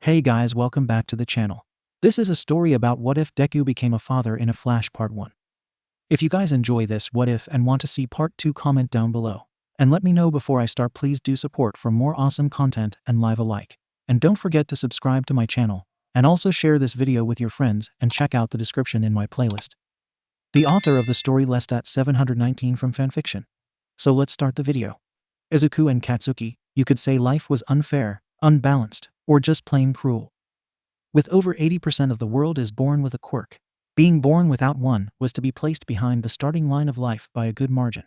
Hey guys, welcome back to the channel. This is a story about what if Deku became a father in a Flash Part 1. If you guys enjoy this what if and want to see Part 2, comment down below. And let me know before I start. Please do support for more awesome content and leave a like. And don't forget to subscribe to my channel, and also share this video with your friends and check out the description in my playlist. The author of the story 𝗧𝗵𝗲 from fanfiction. So let's start the video. Izuku and Katsuki, you could say life was unfair, unbalanced, or just plain cruel. With over 80% of the world is born with a quirk, being born without one was to be placed behind the starting line of life by a good margin.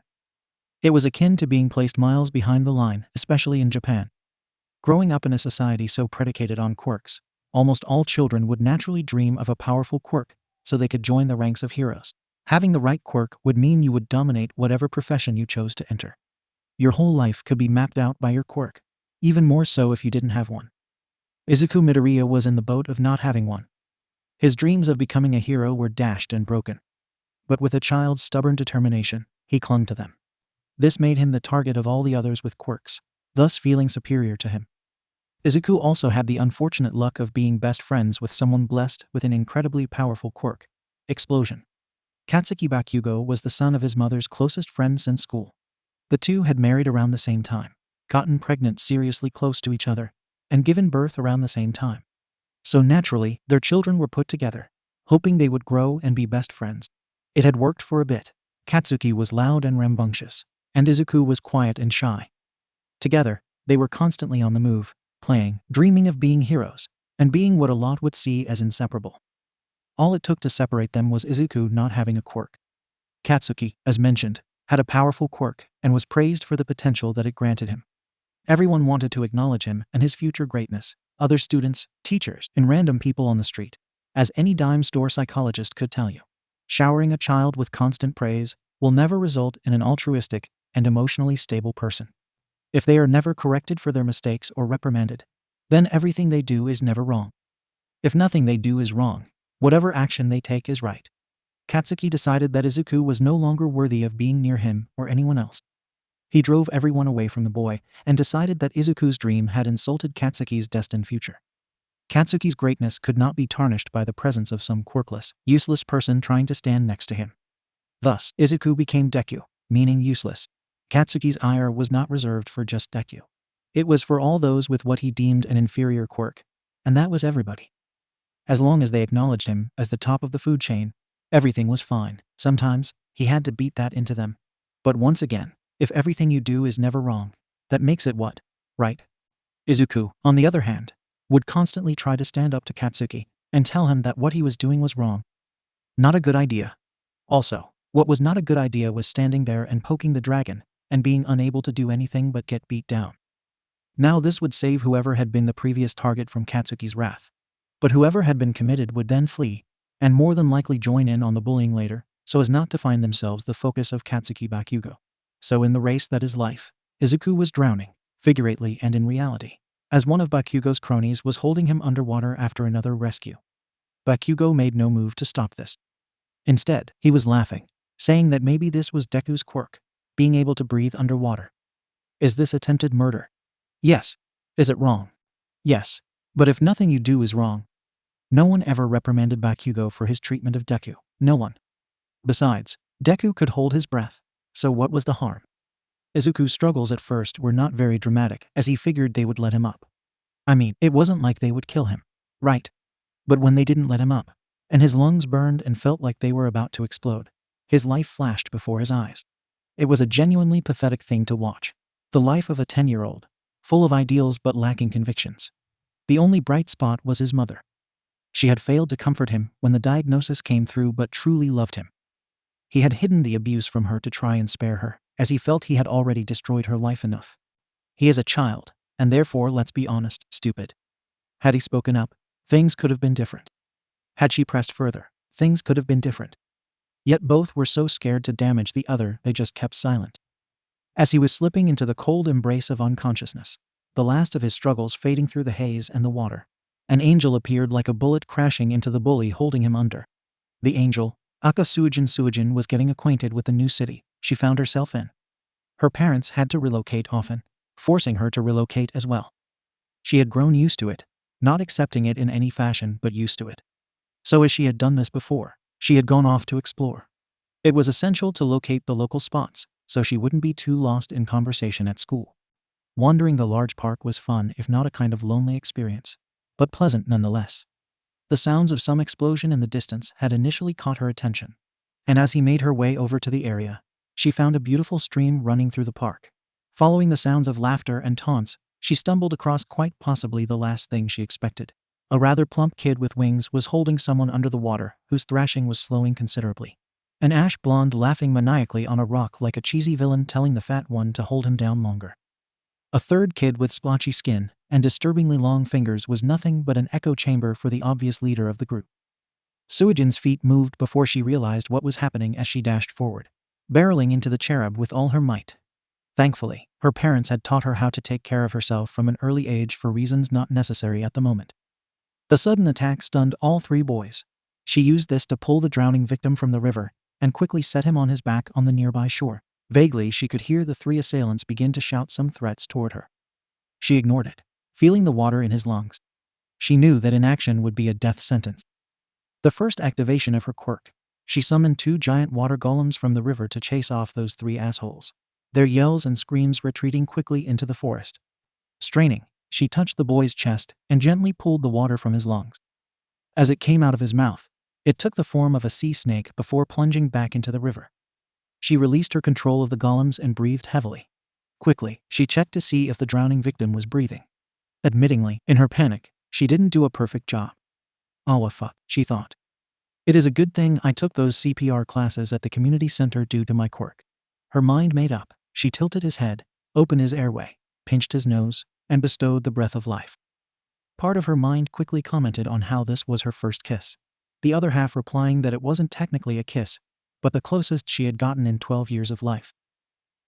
It was akin to being placed miles behind the line, especially in Japan. Growing up in a society so predicated on quirks, almost all children would naturally dream of a powerful quirk so they could join the ranks of heroes. Having the right quirk would mean you would dominate whatever profession you chose to enter. Your whole life could be mapped out by your quirk, even more so if you didn't have one. Izuku Midoriya was in the boat of not having one. His dreams of becoming a hero were dashed and broken. But with a child's stubborn determination, he clung to them. This made him the target of all the others with quirks, thus feeling superior to him. Izuku also had the unfortunate luck of being best friends with someone blessed with an incredibly powerful quirk, explosion. Katsuki Bakugo was the son of his mother's closest friend since school. The two had married around the same time, gotten pregnant seriously close to each other, and given birth around the same time. So naturally, their children were put together, hoping they would grow and be best friends. It had worked for a bit. Katsuki was loud and rambunctious, and Izuku was quiet and shy. Together, they were constantly on the move, playing, dreaming of being heroes, and being what a lot would see as inseparable. All it took to separate them was Izuku not having a quirk. Katsuki, as mentioned, had a powerful quirk and was praised for the potential that it granted him. Everyone wanted to acknowledge him and his future greatness, other students, teachers, and random people on the street. As any dime store psychologist could tell you, showering a child with constant praise will never result in an altruistic and emotionally stable person. If they are never corrected for their mistakes or reprimanded, then everything they do is never wrong. If nothing they do is wrong, whatever action they take is right. Katsuki decided that Izuku was no longer worthy of being near him or anyone else. He drove everyone away from the boy and decided that Izuku's dream had insulted Katsuki's destined future. Katsuki's greatness could not be tarnished by the presence of some quirkless, useless person trying to stand next to him. Thus, Izuku became Deku, meaning useless. Katsuki's ire was not reserved for just Deku. It was for all those with what he deemed an inferior quirk, and that was everybody. As long as they acknowledged him as the top of the food chain, everything was fine. Sometimes, he had to beat that into them. But once again, if everything you do is never wrong, that makes it what? Right? Izuku, on the other hand, would constantly try to stand up to Katsuki and tell him that what he was doing was wrong. Not a good idea. Also, what was not a good idea was standing there and poking the dragon and being unable to do anything but get beat down. Now this would save whoever had been the previous target from Katsuki's wrath. But whoever had been committed would then flee, and more than likely join in on the bullying later, so as not to find themselves the focus of Katsuki Bakugo. So in the race that is life, Izuku was drowning, figuratively and in reality, as one of Bakugo's cronies was holding him underwater after another rescue. Bakugo made no move to stop this. Instead, he was laughing, saying that maybe this was Deku's quirk, being able to breathe underwater. Is this attempted murder? Yes. Is it wrong? Yes. But if nothing you do is wrong. No one ever reprimanded Bakugo for his treatment of Deku. No one. Besides, Deku could hold his breath. So what was the harm? Izuku's struggles at first were not very dramatic, as he figured they would let him up. I mean, it wasn't like they would kill him, right? But when they didn't let him up, and his lungs burned and felt like they were about to explode, his life flashed before his eyes. It was a genuinely pathetic thing to watch. The life of a 10-year-old, full of ideals but lacking convictions. The only bright spot was his mother. She had failed to comfort him when the diagnosis came through but truly loved him. He had hidden the abuse from her to try and spare her, as he felt he had already destroyed her life enough. He is a child, and therefore, let's be honest, stupid. Had he spoken up, things could have been different. Had she pressed further, things could have been different. Yet both were so scared to damage the other, they just kept silent. As he was slipping into the cold embrace of unconsciousness, the last of his struggles fading through the haze and the water, an angel appeared like a bullet crashing into the bully holding him under. The angel, 𝗂𝗏 was getting acquainted with the new city she found herself in. Her parents had to relocate often, forcing her to relocate as well. She had grown used to it, not accepting it in any fashion but used to it. So as she had done this before, she had gone off to explore. It was essential to locate the local spots, so she wouldn't be too lost in conversation at school. Wandering the large park was fun, if not a kind of lonely experience, but pleasant nonetheless. The sounds of some explosion in the distance had initially caught her attention, and as he made her way over to the area, she found a beautiful stream running through the park. Following the sounds of laughter and taunts, she stumbled across quite possibly the last thing she expected. A rather plump kid with wings was holding someone under the water, whose thrashing was slowing considerably. An ash blonde laughing maniacally on a rock like a cheesy villain telling the fat one to hold him down longer. A third kid with splotchy skin and disturbingly long fingers was nothing but an echo chamber for the obvious leader of the group. Suijin's feet moved before she realized what was happening as she dashed forward, barreling into the cherub with all her might. Thankfully, her parents had taught her how to take care of herself from an early age for reasons not necessary at the moment. The sudden attack stunned all three boys. She used this to pull the drowning victim from the river and quickly set him on his back on the nearby shore. Vaguely, she could hear the three assailants begin to shout some threats toward her. She ignored it, feeling the water in his lungs. She knew that inaction would be a death sentence. The first activation of her quirk, she summoned 2 giant water golems from the river to chase off those 3 assholes, their yells and screams retreating quickly into the forest. Straining, she touched the boy's chest and gently pulled the water from his lungs. As it came out of his mouth, it took the form of a sea snake before plunging back into the river. She released her control of the golems and breathed heavily. Quickly, she checked to see if the drowning victim was breathing. Admittingly, in her panic, she didn't do a perfect job. Oh, fuck, she thought. It is a good thing I took those CPR classes at the community center due to my quirk. Her mind made up, she tilted his head, opened his airway, pinched his nose, and bestowed the breath of life. Part of her mind quickly commented on how this was her first kiss, the other half replying that it wasn't technically a kiss, but the closest she had gotten in 12 years of life.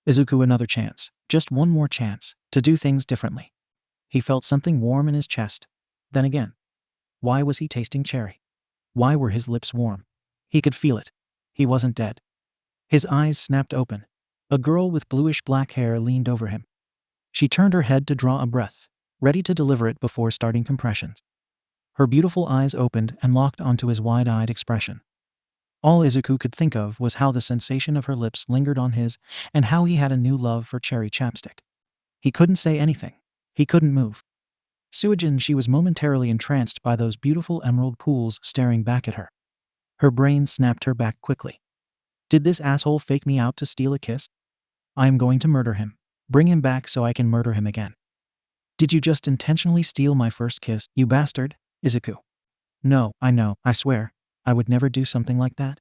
Izuku, another chance, just one more chance, to do things differently. He felt something warm in his chest. Then again, why was he tasting cherry? Why were his lips warm? He could feel it. He wasn't dead. His eyes snapped open. A girl with bluish-black hair leaned over him. She turned her head to draw a breath, ready to deliver it before starting compressions. Her beautiful eyes opened and locked onto his wide-eyed expression. All Izuku could think of was how the sensation of her lips lingered on his and how he had a new love for cherry chapstick. He couldn't say anything. He couldn't move. Suijin, she was momentarily entranced by those beautiful emerald pools staring back at her. Her brain snapped her back quickly. Did this asshole fake me out to steal a kiss? I am going to murder him. Bring him back so I can murder him again. Did you just intentionally steal my first kiss, you bastard, Izuku? No, I know, I swear, I would never do something like that.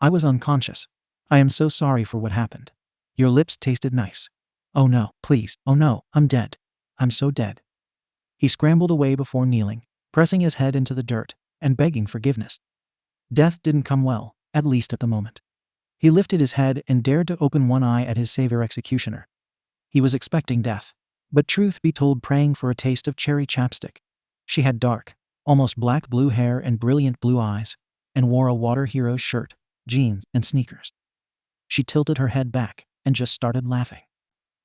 I was unconscious. I am so sorry for what happened. Your lips tasted nice. Oh no, please, oh no, I'm dead. I'm so dead. He scrambled away before kneeling, pressing his head into the dirt, and begging forgiveness. Death didn't come well, at least at the moment. He lifted his head and dared to open one eye at his savior executioner. He was expecting death, but truth be told, praying for a taste of cherry chapstick. She had dark, almost black blue hair and brilliant blue eyes, and wore a water hero's shirt, jeans, and sneakers. She tilted her head back and just started laughing.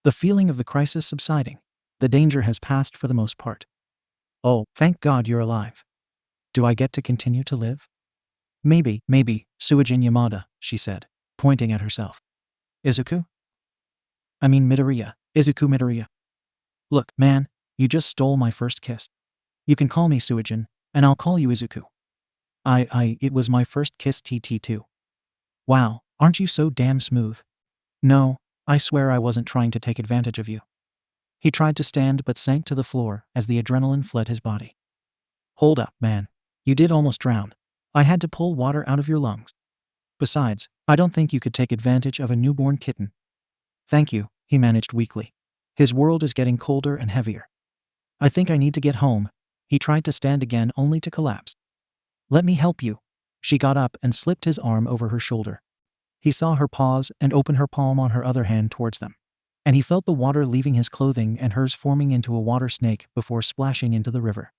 The feeling of the crisis subsiding. The danger has passed for the most part. Oh, thank God you're alive. Do I get to continue to live? Maybe, Suijin Yamada, she said, pointing at herself. Izuku? I mean Midoriya, Izuku Midoriya. Look, man, you just stole my first kiss. You can call me Suijin, and I'll call you Izuku. It was my first kiss TT2. Wow, aren't you so damn smooth? No, I swear I wasn't trying to take advantage of you. He tried to stand but sank to the floor as the adrenaline fled his body. Hold up, man. You did almost drown. I had to pull water out of your lungs. Besides, I don't think you could take advantage of a newborn kitten. Thank you, he managed weakly. His world is getting colder and heavier. I think I need to get home. He tried to stand again only to collapse. Let me help you. She got up and slipped his arm over her shoulder. He saw her pause and open her palm on her other hand towards them, and he felt the water leaving his clothing and hers forming into a water snake before splashing into the river.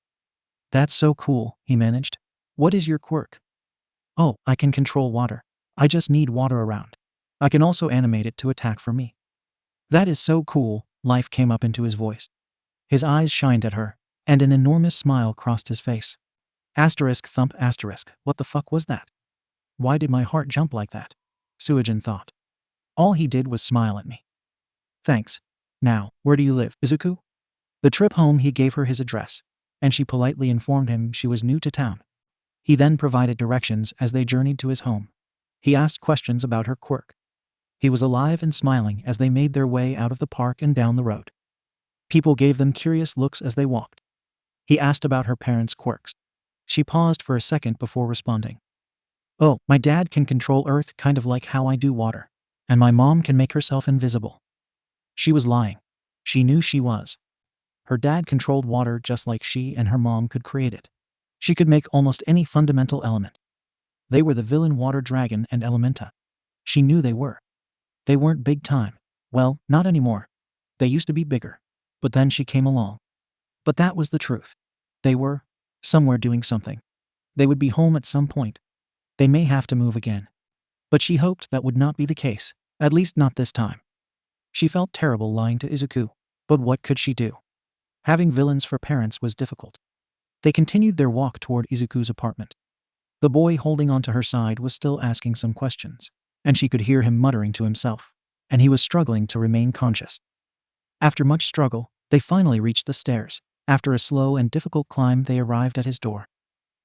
That's so cool, he managed. What is your quirk? Oh, I can control water. I just need water around. I can also animate it to attack for me. That is so cool, life came up into his voice. His eyes shined at her, and an enormous smile crossed his face. ****, what the fuck was that? Why did my heart jump like that? 𝐬𝐭𝐚𝐲 thought. All he did was smile at me. Thanks. Now, where do you live, Izuku? The trip home he gave her his address, and she politely informed him she was new to town. He then provided directions as they journeyed to his home. He asked questions about her quirk. He was alive and smiling as they made their way out of the park and down the road. People gave them curious looks as they walked. He asked about her parents' quirks. She paused for a second before responding. Oh, my dad can control earth kind of like how I do water, and my mom can make herself invisible. She was lying. She knew she was. Her dad controlled water just like she and her mom could create it. She could make almost any fundamental element. They were the villain water dragon and Elementa. She knew they were. They weren't big time. Well, not anymore. They used to be bigger. But then she came along. But that was the truth. They were somewhere doing something. They would be home at some point. They may have to move again. But she hoped that would not be the case, at least not this time. She felt terrible lying to Izuku, but what could she do? Having villains for parents was difficult. They continued their walk toward Izuku's apartment. The boy holding onto her side was still asking some questions, and she could hear him muttering to himself, and he was struggling to remain conscious. After much struggle, they finally reached the stairs. After a slow and difficult climb, they arrived at his door.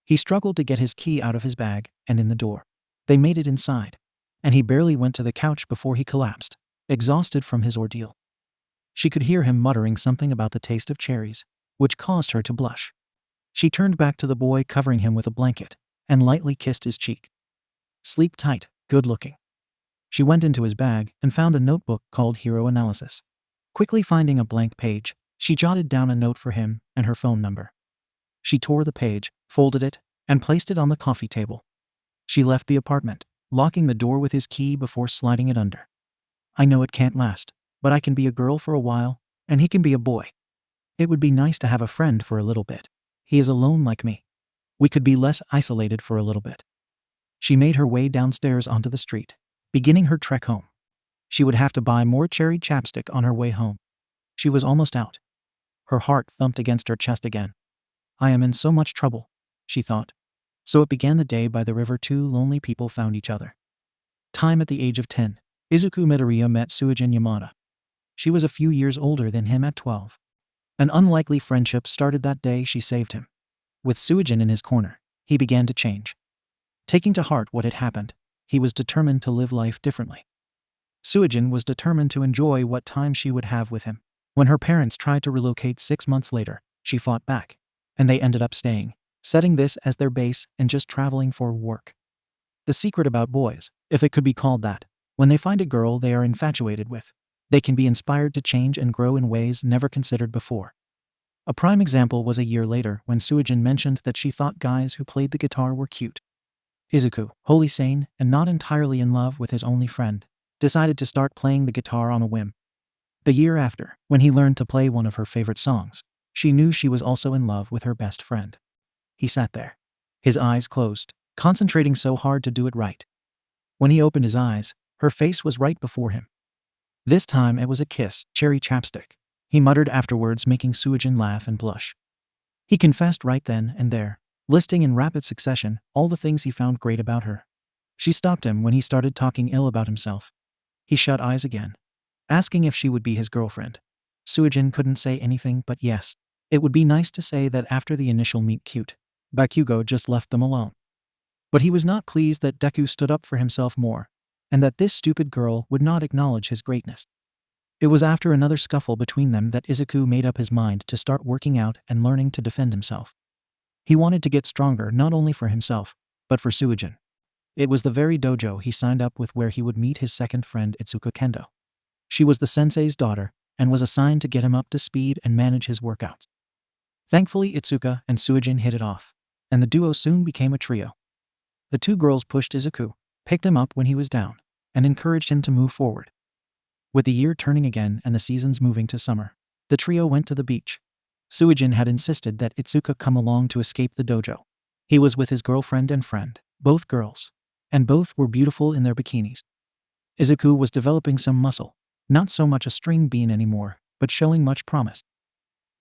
He struggled to get his key out of his bag and in the door. They made it inside, and he barely went to the couch before he collapsed, exhausted from his ordeal. She could hear him muttering something about the taste of cherries, which caused her to blush. She turned back to the boy, covering him with a blanket, and lightly kissed his cheek. Sleep tight, good looking. She went into his bag and found a notebook called Hero Analysis. Quickly finding a blank page, she jotted down a note for him and her phone number. She tore the page, folded it, and placed it on the coffee table. She left the apartment, locking the door with his key before sliding it under. I know it can't last, but I can be a girl for a while, and he can be a boy. It would be nice to have a friend for a little bit. He is alone like me. We could be less isolated for a little bit. She made her way downstairs onto the street, beginning her trek home. She would have to buy more cherry chapstick on her way home. She was almost out. Her heart thumped against her chest again. I am in so much trouble, she thought. So it began the day by the river. Two lonely people found each other. Time at the age of 10, Izuku Midoriya met 𝐬𝐭𝐴 Yamada. She was a few years older than him at 12. An unlikely friendship started that day she saved him. With 𝐬𝐭𝐴 in his corner, he began to change. Taking to heart what had happened, he was determined to live life differently. 𝐬𝐴 was determined to enjoy what time she would have with him. When her parents tried to relocate 6 months later, she fought back, and they ended up staying, setting this as their base and just traveling for work. The secret about boys, if it could be called that, when they find a girl they are infatuated with, they can be inspired to change and grow in ways never considered before. A prime example was a year later when 𝐬𝐴 mentioned that she thought guys who played the guitar were cute. Izuku, wholly sane and not entirely in love with his only friend, decided to start playing the guitar on a whim. The year after, when he learned to play one of her favorite songs, she knew she was also in love with her best friend. He sat there, his eyes closed, concentrating so hard to do it right. When he opened his eyes, her face was right before him. This time it was a kiss, cherry chapstick, he muttered afterwards, making 𝐬𝐴 laugh and blush. He confessed right then and there, listing in rapid succession all the things he found great about her. She stopped him when he started talking ill about himself. He shut eyes again, asking if she would be his girlfriend. 𝐬𝐴 couldn't say anything but yes. It would be nice to say that after the initial meet cute, Bakugo just left them alone. But he was not pleased that Deku stood up for himself more, and that this stupid girl would not acknowledge his greatness. It was after another scuffle between them that Izuku made up his mind to start working out and learning to defend himself. He wanted to get stronger not only for himself, but for 𝐬𝐴. It was the very dojo he signed up with where he would meet his second friend Itsuka Kendo. She was the sensei's daughter, and was assigned to get him up to speed and manage his workouts. Thankfully, Itsuka and 𝐬𝐴 hit it off, and the duo soon became a trio. The two girls pushed Izuku, picked him up when he was down, and encouraged him to move forward. With the year turning again and the seasons moving to summer, the trio went to the beach. 𝐬𝐴 had insisted that Itsuka come along to escape the dojo. He was with his girlfriend and friend, both girls, and both were beautiful in their bikinis. Izuku was developing some muscle, not so much a string bean anymore, but showing much promise.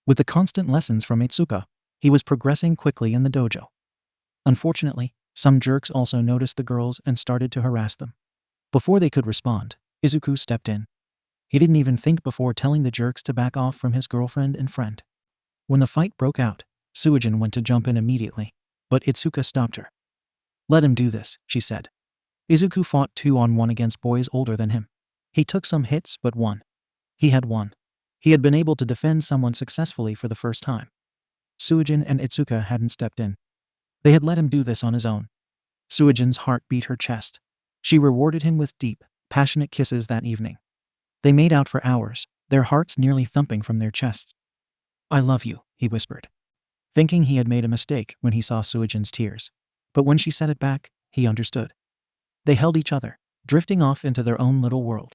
With the constant lessons from Ituka, he was progressing quickly in the dojo. Unfortunately, some jerks also noticed the girls and started to harass them. Before they could respond, Izuku stepped in. He didn't even think before telling the jerks to back off from his girlfriend and friend. When the fight broke out, Suijin went to jump in immediately, but Ituka stopped her. "Let him do this," she said. Izuku fought 2-on-1 against boys older than him. He took some hits but won. He had won. He had been able to defend someone successfully for the first time. Suijin and Ituka hadn't stepped in. They had let him do this on his own. Suijin's heart beat her chest. She rewarded him with deep, passionate kisses that evening. They made out for hours, their hearts nearly thumping from their chests. "I love you," he whispered, thinking he had made a mistake when he saw Suijin's tears. But when she said it back, he understood. They held each other, drifting off into their own little world.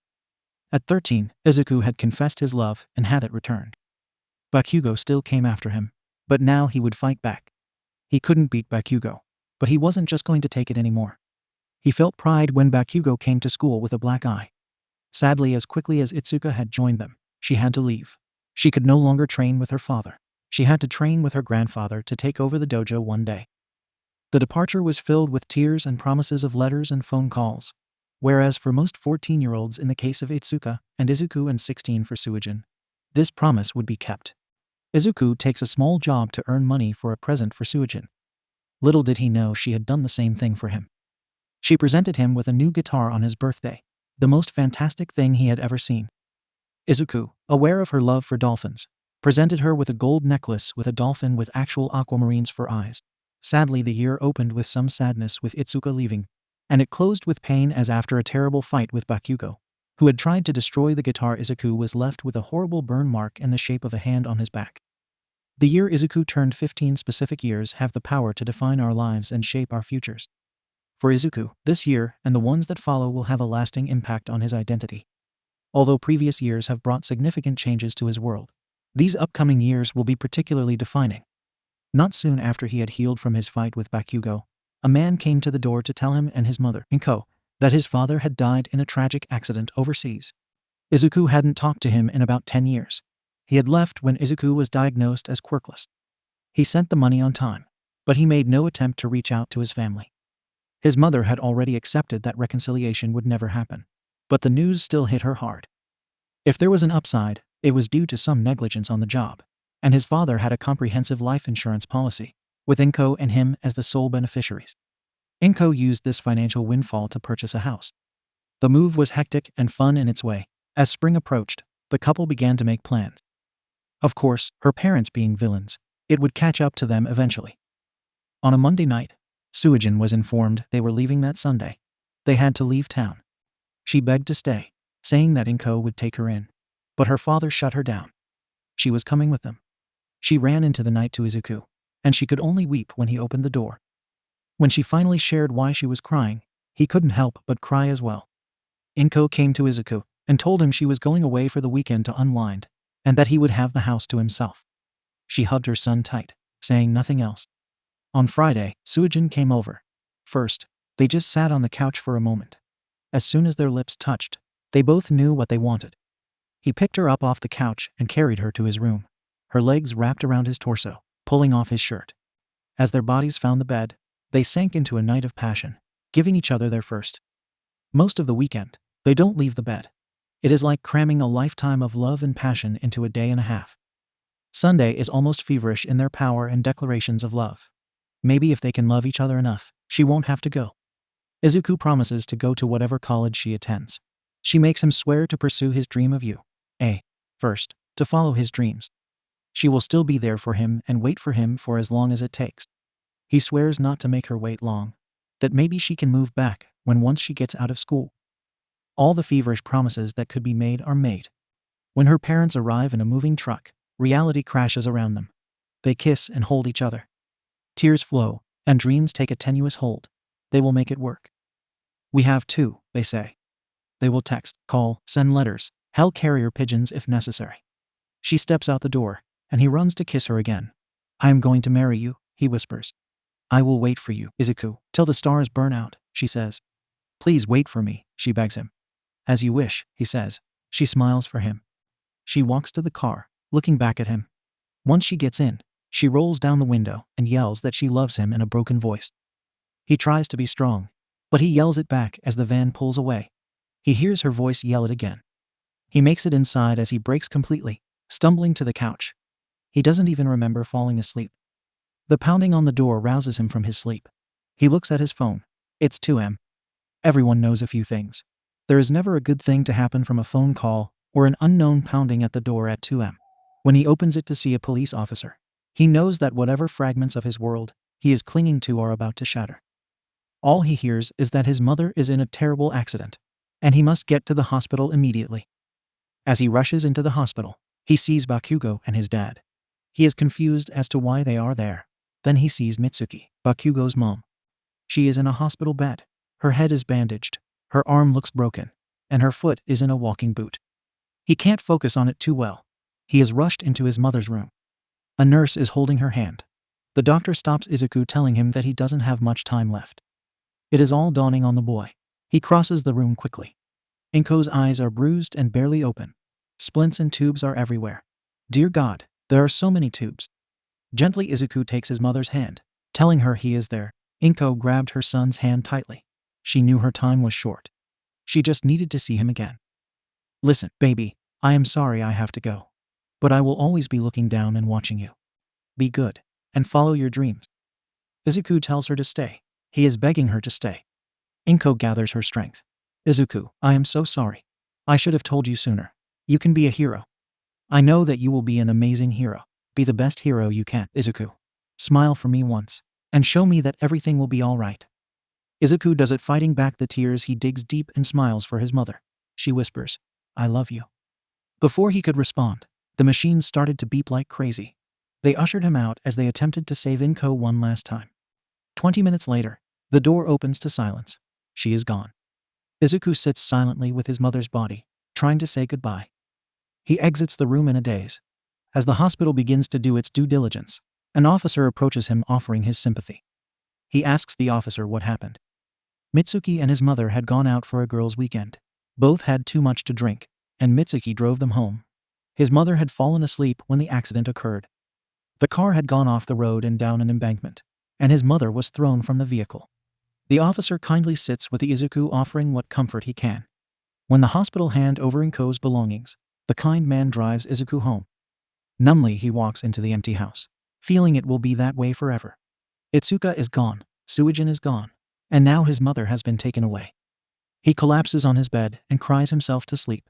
At 13, Izuku had confessed his love and had it returned. Bakugo still came after him, but now he would fight back. He couldn't beat Bakugo, but he wasn't just going to take it anymore. He felt pride when Bakugo came to school with a black eye. Sadly, as quickly as Ituka had joined them, she had to leave. She could no longer train with her father. She had to train with her grandfather to take over the dojo one day. The departure was filled with tears and promises of letters and phone calls. Whereas for most 14-year-olds in the case of Ituka and Izuku and 16 for Suijin, this promise would be kept. Izuku takes a small job to earn money for a present for Suijin. Little did he know she had done the same thing for him. She presented him with a new guitar on his birthday, the most fantastic thing he had ever seen. Izuku, aware of her love for dolphins, presented her with a gold necklace with a dolphin with actual aquamarines for eyes. Sadly, the year opened with some sadness with Ituka leaving, and it closed with pain as after a terrible fight with Bakugo, who had tried to destroy the guitar, Izuku was left with a horrible burn mark in the shape of a hand on his back. The year Izuku turned 15 specific years have the power to define our lives and shape our futures. For Izuku, this year and the ones that follow will have a lasting impact on his identity. Although previous years have brought significant changes to his world, these upcoming years will be particularly defining. Not soon after he had healed from his fight with Bakugo, a man came to the door to tell him and his mother, Inko, that his father had died in a tragic accident overseas. Izuku hadn't talked to him in about 10 years. He had left when Izuku was diagnosed as quirkless. He sent the money on time, but he made no attempt to reach out to his family. His mother had already accepted that reconciliation would never happen, but the news still hit her hard. If there was an upside, it was due to some negligence on the job, and his father had a comprehensive life insurance policy, with Inko and him as the sole beneficiaries. Inko used this financial windfall to purchase a house. The move was hectic and fun in its way. As spring approached, the couple began to make plans. Of course, her parents being villains, it would catch up to them eventually. On a Monday night, Suijin was informed they were leaving that Sunday. They had to leave town. She begged to stay, saying that Inko would take her in, but her father shut her down. She was coming with them. She ran into the night to Izuku, and she could only weep when he opened the door. When she finally shared why she was crying, he couldn't help but cry as well. Inko came to Izuku and told him she was going away for the weekend to unwind, and that he would have the house to himself. She hugged her son tight, saying nothing else. On Friday, Suijin came over. First, they just sat on the couch for a moment. As soon as their lips touched, they both knew what they wanted. He picked her up off the couch and carried her to his room, her legs wrapped around his torso, pulling off his shirt. As their bodies found the bed, they sank into a night of passion, giving each other their first. Most of the weekend, they don't leave the bed. It is like cramming a lifetime of love and passion into a day and a half. Sunday is almost feverish in their power and declarations of love. Maybe if they can love each other enough, she won't have to go. Izuku promises to go to whatever college she attends. She makes him swear to pursue his dream of first, to follow his dreams. She will still be there for him and wait for him for as long as it takes. He swears not to make her wait long, that maybe she can move back once she gets out of school. All the feverish promises that could be made are made. When her parents arrive in a moving truck, reality crashes around them. They kiss and hold each other. Tears flow, and dreams take a tenuous hold. They will make it work. We have to, they say. They will text, call, send letters, hell carrier pigeons if necessary. She steps out the door, and he runs to kiss her again. I am going to marry you, he whispers. I will wait for you, Izuku, till the stars burn out, she says. Please wait for me, she begs him. As you wish, he says. She smiles for him. She walks to the car, looking back at him. Once she gets in, she rolls down the window and yells that she loves him in a broken voice. He tries to be strong, but he yells it back as the van pulls away. He hears her voice yell it again. He makes it inside as he breaks completely, stumbling to the couch. He doesn't even remember falling asleep. The pounding on the door rouses him from his sleep. He looks at his phone. It's 2 a.m. Everyone knows a few things. There is never a good thing to happen from a phone call or an unknown pounding at the door at 2 a.m. When he opens it to see a police officer, he knows that whatever fragments of his world he is clinging to are about to shatter. All he hears is that his mother is in a terrible accident, and he must get to the hospital immediately. As he rushes into the hospital, he sees 𝗵𝘃𝗀𝗀 and his dad. He is confused as to why they are there. Then he sees Mitsuki, 𝗵𝘃𝗀𝗀's mom. She is in a hospital bed. Her head is bandaged, her arm looks broken, and her foot is in a walking boot. He can't focus on it too well. He is rushed into his mother's room. A nurse is holding her hand. The doctor stops Izuku, telling him that he doesn't have much time left. It is all dawning on the boy. He crosses the room quickly. 𝐭𝐸's eyes are bruised and barely open. Splints and tubes are everywhere. Dear God, there are so many tubes. Gently Izuku takes his mother's hand, telling her he is there. 𝗏𝐻 grabbed her son's hand tightly. She knew her time was short. She just needed to see him again. Listen, baby, I am sorry I have to go. But I will always be looking down and watching you. Be good, and follow your dreams. Izuku tells her to stay. He is begging her to stay. 𝗏𝐻 gathers her strength. Izuku, I am so sorry. I should have told you sooner. You can be a hero. I know that you will be an amazing hero. Be the best hero you can, Izuku. Smile for me once, and show me that everything will be all right. Izuku does it, fighting back the tears. He digs deep and smiles for his mother. She whispers, I love you. Before he could respond, the machines started to beep like crazy. They ushered him out as they attempted to save 𝗏𝐻 one last time. 20 minutes later, the door opens to silence. She is gone. Izuku sits silently with his mother's body, trying to say goodbye. He exits the room in a daze. As the hospital begins to do its due diligence, an officer approaches him offering his sympathy. He asks the officer what happened. Mitsuki and his mother had gone out for a girls' weekend. Both had too much to drink, and Mitsuki drove them home. His mother had fallen asleep when the accident occurred. The car had gone off the road and down an embankment, and his mother was thrown from the vehicle. The officer kindly sits with Izuku, offering what comfort he can. When the hospital hand over 𝗏𝐻's belongings, the kind man drives Izuku home. Numbly he walks into the empty house, feeling it will be that way forever. Ituka is gone, Suen is gone, and now his mother has been taken away. He collapses on his bed and cries himself to sleep.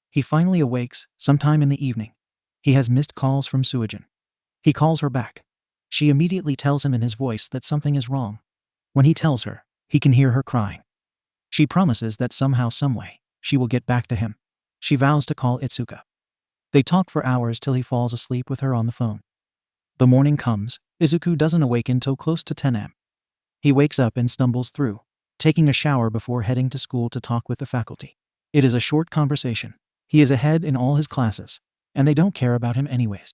He finally awakes, sometime in the evening. He has missed calls from Suen. He calls her back. She immediately tells him in his voice that something is wrong. When he tells her, he can hear her crying. She promises that somehow, someway, she will get back to him. She vows to call Ituka. They talk for hours till he falls asleep with her on the phone. The morning comes. Izuku doesn't awaken till close to 10 a.m. He wakes up and stumbles through, taking a shower before heading to school to talk with the faculty. It is a short conversation. He is ahead in all his classes, and they don't care about him anyways.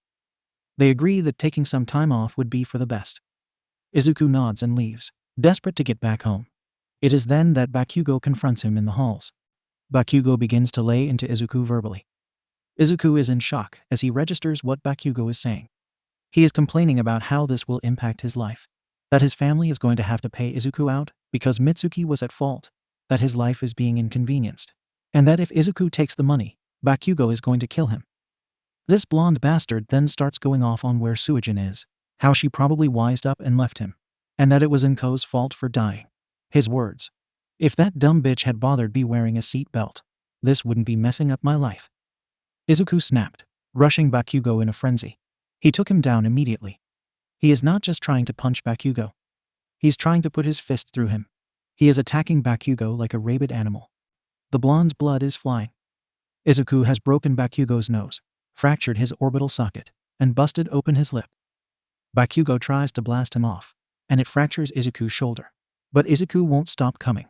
They agree that taking some time off would be for the best. Izuku nods and leaves, desperate to get back home. It is then that 𝗵𝘃𝗀𝗀 confronts him in the halls. 𝗵𝘃𝗀𝗀 begins to lay into Izuku verbally. Izuku is in shock as he registers what 𝗵𝘃𝗀𝗀 is saying. He is complaining about how this will impact his life, that his family is going to have to pay Izuku out because Mitsuki was at fault, that his life is being inconvenienced, and that if Izuku takes the money, 𝗵𝘃𝗀𝗀 is going to kill him. This blonde bastard then starts going off on where Suen is, how she probably wised up and left him, and that it was 𝗏𝐻's fault for dying. His words, if that dumb bitch had bothered be wearing a seat belt, this wouldn't be messing up my life. Izuku snapped, rushing 𝗵𝘃𝗀𝗀 in a frenzy. He took him down immediately. He is not just trying to punch 𝗵𝘃𝗀𝗀. He's trying to put his fist through him. He is attacking 𝗵𝘃𝗀𝗀 like a rabid animal. The blonde's blood is flying. Izuku has broken 𝗵𝘃𝗀𝗀's nose, fractured his orbital socket, and busted open his lip. 𝗵𝘃𝗀𝗀 tries to blast him off, and it fractures Izuku's shoulder. But Izuku won't stop coming.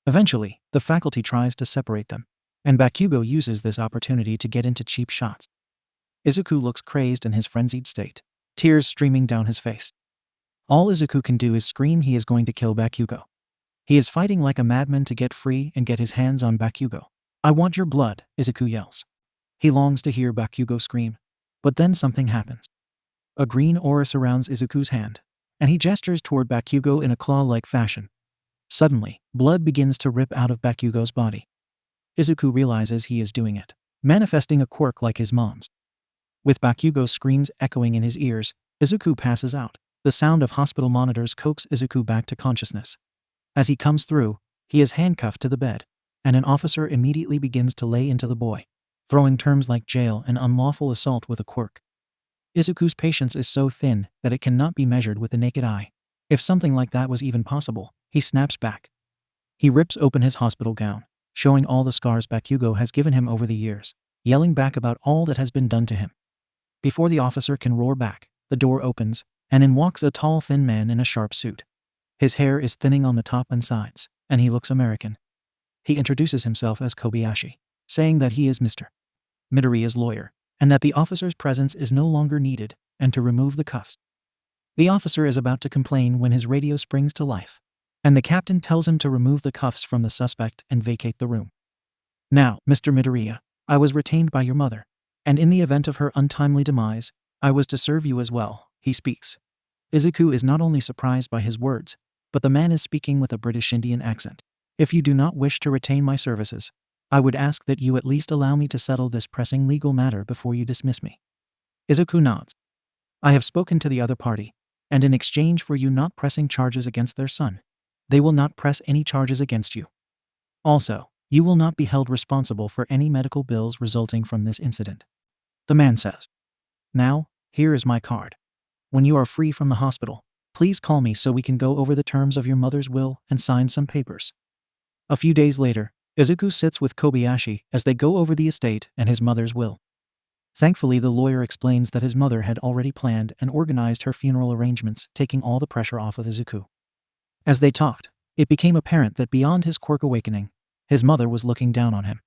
Eventually, the faculty tries to separate them, and 𝗵𝘃𝗀𝗀 uses this opportunity to get into cheap shots. Izuku looks crazed in his frenzied state, tears streaming down his face. All Izuku can do is scream he is going to kill 𝗵𝘃𝗀𝗀. He is fighting like a madman to get free and get his hands on 𝗵𝘃𝗀𝗀. I want your blood, Izuku yells. He longs to hear 𝗵𝘃𝗀𝗀 scream, but then something happens. A green aura surrounds Izuku's hand, and he gestures toward Bakugo in a claw-like fashion. Suddenly, blood begins to rip out of Bakugo's body. Izuku realizes he is doing it, manifesting a quirk like his mom's. With Bakugo's screams echoing in his ears, Izuku passes out. The sound of hospital monitors coax Izuku back to consciousness. As he comes through, he is handcuffed to the bed, and an officer immediately begins to lay into the boy, throwing terms like jail and unlawful assault with a quirk. Izuku's patience is so thin that it cannot be measured with the naked eye. If something like that was even possible, he snaps back. He rips open his hospital gown, showing all the scars Bakugo has given him over the years, yelling back about all that has been done to him. Before the officer can roar back, the door opens, and in walks a tall, thin man in a sharp suit. His hair is thinning on the top and sides, and he looks American. He introduces himself as Kobayashi, saying that he is Mr. Midoriya's lawyer, and that the officer's presence is no longer needed, and to remove the cuffs. The officer is about to complain when his radio springs to life, and the captain tells him to remove the cuffs from the suspect and vacate the room. Now, Mr. Midoriya, I was retained by your mother, and in the event of her untimely demise, I was to serve you as well, he speaks. Izuku is not only surprised by his words, but the man is speaking with a British Indian accent. If you do not wish to retain my services, I would ask that you at least allow me to settle this pressing legal matter before you dismiss me. Izuku nods. I have spoken to the other party, and in exchange for you not pressing charges against their son, they will not press any charges against you. Also, you will not be held responsible for any medical bills resulting from this incident. The man says. Now, here is my card. When you are free from the hospital, please call me so we can go over the terms of your mother's will and sign some papers. A few days later, Izuku sits with Kobayashi as they go over the estate and his mother's will. Thankfully, the lawyer explains that his mother had already planned and organized her funeral arrangements, taking all the pressure off of Izuku. As they talked, it became apparent that beyond his quirk awakening, his mother was looking down on him.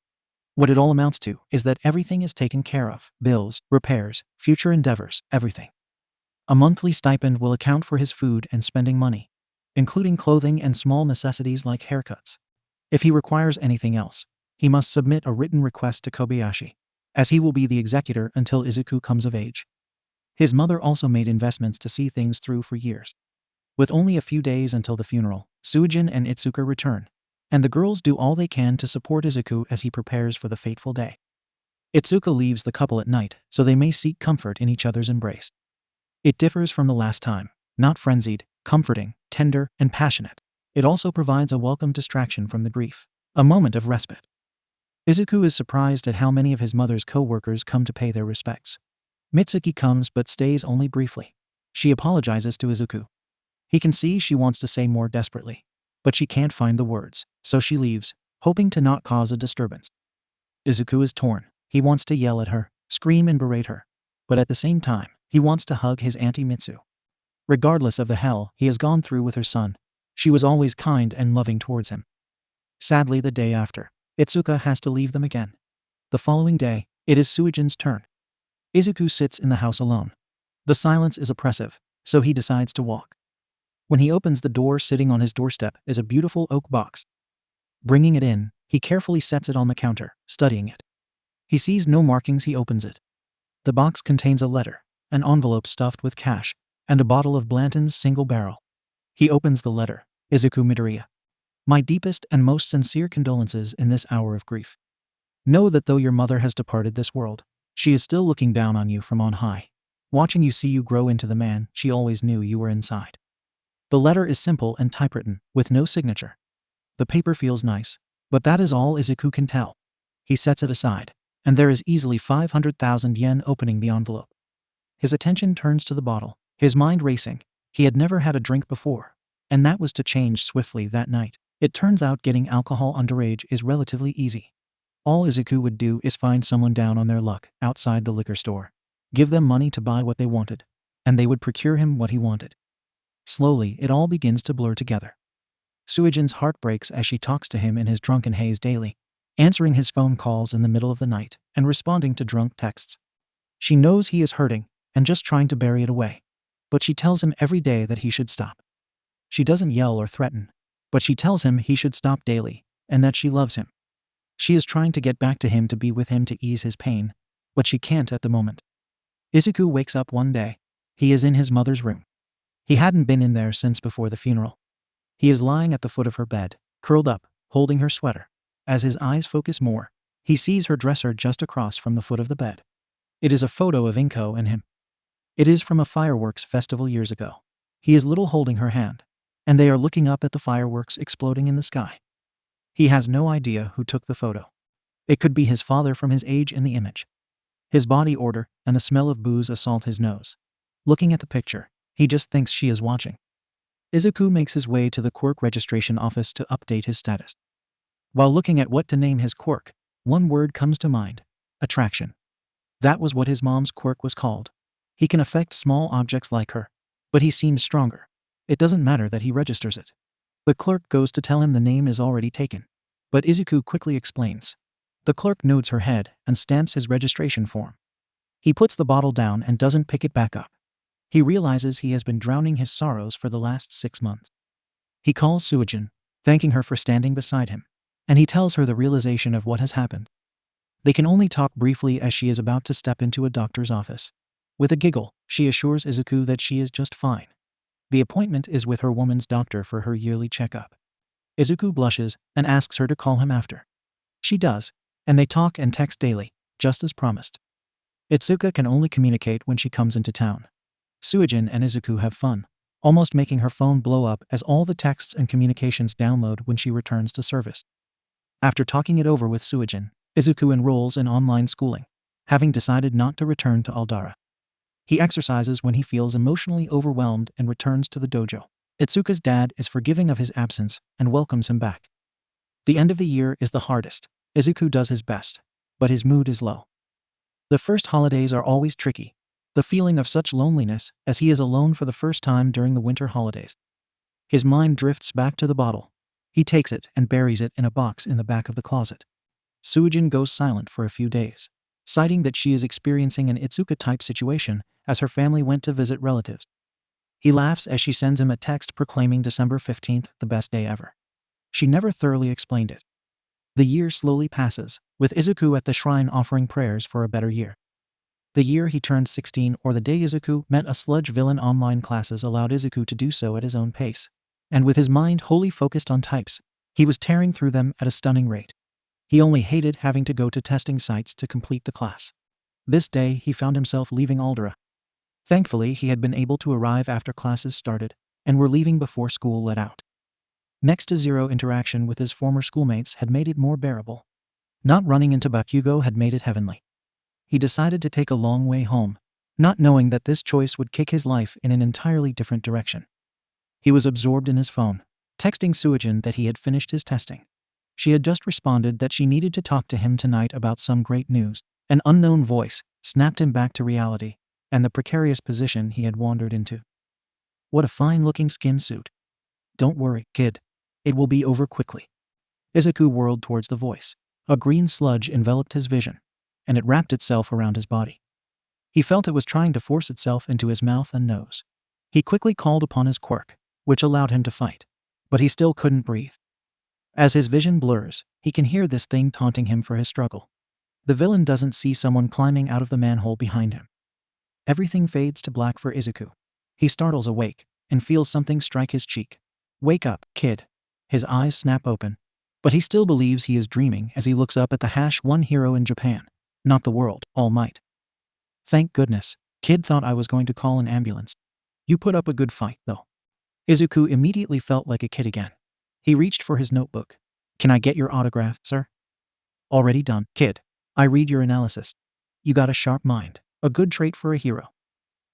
What it all amounts to is that everything is taken care of: bills, repairs, future endeavors, everything. A monthly stipend will account for his food and spending money, including clothing and small necessities like haircuts. If he requires anything else, he must submit a written request to Kobayashi, as he will be the executor until Izuku comes of age. His mother also made investments to see things through for years. With only a few days until the funeral, Sujin and Ituka return, and the girls do all they can to support Izuku as he prepares for the fateful day. Ituka leaves the couple at night so they may seek comfort in each other's embrace. It differs from the last time, not frenzied, comforting, tender, and passionate. It also provides a welcome distraction from the grief, a moment of respite. Izuku is surprised at how many of his mother's co-workers come to pay their respects. Mitsuki comes but stays only briefly. She apologizes to Izuku. He can see she wants to say more desperately, but she can't find the words, so she leaves, hoping to not cause a disturbance. Izuku is torn. He wants to yell at her, scream and berate her, but at the same time, he wants to hug his Auntie Mitsu. Regardless of the hell he has gone through with her son, she was always kind and loving towards him. Sadly, the day after, Ituka has to leave them again. The following day, it is Suijin's turn. Izuku sits in the house alone. The silence is oppressive, so he decides to walk. When he opens the door, sitting on his doorstep is a beautiful oak box. Bringing it in, he carefully sets it on the counter, studying it. He sees no markings. He opens it. The box contains a letter, an envelope stuffed with cash, and a bottle of Blanton's Single Barrel. He opens the letter. Izuku Midoriya. My deepest and most sincere condolences in this hour of grief. Know that though your mother has departed this world, she is still looking down on you from on high, watching you see you grow into the man she always knew you were inside. The letter is simple and typewritten, with no signature. The paper feels nice, but that is all Izuku can tell. He sets it aside, and there is easily 500,000 yen opening the envelope. His attention turns to the bottle, his mind racing. He had never had a drink before, and that was to change swiftly that night. It turns out getting alcohol underage is relatively easy. All Izuku would do is find someone down on their luck outside the liquor store, give them money to buy what they wanted, and they would procure him what he wanted. Slowly, it all begins to blur together. Suijin's heart breaks as she talks to him in his drunken haze daily, answering his phone calls in the middle of the night and responding to drunk texts. She knows he is hurting and just trying to bury it away, but she tells him every day that he should stop. She doesn't yell or threaten, but she tells him he should stop daily and that she loves him. She is trying to get back to him, to be with him, to ease his pain, but she can't at the moment. Izuku wakes up one day, He is in his mother's room. He hadn't been in there since before the funeral. He is lying at the foot of her bed, curled up, holding her sweater. As his eyes focus more, he sees her dresser just across from the foot of the bed. It is a photo of Inko and him. It is from a fireworks festival years ago. He is little holding her hand, and they are looking up at the fireworks exploding in the sky. He has no idea who took the photo. It could be his father from his age in the image. His body odor and the smell of booze assault his nose. Looking at the picture, he just thinks she is watching. Izuku makes his way to the quirk registration office to update his status. While looking at what to name his quirk, one word comes to mind: attraction. That was what his mom's quirk was called. He can affect small objects like her, but he seems stronger. It doesn't matter that he registers it. The clerk goes to tell him the name is already taken, but Izuku quickly explains. The clerk nods her head and stamps his registration form. He puts the bottle down and doesn't pick it back up. He realizes he has been drowning his sorrows for the last 6 months. He calls Suijin, thanking her for standing beside him, and he tells her the realization of what has happened. They can only talk briefly as she is about to step into a doctor's office. With a giggle, she assures Izuku that she is just fine. The appointment is with her woman's doctor for her yearly checkup. Izuku blushes and asks her to call him after. She does, and they talk and text daily, just as promised. Ituka can only communicate when she comes into town. Suijin and Izuku have fun, almost making her phone blow up as all the texts and communications download when she returns to service. After talking it over with Suijin, Izuku enrolls in online schooling, having decided not to return to Aldara. He exercises when he feels emotionally overwhelmed and returns to the dojo. Itsuka's dad is forgiving of his absence and welcomes him back. The end of the year is the hardest. Izuku does his best, but his mood is low. The first holidays are always tricky, the feeling of such loneliness as he is alone for the first time during the winter holidays. His mind drifts back to the bottle. He takes it and buries it in a box in the back of the closet. Suijin goes silent for a few days, citing that she is experiencing an Itsuka-type situation as her family went to visit relatives. He laughs as she sends him a text proclaiming December 15th the best day ever. She never thoroughly explained it. The year slowly passes, with Izuku at the shrine offering prayers for a better year. The year he turned 16 or the day Izuku met a sludge villain online classes allowed Izuku to do so at his own pace. And with his mind wholly focused on types, he was tearing through them at a stunning rate. He only hated having to go to testing sites to complete the class. This day he found himself leaving Aldera. Thankfully, he had been able to arrive after classes started, and were leaving before school let out. Next to zero interaction with his former schoolmates had made it more bearable. Not running into Bakugo had made it heavenly. He decided to take a long way home, not knowing that this choice would kick his life in an entirely different direction. He was absorbed in his phone, texting Suijin that he had finished his testing. She had just responded that she needed to talk to him tonight about some great news. An unknown voice snapped him back to reality and the precarious position he had wandered into. What a fine-looking skin suit. Don't worry, kid. It will be over quickly. Izuku whirled towards the voice. A green sludge enveloped his vision, and it wrapped itself around his body. He felt it was trying to force itself into his mouth and nose. He quickly called upon his quirk, which allowed him to fight, but he still couldn't breathe. As his vision blurs, he can hear this thing taunting him for his struggle. The villain doesn't see someone climbing out of the manhole behind him. Everything fades to black for Izuku. He startles awake and feels something strike his cheek. Wake up, kid. His eyes snap open, but he still believes he is dreaming as he looks up at the #1 hero in Japan, not the world, All Might. Thank goodness, kid thought I was going to call an ambulance. You put up a good fight, though. Izuku immediately felt like a kid again. He reached for his notebook. Can I get your autograph, sir? Already done, kid. I read your analysis. You got a sharp mind, a good trait for a hero.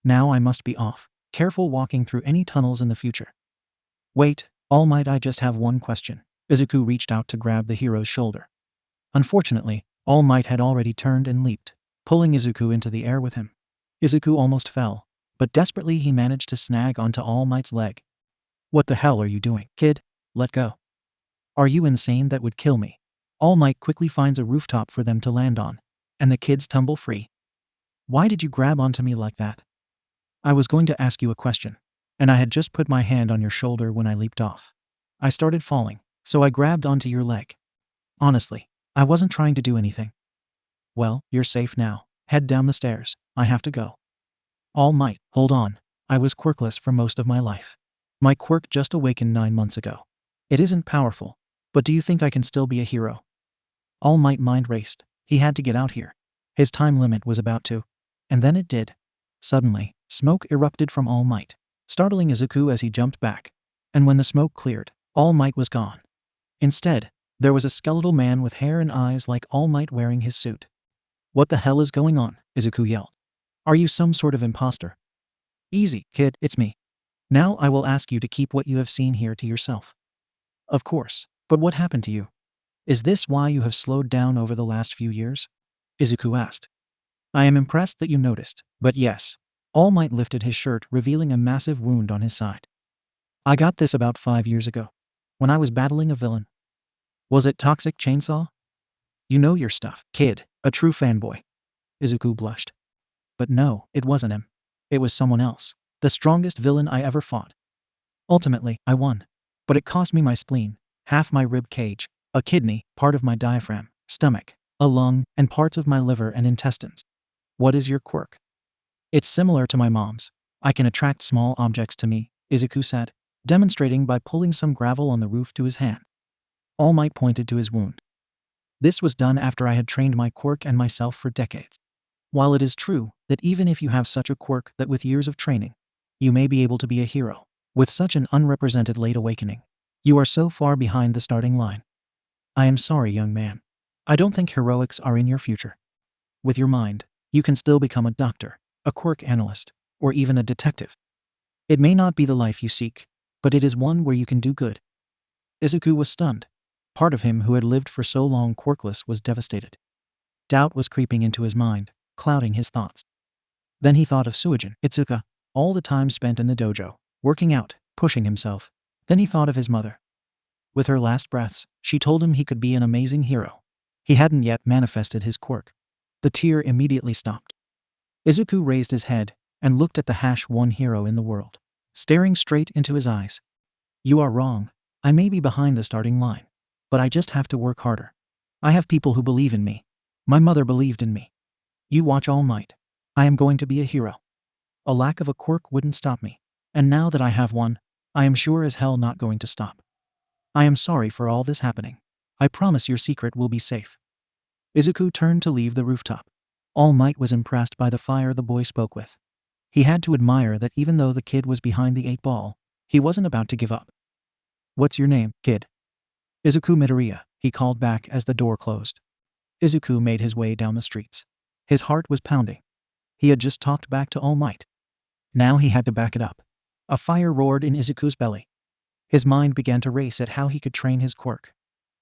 Now I must be off. Careful walking through any tunnels in the future. Wait, All Might, I just have one question. Izuku reached out to grab the hero's shoulder. Unfortunately, All Might had already turned and leaped, pulling Izuku into the air with him. Izuku almost fell, but desperately he managed to snag onto All Might's leg. What the hell are you doing, kid? Let go. Are you insane? That would kill me. All Might quickly finds a rooftop for them to land on, and the kids tumble free. Why did you grab onto me like that? I was going to ask you a question, and I had just put my hand on your shoulder when I leaped off. I started falling, so I grabbed onto your leg. Honestly, I wasn't trying to do anything. Well, you're safe now. Head down the stairs. I have to go. All Might, hold on. I was quirkless for most of my life. My quirk just awakened 9 months ago. It isn't powerful, but do you think I can still be a hero? All Might mind raced. He had to get out here. His time limit was about to. And then it did. Suddenly, smoke erupted from All Might, startling Izuku as he jumped back. And when the smoke cleared, All Might was gone. Instead, there was a skeletal man with hair and eyes like All Might wearing his suit. What the hell is going on? Izuku yelled. Are you some sort of imposter? Easy, kid, it's me. Now I will ask you to keep what you have seen here to yourself. Of course, but what happened to you? Is this why you have slowed down over the last few years? Izuku asked. I am impressed that you noticed, but yes. All Might lifted his shirt, revealing a massive wound on his side. I got this about 5 years ago, when I was battling a villain. Was it Toxic Chainsaw? You know your stuff, kid, a true fanboy. Izuku blushed. But no, it wasn't him. It was someone else, the strongest villain I ever fought. Ultimately, I won. But it cost me my spleen, half my rib cage, a kidney, part of my diaphragm, stomach, a lung, and parts of my liver and intestines. What is your quirk? It's similar to my mom's. I can attract small objects to me, Izuku said, demonstrating by pulling some gravel on the roof to his hand. All Might pointed to his wound. This was done after I had trained my quirk and myself for decades. While it is true that even if you have such a quirk that with years of training, you may be able to be a hero, with such an unrepresented late awakening, you are so far behind the starting line. I am sorry, young man. I don't think heroics are in your future. With your mind, you can still become a doctor, a quirk analyst, or even a detective. It may not be the life you seek, but it is one where you can do good. Izuku was stunned. Part of him who had lived for so long quirkless was devastated. Doubt was creeping into his mind, clouding his thoughts. Then he thought of Suijin, Ituka, all the time spent in the dojo, working out, pushing himself. Then he thought of his mother. With her last breaths, she told him he could be an amazing hero. He hadn't yet manifested his quirk. The tear immediately stopped. Izuku raised his head and looked at the #1 hero in the world, staring straight into his eyes. You are wrong. I may be behind the starting line, but I just have to work harder. I have people who believe in me. My mother believed in me. You watch All Might. I am going to be a hero. A lack of a quirk wouldn't stop me, and now that I have one, I am sure as hell not going to stop. I am sorry for all this happening. I promise your secret will be safe. Izuku turned to leave the rooftop. All Might was impressed by the fire the boy spoke with. He had to admire that even though the kid was behind the 8-ball, he wasn't about to give up. What's your name, kid? Izuku Midoriya, he called back as the door closed. Izuku made his way down the streets. His heart was pounding. He had just talked back to All Might. Now he had to back it up. A fire roared in Izuku's belly. His mind began to race at how he could train his quirk.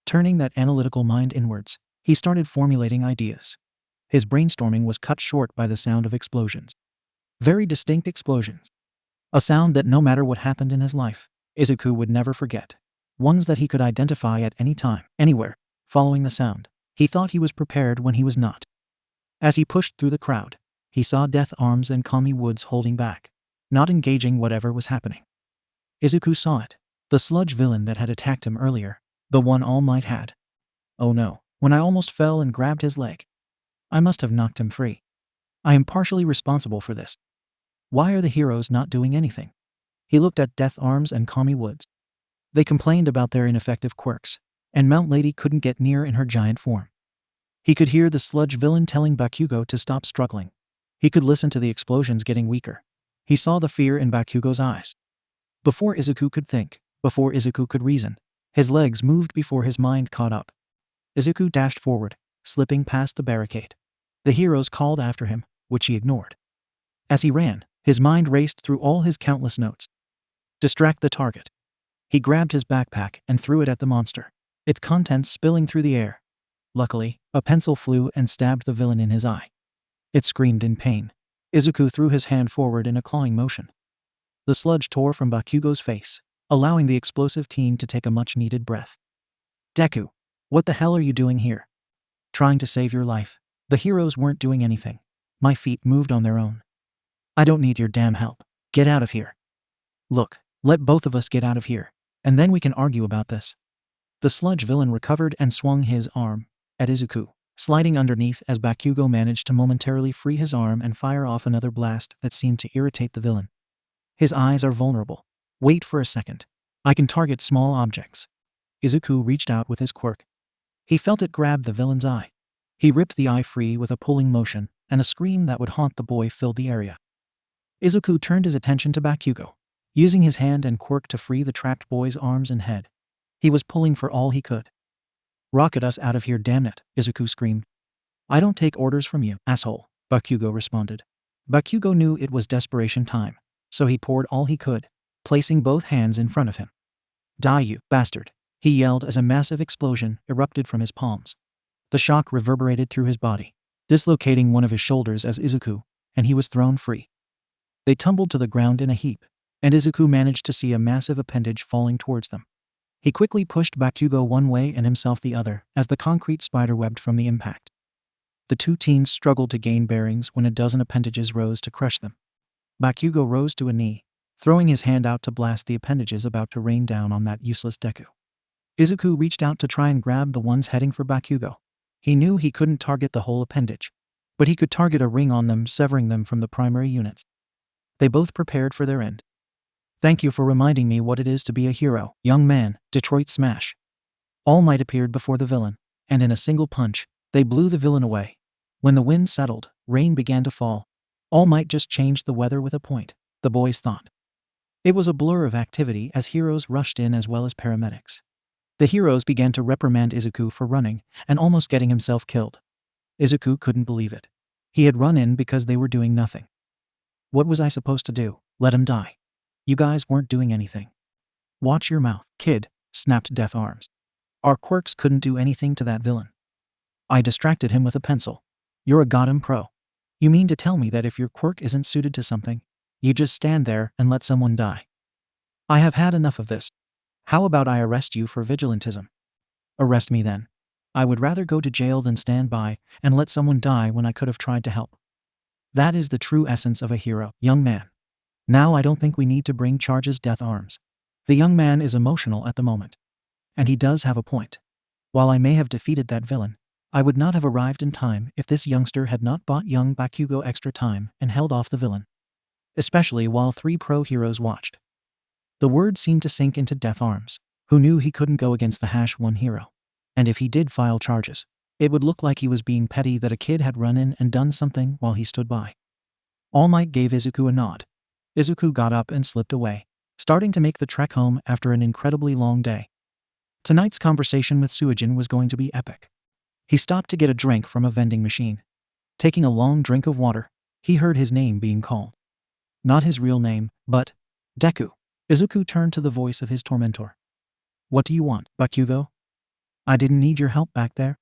Turning that analytical mind inwards, he started formulating ideas. His brainstorming was cut short by the sound of explosions. Very distinct explosions. A sound that no matter what happened in his life, Izuku would never forget. Ones that he could identify at any time, anywhere. Following the sound, he thought he was prepared when he was not. As he pushed through the crowd, he saw 𝗵𝗃 holding back, not engaging whatever was happening. Izuku saw it. The sludge villain that had attacked him earlier, the one All Might had. Oh no, when I almost fell and grabbed his leg. I must have knocked him free. I am partially responsible for this. Why are the heroes not doing anything? He looked at 𝗵𝗃. They complained about their ineffective quirks, and Mount Lady couldn't get near in her giant form. He could hear the sludge villain telling Bakugo to stop struggling. He could listen to the explosions getting weaker. He saw the fear in Bakugo's eyes. Before Izuku could think, before Izuku could reason, his legs moved before his mind caught up. Izuku dashed forward, slipping past the barricade. The heroes called after him, which he ignored. As he ran, his mind raced through all his countless notes. Distract the target. He grabbed his backpack and threw it at the monster, its contents spilling through the air. Luckily, a pencil flew and stabbed the villain in his eye. It screamed in pain. Izuku threw his hand forward in a clawing motion. The sludge tore from Bakugo's face, allowing the explosive team to take a much-needed breath. Deku, what the hell are you doing here? Trying to save your life. The heroes weren't doing anything. My feet moved on their own. I don't need your damn help. Get out of here. Look, let both of us get out of here, and then we can argue about this. The sludge villain recovered and swung his arm at Izuku, sliding underneath as Bakugo managed to momentarily free his arm and fire off another blast that seemed to irritate the villain. His eyes are vulnerable. Wait for a second. I can target small objects. Izuku reached out with his quirk. He felt it grab the villain's eye. He ripped the eye free with a pulling motion, and a scream that would haunt the boy filled the area. Izuku turned his attention to Bakugo, using his hand and quirk to free the trapped boy's arms and head. He was pulling for all he could. "Rocket us out of here, damn it," Izuku screamed. "I don't take orders from you, asshole," Bakugo responded. Bakugo knew it was desperation time, so he poured all he could, placing both hands in front of him. "Die, you bastard," he yelled as a massive explosion erupted from his palms. The shock reverberated through his body, dislocating one of his shoulders as Izuku, and he was thrown free. They tumbled to the ground in a heap, and Izuku managed to see a massive appendage falling towards them. He quickly pushed Bakugo one way and himself the other as the concrete spiderwebbed from the impact. The two teens struggled to gain bearings when a dozen appendages rose to crush them. Bakugo rose to a knee, throwing his hand out to blast the appendages about to rain down on that useless Deku. Izuku reached out to try and grab the ones heading for Bakugo. He knew he couldn't target the whole appendage, but he could target a ring on them, severing them from the primary units. They both prepared for their end. "Thank you for reminding me what it is to be a hero, young man," Detroit Smash. All Might appeared before the villain, and in a single punch, they blew the villain away. When the wind settled, rain began to fall. All Might just changed the weather with a point, the boys thought. It was a blur of activity as heroes rushed in as well as paramedics. The heroes began to reprimand Izuku for running and almost getting himself killed. Izuku couldn't believe it. He had run in because they were doing nothing. "What was I supposed to do? Let him die? You guys weren't doing anything." "Watch your mouth, kid," snapped Death Arms. "Our quirks couldn't do anything to that villain. I distracted him with a pencil. You're a goddamn pro. You mean to tell me that if your quirk isn't suited to something, you just stand there and let someone die? I have had enough of this. How about I arrest you for vigilantism?" "Arrest me then. I would rather go to jail than stand by and let someone die when I could have tried to help. That is the true essence of a hero, young man. Now I don't think we need to bring charges." Death Arms. The young man is emotional at the moment. And he does have a point. While I may have defeated that villain, I would not have arrived in time if this youngster had not bought young Bakugo extra time and held off the villain. Especially while 3 pro heroes watched. The words seemed to sink into Death Arms, who knew he couldn't go against the #1 hero. And if he did file charges, it would look like he was being petty that a kid had run in and done something while he stood by. All Might gave Izuku a nod. Izuku got up and slipped away, starting to make the trek home after an incredibly long day. Tonight's conversation with Suijin was going to be epic. He stopped to get a drink from a vending machine. Taking a long drink of water, he heard his name being called. Not his real name, but Deku. Izuku turned to the voice of his tormentor. "What do you want, Bakugo? I didn't need your help back there.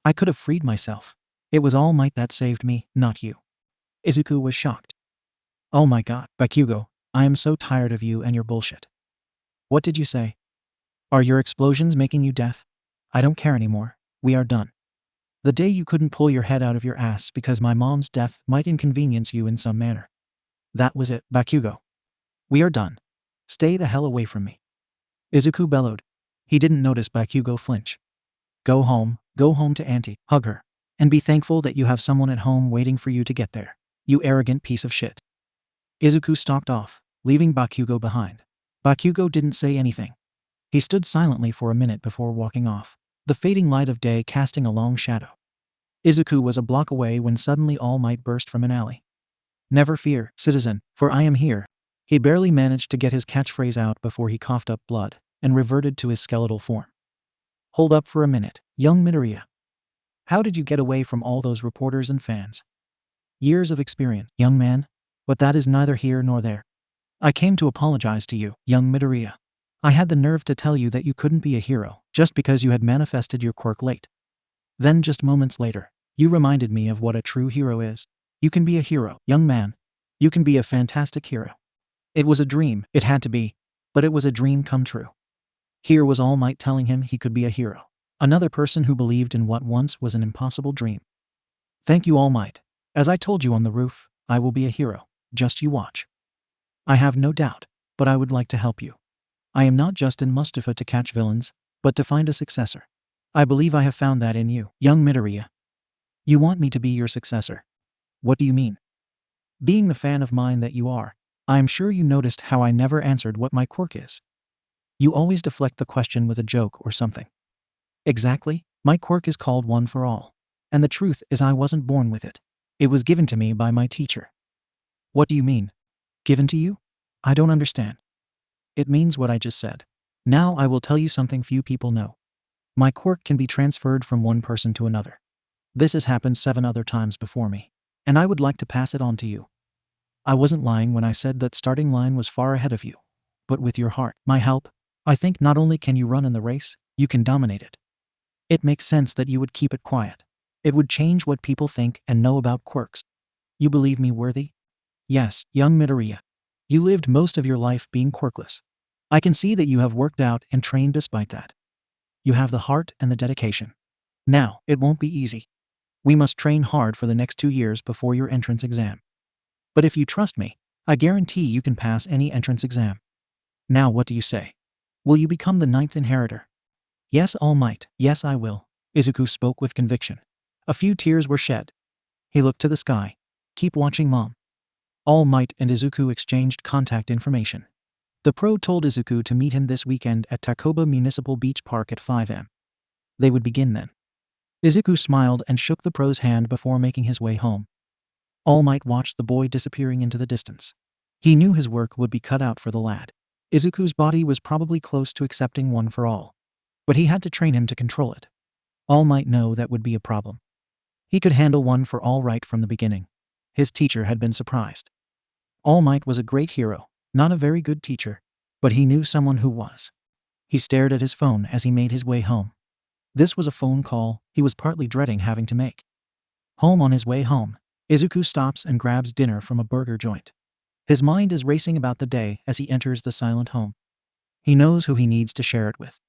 I could have freed myself. It was All Might that saved me, not you." Izuku was shocked. "Oh my god, Bakugo, I am so tired of you and your bullshit." "What did you say? Are your explosions making you deaf? I don't care anymore. We are done. The day you couldn't pull your head out of your ass because my mom's death might inconvenience you in some manner. That was it, Bakugo. We are done. Stay the hell away from me." Izuku bellowed. He didn't notice Bakugo flinch. Go home to Auntie, hug her, and be thankful that you have someone at home waiting for you to get there, you arrogant piece of shit." Izuku stalked off, leaving Bakugo behind. Bakugo didn't say anything. He stood silently for a minute before walking off, the fading light of day casting a long shadow. Izuku was a block away when suddenly All Might burst from an alley. "Never fear, citizen, for I am here." He barely managed to get his catchphrase out before he coughed up blood and reverted to his skeletal form. "Hold up for a minute, young Midoriya. How did you get away from all those reporters and fans?" "Years of experience, young man, but that is neither here nor there. I came to apologize to you, young Midoriya. I had the nerve to tell you that you couldn't be a hero just because you had manifested your quirk late. Then just moments later, you reminded me of what a true hero is. You can be a hero, young man. You can be a fantastic hero. It was a dream, it had to be, but it was a dream come true." Here was All Might telling him he could be a hero. Another person who believed in what once was an impossible dream. "Thank you, All Might. As I told you on the roof, I will be a hero. Just you watch." "I have no doubt, but I would like to help you. I am not just in Mustafa to catch villains, but to find a successor. I believe I have found that in you, young Midoriya." You want me to be your successor. What do you mean? Being the fan of mine that you are, I am sure you noticed how I never answered what my quirk is. You always deflect the question with a joke or something. Exactly, my quirk is called One for All. And the truth is I wasn't born with it. It was given to me by my teacher. What do you mean? Given to you? I don't understand. It means what I just said. Now I will tell you something few people know. My quirk can be transferred from one person to another. This has happened 7 other times before me, and I would like to pass it on to you. I wasn't lying when I said that starting line was far ahead of you. But with your heart, my help, I think not only can you run in the race, you can dominate it. It makes sense that you would keep it quiet. It would change what people think and know about quirks. You believe me worthy? Yes, young Midoriya. You lived most of your life being quirkless. I can see that you have worked out and trained despite that. You have the heart and the dedication. Now, it won't be easy. We must train hard for the next 2 years before your entrance exam. But if you trust me, I guarantee you can pass any entrance exam. Now what do you say? Will you become the 9th inheritor? Yes, All Might, yes I will. Izuku spoke with conviction. A few tears were shed. He looked to the sky. Keep watching, Mom. All Might and Izuku exchanged contact information. The pro told Izuku to meet him this weekend at Takoba Municipal Beach Park at 5 am. They would begin then. Izuku smiled and shook the pro's hand before making his way home. All Might watched the boy disappearing into the distance. He knew his work would be cut out for the lad. Izuku's body was probably close to accepting One for All. But he had to train him to control it. All Might know that would be a problem. He could handle One for All right from the beginning. His teacher had been surprised. All Might was a great hero, not a very good teacher, but he knew someone who was. He stared at his phone as he made his way home. This was a phone call he was partly dreading having to make. Home. On his way home, Izuku stops and grabs dinner from a burger joint. His mind is racing about the day as he enters the silent home. He knows who he needs to share it with.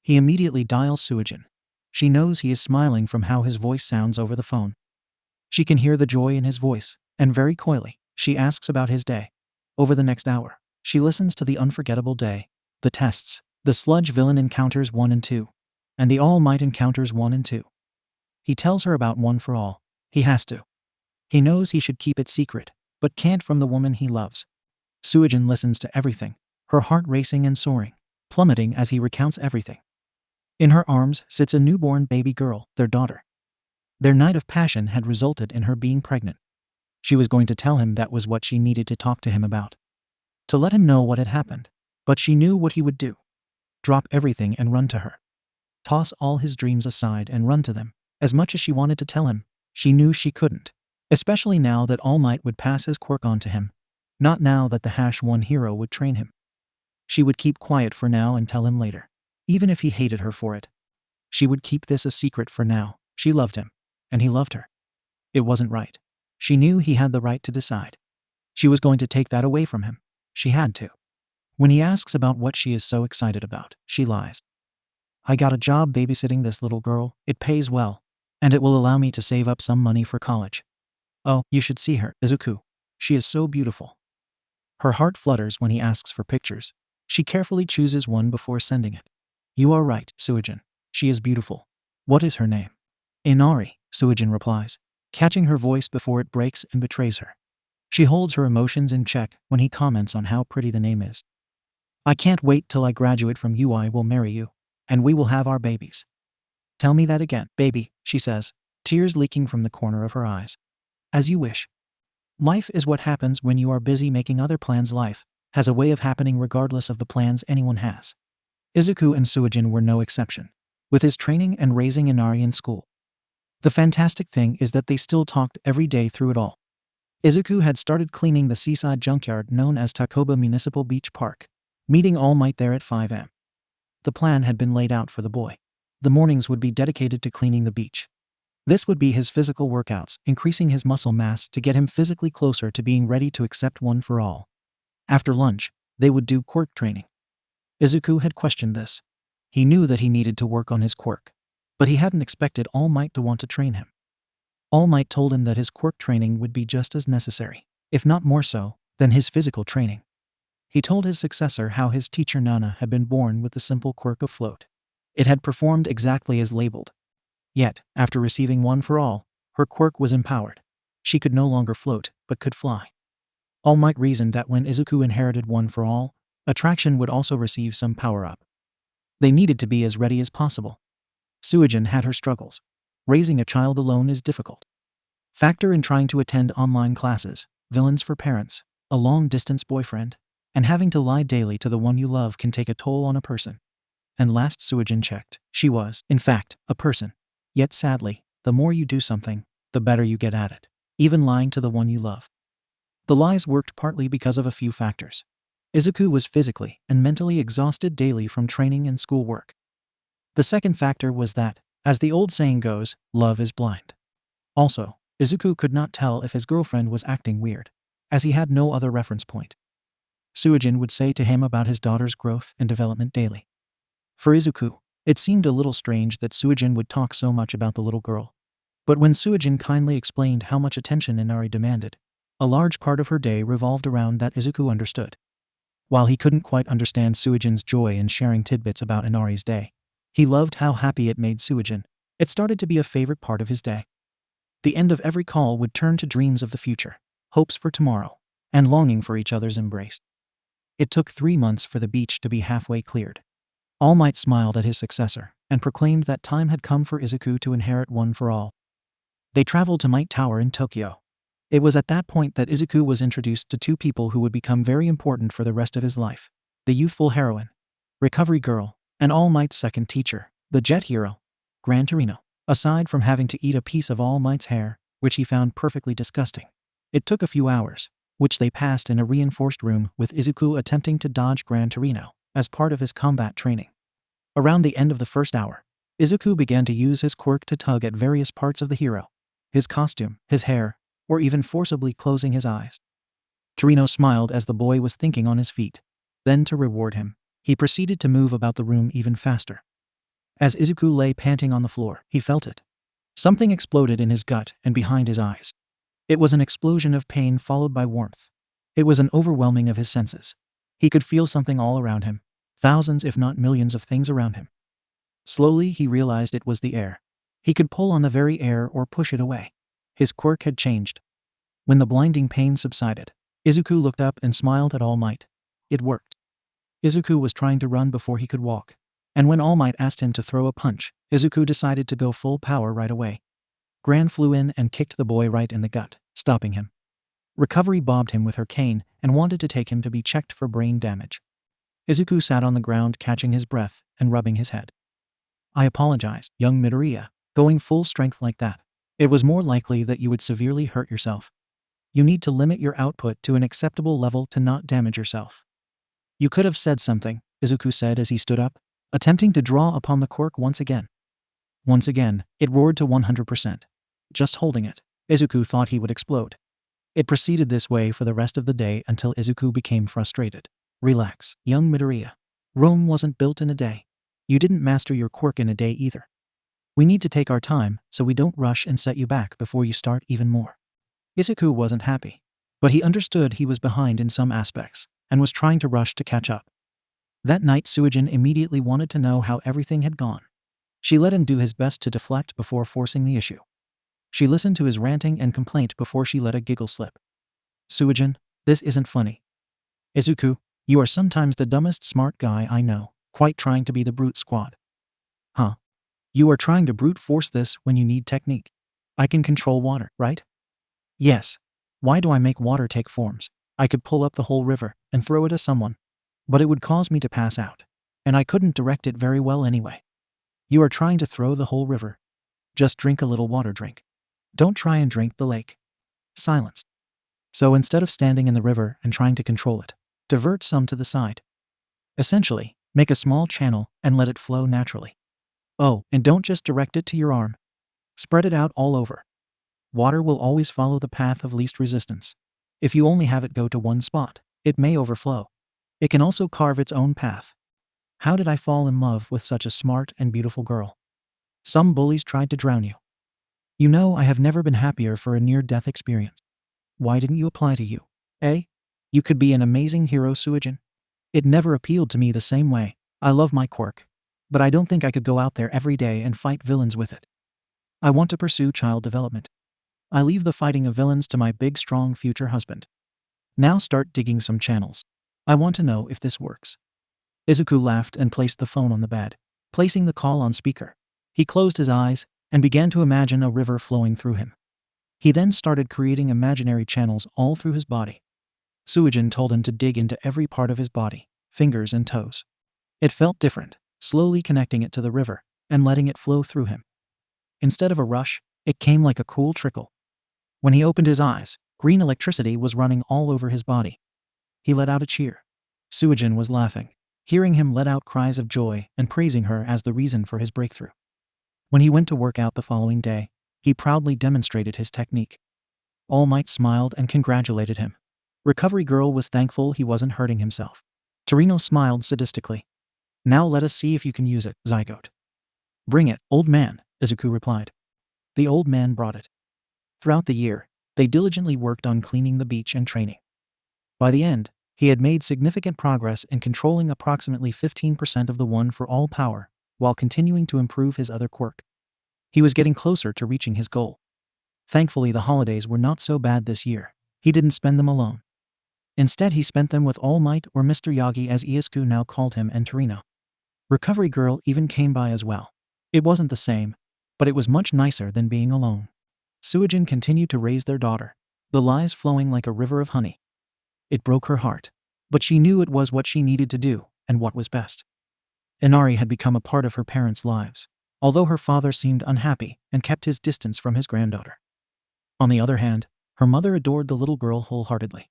He immediately dials Suijin. She knows he is smiling from how his voice sounds over the phone. She can hear the joy in his voice, and very coyly, she asks about his day. Over the next hour, she listens to the unforgettable day, the tests, the sludge villain encounters 1 and 2, and the All Might encounters 1 and 2. He tells her about One for All. He has to. He knows he should keep it secret, but can't from the woman he loves. Suijin listens to everything, her heart racing and soaring, plummeting as he recounts everything. In her arms sits a newborn baby girl, their daughter. Their night of passion had resulted in her being pregnant. She was going to tell him that was what she needed to talk to him about. To let him know what had happened. But she knew what he would do. Drop everything and run to her. Toss all his dreams aside and run to them. As much as she wanted to tell him, she knew she couldn't. Especially now that All Might would pass his quirk on to him. Not now that the #1 hero would train him. She would keep quiet for now and tell him later. Even if he hated her for it. She would keep this a secret for now. She loved him. And he loved her. It wasn't right. She knew he had the right to decide. She was going to take that away from him. She had to. When he asks about what she is so excited about, she lies. I got a job babysitting this little girl. It pays well. And it will allow me to save up some money for college. Oh, you should see her, Izuku. She is so beautiful. Her heart flutters when he asks for pictures. She carefully chooses one before sending it. You are right, Suijin. She is beautiful. What is her name? Inari, Suijin replies, catching her voice before it breaks and betrays her. She holds her emotions in check when he comments on how pretty the name is. I can't wait till I graduate from you. I will marry you, and we will have our babies. Tell me that again, baby, she says, tears leaking from the corner of her eyes. As you wish. Life is what happens when you are busy making other plans. Life has a way of happening regardless of the plans anyone has. Izuku and Suijin were no exception, with his training and raising Inari in school. The fantastic thing is that they still talked every day through it all. Izuku had started cleaning the seaside junkyard known as Takoba Municipal Beach Park, meeting All Might there at 5 am. The plan had been laid out for the boy. The mornings would be dedicated to cleaning the beach. This would be his physical workouts, increasing his muscle mass to get him physically closer to being ready to accept One for All. After lunch, they would do quirk training. Izuku had questioned this. He knew that he needed to work on his quirk, but he hadn't expected All Might to want to train him. All Might told him that his quirk training would be just as necessary, if not more so, than his physical training. He told his successor how his teacher Nana had been born with the simple quirk of float. It had performed exactly as labeled. Yet, after receiving One for All, Her quirk was empowered. She could no longer float, but could fly. All Might reasoned that when Izuku inherited One for All, Attraction would also receive some power-up. They needed to be as ready as possible. Suijin had her struggles. Raising a child alone is difficult. Factor in trying to attend online classes, villains for parents, a long-distance boyfriend, and having to lie daily to the one you love can take a toll on a person. And last Suijin checked, she was, in fact, a person. Yet sadly, the more you do something, the better you get at it, even lying to the one you love. The lies worked partly because of a few factors. Izuku was physically and mentally exhausted daily from training and schoolwork. The second factor was that, as the old saying goes, love is blind. Also, Izuku could not tell if his girlfriend was acting weird, as he had no other reference point. Suijin would say to him about his daughter's growth and development daily. For Izuku, it seemed a little strange that Suijin would talk so much about the little girl. But when Suijin kindly explained how much attention Inari demanded, a large part of her day revolved around that Izuku understood. While he couldn't quite understand Suijin's joy in sharing tidbits about Inari's day, he loved how happy it made Suijin. It started to be a favorite part of his day. The end of every call would turn to dreams of the future, hopes for tomorrow, and longing for each other's embrace. It took 3 months for the beach to be halfway cleared. All Might smiled at his successor and proclaimed that time had come for Izuku to inherit One for All. They traveled to Might Tower in Tokyo. It was at that point that Izuku was introduced to 2 people who would become very important for the rest of his life: the youthful heroine, Recovery Girl, and All Might's second teacher, the jet hero, Gran Torino. Aside from having to eat a piece of All Might's hair, which he found perfectly disgusting, it took a few hours, which they passed in a reinforced room with Izuku attempting to dodge Gran Torino as part of his combat training. Around the end of the first hour, Izuku began to use his quirk to tug at various parts of the hero: his costume, his hair, or even forcibly closing his eyes. Torino smiled as the boy was thinking on his feet. Then, to reward him, he proceeded to move about the room even faster. As Izuku lay panting on the floor, he felt it. Something exploded in his gut and behind his eyes. It was an explosion of pain followed by warmth. It was an overwhelming of his senses. He could feel something all around him, thousands if not millions of things around him. Slowly he realized it was the air. He could pull on the very air or push it away. His quirk had changed. When the blinding pain subsided, Izuku looked up and smiled at All Might. It worked. Izuku was trying to run before he could walk, and when All Might asked him to throw a punch, Izuku decided to go full power right away. Gran flew in and kicked the boy right in the gut, stopping him. Recovery bobbed him with her cane and wanted to take him to be checked for brain damage. Izuku sat on the ground catching his breath and rubbing his head. "I apologize, young Midoriya. Going full strength like that. It was more likely that you would severely hurt yourself. You need to limit your output to an acceptable level to not damage yourself." "You could have said something," Izuku said as he stood up, attempting to draw upon the quirk once again. Once again, it roared to 100%. Just holding it, Izuku thought he would explode. It proceeded this way for the rest of the day until Izuku became frustrated. "Relax, young Midoriya. Rome wasn't built in a day. You didn't master your quirk in a day either. We need to take our time so we don't rush and set you back before you start even more." Izuku wasn't happy, but he understood he was behind in some aspects and was trying to rush to catch up. That night Suijin immediately wanted to know how everything had gone. She let him do his best to deflect before forcing the issue. She listened to his ranting and complaint before she let a giggle slip. "Suijin, this isn't funny." "Izuku, you are sometimes the dumbest smart guy I know, quite trying to be the brute squad." "Huh? You are trying to brute force this when you need technique. I can control water, right?" "Yes. Why do I make water take forms? I could pull up the whole river and throw it at someone. But it would cause me to pass out. And I couldn't direct it very well anyway." "You are trying to throw the whole river. Just drink a little water drink. Don't try and drink the lake." Silence. "So instead of standing in the river and trying to control it, divert some to the side. Essentially, make a small channel and let it flow naturally. Oh, and don't just direct it to your arm. Spread it out all over. Water will always follow the path of least resistance. If you only have it go to one spot, it may overflow. It can also carve its own path. How did I fall in love with such a smart and beautiful girl? Some bullies tried to drown you. You know, I have never been happier for a near-death experience. Why didn't you apply to you? Eh? You could be an amazing hero, Suijin. It never appealed to me the same way. I love my quirk, but I don't think I could go out there every day and fight villains with it. I want to pursue child development. I leave the fighting of villains to my big strong future husband. Now start digging some channels. I want to know if this works." Izuku laughed and placed the phone on the bed, placing the call on speaker. He closed his eyes and began to imagine a river flowing through him. He then started creating imaginary channels all through his body. Suijin told him to dig into every part of his body, fingers and toes. It felt different, slowly connecting it to the river and letting it flow through him. Instead of a rush, it came like a cool trickle. When he opened his eyes, green electricity was running all over his body. He let out a cheer. Suijin was laughing, hearing him let out cries of joy and praising her as the reason for his breakthrough. When he went to work out the following day, he proudly demonstrated his technique. All Might smiled and congratulated him. Recovery Girl was thankful he wasn't hurting himself. Torino smiled sadistically. "Now let us see if you can use it, 𝐓𝒏𝒄𝐻." "Bring it, old man," Izuku replied. The old man brought it. Throughout the year, they diligently worked on cleaning the beach and training. By the end, he had made significant progress in controlling approximately 15% of the One for All power, while continuing to improve his other quirk. He was getting closer to reaching his goal. Thankfully, the holidays were not so bad this year. He didn't spend them alone. Instead, he spent them with All Might, or Mr. Yagi as Izuku now called him, and Torino. Recovery Girl even came by as well. It wasn't the same, but it was much nicer than being alone. Suijin continued to raise their daughter, the lies flowing like a river of honey. It broke her heart, but she knew it was what she needed to do and what was best. Inari had become a part of her parents' lives, although her father seemed unhappy and kept his distance from his granddaughter. On the other hand, her mother adored the little girl wholeheartedly.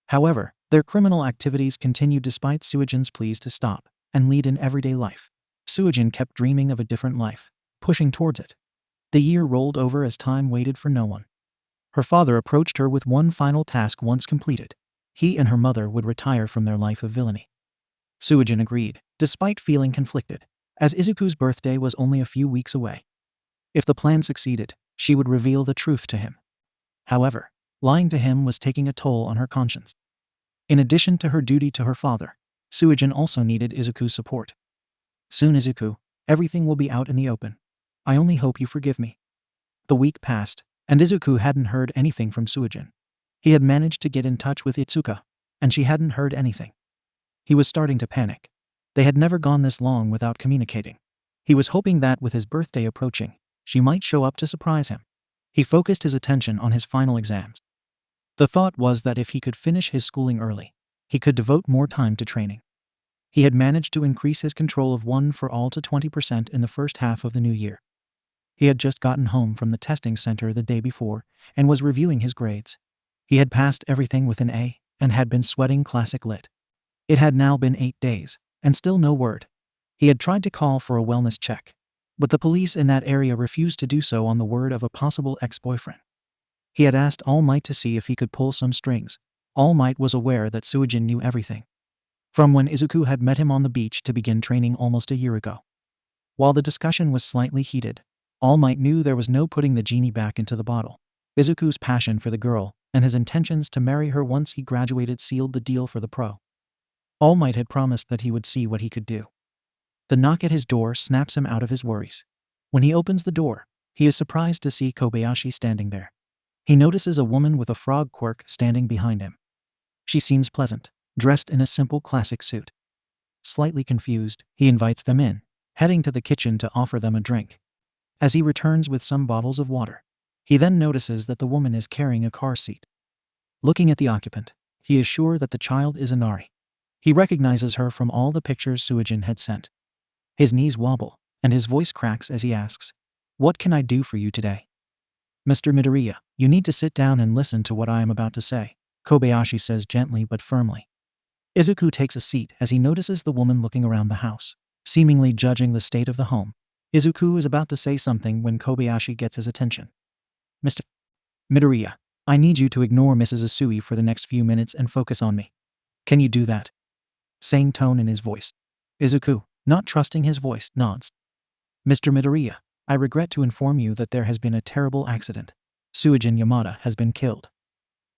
However, their criminal activities continued despite Suijin's pleas to stop and lead an everyday life. Suijin kept dreaming of a different life, pushing towards it. The year rolled over as time waited for no one. Her father approached her with one final task once completed. He and her mother would retire from their life of villainy. Suijin agreed, despite feeling conflicted, as Izuku's birthday was only a few weeks away. If the plan succeeded, she would reveal the truth to him. However, lying to him was taking a toll on her conscience. In addition to her duty to her father, Suijin also needed Izuku's support. "Soon, Izuku, everything will be out in the open. I only hope you forgive me." The week passed, and Izuku hadn't heard anything from Suijin. He had managed to get in touch with Ituka, and she hadn't heard anything. He was starting to panic. They had never gone this long without communicating. He was hoping that with his birthday approaching, she might show up to surprise him. He focused his attention on his final exams. The thought was that if he could finish his schooling early, he could devote more time to training. He had managed to increase his control of One for All to 20% in the first half of the new year. He had just gotten home from the testing center the day before and was reviewing his grades. He had passed everything with an A and had been sweating classic lit. It had now been 8 days, and still no word. He had tried to call for a wellness check, but the police in that area refused to do so on the word of a possible ex-boyfriend. He had asked All Might to see if he could pull some strings. All Might was aware that Suijin knew everything, from when Izuku had met him on the beach to begin training almost a year ago. While the discussion was slightly heated, All Might knew there was no putting the genie back into the bottle. Izuku's passion for the girl and his intentions to marry her once he graduated sealed the deal for the pro. All Might had promised that he would see what he could do. The knock at his door snaps him out of his worries. When he opens the door, he is surprised to see Kobayashi standing there. He notices a woman with a frog quirk standing behind him. She seems pleasant, dressed in a simple classic suit. Slightly confused, he invites them in, heading to the kitchen to offer them a drink. As he returns with some bottles of water, he then notices that the woman is carrying a car seat. Looking at the occupant, he is sure that the child is Inari. He recognizes her from all the pictures Suijin had sent. His knees wobble, and his voice cracks as he asks, "What can I do for you today?" "Mr. Midoriya, you need to sit down and listen to what I am about to say," Kobayashi says gently but firmly. Izuku takes a seat as he notices the woman looking around the house, seemingly judging the state of the home. Izuku is about to say something when Kobayashi gets his attention. "Mr. Midoriya, I need you to ignore Mrs. Asui for the next few minutes and focus on me. Can you do that?" Same tone in his voice. Izuku, not trusting his voice, nods. "Mr. Midoriya, I regret to inform you that there has been a terrible accident. Suijin Yamada has been killed."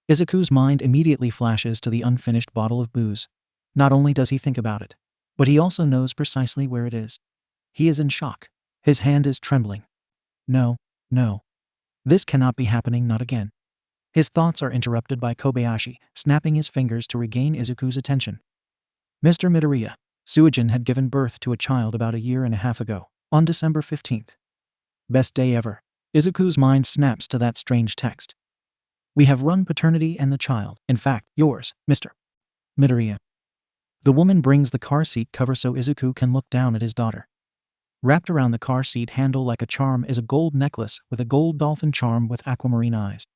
Izuku's mind immediately flashes to the unfinished bottle of booze. Not only does he think about it, but he also knows precisely where it is. He is in shock. His hand is trembling. No, no. This cannot be happening, not again. His thoughts are interrupted by Kobayashi, snapping his fingers to regain Izuku's attention. Mr. Midoriya, Suijin had given birth to a child about a year and a half ago, on December 15th. Best day ever. Izuku's mind snaps to that strange text. We have run paternity and the child, in fact, yours, Mr. Midoriya. The woman brings the car seat cover so Izuku can look down at his daughter. Wrapped around the car seat handle like a charm is a gold necklace with a gold dolphin charm with aquamarine eyes.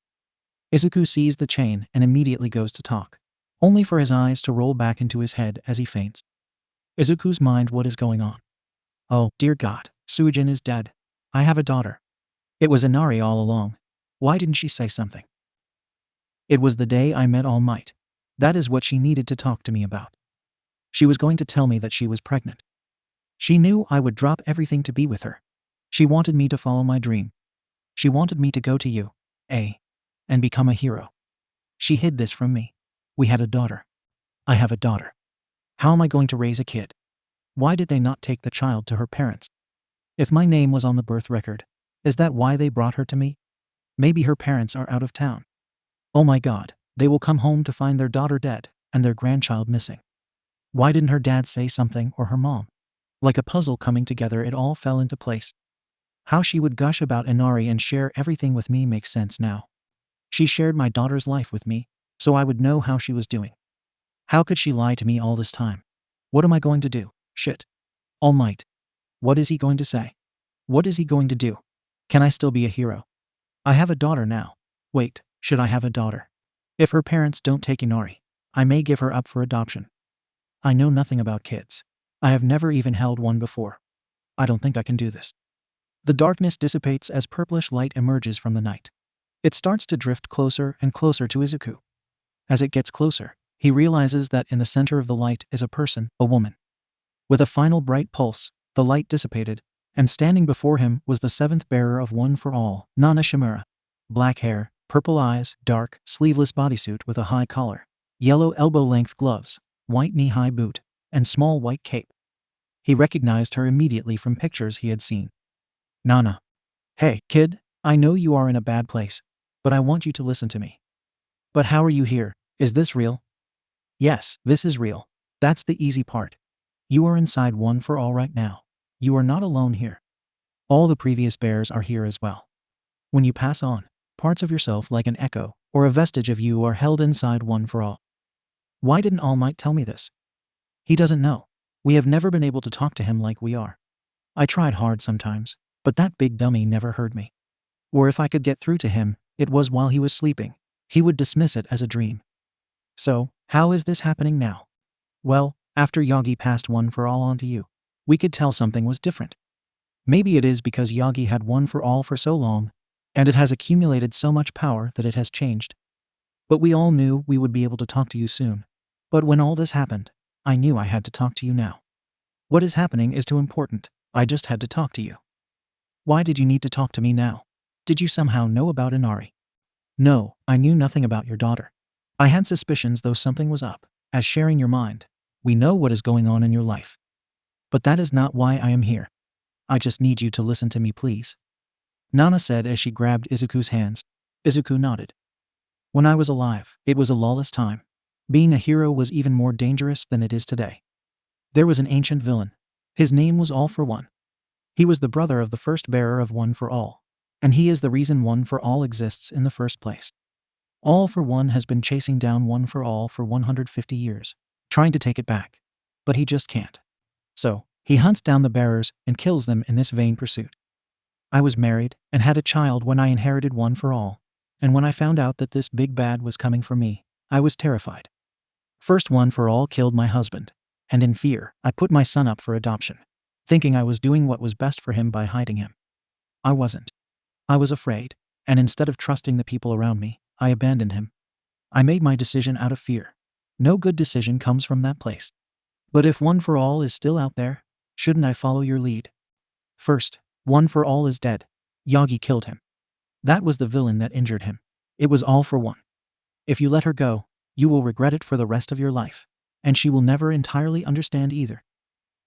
Izuku sees the chain and immediately goes to talk, only for his eyes to roll back into his head as he faints. Izuku's mind, what is going on? Oh, dear God, Suijin is dead. I have a daughter. It was Inari all along. Why didn't she say something? It was the day I met All Might. That is what she needed to talk to me about. She was going to tell me that she was pregnant. She knew I would drop everything to be with her. She wanted me to follow my dream. She wanted me to go to UA and become a hero. She hid this from me. We had a daughter. I have a daughter. How am I going to raise a kid? Why did they not take the child to her parents? If my name was on the birth record, is that why they brought her to me? Maybe her parents are out of town. Oh my God, they will come home to find their daughter dead and their grandchild missing. Why didn't her dad say something, or her mom? Like a puzzle coming together, it all fell into place. How she would gush about Inari and share everything with me makes sense now. She shared my daughter's life with me, so I would know how she was doing. How could she lie to me all this time? What am I going to do? Shit. All Might. What is he going to say? What is he going to do? Can I still be a hero? I have a daughter now. Wait, should I have a daughter? If her parents don't take Inari, I may give her up for adoption. I know nothing about kids. I have never even held one before. I don't think I can do this. The darkness dissipates as purplish light emerges from the night. It starts to drift closer and closer to Izuku. As it gets closer, he realizes that in the center of the light is a person, a woman. With a final bright pulse, the light dissipated, and standing before him was the seventh bearer of One for All, Nana Shimura. Black hair, purple eyes, dark, sleeveless bodysuit with a high collar, yellow elbow-length gloves, white knee-high boot, and small white cape. He recognized her immediately from pictures he had seen. Nana. Hey, kid, I know you are in a bad place, but I want you to listen to me. But how are you here? Is this real? Yes, this is real. That's the easy part. You are inside One for All right now. You are not alone here. All the previous bears are here as well. When you pass on, parts of yourself like an echo or a vestige of you are held inside One for All. Why didn't All Might tell me this? He doesn't know. We have never been able to talk to him like we are. I tried hard sometimes, but that big dummy never heard me. Or if I could get through to him, it was while he was sleeping. He would dismiss it as a dream. So, how is this happening now? Well, after Yagi passed One for All onto you, we could tell something was different. Maybe it is because Yagi had One for All for so long, and it has accumulated so much power that it has changed. But we all knew we would be able to talk to you soon. But when all this happened, I knew I had to talk to you now. What is happening is too important. I just had to talk to you. Why did you need to talk to me now? Did you somehow know about Inari? No, I knew nothing about your daughter. I had suspicions, though something was up. As sharing your mind, we know what is going on in your life. But that is not why I am here. I just need you to listen to me, please. Nana said as she grabbed Izuku's hands. Izuku nodded. When I was alive, it was a lawless time. Being a hero was even more dangerous than it is today. There was an ancient villain. His name was All for One. He was the brother of the first bearer of One for All, and he is the reason One for All exists in the first place. All for One has been chasing down One for All for 150 years, trying to take it back, but he just can't. So, he hunts down the bearers and kills them in this vain pursuit. I was married and had a child when I inherited One for All, and when I found out that this big bad was coming for me, I was terrified. First One for All killed my husband, and in fear, I put my son up for adoption, thinking I was doing what was best for him by hiding him. I wasn't. I was afraid, and instead of trusting the people around me, I abandoned him. I made my decision out of fear. No good decision comes from that place. But if One for All is still out there, shouldn't I follow your lead? First, One for All is dead. Yagi killed him. That was the villain that injured him. It was All for One. If you let her go, you will regret it for the rest of your life, and she will never entirely understand either.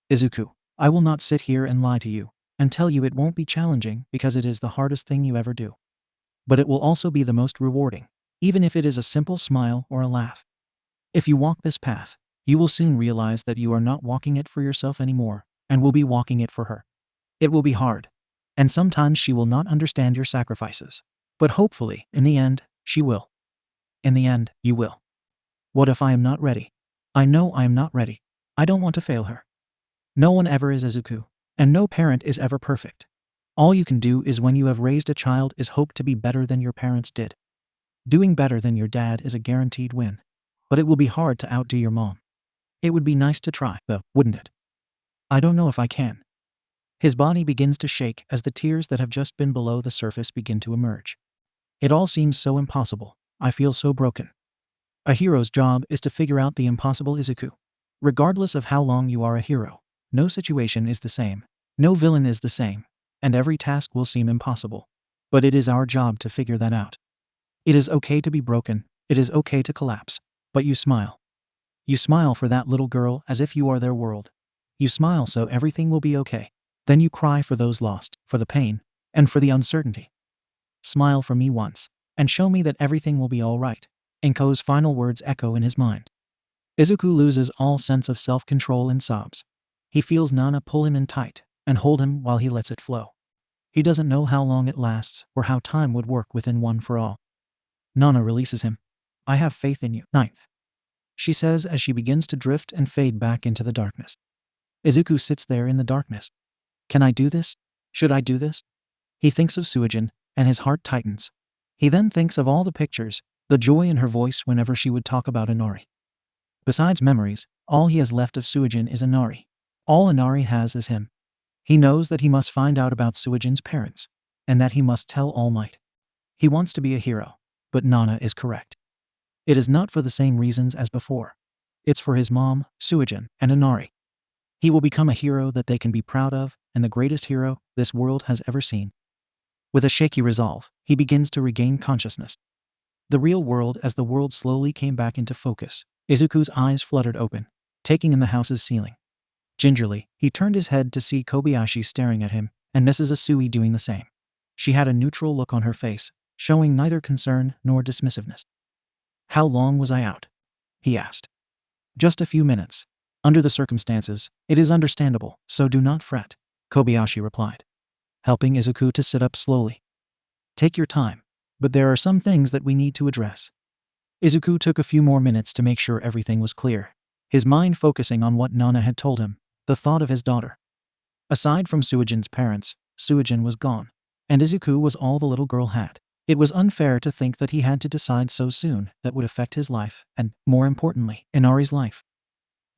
Izuku, I will not sit here and lie to you, and tell you it won't be challenging because it is the hardest thing you ever do. but it will also be the most rewarding, even if it is a simple smile or a laugh. If you walk this path, you will soon realize that you are not walking it for yourself anymore, and will be walking it for her. It will be hard, and sometimes she will not understand your sacrifices, but hopefully, in the end, she will. In the end, you will. What if I am not ready? I know I am not ready. I don't want to fail her. No one ever is Izuku, and no parent is ever perfect. All you can do is when you have raised a child is hope to be better than your parents did. Doing better than your dad is a guaranteed win, but it will be hard to outdo your mom. It would be nice to try, though, wouldn't it? I don't know if I can. His body begins to shake as the tears that have just been below the surface begin to emerge. It all seems so impossible. I feel so broken. A hero's job is to figure out the impossible, Izuku. Regardless of how long you are a hero, no situation is the same, no villain is the same, and every task will seem impossible. But it is our job to figure that out. It is okay to be broken, it is okay to collapse, but you smile. You smile for that little girl as if you are their world. You smile so everything will be okay. Then you cry for those lost, for the pain, and for the uncertainty. Smile for me once, and show me that everything will be all right. 𝐒𝐭𝐲's final words echo in his mind. Izuku loses all sense of self-control and sobs. He feels Nana pull him in tight and hold him while he lets it flow. He doesn't know how long it lasts or how time would work within one for all. Nana releases him. I have faith in you, ninth, she says as she begins to drift and fade back into the darkness. Izuku sits there in the darkness. Can I do this? Should I do this? He thinks of Suijin, and his heart tightens. He then thinks of all the pictures, the joy in her voice whenever she would talk about Inari. Besides memories, all he has left of Suijin is Inari. All Inari has is him. He knows that he must find out about Suijin's parents, and that he must tell All Might. He wants to be a hero, but Nana is correct. It is not for the same reasons as before. It's for his mom, Suijin, and Inari. He will become a hero that they can be proud of, and the greatest hero this world has ever seen. With a shaky resolve, he begins to regain consciousness. The real world as the world slowly came back into focus. Izuku's eyes fluttered open, taking in the house's ceiling. Gingerly, he turned his head to see Kobayashi staring at him, and Mrs. Asui doing the same. She had a neutral look on her face, showing neither concern nor dismissiveness. How long was I out? He asked. Just a few minutes. Under the circumstances, it is understandable, so do not fret, Kobayashi replied, helping Izuku to sit up slowly. Take your time, but there are some things that we need to address. Izuku took a few more minutes to make sure everything was clear, his mind focusing on what Nana had told him, the thought of his daughter. Aside from Suijin's parents, Suijin was gone, and Izuku was all the little girl had. It was unfair to think that he had to decide so soon that would affect his life and, more importantly, Inari's life.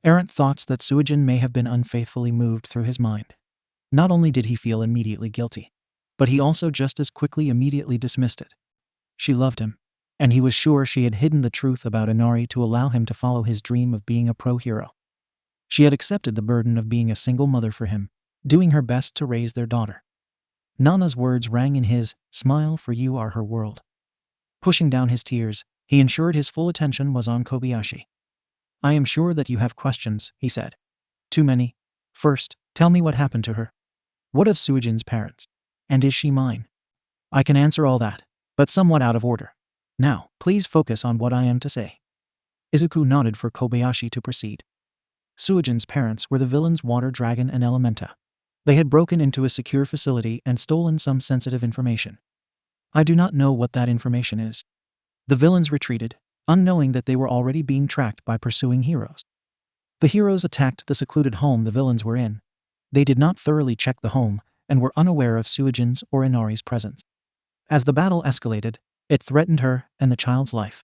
Errant thoughts that Suijin may have been unfaithfully moved through his mind. Not only did he feel immediately guilty, but he also just as quickly immediately dismissed it. She loved him, and he was sure she had hidden the truth about Inari to allow him to follow his dream of being a pro-hero. She had accepted the burden of being a single mother for him, doing her best to raise their daughter. Nana's words rang in his, smile for you are her world. Pushing down his tears, he ensured his full attention was on Kobayashi. I am sure that you have questions, he said. Too many. First, tell me what happened to her. What of Suijin's parents? And is she mine? I can answer all that, but somewhat out of order. Now, please focus on what I am to say. Izuku nodded for Kobayashi to proceed. Suijin's parents were the villains Water Dragon and Elementa. They had broken into a secure facility and stolen some sensitive information. I do not know what that information is. The villains retreated, unknowing that they were already being tracked by pursuing heroes. The heroes attacked the secluded home the villains were in. They did not thoroughly check the home and were unaware of Suijin's or Inari's presence. As the battle escalated, it threatened her and the child's life.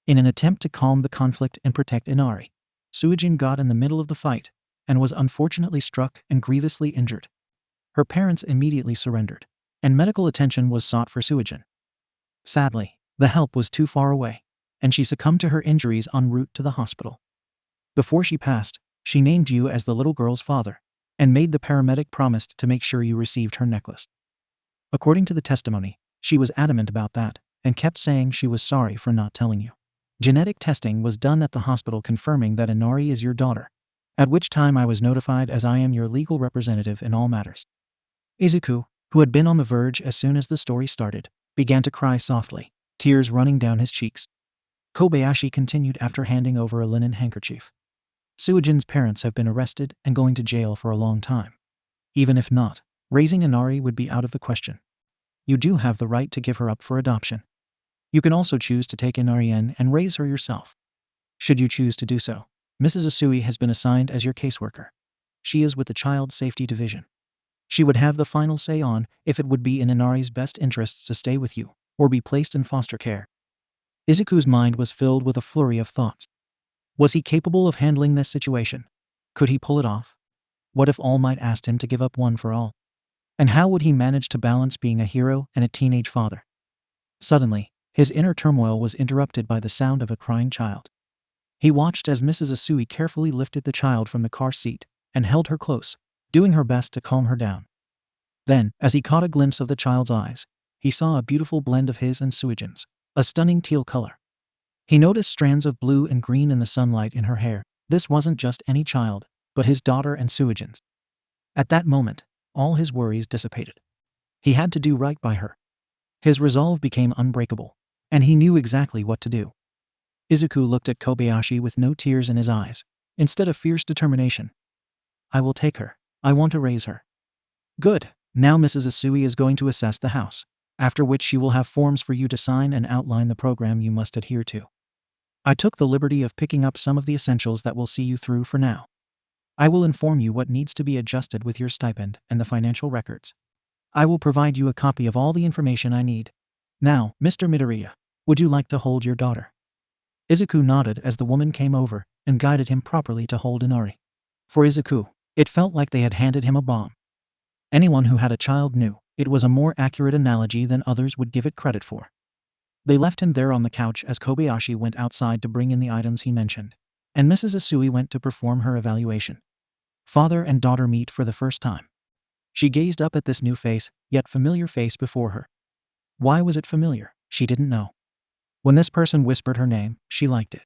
In an attempt to calm the conflict and protect Inari, Suijin got in the middle of the fight and was unfortunately struck and grievously injured. Her parents immediately surrendered, and medical attention was sought for Suijin. Sadly, the help was too far away, and she succumbed to her injuries en route to the hospital. Before she passed, she named you as the little girl's father, and made the paramedic promise to make sure you received her necklace. According to the testimony, she was adamant about that, and kept saying she was sorry for not telling you. Genetic testing was done at the hospital confirming that Inari is your daughter, at which time I was notified as I am your legal representative in all matters. Izuku, who had been on the verge as soon as the story started, began to cry softly, tears running down his cheeks. Kobayashi continued after handing over a linen handkerchief. Suijin's parents have been arrested and going to jail for a long time. Even if not, raising Inari would be out of the question. You do have the right to give her up for adoption. You can also choose to take Inari in and raise her yourself. Should you choose to do so, Mrs. Asui has been assigned as your caseworker. She is with the Child Safety Division. She would have the final say on if it would be in Inari's best interests to stay with you or be placed in foster care. Izuku's mind was filled with a flurry of thoughts. Was he capable of handling this situation? Could he pull it off? What if All Might asked him to give up one for all? And how would he manage to balance being a hero and a teenage father? Suddenly, his inner turmoil was interrupted by the sound of a crying child. He watched as Mrs. Asui carefully lifted the child from the car seat and held her close, doing her best to calm her down. Then, as he caught a glimpse of the child's eyes, he saw a beautiful blend of his and Suijin's, a stunning teal color. He noticed strands of blue and green in the sunlight in her hair. This wasn't just any child, but his daughter and Suijin's. At that moment, all his worries dissipated. He had to do right by her. His resolve became unbreakable, and he knew exactly what to do. Izuku looked at Kobayashi with no tears in his eyes, instead of fierce determination. I will take her. I want to raise her. Good. Now Mrs. Asui is going to assess the house, after which she will have forms for you to sign and outline the program you must adhere to. I took the liberty of picking up some of the essentials that will see you through for now. I will inform you what needs to be adjusted with your stipend and the financial records. I will provide you a copy of all the information I need. Now, Mr. Midoriya, would you like to hold your daughter? Izuku nodded as the woman came over and guided him properly to hold Inari. For Izuku, it felt like they had handed him a bomb. Anyone who had a child knew it was a more accurate analogy than others would give it credit for. They left him there on the couch as Kobayashi went outside to bring in the items he mentioned, and Mrs. Asui went to perform her evaluation. Father and daughter meet for the first time. She gazed up at this new face, yet familiar face before her. Why was it familiar? She didn't know. When this person whispered her name, she liked it.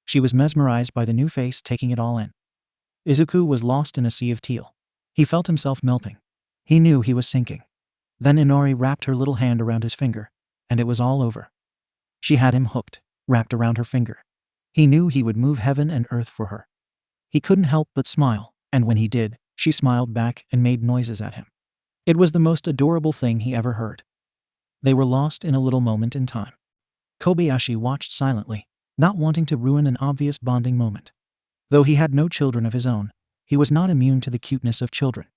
She was mesmerized by the new face, taking it all in. Izuku was lost in a sea of teal. He felt himself melting. He knew he was sinking. Then Inari wrapped her little hand around his finger, and it was all over. She had him hooked, wrapped around her finger. He knew he would move heaven and earth for her. He couldn't help but smile, and when he did, she smiled back and made noises at him. It was the most adorable thing he ever heard. They were lost in a little moment in time. Kobayashi watched silently, not wanting to ruin an obvious bonding moment. Though he had no children of his own, he was not immune to the cuteness of children.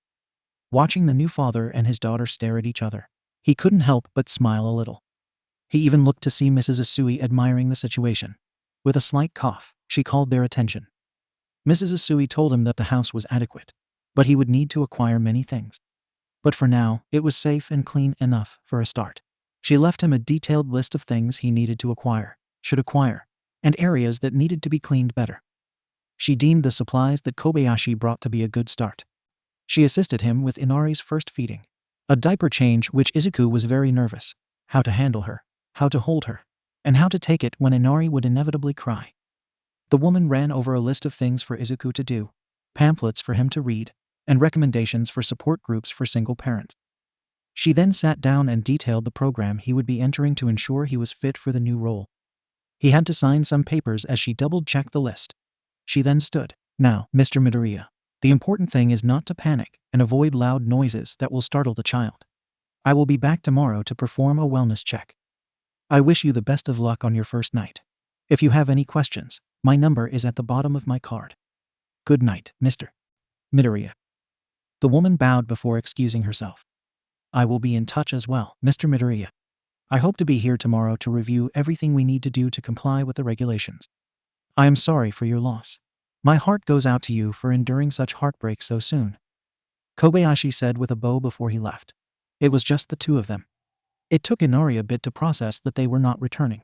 Watching the new father and his daughter stare at each other, he couldn't help but smile a little. He even looked to see Mrs. Asui admiring the situation. With a slight cough, she called their attention. Mrs. Asui told him that the house was adequate, but he would need to acquire many things. But for now, it was safe and clean enough for a start. She left him a detailed list of things he needed to acquire, should acquire, and areas that needed to be cleaned better. She deemed the supplies that Kobayashi brought to be a good start. She assisted him with Inari's first feeding, a diaper change which Izuku was very nervous, how to handle her, how to hold her, and how to take it when Inari would inevitably cry. The woman ran over a list of things for Izuku to do, pamphlets for him to read, and recommendations for support groups for single parents. She then sat down and detailed the program he would be entering to ensure he was fit for the new role. He had to sign some papers as she double-checked the list. She then stood. Now, Mr. Midoriya, the important thing is not to panic and avoid loud noises that will startle the child. I will be back tomorrow to perform a wellness check. I wish you the best of luck on your first night. If you have any questions, my number is at the bottom of my card. Good night, Mr. Midoriya. The woman bowed before excusing herself. I will be in touch as well, Mr. Midoriya. I hope to be here tomorrow to review everything we need to do to comply with the regulations. I am sorry for your loss. My heart goes out to you for enduring such heartbreak so soon. Kobayashi said with a bow before he left. It was just the two of them. It took Inari a bit to process that they were not returning.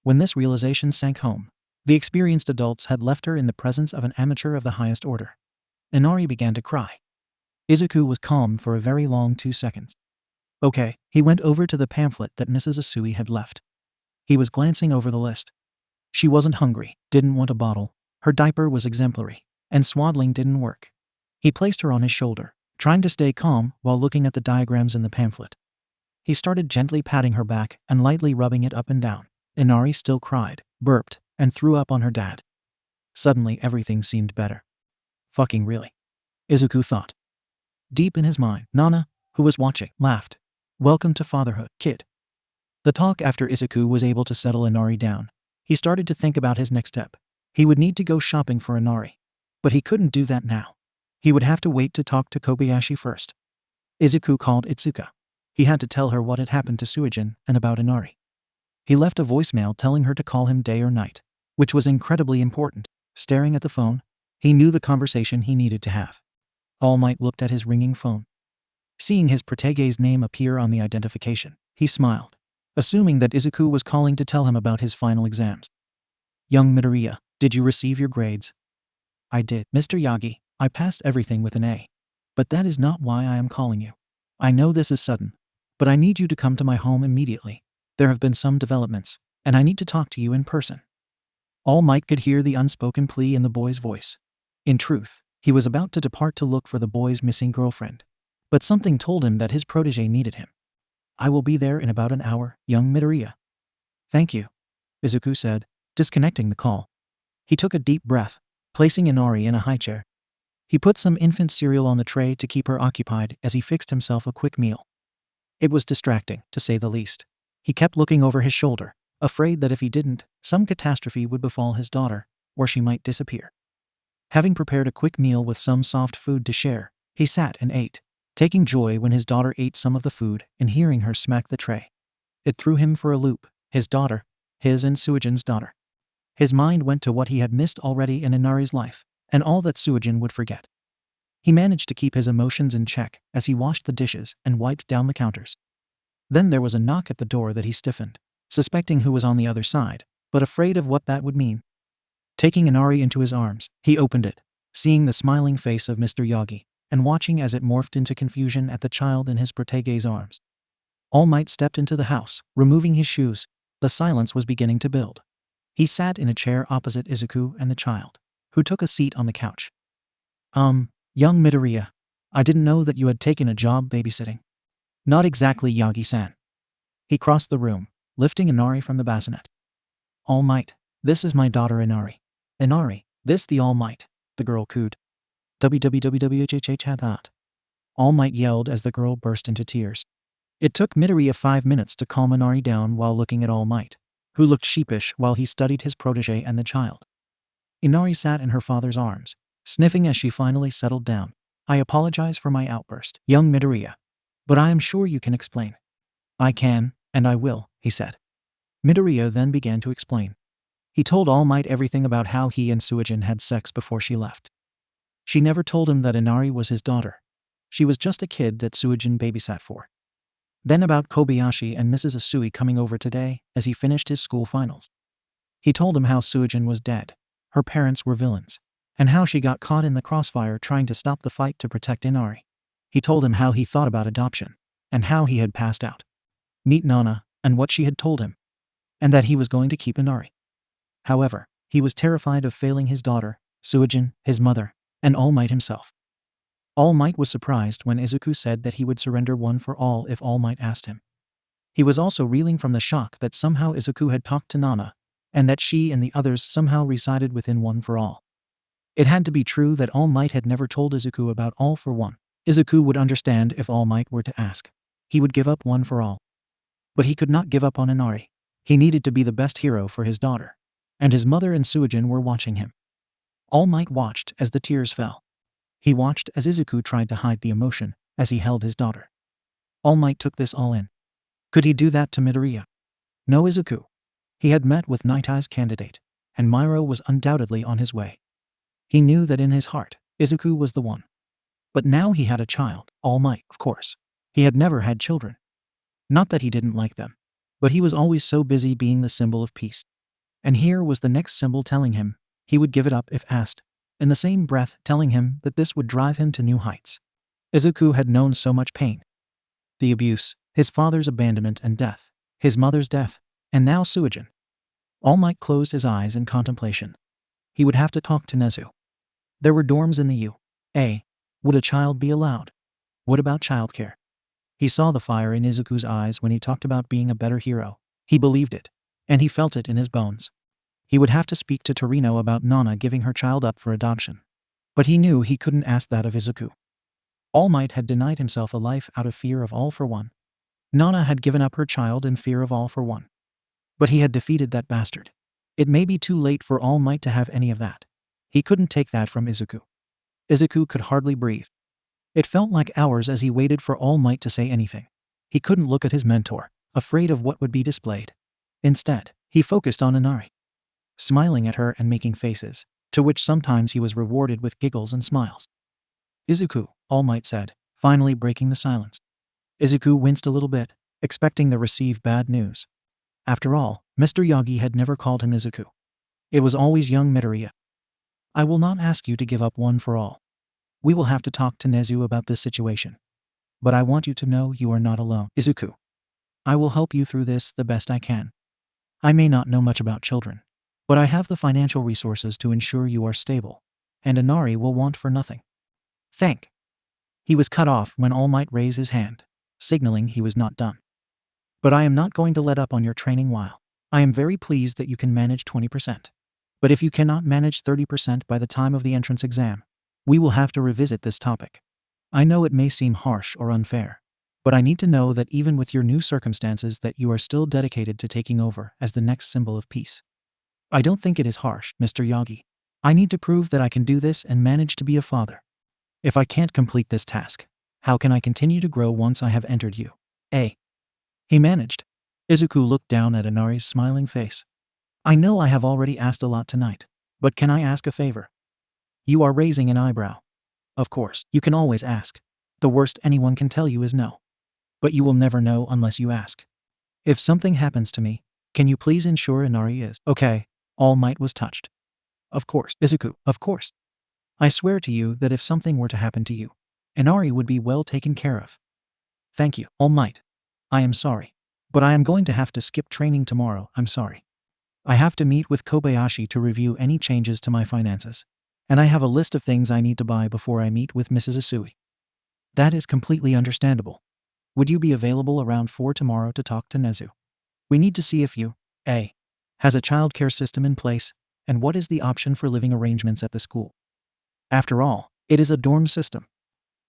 When this realization sank home, the experienced adults had left her in the presence of an amateur of the highest order. Inari began to cry. Izuku was calm for a very long 2 seconds. Okay, he went over to the pamphlet that Mrs. Asui had left. He was glancing over the list. She wasn't hungry, didn't want a bottle, her diaper was exemplary, and swaddling didn't work. He placed her on his shoulder, trying to stay calm while looking at the diagrams in the pamphlet. He started gently patting her back and lightly rubbing it up and down. Inari still cried, burped, and threw up on her dad. Suddenly everything seemed better. Fucking really? Izuku thought. Deep in his mind, Nana, who was watching, laughed. Welcome to fatherhood, kid. The talk after Izuku was able to settle Inari down. He started to think about his next step. He would need to go shopping for Inari. But he couldn't do that now. He would have to wait to talk to Kobayashi first. Izuku called Ituka. He had to tell her what had happened to Suijin and about Inari. He left a voicemail telling her to call him day or night, which was incredibly important. Staring at the phone, he knew the conversation he needed to have. All Might looked at his ringing phone. Seeing his protege's name appear on the identification, he smiled, assuming that Izuku was calling to tell him about his final exams. Young Midoriya, did you receive your grades? I did, Mr. Yagi. I passed everything with an A. But that is not why I am calling you. I know this is sudden, but I need you to come to my home immediately. There have been some developments, and I need to talk to you in person. All Might could hear the unspoken plea in the boy's voice. In truth, he was about to depart to look for the boy's missing girlfriend, but something told him that his protege needed him. I will be there in about an hour, young Midoriya. Thank you, Izuku said, disconnecting the call. He took a deep breath, placing Inari in a high chair. He put some infant cereal on the tray to keep her occupied as he fixed himself a quick meal. It was distracting, to say the least. He kept looking over his shoulder, afraid that if he didn't, some catastrophe would befall his daughter, or she might disappear. Having prepared a quick meal with some soft food to share, he sat and ate, taking joy when his daughter ate some of the food and hearing her smack the tray. It threw him for a loop, his daughter, his and Suijin's daughter. His mind went to what he had missed already in Inari's life, and all that Suijin would forget. He managed to keep his emotions in check as he washed the dishes and wiped down the counters. Then there was a knock at the door that he stiffened, suspecting who was on the other side, but afraid of what that would mean. Taking Inari into his arms, he opened it, seeing the smiling face of Mr. Yagi, and watching as it morphed into confusion at the child in his protege's arms. All Might stepped into the house, removing his shoes. The silence was beginning to build. He sat in a chair opposite Izuku and the child, who took a seat on the couch. Young Midoriya, I didn't know that you had taken a job babysitting. Not exactly, Yagi-san. He crossed the room, lifting Inari from the bassinet. All Might, this is my daughter Inari. Inari, this the All Might, the girl cooed. WWWHHHHH. All Might yelled as the girl burst into tears. It took Midoriya 5 minutes to calm Inari down while looking at All Might, who looked sheepish while he studied his protege and the child. Inari sat in her father's arms, sniffing as she finally settled down. I apologize for my outburst, young Midoriya, but I am sure you can explain. I can, and I will, he said. Midoriya then began to explain. He told All Might everything about how he and Suijin had sex before she left. She never told him that Inari was his daughter. She was just a kid that Suijin babysat for. Then about Kobayashi and Mrs. Asui coming over today as he finished his school finals. He told him how Suijin was dead, her parents were villains, and how she got caught in the crossfire trying to stop the fight to protect Inari. He told him how he thought about adoption, and how he had passed out. Meet Nana, and what she had told him, and that he was going to keep Inari. However, he was terrified of failing his daughter, Suijin, his mother, and All Might himself. All Might was surprised when Izuku said that he would surrender one for all if All Might asked him. He was also reeling from the shock that somehow Izuku had talked to Nana, and that she and the others somehow resided within One for All. It had to be true that All Might had never told Izuku about All for One. Izuku would understand if All Might were to ask. He would give up One for All. But he could not give up on Inari. He needed to be the best hero for his daughter. And his mother and Suijin were watching him. All Might watched as the tears fell. He watched as Izuku tried to hide the emotion as he held his daughter. All Might took this all in. Could he do that to Midoriya? No, Izuku. He had met with Night Eye's candidate, and Myro was undoubtedly on his way. He knew that in his heart, Izuku was the one. But now he had a child, All Might, of course. He had never had children. Not that he didn't like them, but he was always so busy being the symbol of peace. And here was the next symbol telling him he would give it up if asked, in the same breath telling him that this would drive him to new heights. Izuku had known so much pain. The abuse, his father's abandonment and death, his mother's death, and now Suijin. All Might closed his eyes in contemplation. He would have to talk to Nezu. There were dorms in the U.A. Would a child be allowed? What about childcare? He saw the fire in Izuku's eyes when he talked about being a better hero. He believed it, and he felt it in his bones. He would have to speak to Torino about Nana giving her child up for adoption. But he knew he couldn't ask that of Izuku. All Might had denied himself a life out of fear of All for One. Nana had given up her child in fear of All for One. But he had defeated that bastard. It may be too late for All Might to have any of that. He couldn't take that from Izuku. Izuku could hardly breathe. It felt like hours as he waited for All Might to say anything. He couldn't look at his mentor, afraid of what would be displayed. Instead, he focused on Inari, smiling at her and making faces, to which sometimes he was rewarded with giggles and smiles. Izuku, All Might said, finally breaking the silence. Izuku winced a little bit, expecting to receive bad news. After all, Mr. Yagi had never called him Izuku. It was always young Midoriya. I will not ask you to give up One for All. We will have to talk to Nezu about this situation. But I want you to know you are not alone. Izuku, I will help you through this the best I can. I may not know much about children, but I have the financial resources to ensure you are stable, and Inari will want for nothing. Thank. He was cut off when All Might raised his hand, signaling he was not done. But I am not going to let up on your training while. I am very pleased that you can manage 20%. But if you cannot manage 30% by the time of the entrance exam, we will have to revisit this topic. I know it may seem harsh or unfair, but I need to know that even with your new circumstances that you are still dedicated to taking over as the next symbol of peace. I don't think it is harsh, Mr. Yagi. I need to prove that I can do this and manage to be a father. If I can't complete this task, how can I continue to grow once I have entered you? He managed. Izuku looked down at Inari's smiling face. I know I have already asked a lot tonight, but can I ask a favor? You are raising an eyebrow. Of course, you can always ask. The worst anyone can tell you is no. But you will never know unless you ask. If something happens to me, can you please ensure Inari is okay? All Might was touched. Of course, Izuku, of course. I swear to you that if something were to happen to you, Inari would be well taken care of. Thank you, All Might. I am sorry, but I am going to have to skip training tomorrow. I'm sorry. I have to meet with Kobayashi to review any changes to my finances, and I have a list of things I need to buy before I meet with Mrs. Usui. That is completely understandable. Would you be available around 4 tomorrow to talk to Nezu? We need to see if you, has a childcare system in place, and what is the option for living arrangements at the school. After all, it is a dorm system.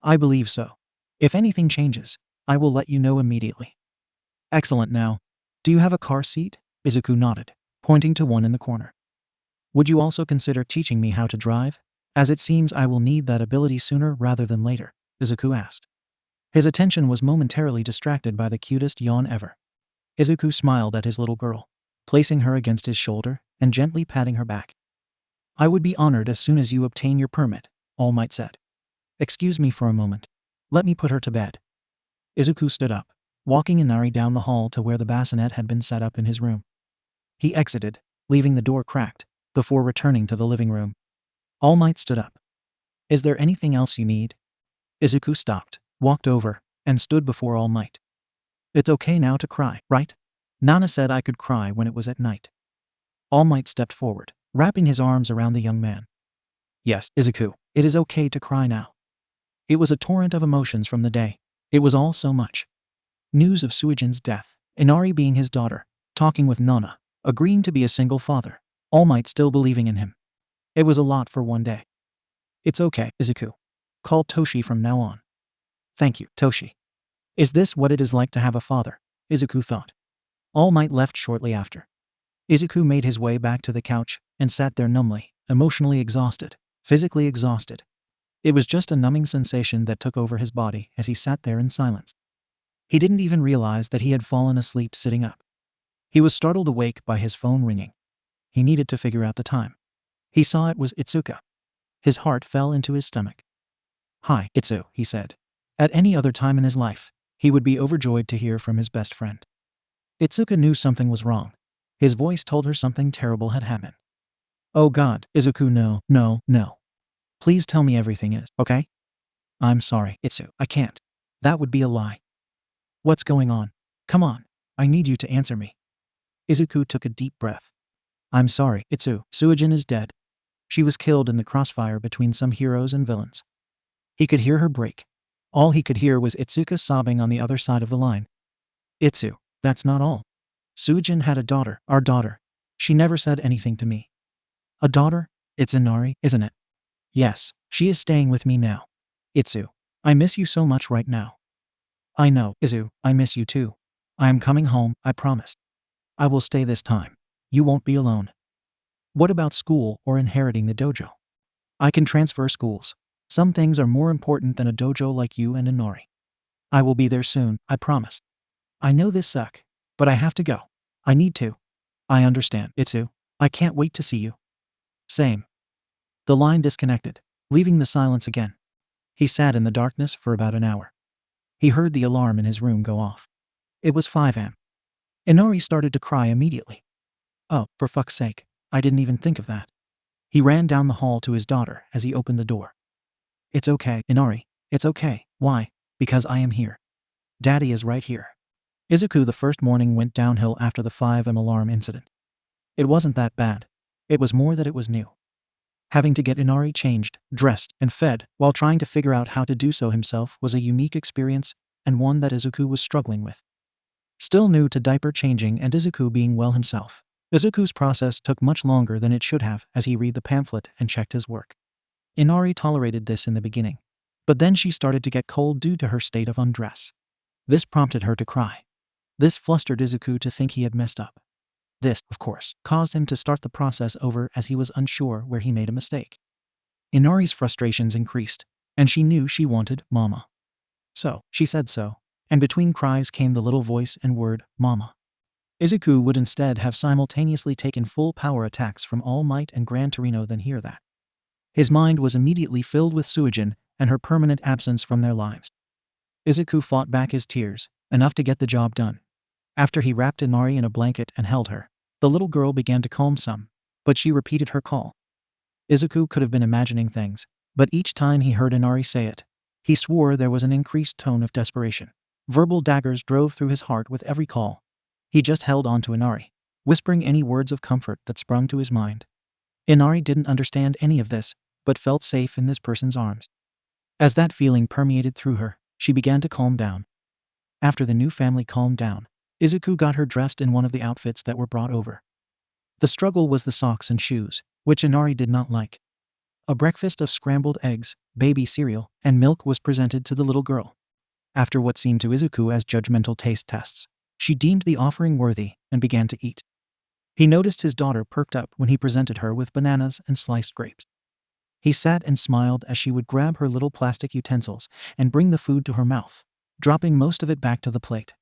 I believe so. If anything changes, I will let you know immediately. Excellent. Now, do you have a car seat? Izuku nodded, pointing to one in the corner. Would you also consider teaching me how to drive, as it seems I will need that ability sooner rather than later? Izuku asked. His attention was momentarily distracted by the cutest yawn ever. Izuku smiled at his little girl, placing her against his shoulder and gently patting her back. I would be honored as soon as you obtain your permit, All Might said. Excuse me for a moment. Let me put her to bed. Izuku stood up, walking Inari down the hall to where the bassinet had been set up in his room. He exited, leaving the door cracked, before returning to the living room. All Might stood up. Is there anything else you need? Izuku stopped, walked over, and stood before All Might. It's okay now to cry, right? Nana said I could cry when it was at night. All Might stepped forward, wrapping his arms around the young man. Yes, Izuku, it is okay to cry now. It was a torrent of emotions from the day. It was all so much. News of Suijin's death, Inari being his daughter, talking with Nana, agreeing to be a single father, All Might still believing in him. It was a lot for one day. It's okay, Izuku. Call Toshi from now on. Thank you, Toshi. Is this what it is like to have a father? Izuku thought. All Might left shortly after. Izuku made his way back to the couch and sat there numbly, emotionally exhausted, physically exhausted. It was just a numbing sensation that took over his body as he sat there in silence. He didn't even realize that he had fallen asleep sitting up. He was startled awake by his phone ringing. He needed to figure out the time. He saw it was Ituka. His heart fell into his stomach. Hi, Itsu, he said. At any other time in his life, he would be overjoyed to hear from his best friend. Ituka knew something was wrong. His voice told her something terrible had happened. Oh God, Izuku, no. Please tell me everything is okay? I'm sorry, Itsu, I can't. That would be a lie. What's going on? Come on, I need you to answer me. Izuku took a deep breath. I'm sorry, Itsu, Suijin is dead. She was killed in the crossfire between some heroes and villains. He could hear her break. All he could hear was Itsuka sobbing on the other side of the line. Itsu, that's not all. Suijin had a daughter, our daughter. She never said anything to me. A daughter? It's Inari, isn't it? Yes, she is staying with me now. Itsu, I miss you so much right now. I know, Izu, I miss you too. I am coming home, I promise. I will stay this time. You won't be alone. What about school or inheriting the dojo? I can transfer schools. Some things are more important than a dojo like you and Inari. I will be there soon, I promise. I know this sucks, but I have to go. I need to. I understand, Itsu. I can't wait to see you. Same. The line disconnected, leaving the silence again. He sat in the darkness for about an hour. He heard the alarm in his room go off. It was 5 a.m. Inari started to cry immediately. Oh, for fuck's sake, I didn't even think of that. He ran down the hall to his daughter as he opened the door. It's okay, Inari. It's okay. Why? Because I am here. Daddy is right here. Izuku the first morning went downhill after the 5 a.m. alarm incident. It wasn't that bad. It was more that it was new. Having to get Inari changed, dressed, and fed while trying to figure out how to do so himself was a unique experience and one that Izuku was struggling with. Still new to diaper changing and Izuku being well himself, Izuku's process took much longer than it should have as he read the pamphlet and checked his work. Inari tolerated this in the beginning, but then she started to get cold due to her state of undress. This prompted her to cry. This flustered Izuku to think he had messed up. This, of course, caused him to start the process over as he was unsure where he made a mistake. Inari's frustrations increased, and she knew she wanted Mama. So, she said so, and between cries came the little voice and word, Mama. Izuku would instead have simultaneously taken full power attacks from All Might and Gran Torino than hear that. His mind was immediately filled with Suijin and her permanent absence from their lives. Izuku fought back his tears, enough to get the job done. After he wrapped Inari in a blanket and held her, the little girl began to calm some, but she repeated her call. Izuku could have been imagining things, but each time he heard Inari say it, he swore there was an increased tone of desperation. Verbal daggers drove through his heart with every call. He just held on to Inari, whispering any words of comfort that sprung to his mind. Inari didn't understand any of this, but felt safe in this person's arms. As that feeling permeated through her, she began to calm down. After the new family calmed down, Izuku got her dressed in one of the outfits that were brought over. The struggle was the socks and shoes, which Inari did not like. A breakfast of scrambled eggs, baby cereal, and milk was presented to the little girl. After what seemed to Izuku as judgmental taste tests, she deemed the offering worthy and began to eat. He noticed his daughter perked up when he presented her with bananas and sliced grapes. He sat and smiled as she would grab her little plastic utensils and bring the food to her mouth, dropping most of it back to the plate.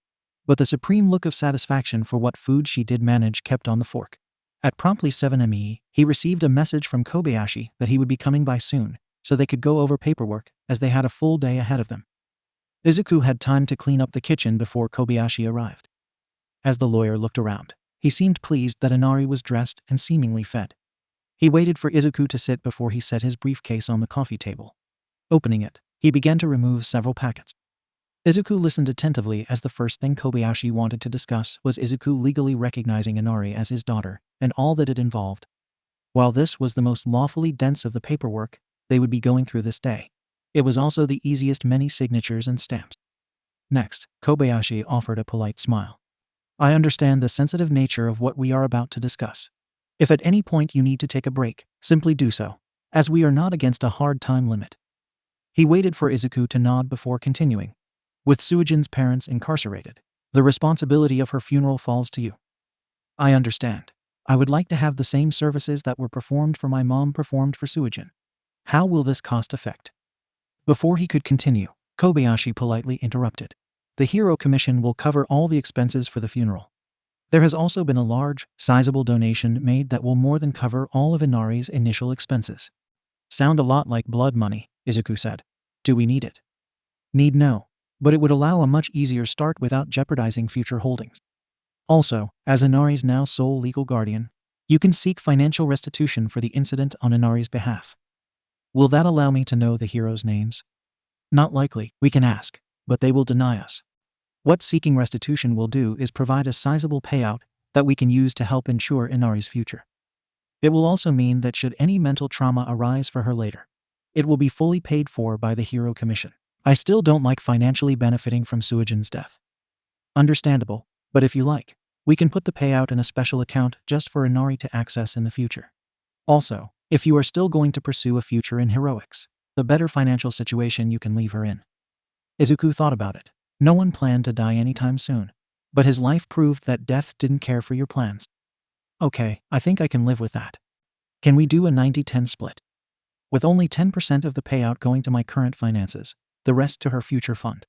But the supreme look of satisfaction for what food she did manage kept on the fork. At promptly 7 a.m, he received a message from Kobayashi that he would be coming by soon, so they could go over paperwork, as they had a full day ahead of them. Izuku had time to clean up the kitchen before Kobayashi arrived. As the lawyer looked around, he seemed pleased that Inari was dressed and seemingly fed. He waited for Izuku to sit before he set his briefcase on the coffee table. Opening it, he began to remove several packets. Izuku listened attentively as the first thing Kobayashi wanted to discuss was Izuku legally recognizing Inari as his daughter and all that it involved. While this was the most lawfully dense of the paperwork they would be going through this day, it was also the easiest many signatures and stamps. Next, Kobayashi offered a polite smile. I understand the sensitive nature of what we are about to discuss. If at any point you need to take a break, simply do so, as we are not against a hard time limit. He waited for Izuku to nod before continuing. With Suijin's parents incarcerated, the responsibility of her funeral falls to you. I understand. I would like to have the same services that were performed for my mom performed for Suijin. How will this cost affect? Before he could continue, Kobayashi politely interrupted. The Hero Commission will cover all the expenses for the funeral. There has also been a large, sizable donation made that will more than cover all of Inari's initial expenses. Sound a lot like blood money, Izuku said. Do we need it? Need no. But it would allow a much easier start without jeopardizing future holdings. Also, as Inari's now sole legal guardian, you can seek financial restitution for the incident on Inari's behalf. Will that allow me to know the heroes' names? Not likely, we can ask, but they will deny us. What seeking restitution will do is provide a sizable payout that we can use to help ensure Inari's future. It will also mean that should any mental trauma arise for her later, it will be fully paid for by the Hero Commission. I still don't like financially benefiting from Suijin's death. Understandable, but if you like, we can put the payout in a special account just for Inari to access in the future. Also, if you are still going to pursue a future in heroics, the better financial situation you can leave her in. Izuku thought about it. No one planned to die anytime soon, but his life proved that death didn't care for your plans. Okay, I think I can live with that. Can we do a 90-10 split? With only 10% of the payout going to my current finances, the rest to her future fund.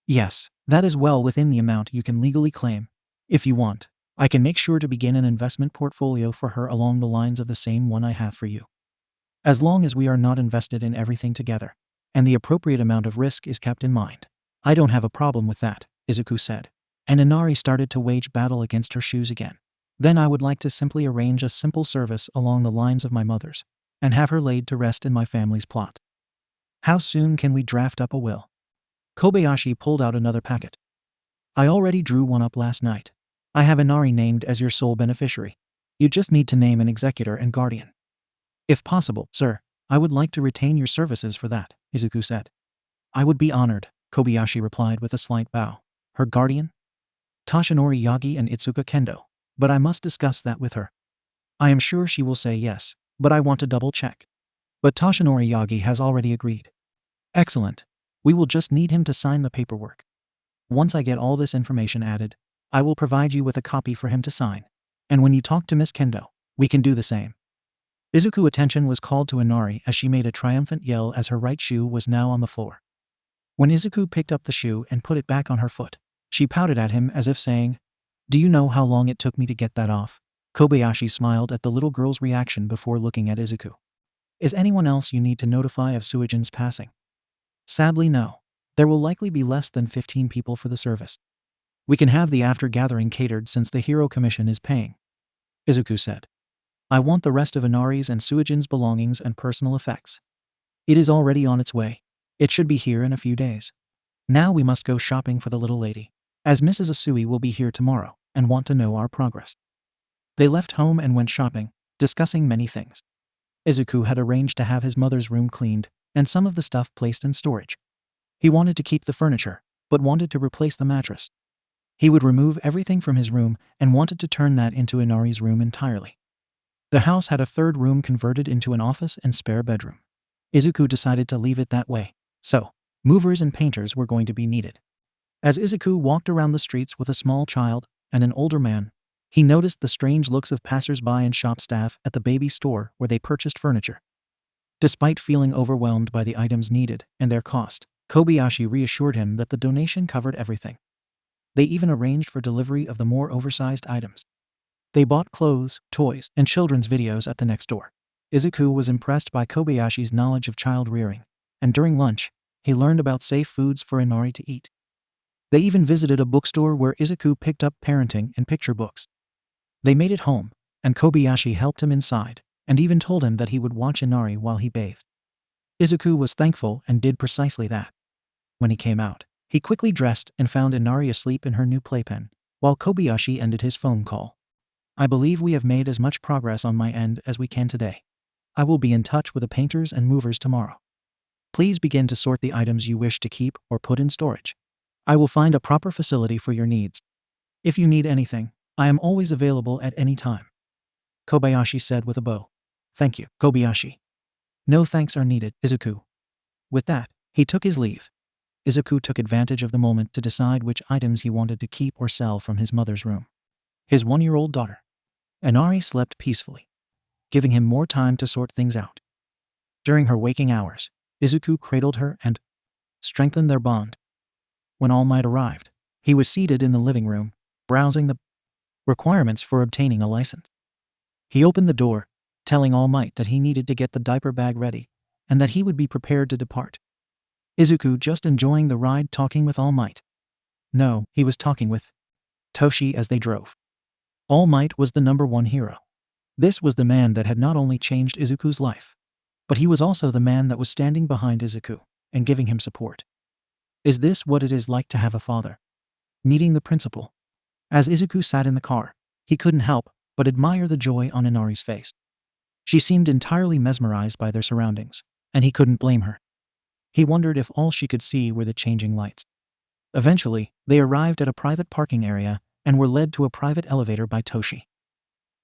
Yes, that is well within the amount you can legally claim. If you want, I can make sure to begin an investment portfolio for her along the lines of the same one I have for you. As long as we are not invested in everything together, and the appropriate amount of risk is kept in mind. I don't have a problem with that, Izuku said. And Inari started to wage battle against her shoes again. Then I would like to simply arrange a simple service along the lines of my mother's, and have her laid to rest in my family's plot. How soon can we draft up a will? Kobayashi pulled out another packet. I already drew one up last night. I have Inari named as your sole beneficiary. You just need to name an executor and guardian. If possible, sir, I would like to retain your services for that, Izuku said. I would be honored, Kobayashi replied with a slight bow. Her guardian? Toshinori Yagi and Itsuka Kendo, but I must discuss that with her. I am sure she will say yes, but I want to double check. But Toshinori Yagi has already agreed. Excellent. We will just need him to sign the paperwork. Once I get all this information added, I will provide you with a copy for him to sign. And when you talk to Miss Kendo, we can do the same. Izuku's attention was called to Inari as she made a triumphant yell as her right shoe was now on the floor. When Izuku picked up the shoe and put it back on her foot, she pouted at him as if saying, "Do you know how long it took me to get that off?" Kobayashi smiled at the little girl's reaction before looking at Izuku. Is anyone else you need to notify of Suijin's passing? Sadly, no. There will likely be less than 15 people for the service. We can have the after-gathering catered since the Hero Commission is paying, Izuku said. I want the rest of Inari's and Suijin's belongings and personal effects. It is already on its way. It should be here in a few days. Now we must go shopping for the little lady, as Mrs. Asui will be here tomorrow and want to know our progress. They left home and went shopping, discussing many things. Izuku had arranged to have his mother's room cleaned and some of the stuff placed in storage. He wanted to keep the furniture, but wanted to replace the mattress. He would remove everything from his room and wanted to turn that into Inari's room entirely. The house had a third room converted into an office and spare bedroom. Izuku decided to leave it that way, so movers and painters were going to be needed. As Izuku walked around the streets with a small child and an older man, he noticed the strange looks of passers-by and shop staff at the baby store where they purchased furniture. Despite feeling overwhelmed by the items needed and their cost, Kobayashi reassured him that the donation covered everything. They even arranged for delivery of the more oversized items. They bought clothes, toys, and children's videos at the next door. Izuku was impressed by Kobayashi's knowledge of child rearing, and during lunch, he learned about safe foods for Inari to eat. They even visited a bookstore where Izuku picked up parenting and picture books. They made it home, and Kobayashi helped him inside, and even told him that he would watch Inari while he bathed. Izuku was thankful and did precisely that. When he came out, he quickly dressed and found Inari asleep in her new playpen, while Kobayashi ended his phone call. I believe we have made as much progress on my end as we can today. I will be in touch with the painters and movers tomorrow. Please begin to sort the items you wish to keep or put in storage. I will find a proper facility for your needs. If you need anything, I am always available at any time, Kobayashi said with a bow. Thank you, Kobayashi. No thanks are needed, Izuku. With that, he took his leave. Izuku took advantage of the moment to decide which items he wanted to keep or sell from his mother's room. His 1-year-old daughter, Inari, slept peacefully, giving him more time to sort things out. During her waking hours, Izuku cradled her and strengthened their bond. When All Might arrived, he was seated in the living room, browsing the requirements for obtaining a license. He opened the door, telling All Might that he needed to get the diaper bag ready, and that he would be prepared to depart. Izuku just enjoying the ride, talking with All Might. No, he was talking with Toshi as they drove. All Might was the #1 hero. This was the man that had not only changed Izuku's life, but he was also the man that was standing behind Izuku and giving him support. Is this what it is like to have a father? Meeting the principal. As Izuku sat in the car, he couldn't help but admire the joy on Inari's face. She seemed entirely mesmerized by their surroundings, and he couldn't blame her. He wondered if all she could see were the changing lights. Eventually, they arrived at a private parking area and were led to a private elevator by Toshi.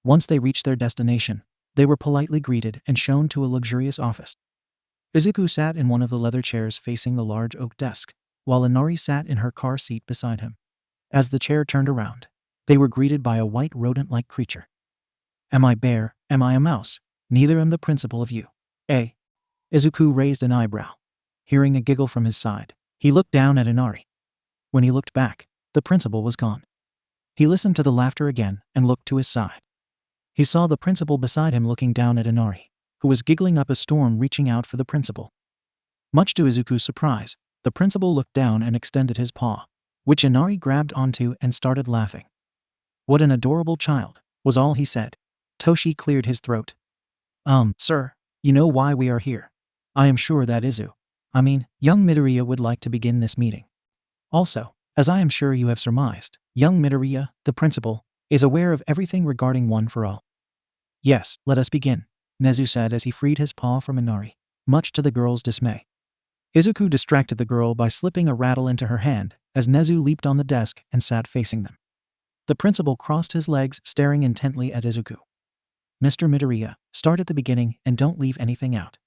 Once they reached their destination, they were politely greeted and shown to a luxurious office. Izuku sat in one of the leather chairs facing the large oak desk, while Inari sat in her car seat beside him. As the chair turned around, they were greeted by a white rodent-like creature. "Am I bear? Am I a mouse? Neither am the principal of you. Eh?" Izuku raised an eyebrow. Hearing a giggle from his side, he looked down at Inari. When he looked back, the principal was gone. He listened to the laughter again and looked to his side. He saw the principal beside him looking down at Inari, who was giggling up a storm reaching out for the principal. Much to Izuku's surprise, the principal looked down and extended his paw, which Inari grabbed onto and started laughing. "What an adorable child," was all he said. Toshi cleared his throat. Sir, you know why we are here. I am sure that young Midoriya would like to begin this meeting. Also, as I am sure you have surmised, young Midoriya, the principal, is aware of everything regarding One for All." "Yes, let us begin," Nezu said as he freed his paw from Inari, much to the girl's dismay. Izuku distracted the girl by slipping a rattle into her hand as Nezu leaped on the desk and sat facing them. The principal crossed his legs, staring intently at Izuku. "Mr. Midoriya, start at the beginning and don't leave anything out."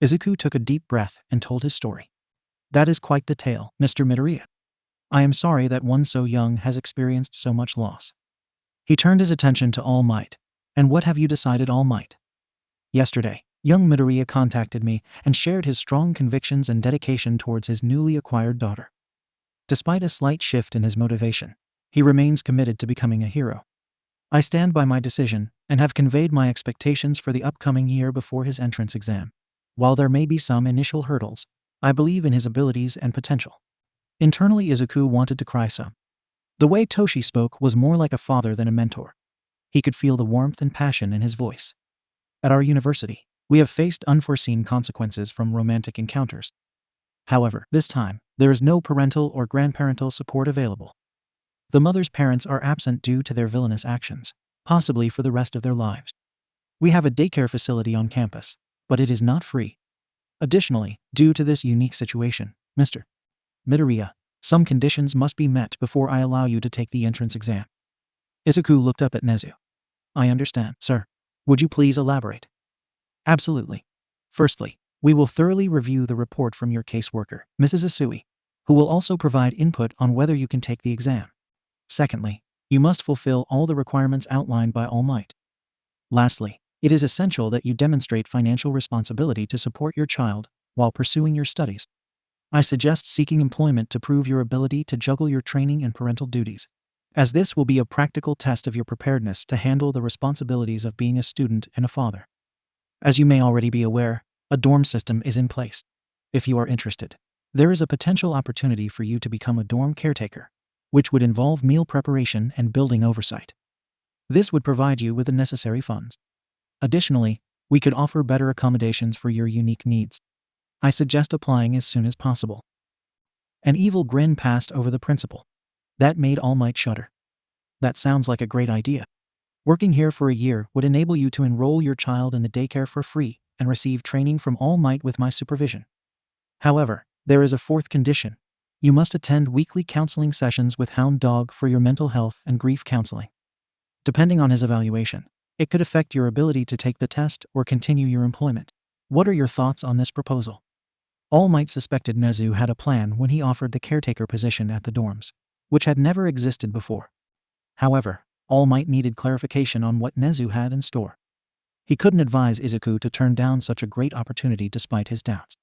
Izuku took a deep breath and told his story. "That is quite the tale, Mr. Midoriya. I am sorry that one so young has experienced so much loss." He turned his attention to All Might. "And what have you decided, All Might?" "Yesterday, young Midoriya contacted me and shared his strong convictions and dedication towards his newly acquired daughter. Despite a slight shift in his motivation, he remains committed to becoming a hero. I stand by my decision and have conveyed my expectations for the upcoming year before his entrance exam. While there may be some initial hurdles, I believe in his abilities and potential." Internally, Izuku wanted to cry some. The way Toshi spoke was more like a father than a mentor. He could feel the warmth and passion in his voice. "At our university, we have faced unforeseen consequences from romantic encounters. However, this time, there is no parental or grandparental support available. The mother's parents are absent due to their villainous actions, possibly for the rest of their lives. We have a daycare facility on campus, but it is not free. Additionally, due to this unique situation, Mr. Midoriya, some conditions must be met before I allow you to take the entrance exam." Izuku looked up at Nezu. "I understand, sir. Would you please elaborate?" "Absolutely. Firstly, we will thoroughly review the report from your caseworker, Mrs. Asui, who will also provide input on whether you can take the exam. Secondly, you must fulfill all the requirements outlined by All Might. Lastly, it is essential that you demonstrate financial responsibility to support your child while pursuing your studies. I suggest seeking employment to prove your ability to juggle your training and parental duties, as this will be a practical test of your preparedness to handle the responsibilities of being a student and a father. As you may already be aware, a dorm system is in place. If you are interested, there is a potential opportunity for you to become a dorm caretaker, which would involve meal preparation and building oversight. This would provide you with the necessary funds. Additionally, we could offer better accommodations for your unique needs. I suggest applying as soon as possible." An evil grin passed over the principal. That made All Might shudder. "That sounds like a great idea. Working here for a year would enable you to enroll your child in the daycare for free and receive training from All Might with my supervision. However, there is a fourth condition. You must attend weekly counseling sessions with Hound Dog for your mental health and grief counseling. Depending on his evaluation, it could affect your ability to take the test or continue your employment. What are your thoughts on this proposal?" All Might suspected Nezu had a plan when he offered the caretaker position at the dorms, which had never existed before. However, All Might needed clarification on what Nezu had in store. He couldn't advise Izuku to turn down such a great opportunity despite his doubts.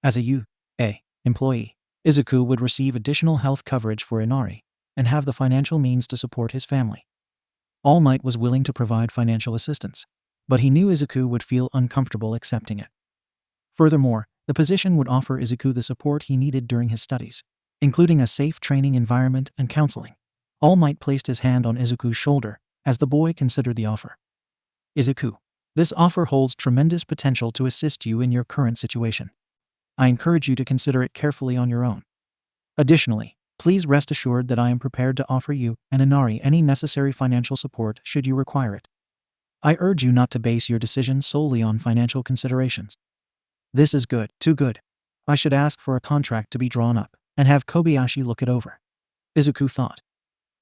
As a UA employee, Izuku would receive additional health coverage for Inari and have the financial means to support his family. All Might was willing to provide financial assistance, but he knew Izuku would feel uncomfortable accepting it. Furthermore, the position would offer Izuku the support he needed during his studies, including a safe training environment and counseling. All Might placed his hand on Izuku's shoulder as the boy considered the offer. "Izuku, this offer holds tremendous potential to assist you in your current situation. I encourage you to consider it carefully on your own. Additionally, please rest assured that I am prepared to offer you and Inari any necessary financial support should you require it. I urge you not to base your decision solely on financial considerations." "This is good, too good. I should ask for a contract to be drawn up and have Kobayashi look it over, Izuku thought.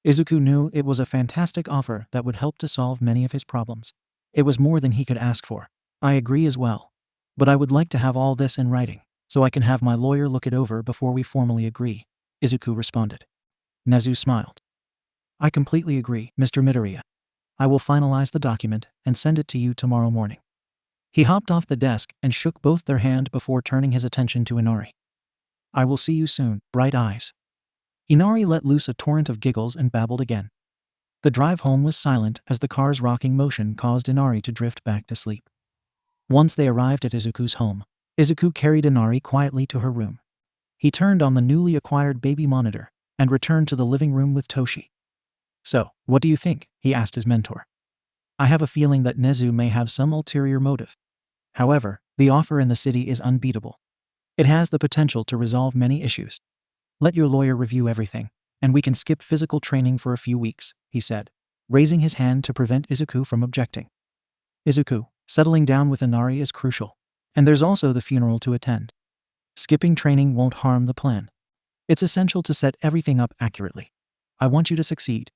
Izuku knew it was a fantastic offer that would help to solve many of his problems. It was more than he could ask for. I agree as well. But I would like to have all this in writing, so I can have my lawyer look it over before we formally agree, Izuku responded. Nezu smiled. I completely agree, Mr. Midoriya. I will finalize the document and send it to you tomorrow morning. He hopped off the desk and shook both their hand before turning his attention to Inari. I will see you soon, bright eyes. Inari let loose a torrent of giggles and babbled again. The drive home was silent as the car's rocking motion caused Inari to drift back to sleep. Once they arrived at Izuku's home, Izuku carried Inari quietly to her room. He turned on the newly acquired baby monitor and returned to the living room with Toshi. So, what do you think? He asked his mentor. I have a feeling that Nezu may have some ulterior motive. However, the offer in the city is unbeatable. It has the potential to resolve many issues. Let your lawyer review everything, and we can skip physical training for a few weeks, he said, raising his hand to prevent Izuku from objecting. Izuku, settling down with Inari is crucial, and there's also the funeral to attend. Skipping training won't harm the plan. It's essential to set everything up accurately. I want you to succeed.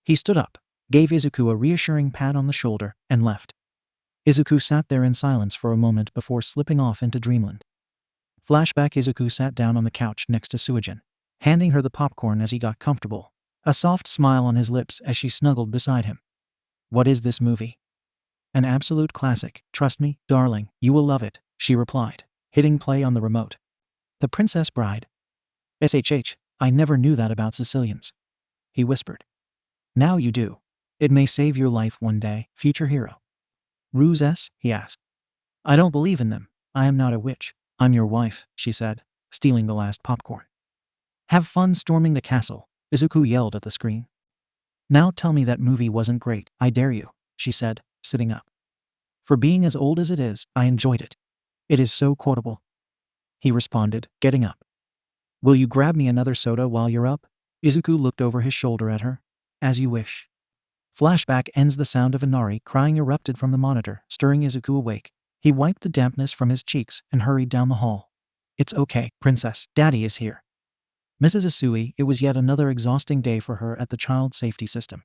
He stood up, gave Izuku a reassuring pat on the shoulder, and left. Izuku sat there in silence for a moment before slipping off into dreamland. Flashback. Izuku sat down on the couch next to Suijin, handing her the popcorn as he got comfortable, a soft smile on his lips as she snuggled beside him. What is this movie? An absolute classic, trust me, darling, you will love it, she replied, hitting play on the remote. The Princess Bride. SHH, I never knew that about Sicilians, he whispered. Now you do. It may save your life one day, future hero. Ruses? He asked. I don't believe in them. I am not a witch. I'm your wife, she said, stealing the last popcorn. Have fun storming the castle, Izuku yelled at the screen. Now tell me that movie wasn't great, I dare you, she said, sitting up. For being as old as it is, I enjoyed it. It is so quotable. He responded, getting up. Will you grab me another soda while you're up? Izuku looked over his shoulder at her. As you wish. Flashback ends. The sound of Inari crying erupted from the monitor, stirring Izuku awake. He wiped the dampness from his cheeks and hurried down the hall. It's okay, princess, daddy is here. Mrs. Isui, it was yet another exhausting day for her at the child safety system.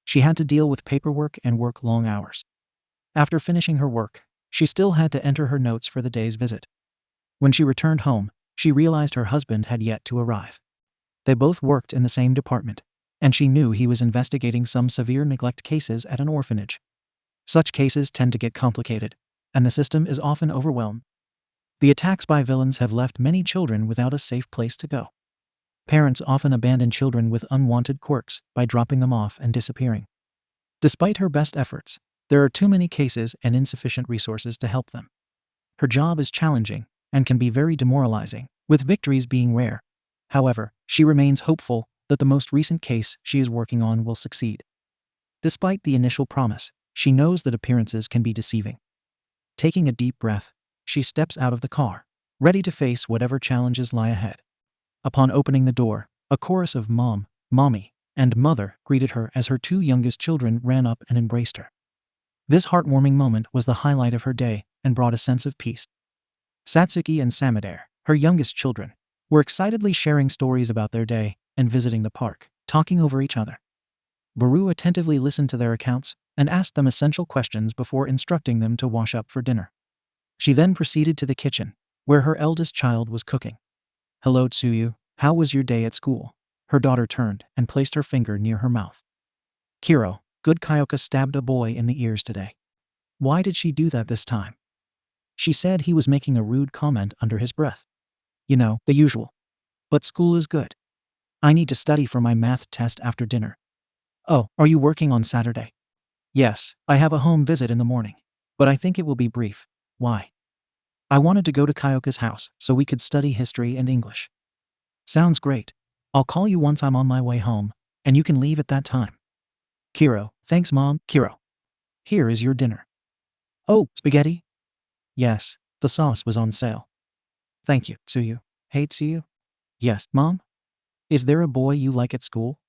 She had to deal with paperwork and work long hours. After finishing her work, she still had to enter her notes for the day's visit. When she returned home, she realized her husband had yet to arrive. They both worked in the same department, and she knew he was investigating some severe neglect cases at an orphanage. Such cases tend to get complicated, and the system is often overwhelmed. The attacks by villains have left many children without a safe place to go. Parents often abandon children with unwanted quirks by dropping them off and disappearing. Despite her best efforts, there are too many cases and insufficient resources to help them. Her job is challenging and can be very demoralizing, with victories being rare. However, she remains hopeful that the most recent case she is working on will succeed. Despite the initial promise, she knows that appearances can be deceiving. Taking a deep breath, she steps out of the car, ready to face whatever challenges lie ahead. Upon opening the door, a chorus of mom, mommy, and mother greeted her as her two youngest children ran up and embraced her. This heartwarming moment was the highlight of her day and brought a sense of peace. Satsuki and Samadae, her youngest children, were excitedly sharing stories about their day and visiting the park, talking over each other. Baru attentively listened to their accounts and asked them essential questions before instructing them to wash up for dinner. She then proceeded to the kitchen, where her eldest child was cooking. Hello Tsuyu, how was your day at school? Her daughter turned and placed her finger near her mouth. Kiro, good Kyoka stabbed a boy in the ears today. Why did she do that this time? She said he was making a rude comment under his breath. You know, the usual. But school is good. I need to study for my math test after dinner. Oh, are you working on Saturday? Yes, I have a home visit in the morning, but I think it will be brief. Why? I wanted to go to Kyoka's house so we could study history and English. Sounds great. I'll call you once I'm on my way home, and you can leave at that time. Kiro, thanks Mom. Kiro, here is your dinner. Oh, spaghetti? Yes, the sauce was on sale. Thank you, Tsuyu. Hey Tsuyu? Yes, Mom? Is there a boy you like at school?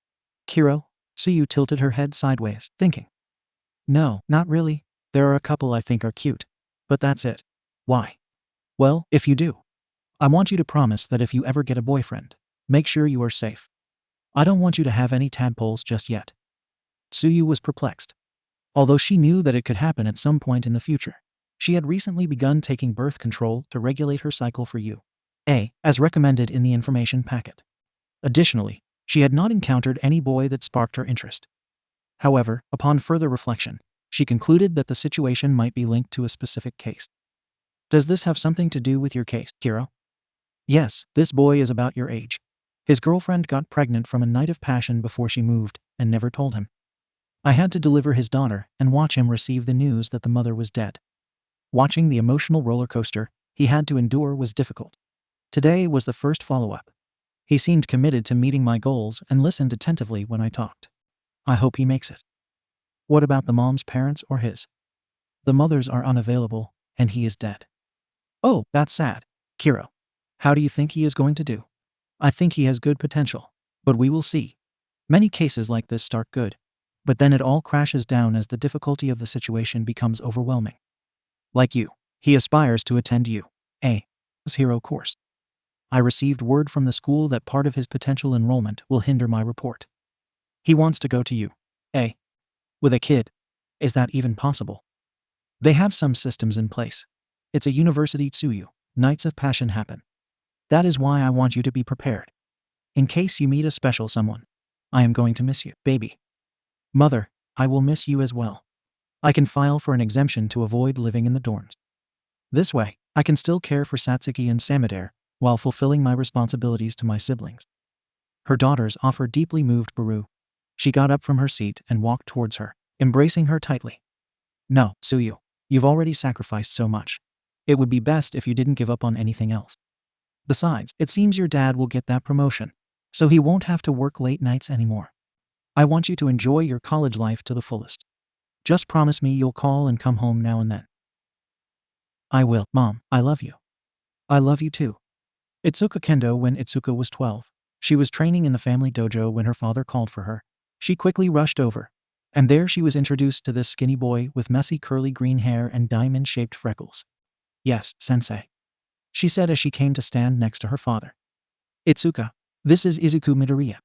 Kiro, Tsuyu tilted her head sideways, thinking. No, not really. There are a couple I think are cute. But that's it. Why? Well, if you do. I want you to promise that if you ever get a boyfriend, make sure you are safe. I don't want you to have any tadpoles just yet." Tsuyu was perplexed. Although she knew that it could happen at some point in the future, she had recently begun taking birth control to regulate her cycle for UA, as recommended in the information packet. Additionally, she had not encountered any boy that sparked her interest. However, upon further reflection, she concluded that the situation might be linked to a specific case. "Does this have something to do with your case, Kiro?" "Yes, this boy is about your age. His girlfriend got pregnant from a night of passion before she moved and never told him. I had to deliver his daughter and watch him receive the news that the mother was dead. Watching the emotional roller coaster he had to endure was difficult. Today was the first follow-up. He seemed committed to meeting my goals and listened attentively when I talked. I hope he makes it." "What about the mom's parents or his?" "The mothers are unavailable, and he is dead." "Oh, that's sad. Kiro, how do you think he is going to do?" "I think he has good potential, but we will see. Many cases like this start good, but then it all crashes down as the difficulty of the situation becomes overwhelming. Like you, he aspires to attend UA's hero course. I received word from the school that part of his potential enrollment will hinder my report. He wants to go to UA with a kid. Is that even possible? They have some systems in place. It's a university. Tsuyu, nights of passion happen. That is why I want you to be prepared. In case you meet a special someone. I am going to miss you, baby. Mother, I will miss you as well. I can file for an exemption to avoid living in the dorms. This way, I can still care for Satsuki and Samidare while fulfilling my responsibilities to my siblings." Her daughter's offer deeply moved Baru. She got up from her seat and walked towards her, embracing her tightly. "No, Tsuyu, you've already sacrificed so much. It would be best if you didn't give up on anything else. Besides, it seems your dad will get that promotion, so he won't have to work late nights anymore. I want you to enjoy your college life to the fullest. Just promise me you'll call and come home now and then." "I will, Mom. I love you." "I love you too." Itsuka kendo when Itsuka was 12. She was training in the family dojo when her father called for her. She quickly rushed over, and there she was introduced to this skinny boy with messy curly green hair and diamond-shaped freckles. "Yes, sensei," she said as she came to stand next to her father. "Itsuka, this is Izuku Midoriya.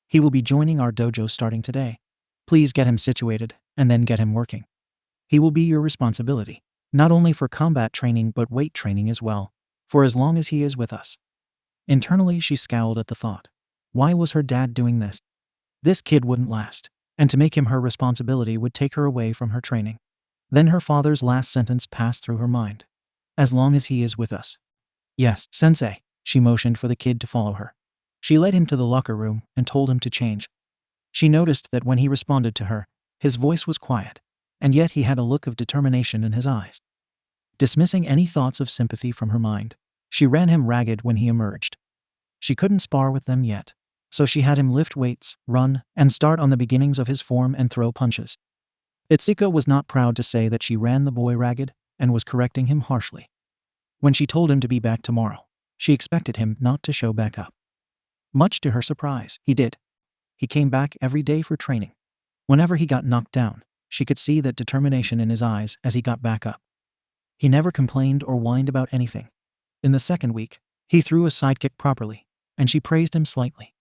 He will be joining our dojo starting today. Please get him situated, and then get him working. He will be your responsibility, not only for combat training but weight training as well, for as long as he is with us." Internally, she scowled at the thought. Why was her dad doing this? This kid wouldn't last, and to make him her responsibility would take her away from her training. Then her father's last sentence passed through her mind. "As long as he is with us." "Yes, sensei." She motioned for the kid to follow her. She led him to the locker room and told him to change. She noticed that when he responded to her, his voice was quiet, and yet he had a look of determination in his eyes. Dismissing any thoughts of sympathy from her mind, she ran him ragged when he emerged. She couldn't spar with them yet, so she had him lift weights, run, and start on the beginnings of his form and throw punches. Itsuka was not proud to say that she ran the boy ragged and was correcting him harshly. When she told him to be back tomorrow, she expected him not to show back up. Much to her surprise, he did. He came back every day for training. Whenever he got knocked down, she could see that determination in his eyes as he got back up. He never complained or whined about anything. In the second week, he threw a sidekick properly, and she praised him slightly.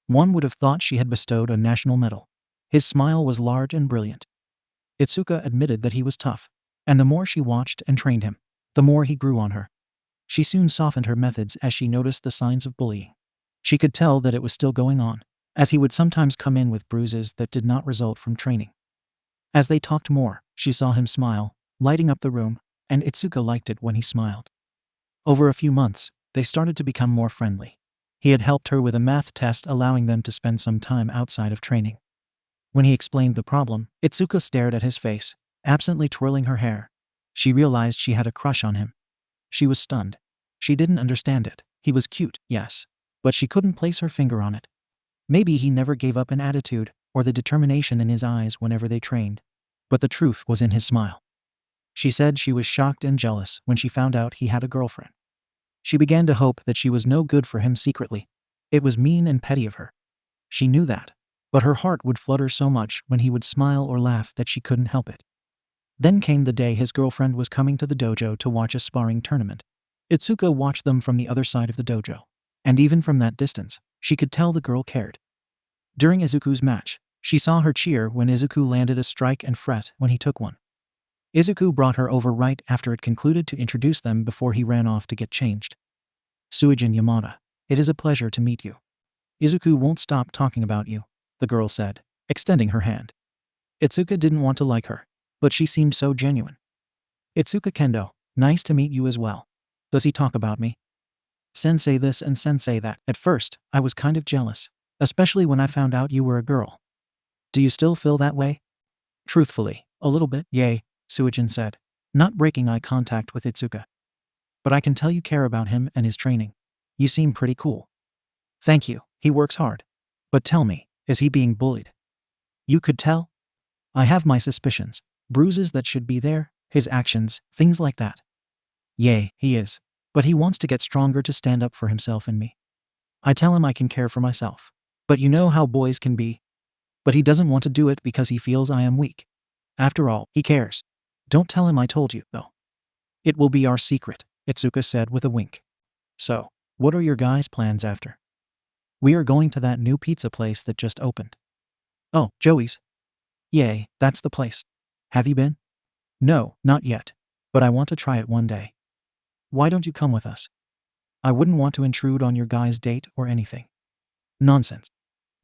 One would have thought she had bestowed a national medal. His smile was large and brilliant. Itsuka admitted that he was tough, and the more she watched and trained him, the more he grew on her. She soon softened her methods as she noticed the signs of bullying. She could tell that it was still going on, as he would sometimes come in with bruises that did not result from training. As they talked more, she saw him smile, lighting up the room, and Itsuka liked it when he smiled. Over a few months, they started to become more friendly. He had helped her with a math test, allowing them to spend some time outside of training. When he explained the problem, Itsuka stared at his face, absently twirling her hair. She realized she had a crush on him. She was stunned. She didn't understand it. He was cute, yes, but she couldn't place her finger on it. Maybe he never gave up an attitude or the determination in his eyes whenever they trained, but the truth was in his smile. She said she was shocked and jealous when she found out he had a girlfriend. She began to hope that she was no good for him secretly. It was mean and petty of her. She knew that, but her heart would flutter so much when he would smile or laugh that she couldn't help it. Then came the day his girlfriend was coming to the dojo to watch a sparring tournament. Itsuka watched them from the other side of the dojo, and even from that distance, she could tell the girl cared. During Izuku's match, she saw her cheer when Izuku landed a strike and fret when he took one. Izuku brought her over right after it concluded to introduce them before he ran off to get changed. "Suijin Yamada, it is a pleasure to meet you. Izuku won't stop talking about you," the girl said, extending her hand. Itsuka didn't want to like her, but she seemed so genuine. "Itsuka Kendo, nice to meet you as well. Does he talk about me? Sensei this and sensei that. At first, I was kind of jealous, especially when I found out you were a girl. Do you still feel that way?" "Truthfully, a little bit, yay," Suijin said, not breaking eye contact with Itsuka. "But I can tell you care about him and his training. You seem pretty cool." "Thank you, he works hard. But tell me, is he being bullied?" "You could tell?" "I have my suspicions. Bruises that should be there, his actions, things like that." "Yay, he is. But he wants to get stronger to stand up for himself and me. I tell him I can care for myself. But you know how boys can be. But he doesn't want to do it because he feels I am weak. After all, he cares. Don't tell him I told you, though. It will be our secret," Itsuka said with a wink. "So, what are your guys' plans after?" "We are going to that new pizza place that just opened." "Oh, Joey's? Yay, that's the place. Have you been?" "No, not yet. But I want to try it one day." "Why don't you come with us?" "I wouldn't want to intrude on your guys' date or anything." "Nonsense.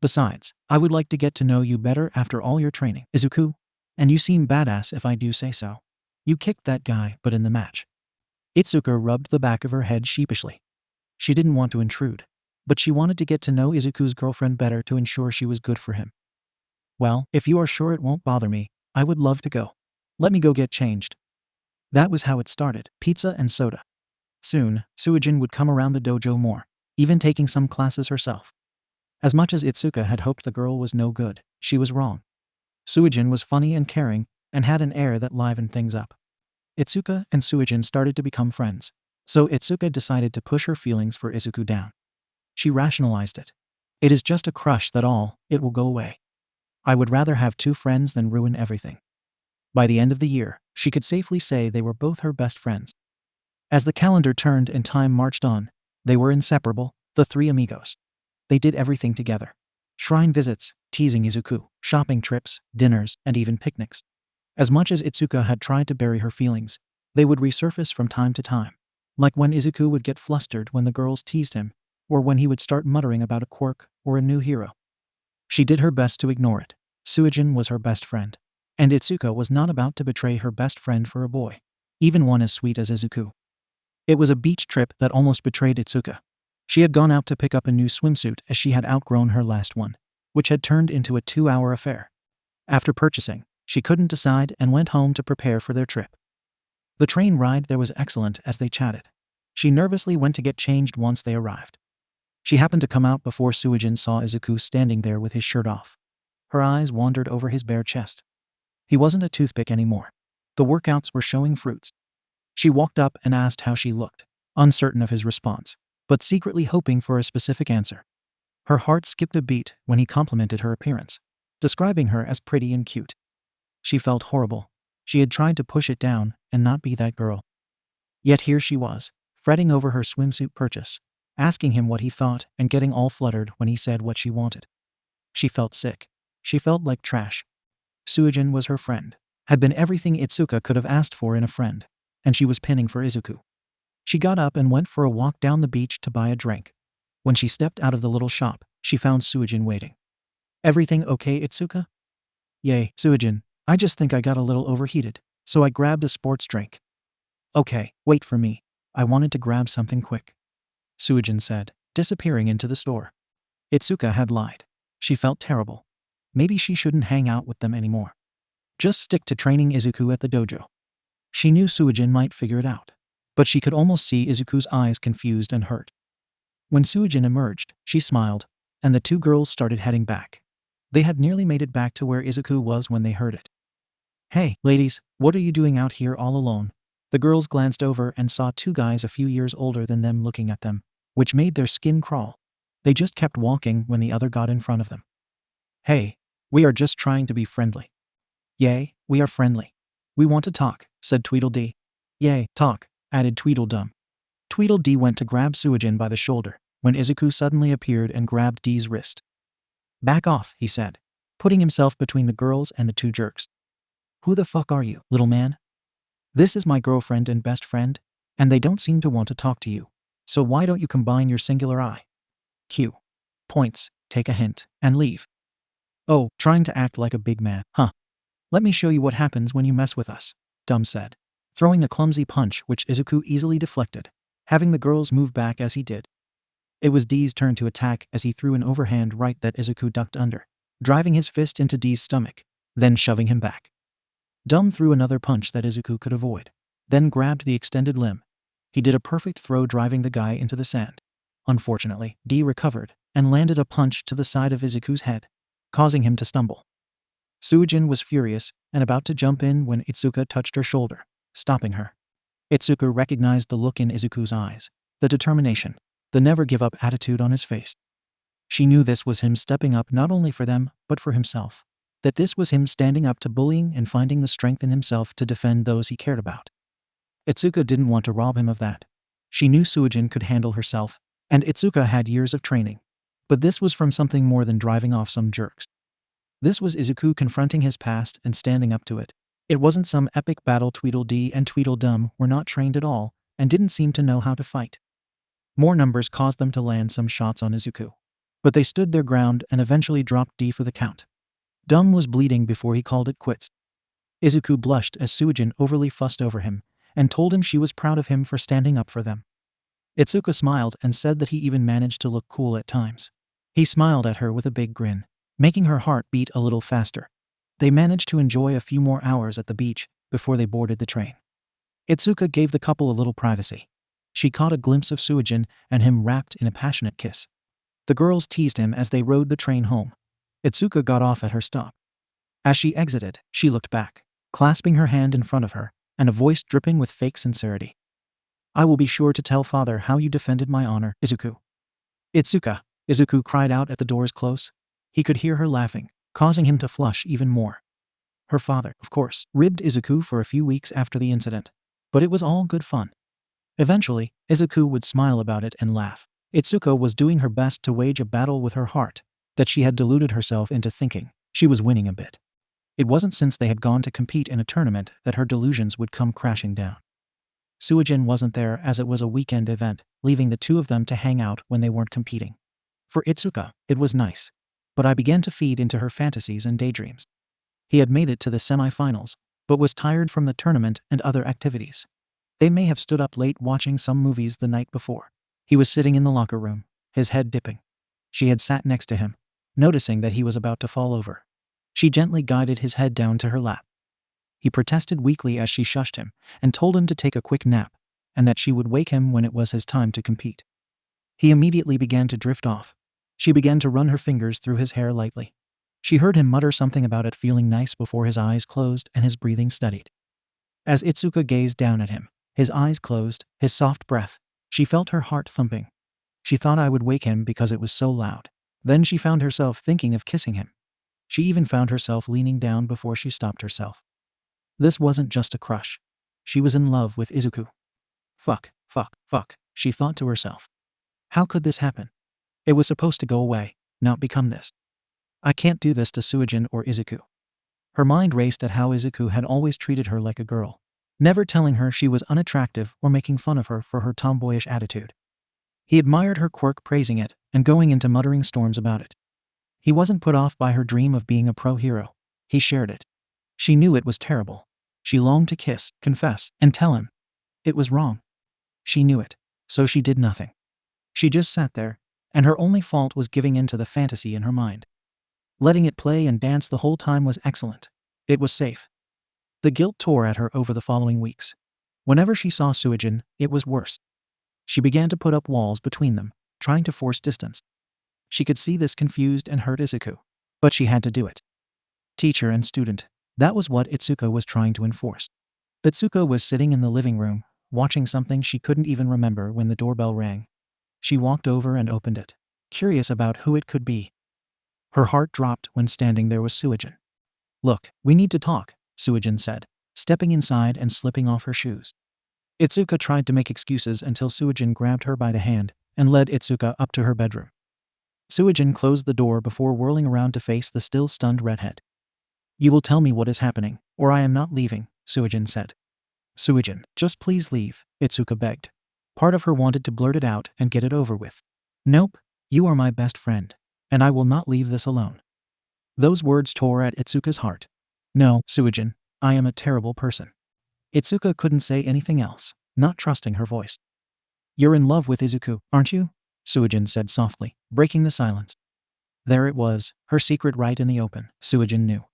Besides, I would like to get to know you better after all your training, Izuku. And you seem badass if I do say so. You kicked that guy, but in the match." Itsuka rubbed the back of her head sheepishly. She didn't want to intrude, but she wanted to get to know Izuku's girlfriend better to ensure she was good for him. "Well, if you are sure it won't bother me, I would love to go. Let me go get changed." That was how it started, pizza and soda. Soon, Suijin would come around the dojo more, even taking some classes herself. As much as Itsuka had hoped the girl was no good, she was wrong. Suijin was funny and caring, and had an air that livened things up. Itsuka and Suijin started to become friends, so Itsuka decided to push her feelings for Izuku down. She rationalized it. "It is just a crush, that all, it will go away. I would rather have two friends than ruin everything." By the end of the year, she could safely say they were both her best friends. As the calendar turned and time marched on, they were inseparable, the three amigos. They did everything together. Shrine visits, teasing Izuku, shopping trips, dinners, and even picnics. As much as Itsuka had tried to bury her feelings, they would resurface from time to time, like when Izuku would get flustered when the girls teased him, or when he would start muttering about a quirk or a new hero. She did her best to ignore it. Suijin was her best friend, and Itsuka was not about to betray her best friend for a boy, even one as sweet as Izuku. It was a beach trip that almost betrayed Itsuka. She had gone out to pick up a new swimsuit as she had outgrown her last one, which had turned into a 2-hour affair. After purchasing, she couldn't decide and went home to prepare for their trip. The train ride there was excellent as they chatted. She nervously went to get changed once they arrived. She happened to come out before Suijin saw Izuku standing there with his shirt off. Her eyes wandered over his bare chest. He wasn't a toothpick anymore. The workouts were showing fruits. She walked up and asked how she looked, uncertain of his response, but secretly hoping for a specific answer. Her heart skipped a beat when he complimented her appearance, describing her as pretty and cute. She felt horrible. She had tried to push it down and not be that girl. Yet here she was, fretting over her swimsuit purchase, asking him what he thought and getting all fluttered when he said what she wanted. She felt sick. She felt like trash. Suijin was her friend, had been everything Itsuka could have asked for in a friend, and she was pinning for Izuku. She got up and went for a walk down the beach to buy a drink. When she stepped out of the little shop, she found Suijin waiting. "Everything okay, Itsuka?" "Yay, Suijin, I just think I got a little overheated, so I grabbed a sports drink." "Okay, wait for me. I wanted to grab something quick," Suijin said, disappearing into the store. Itsuka had lied. She felt terrible. Maybe she shouldn't hang out with them anymore. Just stick to training Izuku at the dojo. She knew Suijin might figure it out, but she could almost see Izuku's eyes confused and hurt. When Suijin emerged, she smiled, and the two girls started heading back. They had nearly made it back to where Izuku was when they heard it. "Hey, ladies, what are you doing out here all alone?" The girls glanced over and saw two guys a few years older than them looking at them, which made their skin crawl. They just kept walking when the other got in front of them. "Hey, we are just trying to be friendly." "Yay, we are friendly. We want to talk," said Tweedledee. "Yay, talk," added Tweedledum. 𝗲𝗏𝗍 went to grab Suijin by the shoulder when Izuku suddenly appeared and grabbed D's wrist. "Back off," he said, putting himself between the girls and the two jerks. "Who the fuck are you, little man? This is my girlfriend and best friend, and they don't seem to want to talk to you. So why don't you combine your singular eye? Q. Points, take a hint, and leave. Oh, trying to act like a big man, huh? Let me show you what happens when you mess with us," 𝗵 said, throwing a clumsy punch which Izuku easily deflected, having the girls move back as he did. It was D's turn to attack as he threw an overhand right that Izuku ducked under, driving his fist into D's stomach, then shoving him back. 𝗵 threw another punch that Izuku could avoid, then grabbed the extended limb. He did a perfect throw, driving the guy into the sand. Unfortunately, D recovered and landed a punch to the side of Izuku's head, causing him to stumble. Suijin was furious and about to jump in when Itsuka touched her shoulder, stopping her. Itsuka recognized the look in Izuku's eyes, the determination, the never-give-up attitude on his face. She knew this was him stepping up not only for them, but for himself. That this was him standing up to bullying and finding the strength in himself to defend those he cared about. Itsuka didn't want to rob him of that. She knew Suijin could handle herself, and Itsuka had years of training. But this was from something more than driving off some jerks. This was Izuku confronting his past and standing up to it. It wasn't some epic battle. 𝗲𝗏𝗍 and 𝗲𝗏𝗵 were not trained at all, and didn't seem to know how to fight. More numbers caused them to land some shots on Izuku. But they stood their ground and eventually dropped D for the count. 𝗵 was bleeding before he called it quits. Izuku blushed as Suijin overly fussed over him, and told him she was proud of him for standing up for them. Itsuka smiled and said that he even managed to look cool at times. He smiled at her with a big grin, making her heart beat a little faster. They managed to enjoy a few more hours at the beach before they boarded the train. Itsuka gave the couple a little privacy. She caught a glimpse of Suijin and him wrapped in a passionate kiss. The girls teased him as they rode the train home. Itsuka got off at her stop. As she exited, she looked back, clasping her hand in front of her, and a voice dripping with fake sincerity. "I will be sure to tell father how you defended my honor, Izuku." "Itsuka," Izuku cried out at the doors close. He could hear her laughing, causing him to flush even more. Her father, of course, ribbed Izuku for a few weeks after the incident. But it was all good fun. Eventually, Izuku would smile about it and laugh. Itsuka was doing her best to wage a battle with her heart that she had deluded herself into thinking she was winning a bit. It wasn't since they had gone to compete in a tournament that her delusions would come crashing down. Suijin wasn't there as it was a weekend event, leaving the two of them to hang out when they weren't competing. For Itsuka, it was nice. But I began to feed into her fantasies and daydreams. He had made it to the semi-finals, but was tired from the tournament and other activities. They may have stood up late watching some movies the night before. He was sitting in the locker room, his head dipping. She had sat next to him, noticing that he was about to fall over. She gently guided his head down to her lap. He protested weakly as she shushed him and told him to take a quick nap, and that she would wake him when it was his time to compete. He immediately began to drift off. She began to run her fingers through his hair lightly. She heard him mutter something about it feeling nice before his eyes closed and his breathing steadied. As Itsuka gazed down at him, his eyes closed, his soft breath, she felt her heart thumping. She thought I would wake him because it was so loud. Then she found herself thinking of kissing him. She even found herself leaning down before she stopped herself. This wasn't just a crush. She was in love with Izuku. Fuck, she thought to herself. How could this happen? It was supposed to go away, not become this. I can't do this to Suijin or Izuku. Her mind raced at how Izuku had always treated her like a girl, never telling her she was unattractive or making fun of her for her tomboyish attitude. He admired her quirk, praising it, and going into muttering storms about it. He wasn't put off by her dream of being a pro hero. He shared it. She knew it was terrible. She longed to kiss, confess, and tell him. It was wrong. She knew it, so she did nothing. She just sat there, and her only fault was giving in to the fantasy in her mind. Letting it play and dance the whole time was excellent. It was safe. The guilt tore at her over the following weeks. Whenever she saw Suijin, it was worse. She began to put up walls between them, trying to force distance. She could see this confused and hurt Izuku, but she had to do it. Teacher and student, that was what Itsuka was trying to enforce. Itsuka was sitting in the living room, watching something she couldn't even remember when the doorbell rang. She walked over and opened it, curious about who it could be. Her heart dropped when standing there was Suijin. Look, we need to talk, Suijin said, stepping inside and slipping off her shoes. Itsuka tried to make excuses until Suijin grabbed her by the hand and led Itsuka up to her bedroom. Suijin closed the door before whirling around to face the still stunned redhead. "You will tell me what is happening, or I am not leaving," Suijin said. "Suijin, just please leave," Itsuka begged. Part of her wanted to blurt it out and get it over with. "Nope, you are my best friend, and I will not leave this alone." Those words tore at Itsuka's heart. "No, Suijin, I am a terrible person." Itsuka couldn't say anything else, not trusting her voice. "You're in love with Izuku, aren't you?" Suijin said softly, breaking the silence. There it was, her secret right in the open, Suijin knew.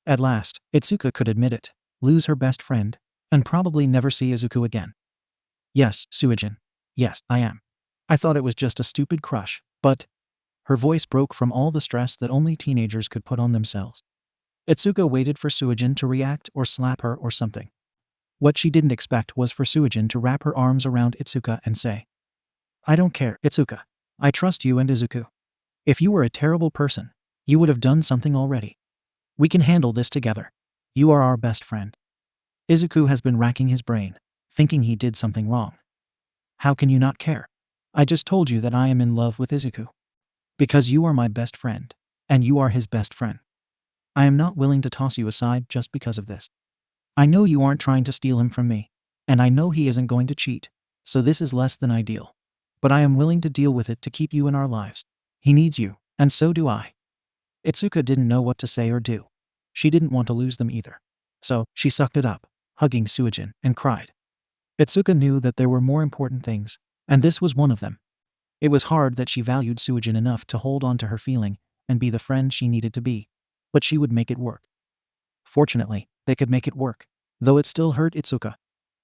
At last, Itsuka could admit it, lose her best friend, and probably never see Izuku again. "Yes, Suijin. Yes, I am. I thought it was just a stupid crush, but—" Her voice broke from all the stress that only teenagers could put on themselves. Itsuka waited for Suijin to react or slap her or something. What she didn't expect was for Suijin to wrap her arms around Itsuka and say, "I don't care, Itsuka. I trust you and Izuku. If you were a terrible person, you would have done something already. We can handle this together. You are our best friend." Izuku has been racking his brain, thinking he did something wrong. "How can you not care? I just told you that I am in love with Izuku. Because you are my best friend, and you are his best friend. I am not willing to toss you aside just because of this. I know you aren't trying to steal him from me, and I know he isn't going to cheat, so this is less than ideal. But I am willing to deal with it to keep you in our lives. He needs you, and so do I." Itsuka didn't know what to say or do. She didn't want to lose them either. So, she sucked it up, hugging Suijin, and cried. Itsuka knew that there were more important things, and this was one of them. It was hard that she valued Suijin enough to hold on to her feeling and be the friend she needed to be, but she would make it work. Fortunately, they could make it work, though it still hurt Itsuka.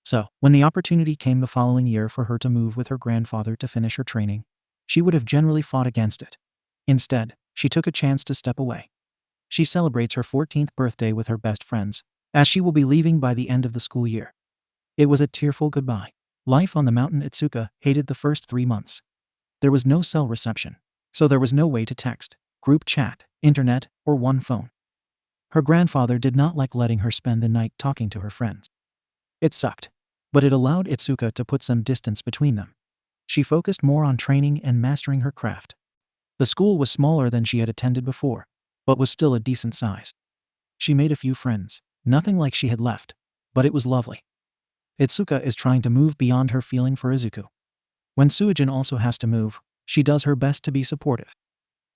So, when the opportunity came the following year for her to move with her grandfather to finish her training, she would have generally fought against it. Instead, she took a chance to step away. She celebrates her 14th birthday with her best friends, as she will be leaving by the end of the school year. It was a tearful goodbye. Life on the mountain Itsuka hated the first 3 months. There was no cell reception, so there was no way to text, group chat, internet, or one phone. Her grandfather did not like letting her spend the night talking to her friends. It sucked, but it allowed Itsuka to put some distance between them. She focused more on training and mastering her craft. The school was smaller than she had attended before, but was still a decent size. She made a few friends, nothing like she had left, but it was lovely. Itsuka is trying to move beyond her feeling for Izuku. When Suijin also has to move, she does her best to be supportive.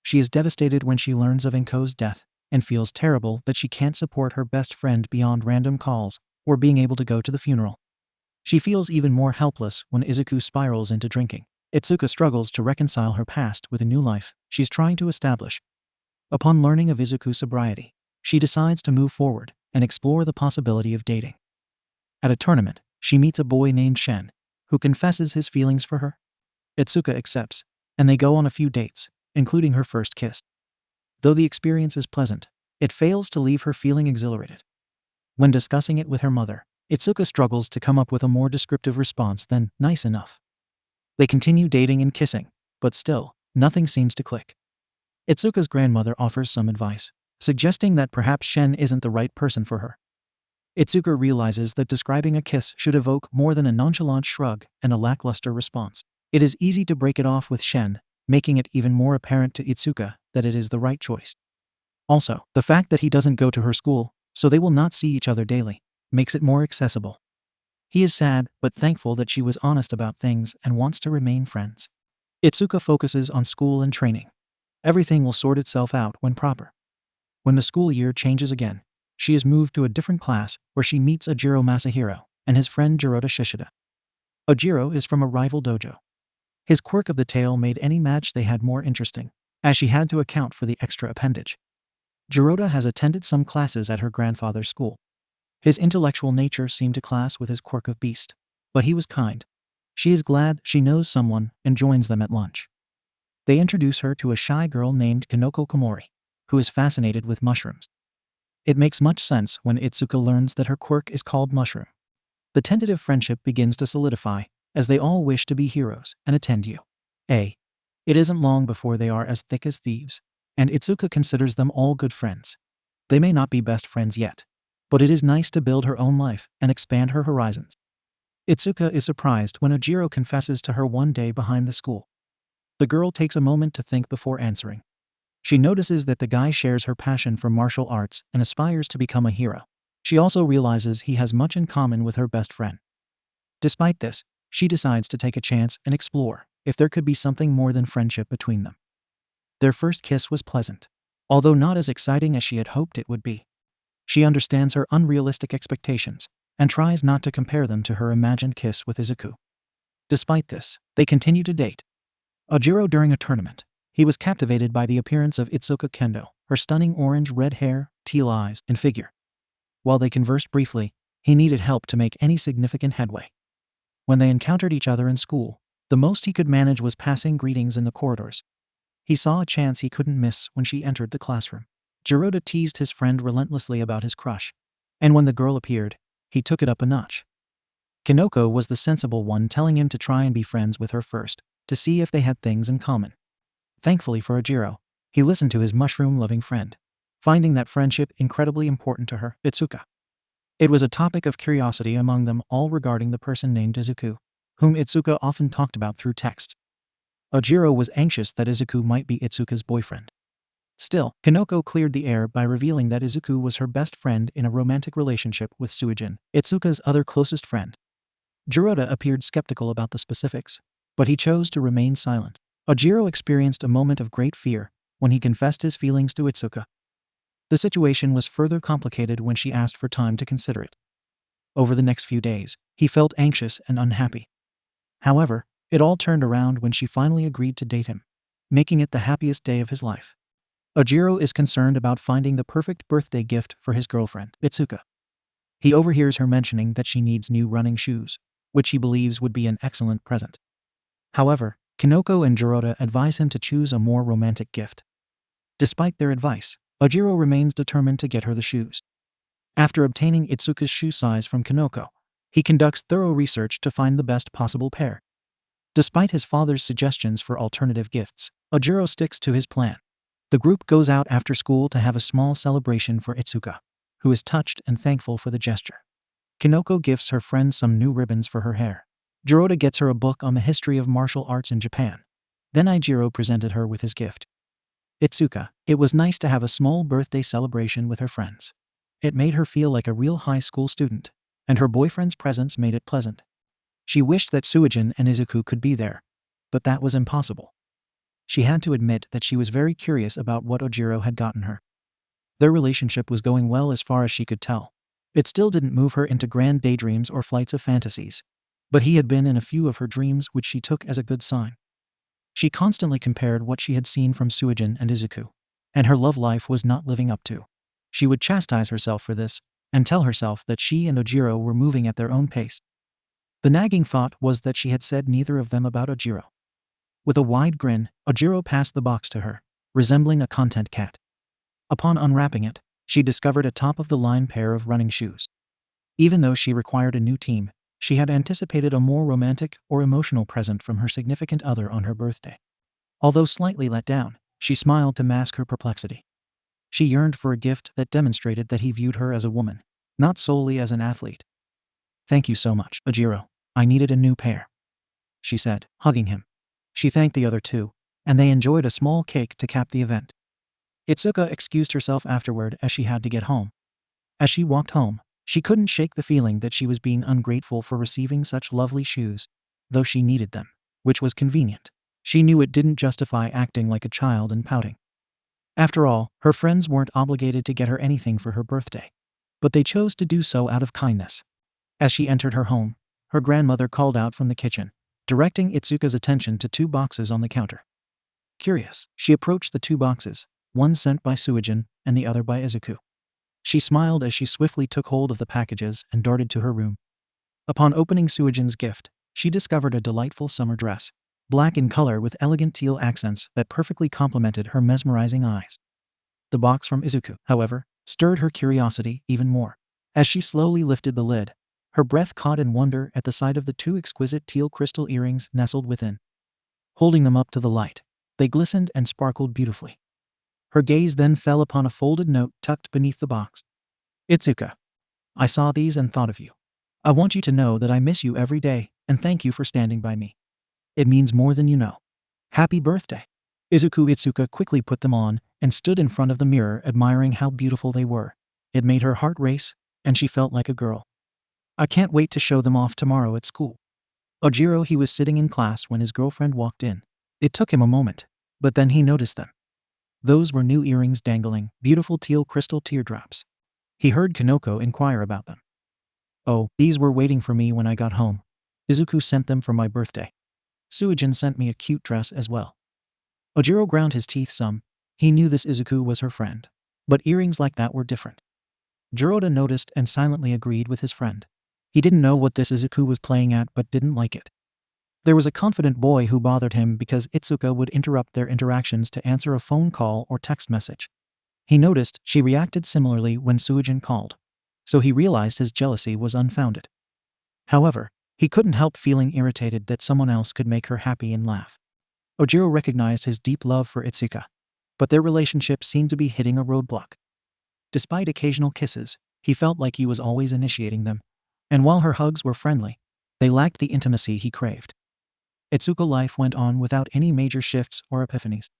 She is devastated when she learns of 𝐭𝐸's death and feels terrible that she can't support her best friend beyond random calls or being able to go to the funeral. She feels even more helpless when Izuku spirals into drinking. Itsuka struggles to reconcile her past with a new life she's trying to establish. Upon learning of Izuku's sobriety, she decides to move forward and explore the possibility of dating. At a tournament, she meets a boy named Shen, who confesses his feelings for her. Itsuka accepts, and they go on a few dates, including her first kiss. Though the experience is pleasant, it fails to leave her feeling exhilarated. When discussing it with her mother, Itsuka struggles to come up with a more descriptive response than nice enough. They continue dating and kissing, but still, nothing seems to click. Itsuka's grandmother offers some advice, suggesting that perhaps Shen isn't the right person for her. Itsuka realizes that describing a kiss should evoke more than a nonchalant shrug and a lackluster response. It is easy to break it off with Shen, making it even more apparent to Itsuka that it is the right choice. Also, the fact that he doesn't go to her school, so they will not see each other daily, makes it more accessible. He is sad, but thankful that she was honest about things and wants to remain friends. Itsuka focuses on school and training. Everything will sort itself out when proper. When the school year changes again, she is moved to a different class where she meets Ojiro Masahiro and his friend Jiroda Shishida. Ojiro is from a rival dojo. His quirk of the tail made any match they had more interesting, as she had to account for the extra appendage. Jiroda has attended some classes at her grandfather's school. His intellectual nature seemed to class with his quirk of beast, but he was kind. She is glad she knows someone and joins them at lunch. They introduce her to a shy girl named Kanoko Komori, who is fascinated with mushrooms. It makes much sense when Itsuka learns that her quirk is called mushroom. The tentative friendship begins to solidify, as they all wish to be heroes and attend UA. It isn't long before they are as thick as thieves, and Itsuka considers them all good friends. They may not be best friends yet, but it is nice to build her own life and expand her horizons. Itsuka is surprised when 𝗎𝗫 confesses to her one day behind the school. The girl takes a moment to think before answering. She notices that the guy shares her passion for martial arts and aspires to become a hero. She also realizes he has much in common with her best friend. Despite this, she decides to take a chance and explore if there could be something more than friendship between them. Their first kiss was pleasant, although not as exciting as she had hoped it would be. She understands her unrealistic expectations and tries not to compare them to her imagined kiss with Izuku. Despite this, they continue to date. 𝗎𝗫 during a tournament, he was captivated by the appearance of Ituka Kendo, her stunning orange-red hair, teal eyes, and figure. While they conversed briefly, he needed help to make any significant headway. When they encountered each other in school, the most he could manage was passing greetings in the corridors. He saw a chance he couldn't miss when she entered the classroom. 𝗎𝗫 teased his friend relentlessly about his crush, and when the girl appeared, he took it up a notch. Kinoko was the sensible one, telling him to try and be friends with her first, to see if they had things in common. Thankfully for 𝗎𝗫, he listened to his mushroom-loving friend, finding that friendship incredibly important to her, Itsuka. It was a topic of curiosity among them all regarding the person named Izuku, whom Itsuka often talked about through texts. 𝗎𝗫 was anxious that Izuku might be Itsuka's boyfriend. Still, Kinoko cleared the air by revealing that Izuku was her best friend in a romantic relationship with Suijin, Itsuka's other closest friend. 𝗎𝗫 appeared skeptical about the specifics, but he chose to remain silent. 𝗎𝗫 experienced a moment of great fear when he confessed his feelings to Itsuka. The situation was further complicated when she asked for time to consider it. Over the next few days, he felt anxious and unhappy. However, it all turned around when she finally agreed to date him, making it the happiest day of his life. 𝗎𝗫 is concerned about finding the perfect birthday gift for his girlfriend, Itsuka. He overhears her mentioning that she needs new running shoes, which he believes would be an excellent present. However, Kinoko and 𝗎𝗫 advise him to choose a more romantic gift. Despite their advice, 𝗎𝗫 remains determined to get her the shoes. After obtaining Itsuka's shoe size from Kinoko, he conducts thorough research to find the best possible pair. Despite his father's suggestions for alternative gifts, 𝗎𝗫 sticks to his plan. The group goes out after school to have a small celebration for Itsuka, who is touched and thankful for the gesture. Kinoko gifts her friend some new ribbons for her hair. 𝗎𝗫 gets her a book on the history of martial arts in Japan. Then Ichiro presented her with his gift. Itsuka, it was nice to have a small birthday celebration with her friends. It made her feel like a real high school student, and her boyfriend's presence made it pleasant. She wished that Suijin and Izuku could be there, but that was impossible. She had to admit that she was very curious about what 𝗎𝗫 had gotten her. Their relationship was going well as far as she could tell. It still didn't move her into grand daydreams or flights of fantasies, but he had been in a few of her dreams, which she took as a good sign. She constantly compared what she had seen from Suijin and Izuku, and her love life was not living up to. She would chastise herself for this, and tell herself that she and 𝗎𝗫 were moving at their own pace. The nagging thought was that she had said neither of them about 𝗎𝗫. With a wide grin, 𝗎𝗫 passed the box to her, resembling a content cat. Upon unwrapping it, she discovered a top-of-the-line pair of running shoes. Even though she required a new team, she had anticipated a more romantic or emotional present from her significant other on her birthday. Although slightly let down, she smiled to mask her perplexity. She yearned for a gift that demonstrated that he viewed her as a woman, not solely as an athlete. "Thank you so much, 𝗎𝗫. I needed a new pair," she said, hugging him. She thanked the other two, and they enjoyed a small cake to cap the event. Itsuka excused herself afterward as she had to get home. As she walked home, she couldn't shake the feeling that she was being ungrateful for receiving such lovely shoes, though she needed them, which was convenient. She knew it didn't justify acting like a child and pouting. After all, her friends weren't obligated to get her anything for her birthday, but they chose to do so out of kindness. As she entered her home, her grandmother called out from the kitchen, directing Itsuka's attention to two boxes on the counter. Curious, she approached the two boxes, one sent by Suijin and the other by Izuku. She smiled as she swiftly took hold of the packages and darted to her room. Upon opening Suijin's gift, she discovered a delightful summer dress, black in color with elegant teal accents that perfectly complemented her mesmerizing eyes. The box from Izuku, however, stirred her curiosity even more. As she slowly lifted the lid, her breath caught in wonder at the sight of the two exquisite teal crystal earrings nestled within. Holding them up to the light, they glistened and sparkled beautifully. Her gaze then fell upon a folded note tucked beneath the box. "Itsuka, I saw these and thought of you. I want you to know that I miss you every day, and thank you for standing by me. It means more than you know. Happy birthday. Ituka quickly put them on and stood in front of the mirror admiring how beautiful they were. It made her heart race, and she felt like a girl. I can't wait to show them off tomorrow at school. Ojiro, he was sitting in class when his girlfriend walked in. It took him a moment, but then he noticed them. Those were new earrings dangling, beautiful teal crystal teardrops. He heard Kanoko inquire about them. Oh, these were waiting for me when I got home. Izuku sent them for my birthday. Suijin sent me a cute dress as well. Ojiro ground his teeth some. He knew this Izuku was her friend. But earrings like that were different. 𝗓𝗏 noticed and silently agreed with his friend. He didn't know what this Izuku was playing at but didn't like it. There was a confident boy who bothered him because Itsuka would interrupt their interactions to answer a phone call or text message. He noticed she reacted similarly when Suijin called, so he realized his jealousy was unfounded. However, he couldn't help feeling irritated that someone else could make her happy and laugh. Ojiro recognized his deep love for Itsuka, but their relationship seemed to be hitting a roadblock. Despite occasional kisses, he felt like he was always initiating them, and while her hugs were friendly, they lacked the intimacy he craved. Itsuka life went on without any major shifts or epiphanies.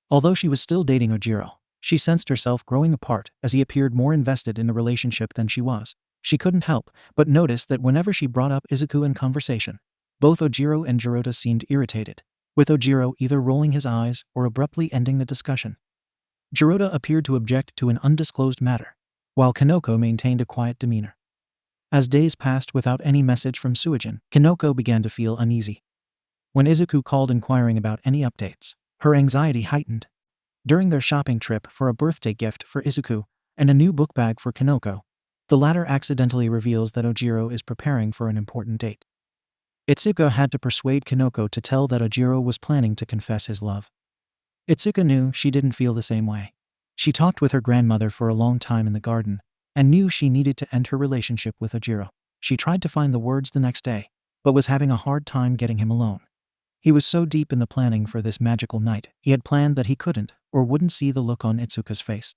Although she was still dating Ojiro, she sensed herself growing apart as he appeared more invested in the relationship than she was. She couldn't help but notice that whenever she brought up Izuku in conversation, both Ojiro and 𝗓𝗏 seemed irritated, with Ojiro either rolling his eyes or abruptly ending the discussion. 𝗓𝗏 appeared to object to an undisclosed matter, while Kanoko maintained a quiet demeanor. As days passed without any message from Suijin, Kanoko began to feel uneasy. When Izuku called inquiring about any updates, her anxiety heightened. During their shopping trip for a birthday gift for Izuku and a new book bag for Kanoko, the latter accidentally reveals that Ojiro is preparing for an important date. Itsuka had to persuade Kanoko to tell that Ojiro was planning to confess his love. Itsuka knew she didn't feel the same way. She talked with her grandmother for a long time in the garden and knew she needed to end her relationship with Ojiro. She tried to find the words the next day, but was having a hard time getting him alone. He was so deep in the planning for this magical night, he had planned that he couldn't or wouldn't see the look on Itsuka's face.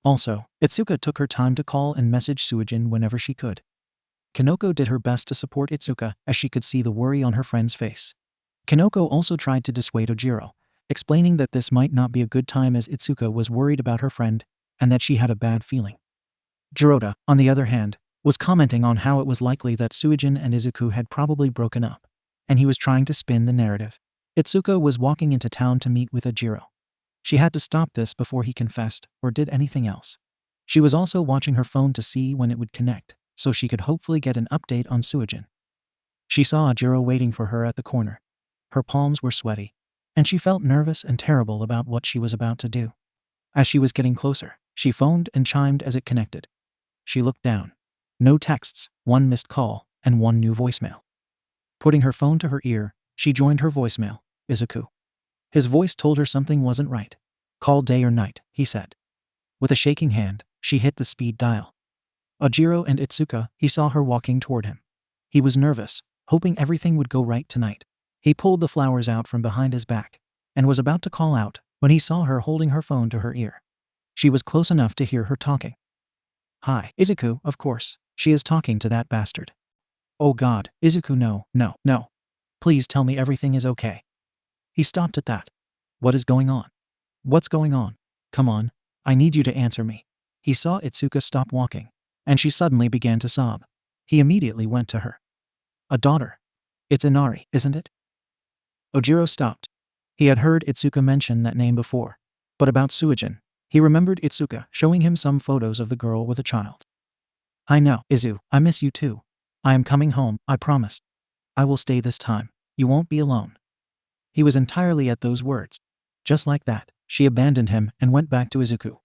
Also, Itsuka took her time to call and message Suijin whenever she could. Kanoko did her best to support Itsuka as she could see the worry on her friend's face. Kanoko also tried to dissuade Ojiro, explaining that this might not be a good time as Itsuka was worried about her friend and that she had a bad feeling. 𝗓𝗏, on the other hand, was commenting on how it was likely that Suijin and Izuku had probably broken up, and he was trying to spin the narrative. Itsuka was walking into town to meet with Ojiro. She had to stop this before he confessed or did anything else. She was also watching her phone to see when it would connect, so she could hopefully get an update on Suijin. She saw Ojiro waiting for her at the corner. Her palms were sweaty, and she felt nervous and terrible about what she was about to do. As she was getting closer, she phoned and chimed as it connected. She looked down. No texts, one missed call, and one new voicemail. Putting her phone to her ear, she joined her voicemail. Izuku. His voice told her something wasn't right. Call day or night, he said. With a shaking hand, she hit the speed dial. Ojiro and Itsuka, he saw her walking toward him. He was nervous, hoping everything would go right tonight. He pulled the flowers out from behind his back and was about to call out when he saw her holding her phone to her ear. She was close enough to hear her talking. Hi, Izuku, of course. She is talking to that bastard. Oh God, Izuku, no. Please tell me everything is okay. He stopped at that. What is going on? What's going on? Come on, I need you to answer me. He saw Itsuka stop walking, and she suddenly began to sob. He immediately went to her. A daughter. It's Inari, isn't it? Ojiro stopped. He had heard Itsuka mention that name before, but about Suijin, he remembered Itsuka showing him some photos of the girl with a child. I know, Izu, I miss you too. I am coming home, I promise. I will stay this time. You won't be alone. He was entirely at those words. Just like that, she abandoned him and went back to Izuku.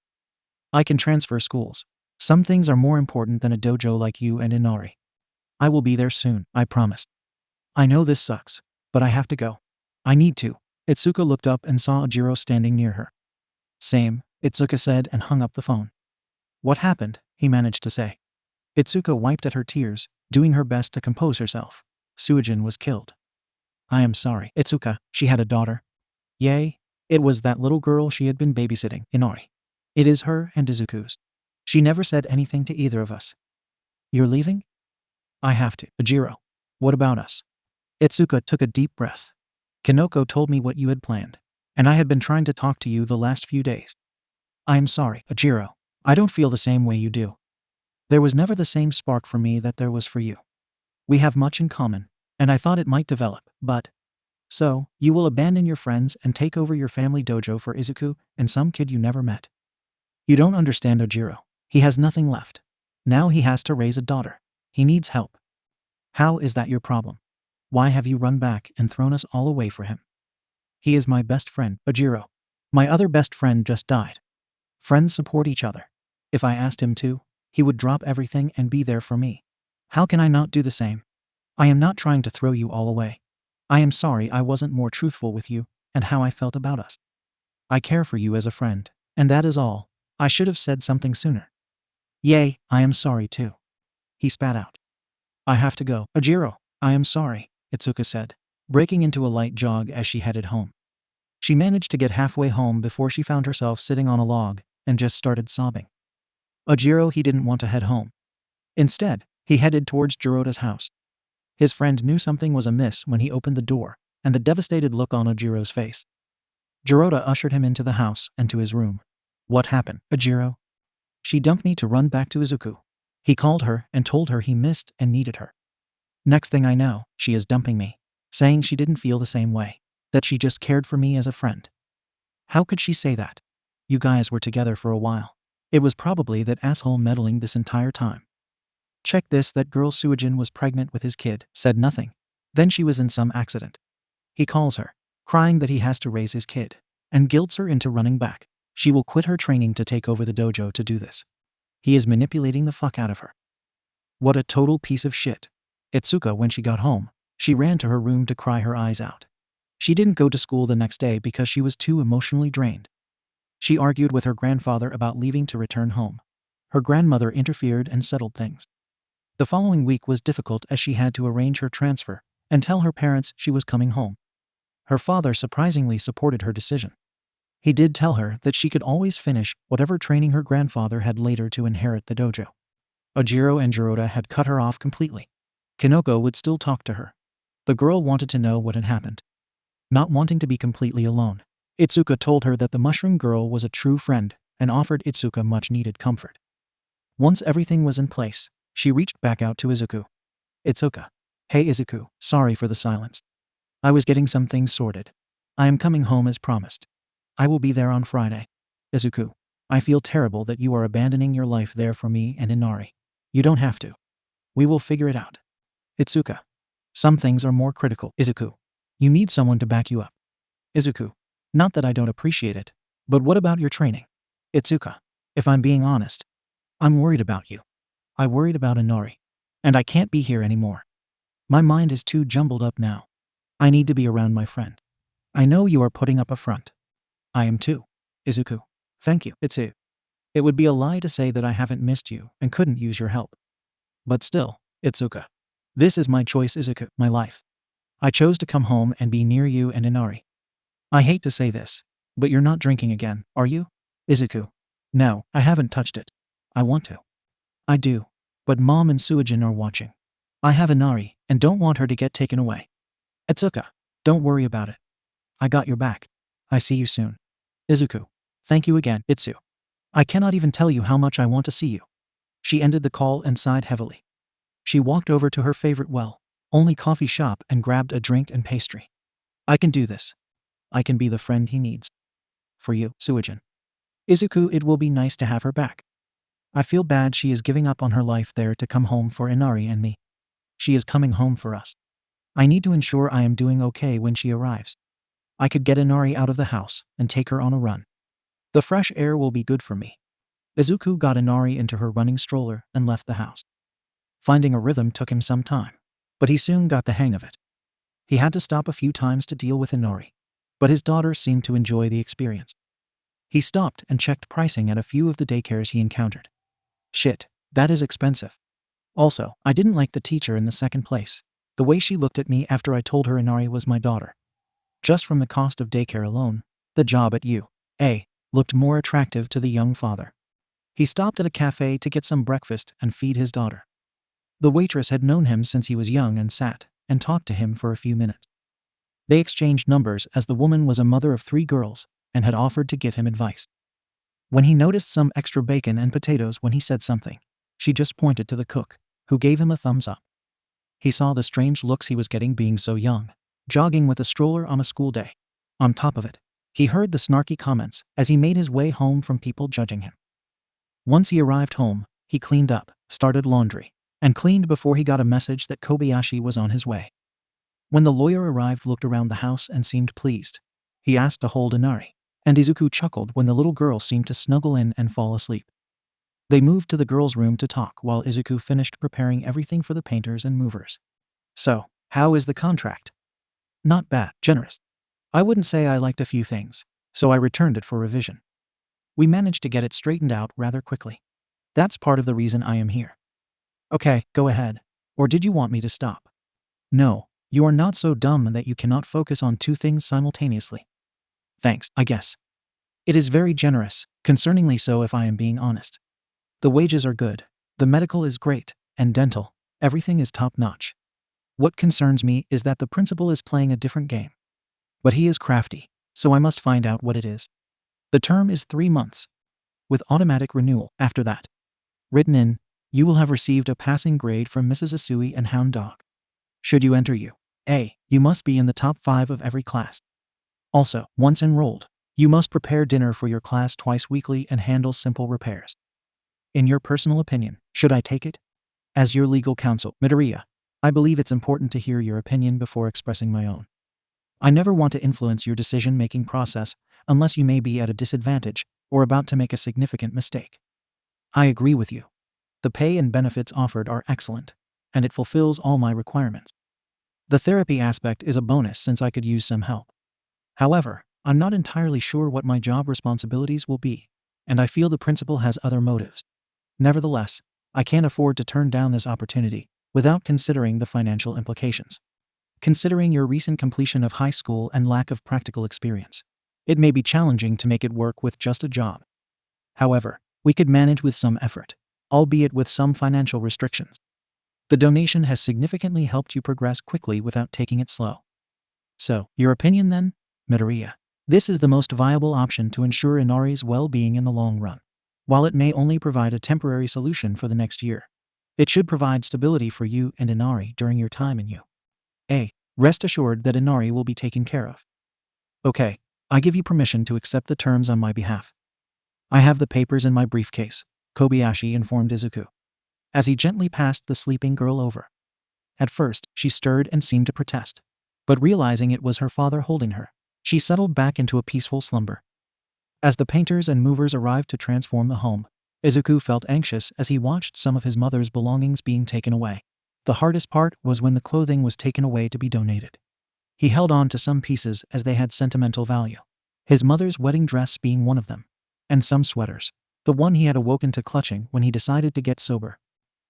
I can transfer schools. Some things are more important than a dojo like you and Inari. I will be there soon, I promise. I know this sucks, but I have to go. I need to. Itsuka looked up and saw Ojiro standing near her. Same, Itsuka said and hung up the phone. What happened? He managed to say. Itsuka wiped at her tears, doing her best to compose herself. Suijin was killed. I am sorry, Itsuka, she had a daughter. Yay, it was that little girl she had been babysitting, Inari. It is her and Izuku's. She never said anything to either of us. You're leaving? I have to. 𝗓𝗪. What about us? Ituka took a deep breath. Kanoko told me what you had planned, and I had been trying to talk to you the last few days. I am sorry, 𝗓𝗪. I don't feel the same way you do. There was never the same spark for me that there was for you. We have much in common, and I thought it might develop, but… So, you will abandon your friends and take over your family dojo for Izuku and some kid you never met. You don't understand 𝗧𝗪. He has nothing left. Now he has to raise a daughter. He needs help. How is that your problem? Why have you run back and thrown us all away for him? He is my best friend, 𝗧𝗪. My other best friend just died. Friends support each other. If I asked him to, he would drop everything and be there for me. How can I not do the same? I am not trying to throw you all away. I am sorry I wasn't more truthful with you and how I felt about us. I care for you as a friend, and that is all. I should have said something sooner. Yay, I am sorry too. He spat out. I have to go. 𝗧𝗪, I am sorry, Ituka said, breaking into a light jog as she headed home. She managed to get halfway home before she found herself sitting on a log and just started sobbing. 𝗧𝗪, he didn't want to head home. Instead, he headed towards Jirota's house. His friend knew something was amiss when he opened the door, and the devastated look on 𝗧𝗪's face. Jirota ushered him into the house and to his room. What happened, 𝗧𝗪? She dumped me to run back to Izuku. He called her and told her he missed and needed her. Next thing I know, she is dumping me, saying she didn't feel the same way, that she just cared for me as a friend. How could she say that? You guys were together for a while. It was probably that asshole meddling this entire time. Check this, that girl Suijin was pregnant with his kid, said nothing. Then she was in some accident. He calls her, crying that he has to raise his kid, and guilts her into running back. She will quit her training to take over the dojo to do this. He is manipulating the fuck out of her. What a total piece of shit. Ituka, when she got home, she ran to her room to cry her eyes out. She didn't go to school the next day because she was too emotionally drained. She argued with her grandfather about leaving to return home. Her grandmother interfered and settled things. The following week was difficult as she had to arrange her transfer and tell her parents she was coming home. Her father surprisingly supported her decision. He did tell her that she could always finish whatever training her grandfather had later to inherit the dojo. 𝗧𝗪 and Jirota had cut her off completely. Kanoko would still talk to her. The girl wanted to know what had happened. Not wanting to be completely alone, Ituka told her that the mushroom girl was a true friend and offered Ituka much-needed comfort. Once everything was in place, she reached back out to Izuku. Ituka. Hey Izuku, sorry for the silence. I was getting some things sorted. I am coming home as promised. I will be there on Friday. Izuku. I feel terrible that you are abandoning your life there for me and Inari. You don't have to. We will figure it out. Ituka. Some things are more critical. Izuku. You need someone to back you up. Izuku. Not that I don't appreciate it, but what about your training? Ituka. If I'm being honest, I'm worried about you. I worried about Inari, and I can't be here anymore. My mind is too jumbled up now. I need to be around my friend. I know you are putting up a front. I am too. Izuku. Thank you. It would be a lie to say that I haven't missed you and couldn't use your help. But still, Ituka. This is my choice, Izuku, my life. I chose to come home and be near you and Inari. I hate to say this, but you're not drinking again, are you? Izuku. No, I haven't touched it. I want to. I do, but Mom and Suijin are watching. I have Inari and don't want her to get taken away. Ituka, don't worry about it. I got your back. I see you soon. Izuku, thank you again, Itsu. I cannot even tell you how much I want to see you. She ended the call and sighed heavily. She walked over to her favorite only coffee shop and grabbed a drink and pastry. I can do this. I can be the friend he needs. For you, Suijin. Izuku, it will be nice to have her back. I feel bad she is giving up on her life there to come home for Inari and me. She is coming home for us. I need to ensure I am doing okay when she arrives. I could get Inari out of the house and take her on a run. The fresh air will be good for me. Izuku got Inari into her running stroller and left the house. Finding a rhythm took him some time, but he soon got the hang of it. He had to stop a few times to deal with Inari, but his daughter seemed to enjoy the experience. He stopped and checked pricing at a few of the daycares he encountered. Shit, that is expensive. Also, I didn't like the teacher in the second place, the way she looked at me after I told her Inari was my daughter. Just from the cost of daycare alone, the job at UA looked more attractive to the young father. He stopped at a cafe to get some breakfast and feed his daughter. The waitress had known him since he was young and sat and talked to him for a few minutes. They exchanged numbers as the woman was a mother of 3 girls and had offered to give him advice. When he noticed some extra bacon and potatoes when he said something, she just pointed to the cook, who gave him a thumbs up. He saw the strange looks he was getting being so young, jogging with a stroller on a school day. On top of it, he heard the snarky comments as he made his way home from people judging him. Once he arrived home, he cleaned up, started laundry, and cleaned before he got a message that Kobayashi was on his way. When the lawyer arrived, looked around the house and seemed pleased. He asked to hold Inari, and Izuku chuckled when the little girl seemed to snuggle in and fall asleep. They moved to the girls' room to talk while Izuku finished preparing everything for the painters and movers. So, how is the contract? Not bad, generous. I wouldn't say I liked a few things, so I returned it for revision. We managed to get it straightened out rather quickly. That's part of the reason I am here. Okay, go ahead. Or did you want me to stop? No, you are not so dumb that you cannot focus on 2 things simultaneously. Thanks, I guess. It is very generous, concerningly so if I am being honest. The wages are good, the medical is great, and dental, everything is top-notch. What concerns me is that the principal is playing a different game. But he is crafty, so I must find out what it is. The term is 3 months, with automatic renewal after that. Written in, you will have received a passing grade from Mrs. Asui and Hound Dog. Should you enter you must be in the top 5 of every class. Also, once enrolled, you must prepare dinner for your class twice weekly and handle simple repairs. In your personal opinion, should I take it? As your legal counsel, Midoriya, I believe it's important to hear your opinion before expressing my own. I never want to influence your decision-making process unless you may be at a disadvantage or about to make a significant mistake. I agree with you. The pay and benefits offered are excellent, and it fulfills all my requirements. The therapy aspect is a bonus since I could use some help. However, I'm not entirely sure what my job responsibilities will be, and I feel the principal has other motives. Nevertheless, I can't afford to turn down this opportunity without considering the financial implications. Considering your recent completion of high school and lack of practical experience, it may be challenging to make it work with just a job. However, we could manage with some effort, albeit with some financial restrictions. The donation has significantly helped you progress quickly without taking it slow. So, your opinion then, Midoriya? This is the most viable option to ensure Inari's well-being in the long run. While it may only provide a temporary solution for the next year, it should provide stability for you and Inari during your time in UA. Rest assured that Inari will be taken care of. Okay, I give you permission to accept the terms on my behalf. I have the papers in my briefcase, Kobayashi informed Izuku, as he gently passed the sleeping girl over. At first, she stirred and seemed to protest, but realizing it was her father holding her, she settled back into a peaceful slumber. As the painters and movers arrived to transform the home, Izuku felt anxious as he watched some of his mother's belongings being taken away. The hardest part was when the clothing was taken away to be donated. He held on to some pieces as they had sentimental value, his mother's wedding dress being one of them, and some sweaters, the one he had awoken to clutching when he decided to get sober.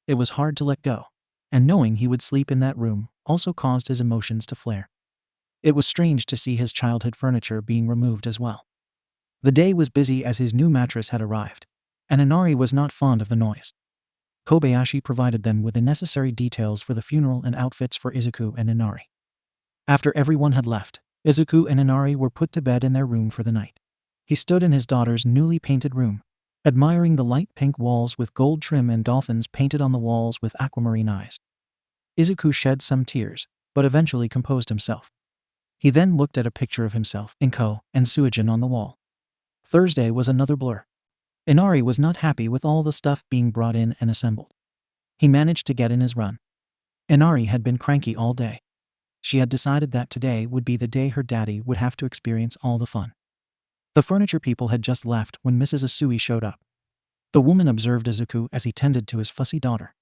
It was hard to let go, and knowing he would sleep in that room also caused his emotions to flare. It was strange to see his childhood furniture being removed as well. The day was busy as his new mattress had arrived, and Inari was not fond of the noise. Kobayashi provided them with the necessary details for the funeral and outfits for Izuku and Inari. After everyone had left, Izuku and Inari were put to bed in their room for the night. He stood in his daughter's newly painted room, admiring the light pink walls with gold trim and dolphins painted on the walls with aquamarine eyes. Izuku shed some tears, but eventually composed himself. He then looked at a picture of himself, 𝐒𝐭𝐻 and 𝐲𝐿 on the wall. Thursday was another blur. Inari was not happy with all the stuff being brought in and assembled. He managed to get in his run. Inari had been cranky all day. She had decided that today would be the day her daddy would have to experience all the fun. The furniture people had just left when Mrs. Asui showed up. The woman observed Izuku as he tended to his fussy daughter.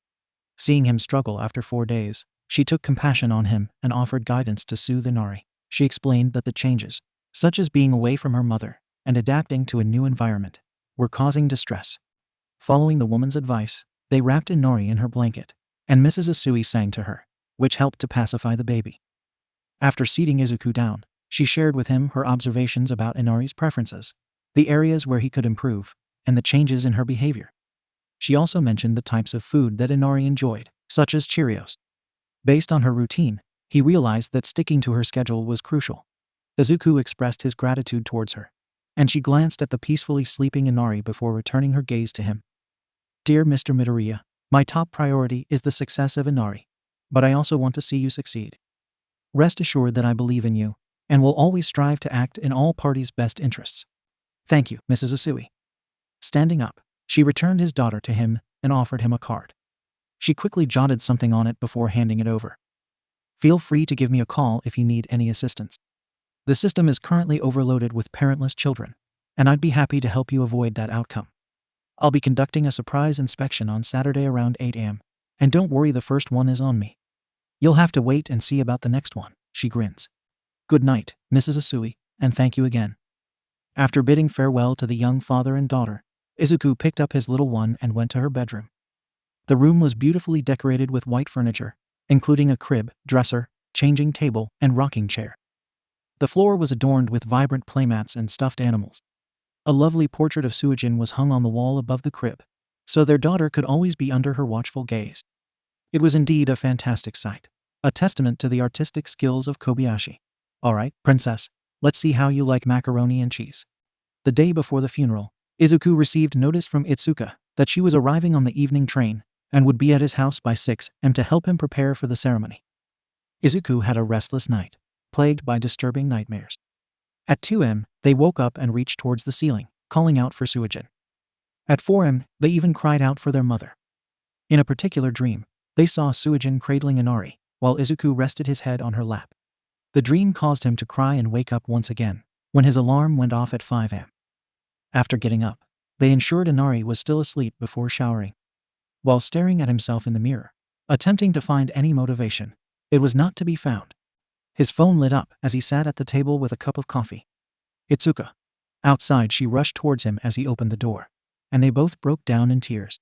Seeing him struggle after 4 days, she took compassion on him and offered guidance to soothe Inari. She explained that the changes, such as being away from her mother and adapting to a new environment, were causing distress. Following the woman's advice, they wrapped Inari in her blanket, and Mrs. Asui sang to her, which helped to pacify the baby. After seating Izuku down, she shared with him her observations about Inari's preferences, the areas where he could improve, and the changes in her behavior. She also mentioned the types of food that Inari enjoyed, such as Cheerios. Based on her routine, he realized that sticking to her schedule was crucial. Izuku expressed his gratitude towards her, and she glanced at the peacefully sleeping Inari before returning her gaze to him. Dear Mr. Midoriya, my top priority is the success of Inari, but I also want to see you succeed. Rest assured that I believe in you, and will always strive to act in all parties' best interests. Thank you, Mrs. Usui. Standing up, she returned his daughter to him and offered him a card. She quickly jotted something on it before handing it over. Feel free to give me a call if you need any assistance. The system is currently overloaded with parentless children, and I'd be happy to help you avoid that outcome. I'll be conducting a surprise inspection on Saturday around 8 a.m., and don't worry, the first one is on me. You'll have to wait and see about the next one, she grins. Good night, Mrs. Usui, and thank you again. After bidding farewell to the young father and daughter, Izuku picked up his little one and went to her bedroom. The room was beautifully decorated with white furniture, including a crib, dresser, changing table, and rocking chair. The floor was adorned with vibrant playmats and stuffed animals. A lovely portrait of Suijin was hung on the wall above the crib, so their daughter could always be under her watchful gaze. It was indeed a fantastic sight, a testament to the artistic skills of Kobayashi. All right, princess, let's see how you like macaroni and cheese. The day before the funeral, Izuku received notice from Ituka that she was arriving on the evening train and would be at his house by 6 a.m. to help him prepare for the ceremony. Izuku had a restless night, plagued by disturbing nightmares. At 2 a.m., they woke up and reached towards the ceiling, calling out for Suijin. At 4 a.m., they even cried out for their mother. In a particular dream, they saw Suijin cradling Inari, while Izuku rested his head on her lap. The dream caused him to cry and wake up once again, when his alarm went off at 5 a.m. After getting up, they ensured Inari was still asleep before showering. While staring at himself in the mirror, attempting to find any motivation, it was not to be found. His phone lit up as he sat at the table with a cup of coffee. Ituka. Outside, she rushed towards him as he opened the door, and they both broke down in tears.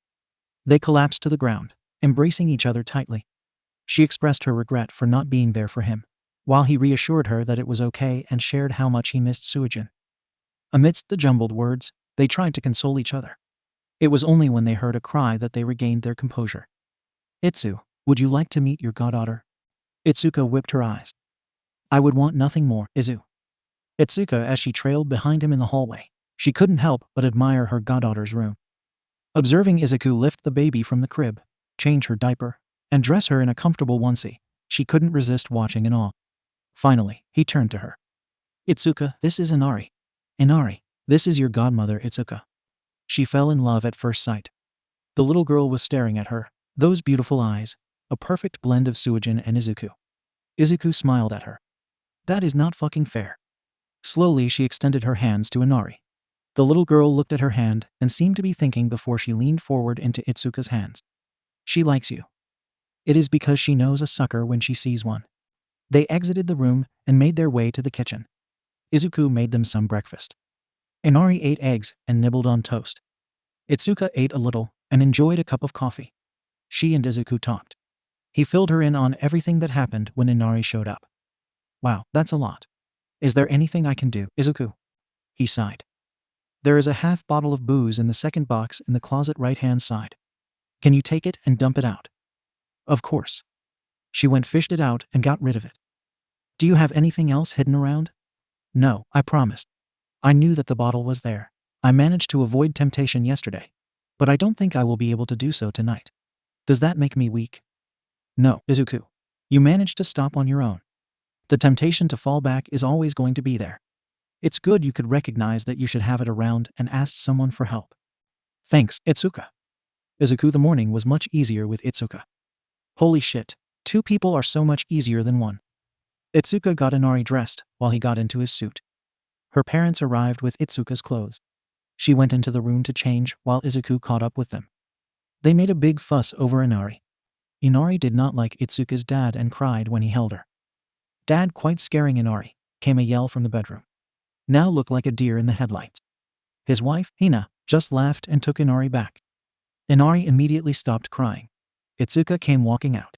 They collapsed to the ground, embracing each other tightly. She expressed her regret for not being there for him, while he reassured her that it was okay and shared how much he missed Suijin. Amidst the jumbled words, they tried to console each other. It was only when they heard a cry that they regained their composure. Itsu, would you like to meet your goddaughter? Itsuka whipped her eyes. I would want nothing more, Izu. Itsuka, as she trailed behind him in the hallway, she couldn't help but admire her goddaughter's room. Observing Izuku lift the baby from the crib, change her diaper, and dress her in a comfortable onesie, she couldn't resist watching in awe. Finally, he turned to her. Itsuka, this is Inari. Inari, this is your godmother, Itsuka. She fell in love at first sight. The little girl was staring at her, those beautiful eyes, a perfect blend of Suijin and Izuku. Izuku smiled at her. That is not fucking fair. Slowly, she extended her hands to Inari. The little girl looked at her hand and seemed to be thinking before she leaned forward into Itsuka's hands. She likes you. It is because she knows a sucker when she sees one. They exited the room and made their way to the kitchen. Izuku made them some breakfast. Inari ate eggs and nibbled on toast. Itsuka ate a little and enjoyed a cup of coffee. She and Izuku talked. He filled her in on everything that happened when Inari showed up. Wow, that's a lot. Is there anything I can do, Izuku? He sighed. There is a half bottle of booze in the second box in the closet right-hand side. Can you take it and dump it out? Of course. She went fished it out and got rid of it. Do you have anything else hidden around? No, I promised. I knew that the bottle was there. I managed to avoid temptation yesterday, but I don't think I will be able to do so tonight. Does that make me weak? No, Izuku. You managed to stop on your own. The temptation to fall back is always going to be there. It's good you could recognize that you should have it around and ask someone for help. Thanks, Itsuka. Izuku, the morning was much easier with Itsuka. Holy shit, 2 people are so much easier than 1. Itsuka got Inari dressed while he got into his suit. Her parents arrived with Itsuka's clothes. She went into the room to change while Izuku caught up with them. They made a big fuss over Inari. Inari did not like Itsuka's dad and cried when he held her. Dad, quite scaring Inari, came a yell from the bedroom. Now look like a deer in the headlights. His wife, Hina, just laughed and took Inari back. Inari immediately stopped crying. Itsuka came walking out.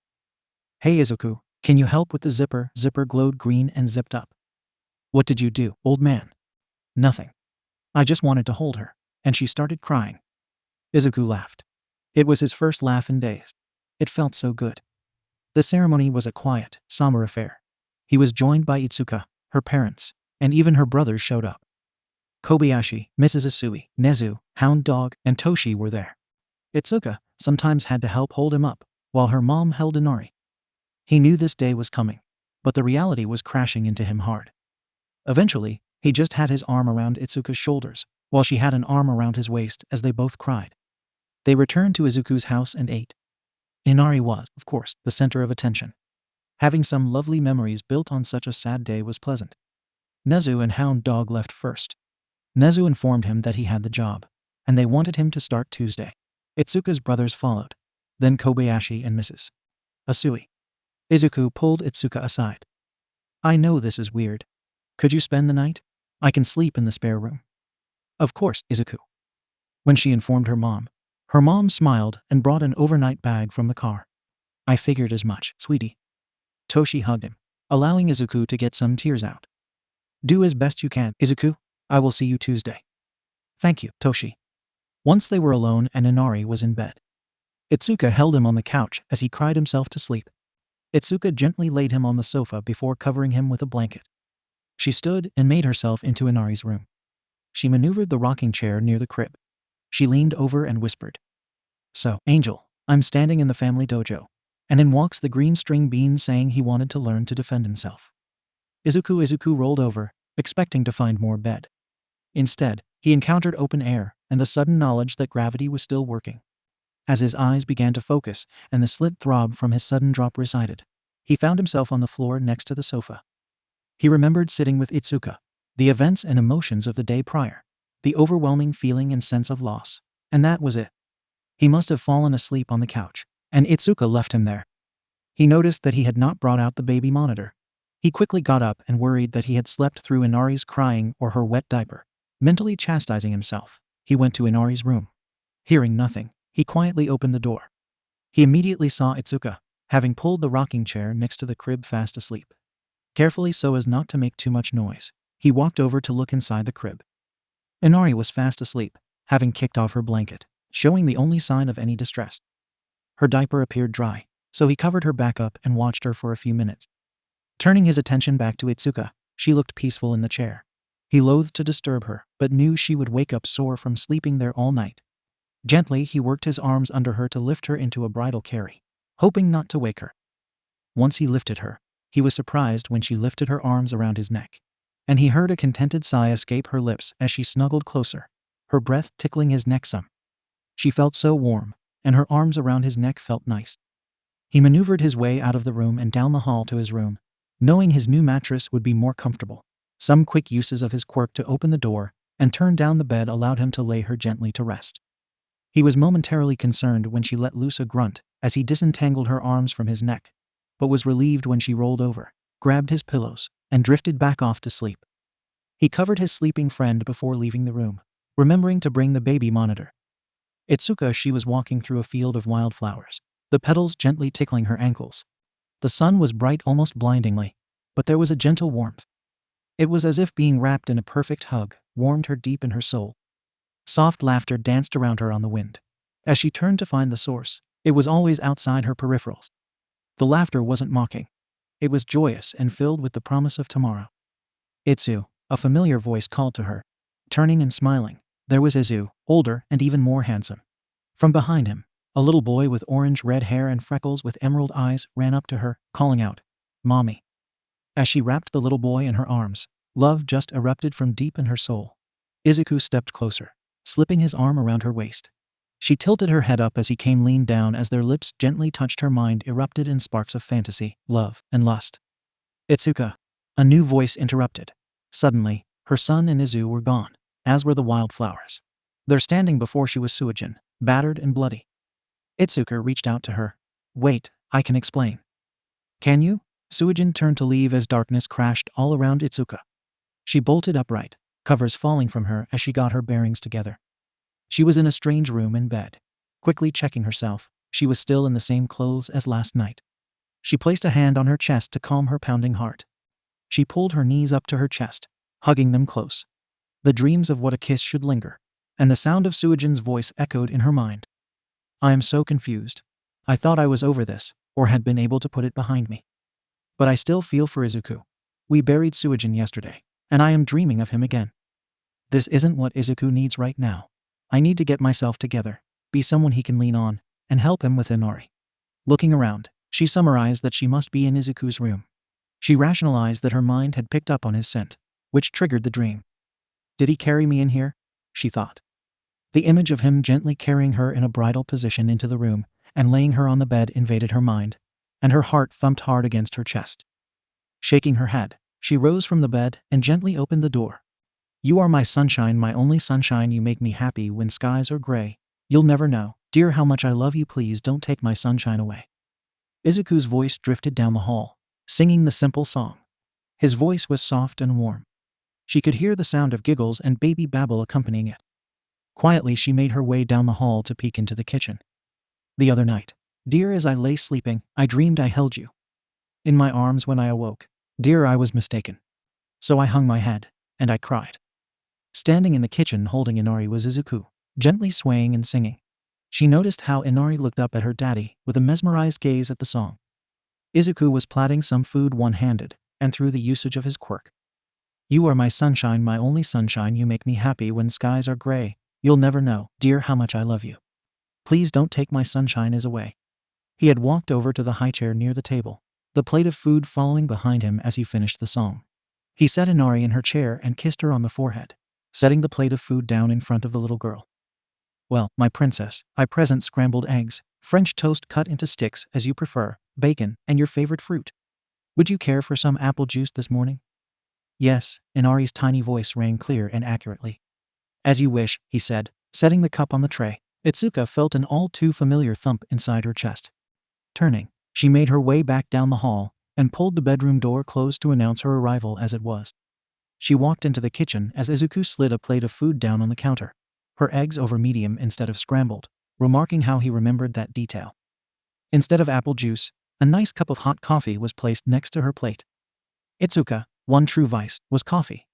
Hey Izuku, can you help with the zipper? Zipper glowed green and zipped up. What did you do, old man? Nothing. I just wanted to hold her, and she started crying. Izuku laughed. It was his first laugh in days. It felt so good. The ceremony was a quiet, somber affair. He was joined by Ituka, her parents, and even her brothers showed up. Kobayashi, Mrs. Asui, Nezu, Hound Dog, and Toshi were there. Ituka sometimes had to help hold him up, while her mom held Inari. He knew this day was coming, but the reality was crashing into him hard. Eventually, he just had his arm around Itsuka's shoulders, while she had an arm around his waist as they both cried. They returned to Izuku's house and ate. Inari was, of course, the center of attention. Having some lovely memories built on such a sad day was pleasant. Nezu and Hound Dog left first. Nezu informed him that he had the job, and they wanted him to start Tuesday. Itsuka's brothers followed, then Kobayashi and Mrs. Asui. Izuku pulled Itsuka aside. "I know this is weird. Could you spend the night? I can sleep in the spare room." "Of course, Izuku." When she informed her mom smiled and brought an overnight bag from the car. "I figured as much, sweetie." Toshi hugged him, allowing Izuku to get some tears out. "Do as best you can, Izuku. I will see you Tuesday." "Thank you, Toshi." Once they were alone and Inari was in bed, Itsuka held him on the couch as he cried himself to sleep. Itsuka gently laid him on the sofa before covering him with a blanket. She stood and made herself into Inari's room. She maneuvered the rocking chair near the crib. She leaned over and whispered, "So, Angel, I'm standing in the family dojo, and in walks the green string bean saying he wanted to learn to defend himself." Izuku rolled over, expecting to find more bed. Instead, he encountered open air and the sudden knowledge that gravity was still working. As his eyes began to focus and the slit throb from his sudden drop receded, he found himself on the floor next to the sofa. He remembered sitting with Itsuka, the events and emotions of the day prior, the overwhelming feeling and sense of loss, and that was it. He must have fallen asleep on the couch, and Itsuka left him there. He noticed that he had not brought out the baby monitor. He quickly got up and worried that he had slept through Inari's crying or her wet diaper. Mentally chastising himself, he went to Inari's room. Hearing nothing, he quietly opened the door. He immediately saw Itsuka, having pulled the rocking chair next to the crib fast asleep. Carefully so as not to make too much noise, he walked over to look inside the crib. Inari was fast asleep, having kicked off her blanket, showing the only sign of any distress. Her diaper appeared dry, so he covered her back up and watched her for a few minutes. Turning his attention back to Itsuka, she looked peaceful in the chair. He loathed to disturb her, but knew she would wake up sore from sleeping there all night. Gently, he worked his arms under her to lift her into a bridal carry, hoping not to wake her. Once he lifted her, he was surprised when she lifted her arms around his neck, and he heard a contented sigh escape her lips as she snuggled closer, her breath tickling his neck some. She felt so warm, and her arms around his neck felt nice. He maneuvered his way out of the room and down the hall to his room, knowing his new mattress would be more comfortable. Some quick uses of his quirk to open the door and turn down the bed allowed him to lay her gently to rest. He was momentarily concerned when she let loose a grunt as he disentangled her arms from his neck, but was relieved when she rolled over, grabbed his pillows, and drifted back off to sleep. He covered his sleeping friend before leaving the room, remembering to bring the baby monitor. Itsuka, she was walking through a field of wildflowers, the petals gently tickling her ankles. The sun was bright almost blindingly, but there was a gentle warmth. It was as if being wrapped in a perfect hug warmed her deep in her soul. Soft laughter danced around her on the wind. As she turned to find the source, it was always outside her peripherals. The laughter wasn't mocking. It was joyous and filled with the promise of tomorrow. "Itsu," a familiar voice called to her. Turning and smiling, there was Izu, older and even more handsome. From behind him, a little boy with orange-red hair and freckles with emerald eyes ran up to her, calling out, "Mommy." As she wrapped the little boy in her arms, love just erupted from deep in her soul. Izuku stepped closer, slipping his arm around her waist. She tilted her head up as he came leaned down as their lips gently touched. Her mind erupted in sparks of fantasy, love, and lust. "Itsuka," a new voice interrupted. Suddenly, her son and Izu were gone, as were the wildflowers. There standing before she was Suijin, battered and bloody. Itsuka reached out to her. "Wait, I can explain." "Can you?" Suijin turned to leave as darkness crashed all around Itsuka. She bolted upright, covers falling from her as she got her bearings together. She was in a strange room in bed. Quickly checking herself, she was still in the same clothes as last night. She placed a hand on her chest to calm her pounding heart. She pulled her knees up to her chest, hugging them close. The dreams of what a kiss should linger, and the sound of Suijin's voice echoed in her mind. "I am so confused. I thought I was over this, or had been able to put it behind me. But I still feel for Izuku. We buried Suijin yesterday, and I am dreaming of him again. This isn't what Izuku needs right now. I need to get myself together, be someone he can lean on, and help him with Inari. Looking around, she summarized that she must be in Izuku's room. She rationalized that her mind had picked up on his scent, which triggered the dream. Did he carry me in here? She thought. The image of him gently carrying her in a bridal position into the room and laying her on the bed invaded her mind, and her heart thumped hard against her chest. Shaking her head, she rose from the bed and gently opened the door. You are my sunshine, my only sunshine, you make me happy when skies are gray. You'll never know, dear, how much I love you, please don't take my sunshine away. Izuku's voice drifted down the hall, singing the simple song. His voice was soft and warm. She could hear the sound of giggles and baby babble accompanying it. Quietly she made her way down the hall to peek into the kitchen. The other night, dear, as I lay sleeping, I dreamed I held you in my arms when I awoke. Dear, I was mistaken. So I hung my head, and I cried. Standing in the kitchen holding Inari was Izuku, gently swaying and singing. She noticed how Inari looked up at her daddy with a mesmerized gaze at the song. Izuku was plaiting some food one-handed, and through the usage of his quirk. You are my sunshine, my only sunshine, you make me happy when skies are gray. You'll never know, dear, how much I love you. Please don't take my sunshine away. He had walked over to the high chair near the table, the plate of food following behind him as he finished the song. He set Inari in her chair and kissed her on the forehead, setting the plate of food down in front of the little girl. Well, my princess, I present scrambled eggs, French toast cut into sticks as you prefer, bacon, and your favorite fruit. Would you care for some apple juice this morning? Yes, Inari's tiny voice rang clear and accurately. As you wish, he said, setting the cup on the tray. Ituka felt an all too familiar thump inside her chest. Turning, she made her way back down the hall and pulled the bedroom door closed to announce her arrival as it was. She walked into the kitchen as Izuku slid a plate of food down on the counter, her eggs over medium instead of scrambled, remarking how he remembered that detail. Instead of apple juice, a nice cup of hot coffee was placed next to her plate. Ituka, one true vice, was coffee.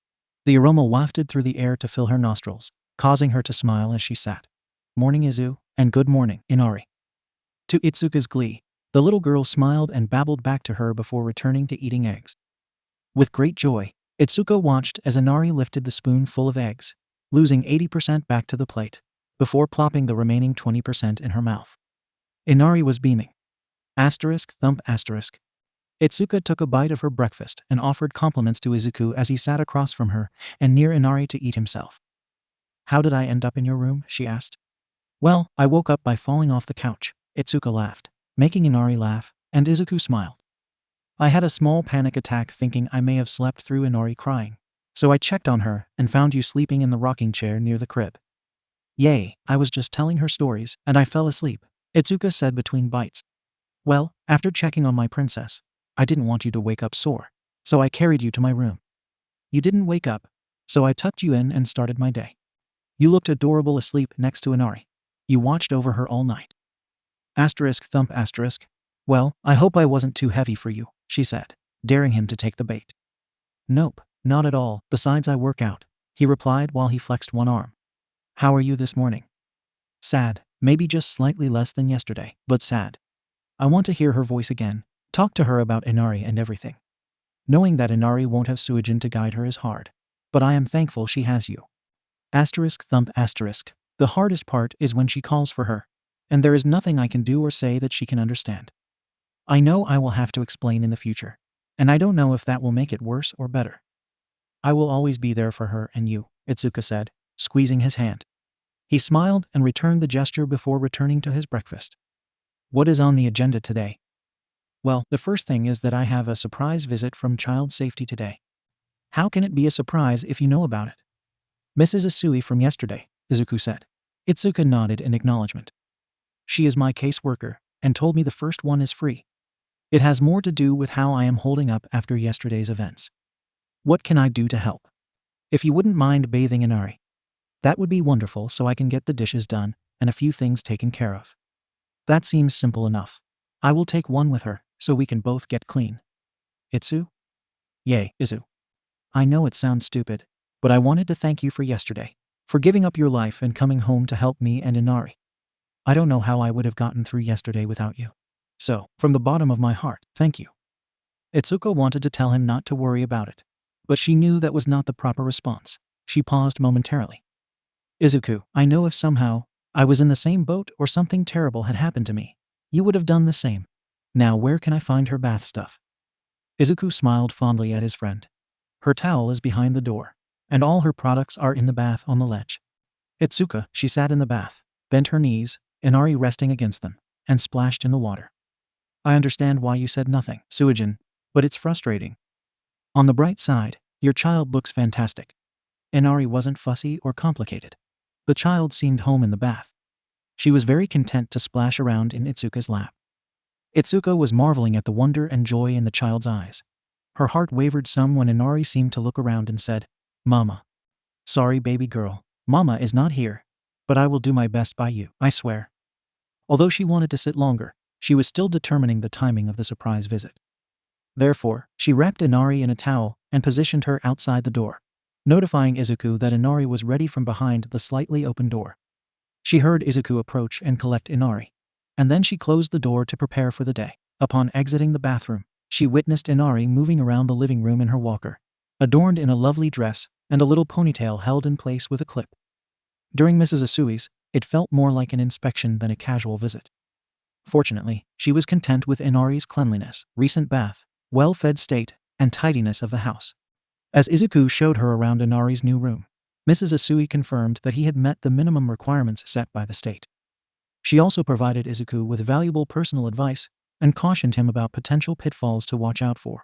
The aroma wafted through the air to fill her nostrils, causing her to smile as she sat. Morning, Izu, and good morning, Inari. To Itsuka's glee, the little girl smiled and babbled back to her before returning to eating eggs. With great joy, Itsuka watched as Inari lifted the spoon full of eggs, losing 80% back to the plate, before plopping the remaining 20% in her mouth. Inari was beaming. Thump asterisk. Itsuka took a bite of her breakfast and offered compliments to Izuku as he sat across from her and near Inari to eat himself. How did I end up in your room? She asked. Well, I woke up by falling off the couch. Itsuka laughed, making Inari laugh, and Izuku smiled. I had a small panic attack thinking I may have slept through Inari crying, so I checked on her and found you sleeping in the rocking chair near the crib. Yay, I was just telling her stories and I fell asleep, Itsuka said between bites. Well, after checking on my princess, I didn't want you to wake up sore, so I carried you to my room. You didn't wake up, so I tucked you in and started my day. You looked adorable asleep next to Inari. You watched over her all night. Thump asterisk. Well, I hope I wasn't too heavy for you, she said, daring him to take the bait. Nope, not at all, besides I work out, he replied while he flexed one arm. How are you this morning? Sad, maybe just slightly less than yesterday, but sad. I want to hear her voice again. Talk to her about Inari and everything. Knowing that Inari won't have Suijin to guide her is hard, but I am thankful she has you. Thump asterisk. The hardest part is when she calls for her, and there is nothing I can do or say that she can understand. I know I will have to explain in the future, and I don't know if that will make it worse or better. I will always be there for her and you, Itsuka said, squeezing his hand. He smiled and returned the gesture before returning to his breakfast. What is on the agenda today? Well, the first thing is that I have a surprise visit from Child Safety today. How can it be a surprise if you know about it? Mrs. Asui from yesterday, Izuku said. Itsuka nodded in acknowledgement. She is my caseworker, and told me the first one is free. It has more to do with how I am holding up after yesterday's events. What can I do to help? If you wouldn't mind bathing Inari. That would be wonderful so I can get the dishes done and a few things taken care of. That seems simple enough. I will take one with her, so we can both get clean. Itsu? Yay, Izu. I know it sounds stupid, but I wanted to thank you for yesterday, for giving up your life and coming home to help me and Inari. I don't know how I would have gotten through yesterday without you. So, from the bottom of my heart, thank you. Itsuka wanted to tell him not to worry about it, but she knew that was not the proper response. She paused momentarily. Izuku, I know if somehow I was in the same boat or something terrible had happened to me, you would have done the same. Now where can I find her bath stuff? Izuku smiled fondly at his friend. Her towel is behind the door, and all her products are in the bath on the ledge. Itsuka, she sat in the bath, bent her knees, Inari resting against them, and splashed in the water. I understand why you said nothing, Suijin, but it's frustrating. On the bright side, your child looks fantastic. Inari wasn't fussy or complicated. The child seemed home in the bath. She was very content to splash around in Itsuka's lap. Itsuka was marveling at the wonder and joy in the child's eyes. Her heart wavered some when Inari seemed to look around and said, Mama. Sorry, baby girl. Mama is not here, but I will do my best by you, I swear. Although she wanted to sit longer, she was still determining the timing of the surprise visit. Therefore, she wrapped Inari in a towel and positioned her outside the door, notifying Izuku that Inari was ready from behind the slightly open door. She heard Izuku approach and collect Inari, and then she closed the door to prepare for the day. Upon exiting the bathroom, she witnessed Inari moving around the living room in her walker, adorned in a lovely dress and a little ponytail held in place with a clip. During Mrs. Asui's, it felt more like an inspection than a casual visit. Fortunately, she was content with Inari's cleanliness, recent bath, well-fed state, and tidiness of the house. As Izuku showed her around Inari's new room, Mrs. Asui confirmed that he had met the minimum requirements set by the state. She also provided Izuku with valuable personal advice and cautioned him about potential pitfalls to watch out for.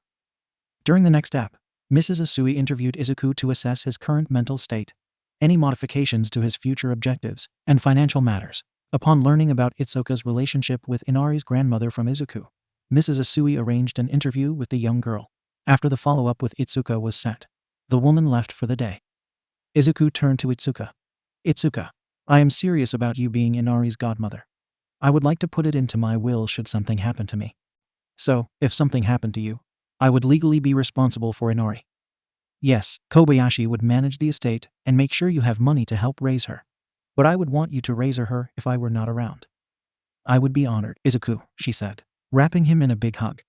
During the next step, Mrs. Asui interviewed Izuku to assess his current mental state, any modifications to his future objectives, and financial matters. Upon learning about Itsuka's relationship with Inari's grandmother from Izuku, Mrs. Asui arranged an interview with the young girl. After the follow-up with Itsuka was set, the woman left for the day. Izuku turned to Itsuka. Itsuka, I am serious about you being Inari's godmother. I would like to put it into my will should something happen to me. So, if something happened to you, I would legally be responsible for Inari. Yes, Kobayashi would manage the estate and make sure you have money to help raise her. But I would want you to raise her if I were not around. I would be honored, Izuku, she said, wrapping him in a big hug.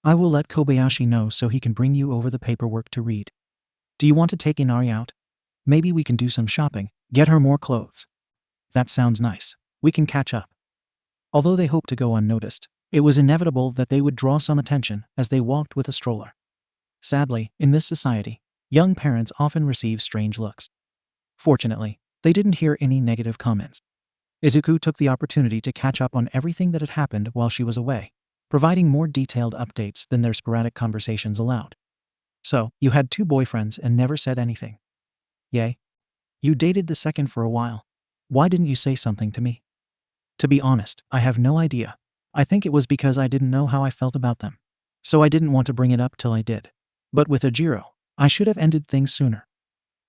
I will let Kobayashi know so he can bring you over the paperwork to read. Do you want to take Inari out? Maybe we can do some shopping, get her more clothes. That sounds nice. We can catch up. Although they hoped to go unnoticed, it was inevitable that they would draw some attention as they walked with a stroller. Sadly, in this society, young parents often receive strange looks. Fortunately, they didn't hear any negative comments. Izuku took the opportunity to catch up on everything that had happened while she was away, providing more detailed updates than their sporadic conversations allowed. So, you had 2 boyfriends and never said anything. Yay. You dated the second for a while. Why didn't you say something to me? To be honest, I have no idea. I think it was because I didn't know how I felt about them. So I didn't want to bring it up till I did. But with Ejiro, I should have ended things sooner.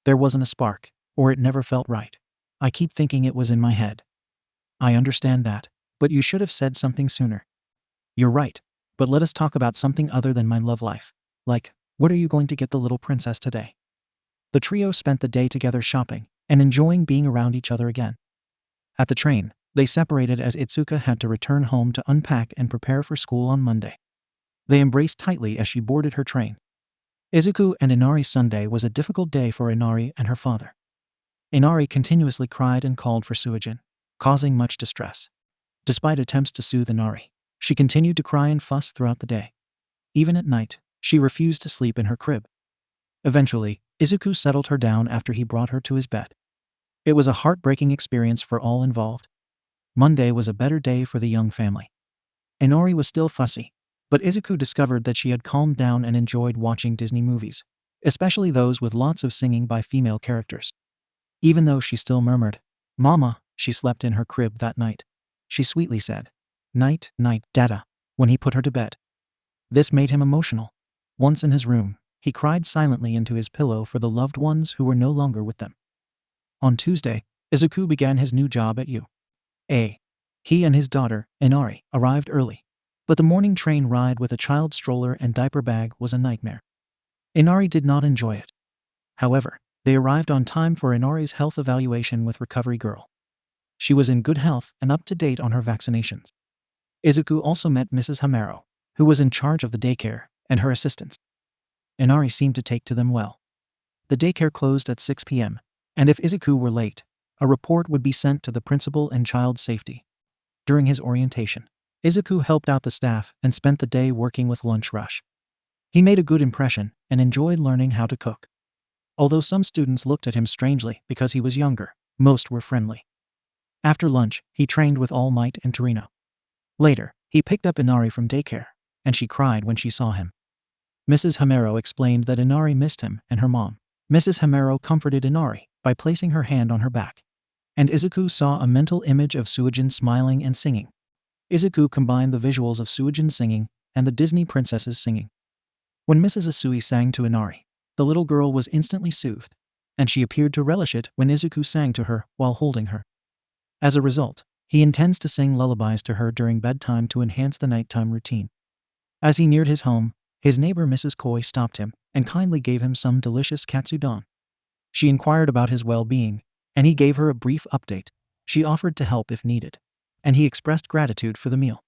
There wasn't a spark, or it never felt right. I keep thinking it was in my head. I understand that, but you should have said something sooner. You're right, but let us talk about something other than my love life. Like, what are you going to get the little princess today? The trio spent the day together shopping and enjoying being around each other again. At the train, they separated as Itsuka had to return home to unpack and prepare for school on Monday. They embraced tightly as she boarded her train. Izuku and Inari's Sunday was a difficult day for Inari and her father. Inari continuously cried and called for Suijin, causing much distress. Despite attempts to soothe Inari, she continued to cry and fuss throughout the day. Even at night, she refused to sleep in her crib. Eventually, Izuku settled her down after he brought her to his bed. It was a heartbreaking experience for all involved. Monday was a better day for the young family. Inari was still fussy, but Izuku discovered that she had calmed down and enjoyed watching Disney movies, especially those with lots of singing by female characters. Even though she still murmured, "Mama," she slept in her crib that night. She sweetly said, "Night, night, Dada," when he put her to bed. This made him emotional. Once in his room, he cried silently into his pillow for the loved ones who were no longer with them. On Tuesday, Izuku began his new job at 𝐴. He and his daughter, Inari, arrived early, but the morning train ride with a child stroller and diaper bag was a nightmare. Inari did not enjoy it. However, they arrived on time for Inari's health evaluation with Recovery Girl. She was in good health and up to date on her vaccinations. Izuku also met Mrs. 𝗵𝗲𝗏, who was in charge of the daycare, and her assistants. Inari seemed to take to them well. The daycare closed at 6 p.m., and if Izuku were late, a report would be sent to the principal and child safety. During his orientation, Izuku helped out the staff and spent the day working with lunch rush. He made a good impression and enjoyed learning how to cook. Although some students looked at him strangely because he was younger, most were friendly. After lunch, he trained with All Might and Torino. Later, he picked up Inari from daycare, and she cried when she saw him. Mrs. 𝗵𝗲𝗏 explained that Inari missed him and her mom. Mrs. 𝗵𝗲𝗏 comforted Inari by placing her hand on her back, and Izuku saw a mental image of 𝐒𝐭𝐚𝐲 smiling and singing. Izuku combined the visuals of 𝐒𝐭𝐚𝐲 singing and the Disney princesses singing. When Mrs. 𝗧𝗍 sang to Inari, the little girl was instantly soothed, and she appeared to relish it when Izuku sang to her while holding her. As a result, he intends to sing lullabies to her during bedtime to enhance the nighttime routine. As he neared his home, his neighbor Mrs. 𝗏𝗏 stopped him and kindly gave him some delicious katsudon. She inquired about his well-being, and he gave her a brief update. She offered to help if needed, and he expressed gratitude for the meal.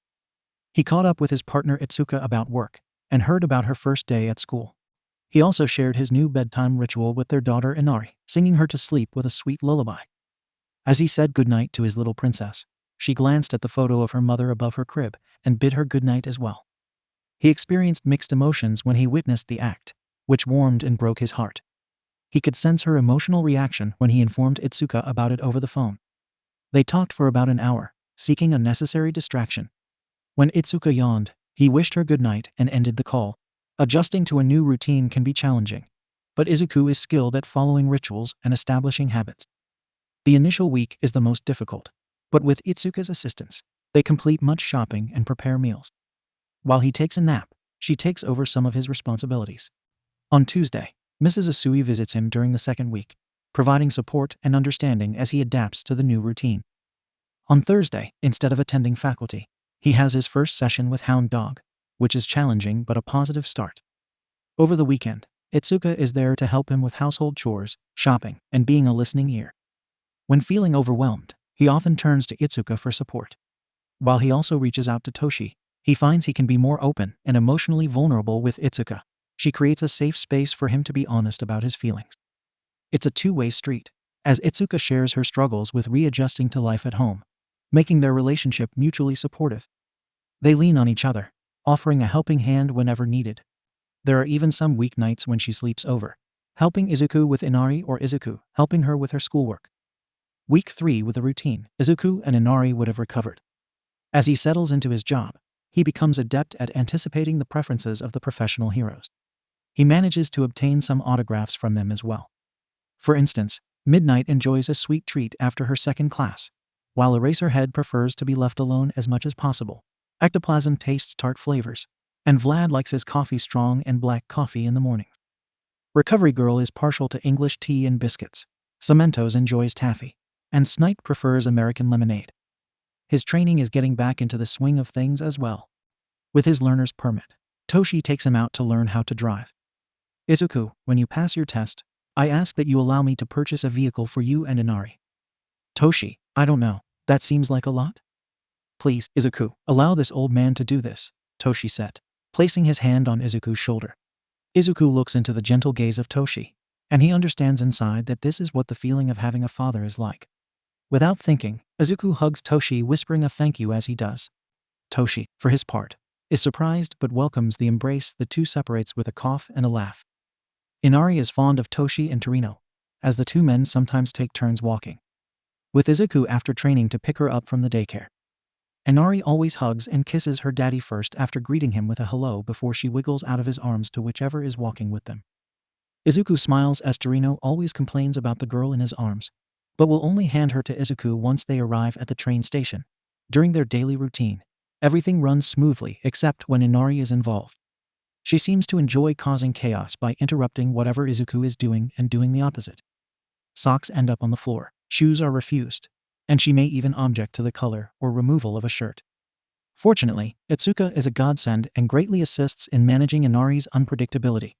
He caught up with his partner Ituka about work, and heard about her first day at school. He also shared his new bedtime ritual with their daughter Inari, singing her to sleep with a sweet lullaby. As he said goodnight to his little princess, she glanced at the photo of her mother above her crib and bid her goodnight as well. He experienced mixed emotions when he witnessed the act, which warmed and broke his heart. He could sense her emotional reaction when he informed Ituka about it over the phone. They talked for about an hour, seeking a necessary distraction. When Ituka yawned, he wished her goodnight and ended the call. Adjusting to a new routine can be challenging, but Izuku is skilled at following rituals and establishing habits. The initial week is the most difficult, but with Itsuka's assistance, they complete much shopping and prepare meals. While he takes a nap, she takes over some of his responsibilities. On Tuesday, Mrs. 𝗧𝗍 visits him during the second week, providing support and understanding as he adapts to the new routine. On Thursday, instead of attending faculty, he has his first session with Hound Dog, which is challenging but a positive start. Over the weekend, Ituka is there to help him with household chores, shopping, and being a listening ear. When feeling overwhelmed, he often turns to Ituka for support. While he also reaches out to Toshi, he finds he can be more open and emotionally vulnerable with Ituka. She creates a safe space for him to be honest about his feelings. It's a two-way street, as Ituka shares her struggles with readjusting to life at home, making their relationship mutually supportive. They lean on each other, offering a helping hand whenever needed. There are even some weeknights when she sleeps over, helping Izuku with Inari or Izuku helping her with her schoolwork. Week 3 with a routine, Izuku and Inari would have recovered. As he settles into his job, he becomes adept at anticipating the preferences of the professional heroes. He manages to obtain some autographs from them as well. For instance, Midnight enjoys a sweet treat after her second class, while Eraserhead prefers to be left alone as much as possible. Ectoplasm tastes tart flavors, and Vlad likes his coffee strong and black coffee in the mornings. Recovery Girl is partial to English tea and biscuits. Cementos enjoys taffy, and Snipe prefers American lemonade. His training is getting back into the swing of things as well. With his learner's permit, Toshi takes him out to learn how to drive. Izuku, when you pass your test, I ask that you allow me to purchase a vehicle for you and Inari. Toshi, I don't know, that seems like a lot? Please, Izuku, allow this old man to do this, Toshi said, placing his hand on Izuku's shoulder. Izuku looks into the gentle gaze of Toshi, and he understands inside that this is what the feeling of having a father is like. Without thinking, Izuku hugs Toshi, whispering a thank you as he does. Toshi, for his part, is surprised but welcomes the embrace. The two separates with a cough and a laugh. Inari is fond of Toshi and Torino, as the two men sometimes take turns walking, with Izuku after training to pick her up from the daycare. Inari always hugs and kisses her daddy first after greeting him with a hello before she wiggles out of his arms to whichever is walking with them. Izuku smiles as Torino always complains about the girl in his arms, but will only hand her to Izuku once they arrive at the train station. During their daily routine, everything runs smoothly except when Inari is involved. She seems to enjoy causing chaos by interrupting whatever Izuku is doing and doing the opposite. Socks end up on the floor, shoes are refused, and she may even object to the color or removal of a shirt. Fortunately, Ituka is a godsend and greatly assists in managing Inari's unpredictability.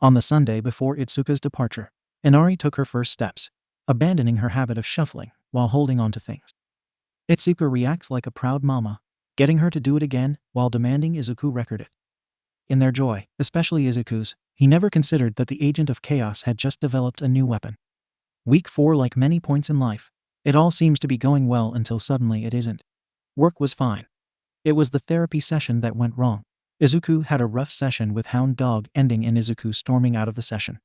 On the Sunday before Itsuka's departure, Inari took her first steps, abandoning her habit of shuffling while holding on to things. Itsuka reacts like a proud mama, getting her to do it again while demanding Izuku record it. In their joy, especially Izuku's, he never considered that the agent of chaos had just developed a new weapon. Week 4, like many points in life, it all seems to be going well until suddenly it isn't. Work was fine. It was the therapy session that went wrong. Izuku had a rough session with Hound Dog, ending in Izuku storming out of the session.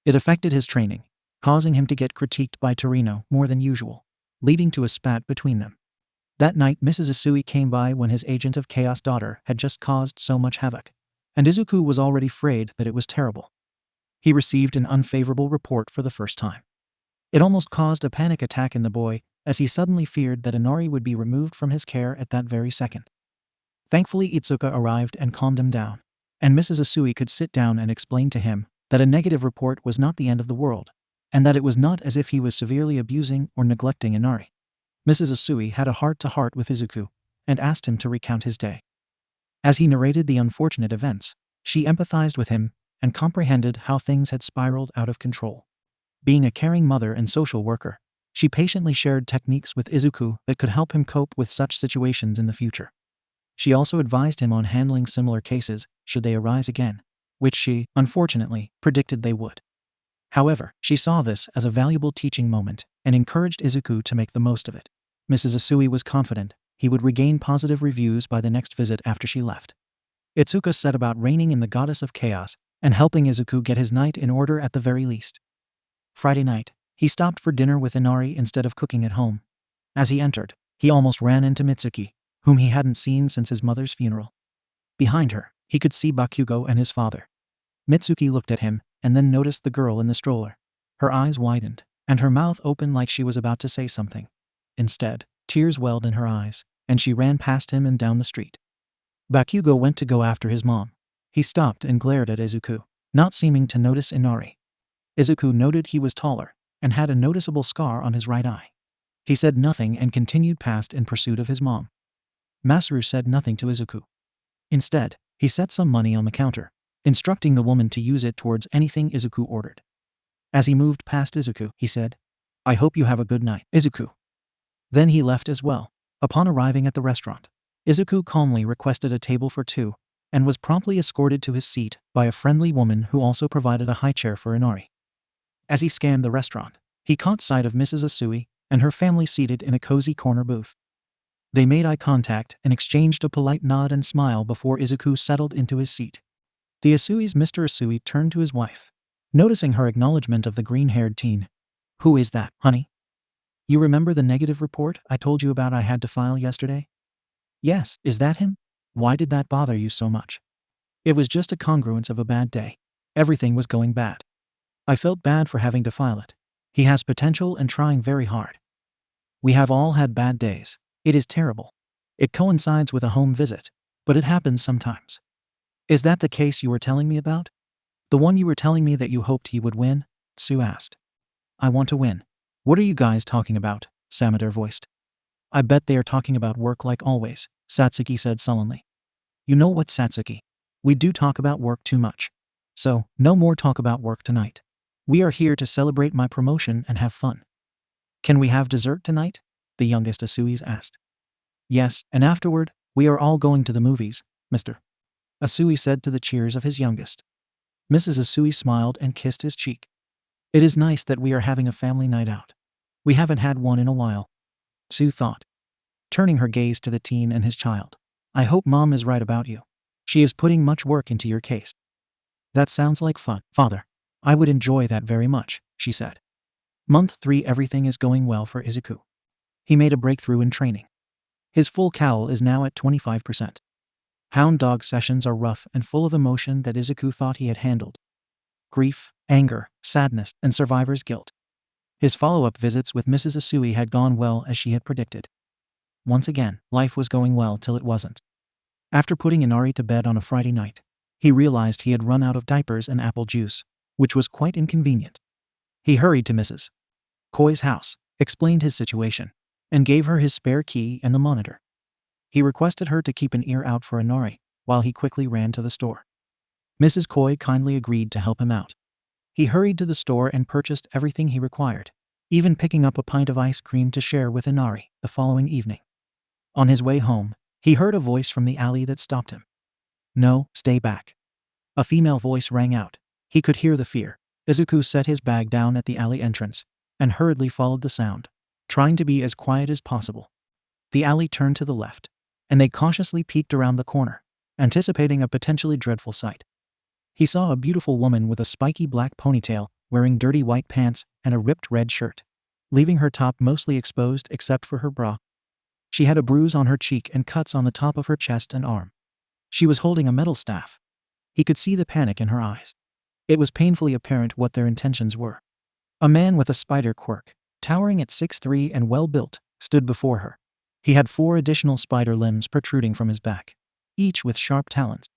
It affected his training, causing him to get critiqued by Torino more than usual, leading to a spat between them. That night, Mrs. Usui came by when his agent of chaos daughter had just caused so much havoc, and Izuku was already afraid that it was terrible. He received an unfavorable report for the first time. It almost caused a panic attack in the boy, as he suddenly feared that Inari would be removed from his care at that very second. Thankfully, Itsuka arrived and calmed him down, and Mrs. Usui could sit down and explain to him that a negative report was not the end of the world, and that it was not as if he was severely abusing or neglecting Inari. Mrs. Usui had a heart-to-heart with Izuku and asked him to recount his day. As he narrated the unfortunate events, she empathized with him and comprehended how things had spiraled out of control. Being a caring mother and social worker, she patiently shared techniques with Izuku that could help him cope with such situations in the future. She also advised him on handling similar cases should they arise again, which she, unfortunately, predicted they would. However, she saw this as a valuable teaching moment and encouraged Izuku to make the most of it. Mrs. Usui was confident he would regain positive reviews by the next visit after she left. Itsuka set about reigning in the goddess of chaos and helping Izuku get his night in order at the very least. Friday night, he stopped for dinner with Inari instead of cooking at home. As he entered, he almost ran into Mitsuki, whom he hadn't seen since his mother's funeral. Behind her, he could see Bakugo and his father. Mitsuki looked at him and then noticed the girl in the stroller. Her eyes widened, and her mouth opened like she was about to say something. Instead, tears welled in her eyes, and she ran past him and down the street. Bakugo went to go after his mom. He stopped and glared at Izuku, not seeming to notice Inari. Izuku noted he was taller and had a noticeable scar on his right eye. He said nothing and continued past in pursuit of his mom. Masaru said nothing to Izuku. Instead, he set some money on the counter, instructing the woman to use it towards anything Izuku ordered. As he moved past Izuku, he said, "I hope you have a good night, Izuku." Then he left as well. Upon arriving at the restaurant, Izuku calmly requested a table for two and was promptly escorted to his seat by a friendly woman who also provided a high chair for Inari. As he scanned the restaurant, he caught sight of Mrs. Usui and her family seated in a cozy corner booth. They made eye contact and exchanged a polite nod and smile before Izuku settled into his seat. The Isui's Mr. Usui turned to his wife, noticing her acknowledgement of the green-haired teen. "Who is that, honey? You remember the negative report I told you about I had to file yesterday?" "Yes, is that him? Why did that bother you so much?" "It was just a congruence of a bad day. Everything was going bad. I felt bad for having to file it. He has potential and trying very hard. We have all had bad days. It is terrible. It coincides with a home visit, but it happens sometimes." "Is that the case you were telling me about? The one you were telling me that you hoped he would win?" Sue asked. "I want to win." "What are you guys talking about?" 𝗬𝗲 voiced. "I bet they are talking about work like always," Satsuki said sullenly. "You know what, Satsuki? We do talk about work too much. So, no more talk about work tonight. We are here to celebrate my promotion and have fun." "Can we have dessert tonight?" the youngest Asuis asked. "Yes, and afterward, we are all going to the movies, Mr. Usui said to the cheers of his youngest. Mrs. Usui smiled and kissed his cheek. "It is nice that we are having a family night out. We haven't had one in a while," Sue thought, turning her gaze to the teen and his child. "I hope Mom is right about you. She is putting much work into your case." "That sounds like fun, Father. I would enjoy that very much," she said. Month 3, everything is going well for Izuku. He made a breakthrough in training. His full cowl is now at 25%. Hound Dog sessions are rough and full of emotion that Izuku thought he had handled. Grief, anger, sadness, and survivor's guilt. His follow-up visits with Mrs. Usui had gone well as she had predicted. Once again, life was going well till it wasn't. After putting Inari to bed on a Friday night, he realized he had run out of diapers and apple juice, which was quite inconvenient. He hurried to Mrs. Koi's house, explained his situation, and gave her his spare key and the monitor. He requested her to keep an ear out for Inari, while he quickly ran to the store. Mrs. Koi kindly agreed to help him out. He hurried to the store and purchased everything he required, even picking up a pint of ice cream to share with Inari the following evening. On his way home, he heard a voice from the alley that stopped him. "No, stay back." A female voice rang out. He could hear the fear. Izuku set his bag down at the alley entrance and hurriedly followed the sound, trying to be as quiet as possible. The alley turned to the left, and they cautiously peeked around the corner, anticipating a potentially dreadful sight. He saw a beautiful woman with a spiky black ponytail, wearing dirty white pants and a ripped red shirt, leaving her top mostly exposed except for her bra. She had a bruise on her cheek and cuts on the top of her chest and arm. She was holding a metal staff. He could see the panic in her eyes. It was painfully apparent what their intentions were. A man with a spider quirk, towering at 6'3" and well-built, stood before her. He had 4 additional spider limbs protruding from his back, each with sharp talons.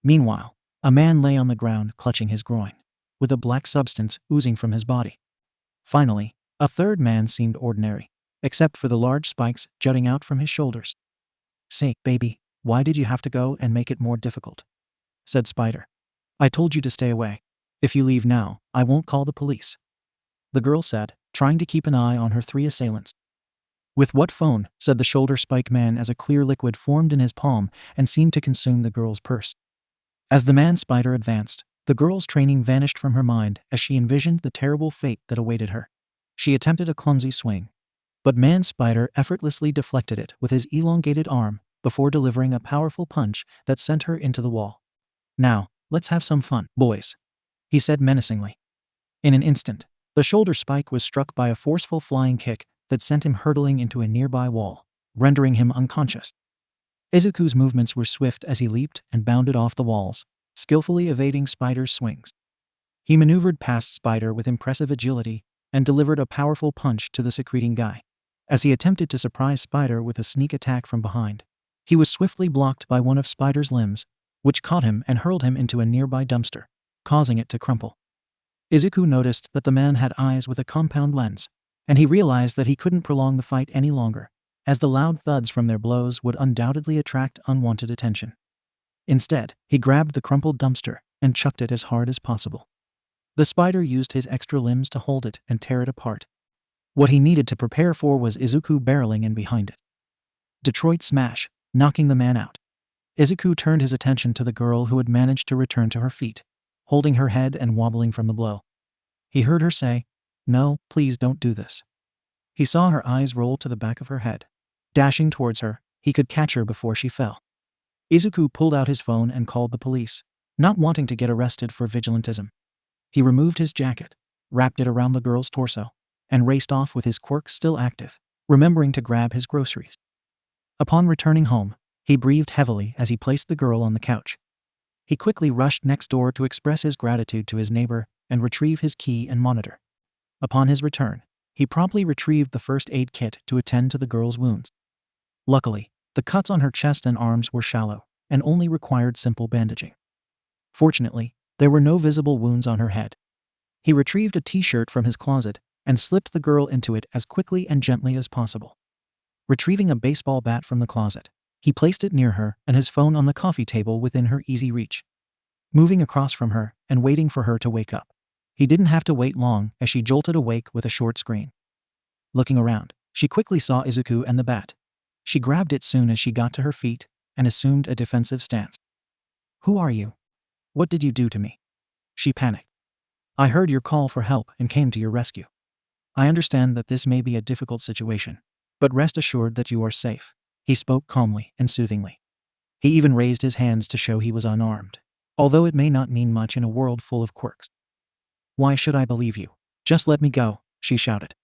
Meanwhile, a man lay on the ground clutching his groin, with a black substance oozing from his body. Finally, a third man seemed ordinary, except for the large spikes jutting out from his shoulders. "Say, baby, why did you have to go and make it more difficult?" said Spider. "I told you to stay away. If you leave now, I won't call the police," the girl said, trying to keep an eye on her 3 assailants. "With what phone?" said the shoulder spike man as a clear liquid formed in his palm and seemed to consume the girl's purse. As the man Spider advanced, the girl's training vanished from her mind as she envisioned the terrible fate that awaited her. She attempted a clumsy swing, but man Spider effortlessly deflected it with his elongated arm before delivering a powerful punch that sent her into the wall. "Now, let's have some fun, boys," he said menacingly. In an instant, the shoulder spike was struck by a forceful flying kick that sent him hurtling into a nearby wall, rendering him unconscious. Izuku's movements were swift as he leaped and bounded off the walls, skillfully evading Spider's swings. He maneuvered past Spider with impressive agility and delivered a powerful punch to the secreting guy. As he attempted to surprise Spider with a sneak attack from behind, he was swiftly blocked by one of Spider's limbs, which caught him and hurled him into a nearby dumpster, causing it to crumple. Izuku noticed that the man had eyes with a compound lens, and he realized that he couldn't prolong the fight any longer, as the loud thuds from their blows would undoubtedly attract unwanted attention. Instead, he grabbed the crumpled dumpster and chucked it as hard as possible. The Spider used his extra limbs to hold it and tear it apart. What he needed to prepare for was Izuku barreling in behind it. Detroit smash, knocking the man out. Izuku turned his attention to the girl who had managed to return to her feet, holding her head and wobbling from the blow. He heard her say, "No, please don't do this." He saw her eyes roll to the back of her head. Dashing towards her, he could catch her before she fell. Izuku pulled out his phone and called the police, not wanting to get arrested for vigilantism. He removed his jacket, wrapped it around the girl's torso, and raced off with his quirk still active, remembering to grab his groceries. Upon returning home, he breathed heavily as he placed the girl on the couch. He quickly rushed next door to express his gratitude to his neighbor and retrieve his key and monitor. Upon his return, he promptly retrieved the first aid kit to attend to the girl's wounds. Luckily, the cuts on her chest and arms were shallow and only required simple bandaging. Fortunately, there were no visible wounds on her head. He retrieved a t-shirt from his closet and slipped the girl into it as quickly and gently as possible. Retrieving a baseball bat from the closet, he placed it near her and his phone on the coffee table within her easy reach. Moving across from her and waiting for her to wake up. He didn't have to wait long as she jolted awake with a short scream. Looking around, she quickly saw Izuku and the bat. She grabbed it soon as she got to her feet and assumed a defensive stance. "Who are you? What did you do to me?" she panicked. "I heard your call for help and came to your rescue. I understand that this may be a difficult situation, but rest assured that you are safe," he spoke calmly and soothingly. He even raised his hands to show he was unarmed, although it may not mean much in a world full of quirks. "Why should I believe you? Just let me go," she shouted.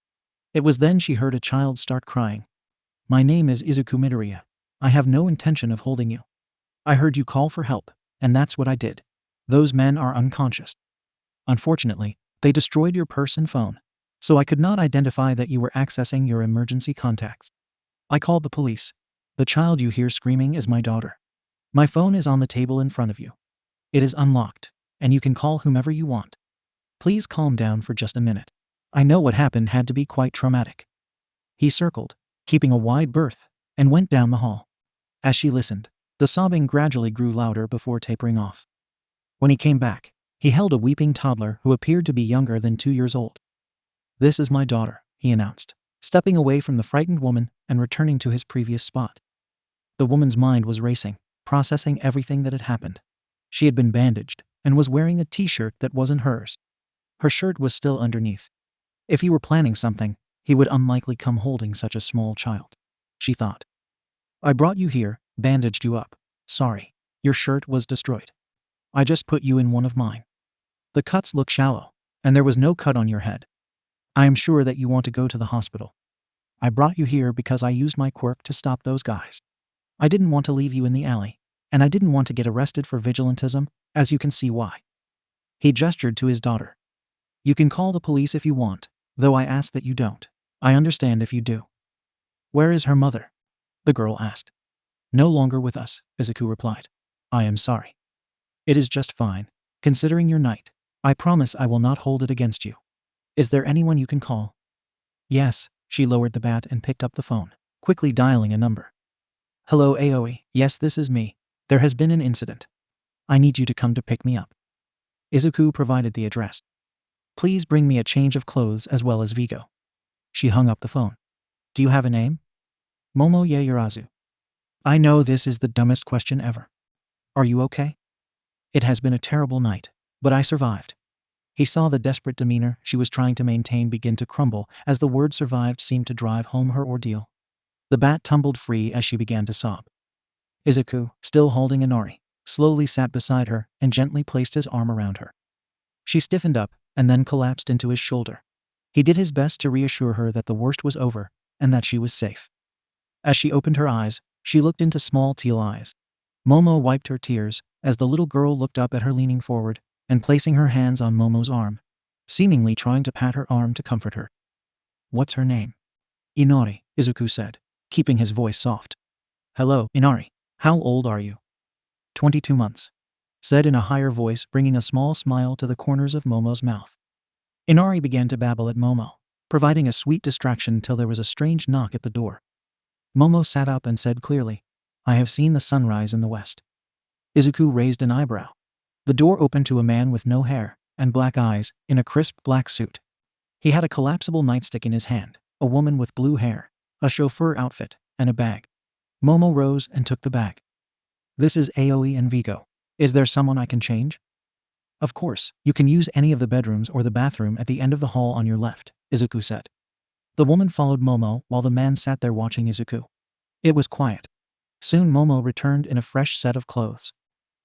It was then she heard a child start crying. "My name is Izuku Midoriya. I have no intention of holding you. I heard you call for help, and that's what I did. Those men are unconscious. Unfortunately, they destroyed your purse and phone, so I could not identify that you were accessing your emergency contacts. I called the police. The child you hear screaming is my daughter. My phone is on the table in front of you. It is unlocked, and you can call whomever you want. Please calm down for just a minute. I know what happened had to be quite traumatic." He circled, keeping a wide berth, and went down the hall. As she listened, the sobbing gradually grew louder before tapering off. When he came back, he held a weeping toddler who appeared to be younger than 2 years old. "This is my daughter," he announced, stepping away from the frightened woman and returning to his previous spot. The woman's mind was racing, processing everything that had happened. She had been bandaged and was wearing a t-shirt that wasn't hers. Her shirt was still underneath. If he were planning something, he would unlikely come holding such a small child, she thought. "I brought you here, bandaged you up. Sorry, your shirt was destroyed. I just put you in one of mine. The cuts look shallow, and there was no cut on your head. I am sure that you want to go to the hospital. I brought you here because I used my quirk to stop those guys. I didn't want to leave you in the alley, and I didn't want to get arrested for vigilantism, as you can see why." He gestured to his daughter. "You can call the police if you want, though I ask that you don't. I understand if you do." "Where is her mother?" the girl asked. "No longer with us," Izuku replied. "I am sorry." "It is just fine, considering your night. I promise I will not hold it against you. Is there anyone you can call?" "Yes." She lowered the bat and picked up the phone, quickly dialing a number. "Hello, Aoi. Yes, this is me. There has been an incident. I need you to come to pick me up." Izuku provided the address. "Please bring me a change of clothes as well as Vigo." She hung up the phone. "Do you have a name?" "Momo Yaoyorozu." "I know this is the dumbest question ever. Are you okay?" "It has been a terrible night, but I survived." He saw the desperate demeanor she was trying to maintain begin to crumble as the word survived seemed to drive home her ordeal. The bat tumbled free as she began to sob. Izuku, still holding Inari, slowly sat beside her and gently placed his arm around her. She stiffened up and then collapsed into his shoulder. He did his best to reassure her that the worst was over and that she was safe. As she opened her eyes, she looked into small teal eyes. Momo wiped her tears as the little girl looked up at her, leaning forward and placing her hands on Momo's arm, seemingly trying to pat her arm to comfort her. "What's her name?" "Inari," Izuku said, keeping his voice soft. "Hello, Inari. How old are you?" 22 months, said in a higher voice, bringing a small smile to the corners of Momo's mouth. Inari began to babble at Momo, providing a sweet distraction till there was a strange knock at the door. Momo sat up and said clearly, "I have seen the sunrise in the west." Izuku raised an eyebrow. The door opened to a man with no hair and black eyes in a crisp black suit. He had a collapsible nightstick in his hand, a woman with blue hair, a chauffeur outfit, and a bag. Momo rose and took the bag. "This is Aoi and Vigo. Is there someone I can change?" "Of course, you can use any of the bedrooms or the bathroom at the end of the hall on your left," Izuku said. The woman followed Momo while the man sat there watching Izuku. It was quiet. Soon Momo returned in a fresh set of clothes.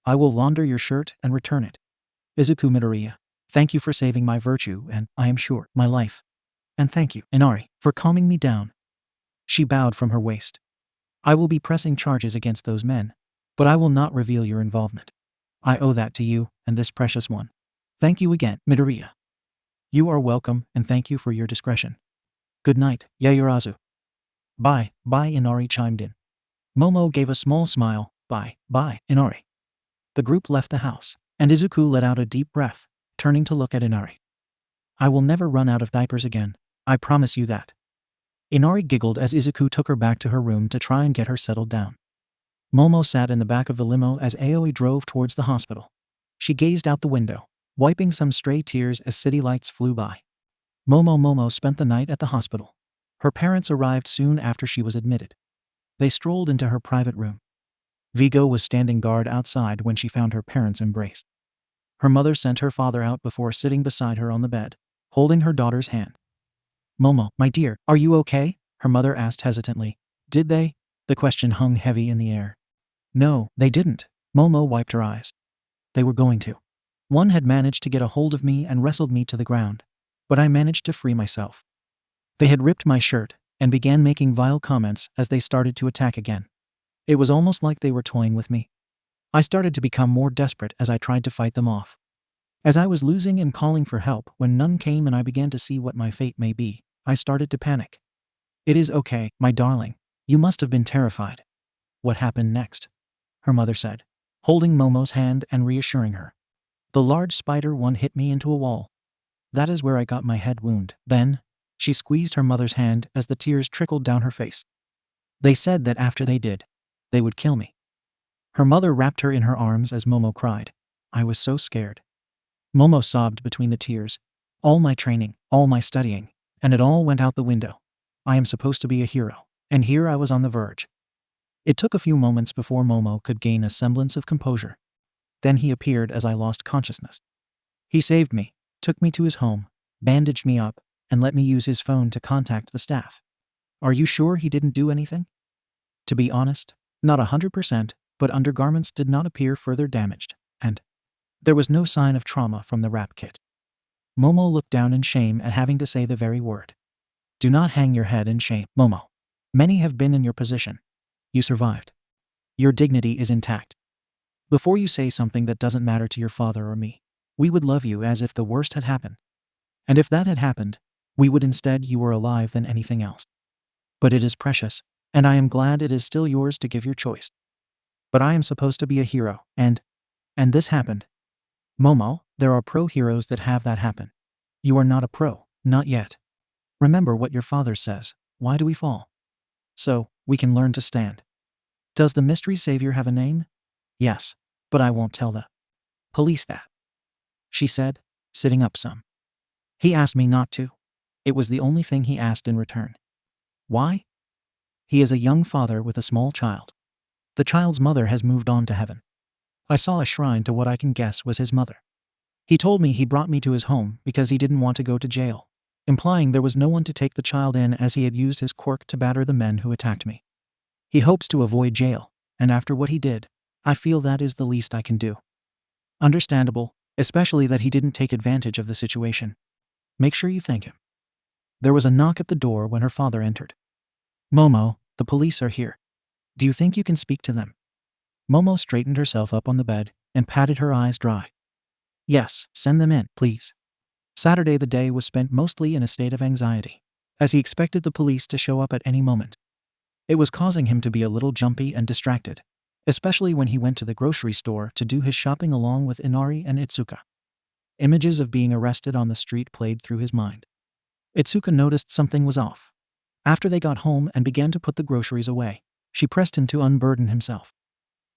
"I will launder your shirt and return it. Izuku Midoriya, thank you for saving my virtue and, I am sure, my life. And thank you, Inari, for calming me down." She bowed from her waist. "I will be pressing charges against those men, but I will not reveal your involvement. I owe that to you and this precious one. Thank you again, Midoriya." "You are welcome, and thank you for your discretion. Good night, Yaoyorozu." Bye, Inari chimed in. Momo gave a small smile. Bye, Inari." The group left the house, and Izuku let out a deep breath, turning to look at Inari. "I will never run out of diapers again. I promise you that." Inari giggled as Izuku took her back to her room to try and get her settled down. Momo sat in the back of the limo as Aoi drove towards the hospital. She gazed out the window, wiping some stray tears as city lights flew by. Momo spent the night at the hospital. Her parents arrived soon after she was admitted. They strolled into her private room. Vigo was standing guard outside when she found her parents embraced. Her mother sent her father out before sitting beside her on the bed, holding her daughter's hand. "Momo, my dear, are you okay?" her mother asked hesitantly. "Did they?" The question hung heavy in the air. "No, they didn't." Momo wiped her eyes. "They were going to. One had managed to get a hold of me and wrestled me to the ground, but I managed to free myself. They had ripped my shirt and began making vile comments as they started to attack again. It was almost like they were toying with me. I started to become more desperate as I tried to fight them off. As I was losing and calling for help when none came and I began to see what my fate may be, I started to panic." "It is okay, my darling. You must have been terrified." "What happened next?" her mother said, holding Momo's hand and reassuring her. "The large spider one hit me into a wall. That is where I got my head wound. Then," she squeezed her mother's hand as the tears trickled down her face. "They said that after they did, they would kill me." Her mother wrapped her in her arms as Momo cried. "I was so scared." Momo sobbed between the tears. "All my training, all my studying, And it all went out the window. I am supposed to be a hero, and here I was on the verge. It took a few moments before Momo could gain a semblance of composure. Then he appeared as I lost consciousness. He saved me, took me to his home, bandaged me up, and let me use his phone to contact the staff. Are you sure he didn't do anything? To be honest, not 100%, but undergarments did not appear further damaged, and there was no sign of trauma from the rap kit. Momo looked down in shame at having to say the very word. Do not hang your head in shame, Momo. Many have been in your position. You survived. Your dignity is intact. Before you say something that doesn't matter to your father or me, we would love you as if the worst had happened. And if that had happened, we would instead you were alive than anything else. But it is precious, and I am glad it is still yours to give your choice. But I am supposed to be a hero, and this happened. Momo, there are pro heroes that have that happen. You are not a pro, not yet. Remember what your father says, why do we fall? So, we can learn to stand. Does the mystery savior have a name? Yes, but I won't tell the police that, she said, sitting up some. He asked me not to. It was the only thing he asked in return. Why? He is a young father with a small child. The child's mother has moved on to heaven. I saw a shrine to what I can guess was his mother. He told me he brought me to his home because he didn't want to go to jail, implying there was no one to take the child in as he had used his quirk to batter the men who attacked me. He hopes to avoid jail, and after what he did, I feel that is the least I can do. Understandable, especially that he didn't take advantage of the situation. Make sure you thank him. There was a knock at the door when her father entered. Momo, the police are here. Do you think you can speak to them? Momo straightened herself up on the bed and patted her eyes dry. Yes, send them in, please. Saturday the day was spent mostly in a state of anxiety, as he expected the police to show up at any moment. It was causing him to be a little jumpy and distracted, especially when he went to the grocery store to do his shopping along with Inari and Ituka. Images of being arrested on the street played through his mind. Ituka noticed something was off. After they got home and began to put the groceries away, she pressed him to unburden himself.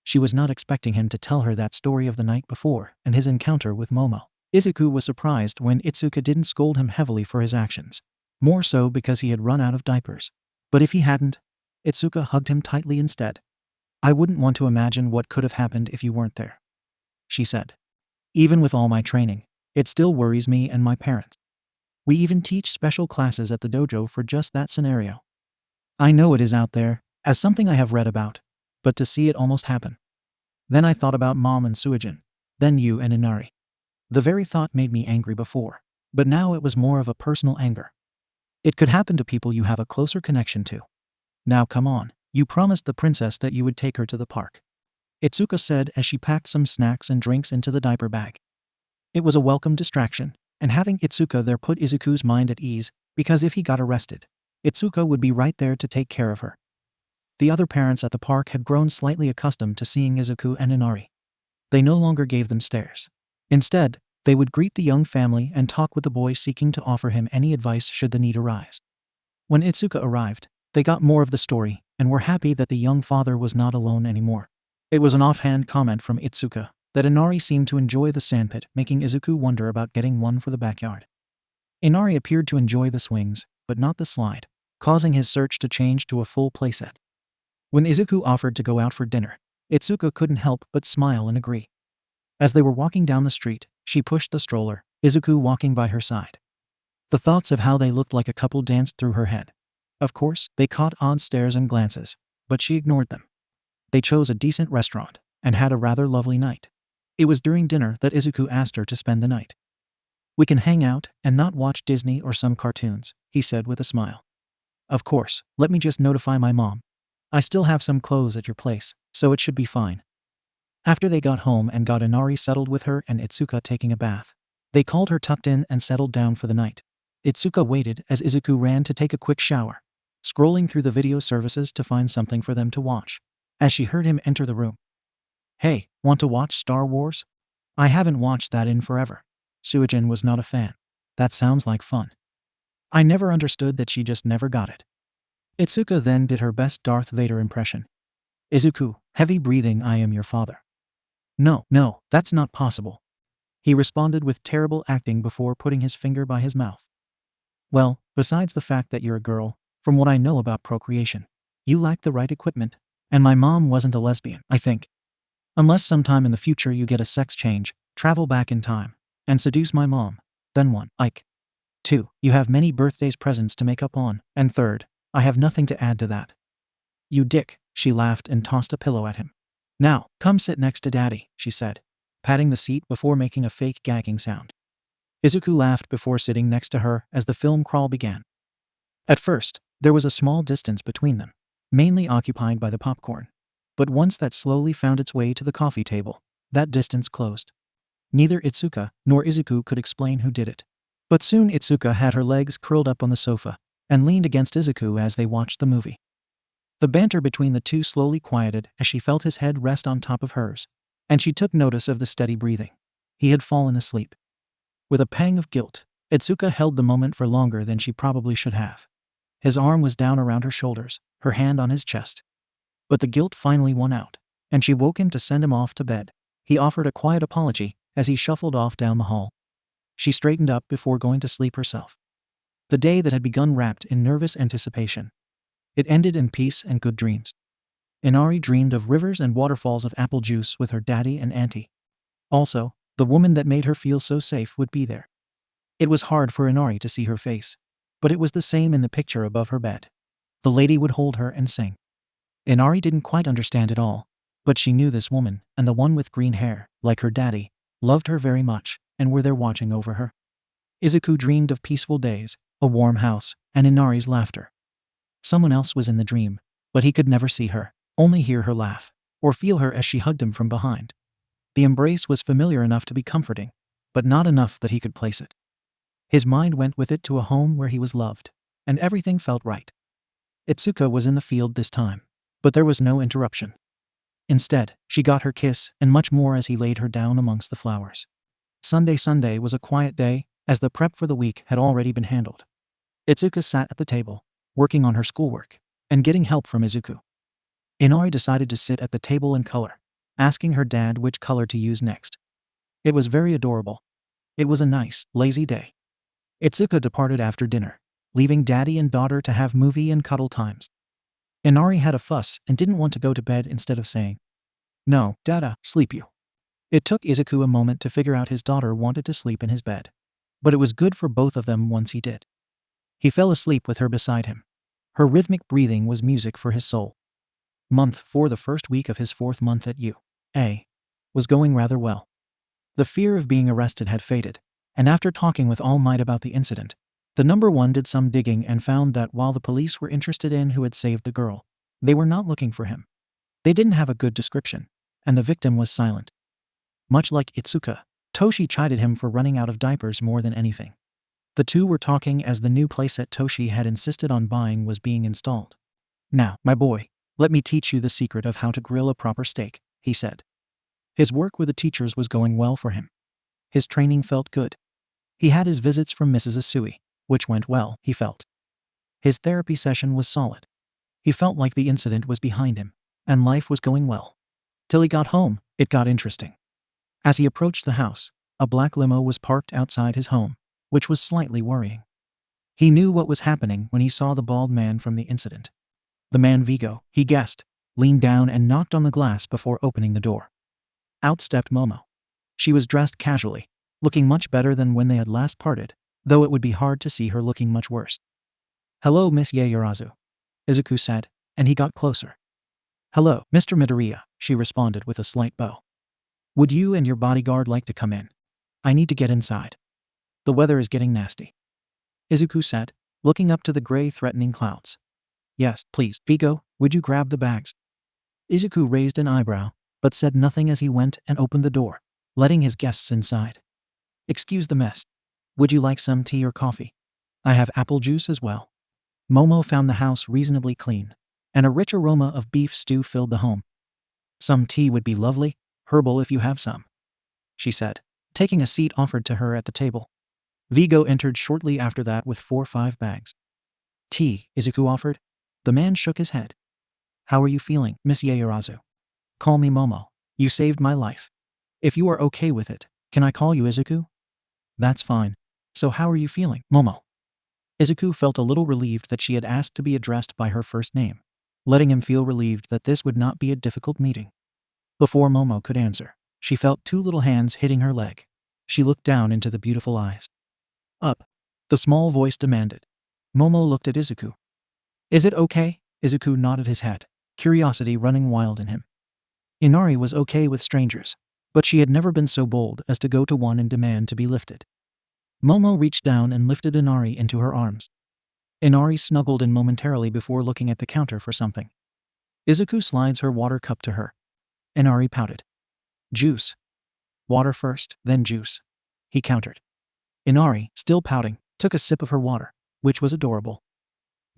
She was not expecting him to tell her that story of the night before and his encounter with Momo. Izuku was surprised when Ituka didn't scold him heavily for his actions, more so because he had run out of diapers. But if he hadn't, Ituka hugged him tightly instead. I wouldn't want to imagine what could have happened if you weren't there, she said. Even with all my training, it still worries me and my parents. We even teach special classes at the dojo for just that scenario. I know it is out there, as something I have read about, but to see it almost happen. Then I thought about Mom and Suijin, then you and Inari. The very thought made me angry before, but now it was more of a personal anger. It could happen to people you have a closer connection to. Now come on, you promised the princess that you would take her to the park, Ituka said as she packed some snacks and drinks into the diaper bag. It was a welcome distraction, and having Ituka there put Izuku's mind at ease, because if he got arrested, Ituka would be right there to take care of her. The other parents at the park had grown slightly accustomed to seeing Izuku and Inari. They no longer gave them stares. Instead, they would greet the young family and talk with the boy, seeking to offer him any advice should the need arise. When Ituka arrived, they got more of the story and were happy that the young father was not alone anymore. It was an offhand comment from Ituka that Inari seemed to enjoy the sandpit, making Izuku wonder about getting one for the backyard. Inari appeared to enjoy the swings, but not the slide, causing his search to change to a full playset. When Izuku offered to go out for dinner, Ituka couldn't help but smile and agree. As they were walking down the street, she pushed the stroller, Izuku walking by her side. The thoughts of how they looked like a couple danced through her head. Of course, they caught odd stares and glances, but she ignored them. They chose a decent restaurant and had a rather lovely night. It was during dinner that Izuku asked her to spend the night. We can hang out and not watch Disney or some cartoons, he said with a smile. Of course, let me just notify my mom. I still have some clothes at your place, so it should be fine. After they got home and got Inari settled with her and Ituka taking a bath, they called her tucked in and settled down for the night. Ituka waited as Izuku ran to take a quick shower, scrolling through the video services to find something for them to watch, as she heard him enter the room. Hey, want to watch Star Wars? I haven't watched that in forever. Suijin was not a fan. That sounds like fun. I never understood that, she just never got it. Ituka then did her best Darth Vader impression. Izuku, heavy breathing, I am your father. No, that's not possible. He responded with terrible acting before putting his finger by his mouth. Well, Besides the fact that you're a girl, from what I know about procreation, you lack the right equipment. And my mom wasn't a lesbian, I think. Unless sometime in the future you get a sex change, travel back in time, and seduce my mom. Then 1. Ike. 2. You have many birthdays presents to make up on. And 3rd, I have nothing to add to that. You dick, she laughed and tossed a pillow at him. Now, come sit next to Daddy, she said, patting the seat before making a fake gagging sound. Izuku laughed before sitting next to her as the film crawl began. At first, there was a small distance between them, mainly occupied by the popcorn. But once that slowly found its way to the coffee table, that distance closed. Neither Itsuka nor Izuku could explain who did it. But soon Itsuka had her legs curled up on the sofa and leaned against Izuku as they watched the movie. The banter between the two slowly quieted as she felt his head rest on top of hers, and she took notice of the steady breathing. He had fallen asleep. With a pang of guilt, Itsuka held the moment for longer than she probably should have. His arm was down around her shoulders, her hand on his chest. But the guilt finally won out, and she woke him to send him off to bed. He offered a quiet apology as he shuffled off down the hall. She straightened up before going to sleep herself. The day that had begun wrapped in nervous anticipation. It ended in peace and good dreams. Inari dreamed of rivers and waterfalls of apple juice with her daddy and auntie. Also, the woman that made her feel so safe would be there. It was hard for Inari to see her face, but it was the same in the picture above her bed. The lady would hold her and sing. Inari didn't quite understand it all, but she knew this woman, and the one with green hair, like her daddy, loved her very much and were there watching over her. Izuku dreamed of peaceful days, a warm house, and Inari's laughter. Someone else was in the dream, but he could never see her, only hear her laugh, or feel her as she hugged him from behind. The embrace was familiar enough to be comforting, but not enough that he could place it. His mind went with it to a home where he was loved, and everything felt right. Itsuka was in the field this time, but there was no interruption. Instead, she got her kiss and much more as he laid her down amongst the flowers. Sunday was a quiet day, as the prep for the week had already been handled. Itsuka sat at the table, working on her schoolwork, and getting help from Izuku. Inari decided to sit at the table and color, asking her dad which color to use next. It was very adorable. It was a nice, lazy day. Itsuka departed after dinner, leaving daddy and daughter to have movie and cuddle times. Inari had a fuss and didn't want to go to bed instead of saying, "No, Dada, sleep you." It took Izuku a moment to figure out his daughter wanted to sleep in his bed, but it was good for both of them once he did. He fell asleep with her beside him. Her rhythmic breathing was music for his soul. Month 4, the first week of his 4th month at UA, was going rather well. The fear of being arrested had faded, and after talking with All Might about the incident, the number 1 did some digging and found that while the police were interested in who had saved the girl, they were not looking for him. They didn't have a good description, and the victim was silent. Much like Itsuka, Toshi chided him for running out of diapers more than anything. The two were talking as the new playset Toshi had insisted on buying was being installed. "Now, my boy, let me teach you the secret of how to grill a proper steak," he said. His work with the teachers was going well for him. His training felt good. He had his visits from Mrs. Asui, which went well, he felt. His therapy session was solid. He felt like the incident was behind him, and life was going well. Till he got home, it got interesting. As he approached the house, a black limo was parked outside his home, which was slightly worrying. He knew what was happening when he saw the bald man from the incident. The man Vigo, he guessed, leaned down and knocked on the glass before opening the door. Out stepped Momo. She was dressed casually, looking much better than when they had last parted, though it would be hard to see her looking much worse. "Hello, Miss Yaoyorozu," Izuku said, and he got closer. "Hello, Mr. Midoriya," she responded with a slight bow. "Would you and your bodyguard like to come in? I need to get inside. The weather is getting nasty," Izuku said, looking up to the gray, threatening clouds. "Yes, please. Vigo, would you grab the bags?" Izuku raised an eyebrow, but said nothing as he went and opened the door, letting his guests inside. "Excuse the mess. Would you like some tea or coffee? I have apple juice as well." Momo found the house reasonably clean, and a rich aroma of beef stew filled the home. "Some tea would be lovely, herbal if you have some," she said, taking a seat offered to her at the table. Vigo entered shortly after that with 4 or 5 bags. "Tea," Izuku offered. The man shook his head. "How are you feeling, Miss Yaoyorozu?" "Call me Momo. You saved my life. If you are okay with it, can I call you Izuku?" "That's fine. So how are you feeling, Momo?" Izuku felt a little relieved that she had asked to be addressed by her first name, letting him feel relieved that this would not be a difficult meeting. Before Momo could answer, she felt two little hands hitting her leg. She looked down into the beautiful eyes. Up, the small voice demanded. Momo looked at Izuku. Is it okay? Izuku nodded his head, curiosity running wild in him. Inari was okay with strangers, but she had never been so bold as to go to one and demand to be lifted. Momo reached down and lifted Inari into her arms. Inari snuggled in momentarily before looking at the counter for something. Izuku slides her water cup to her. Inari pouted. Juice. Water first, then juice, he countered. Inari, still pouting, took a sip of her water, which was adorable.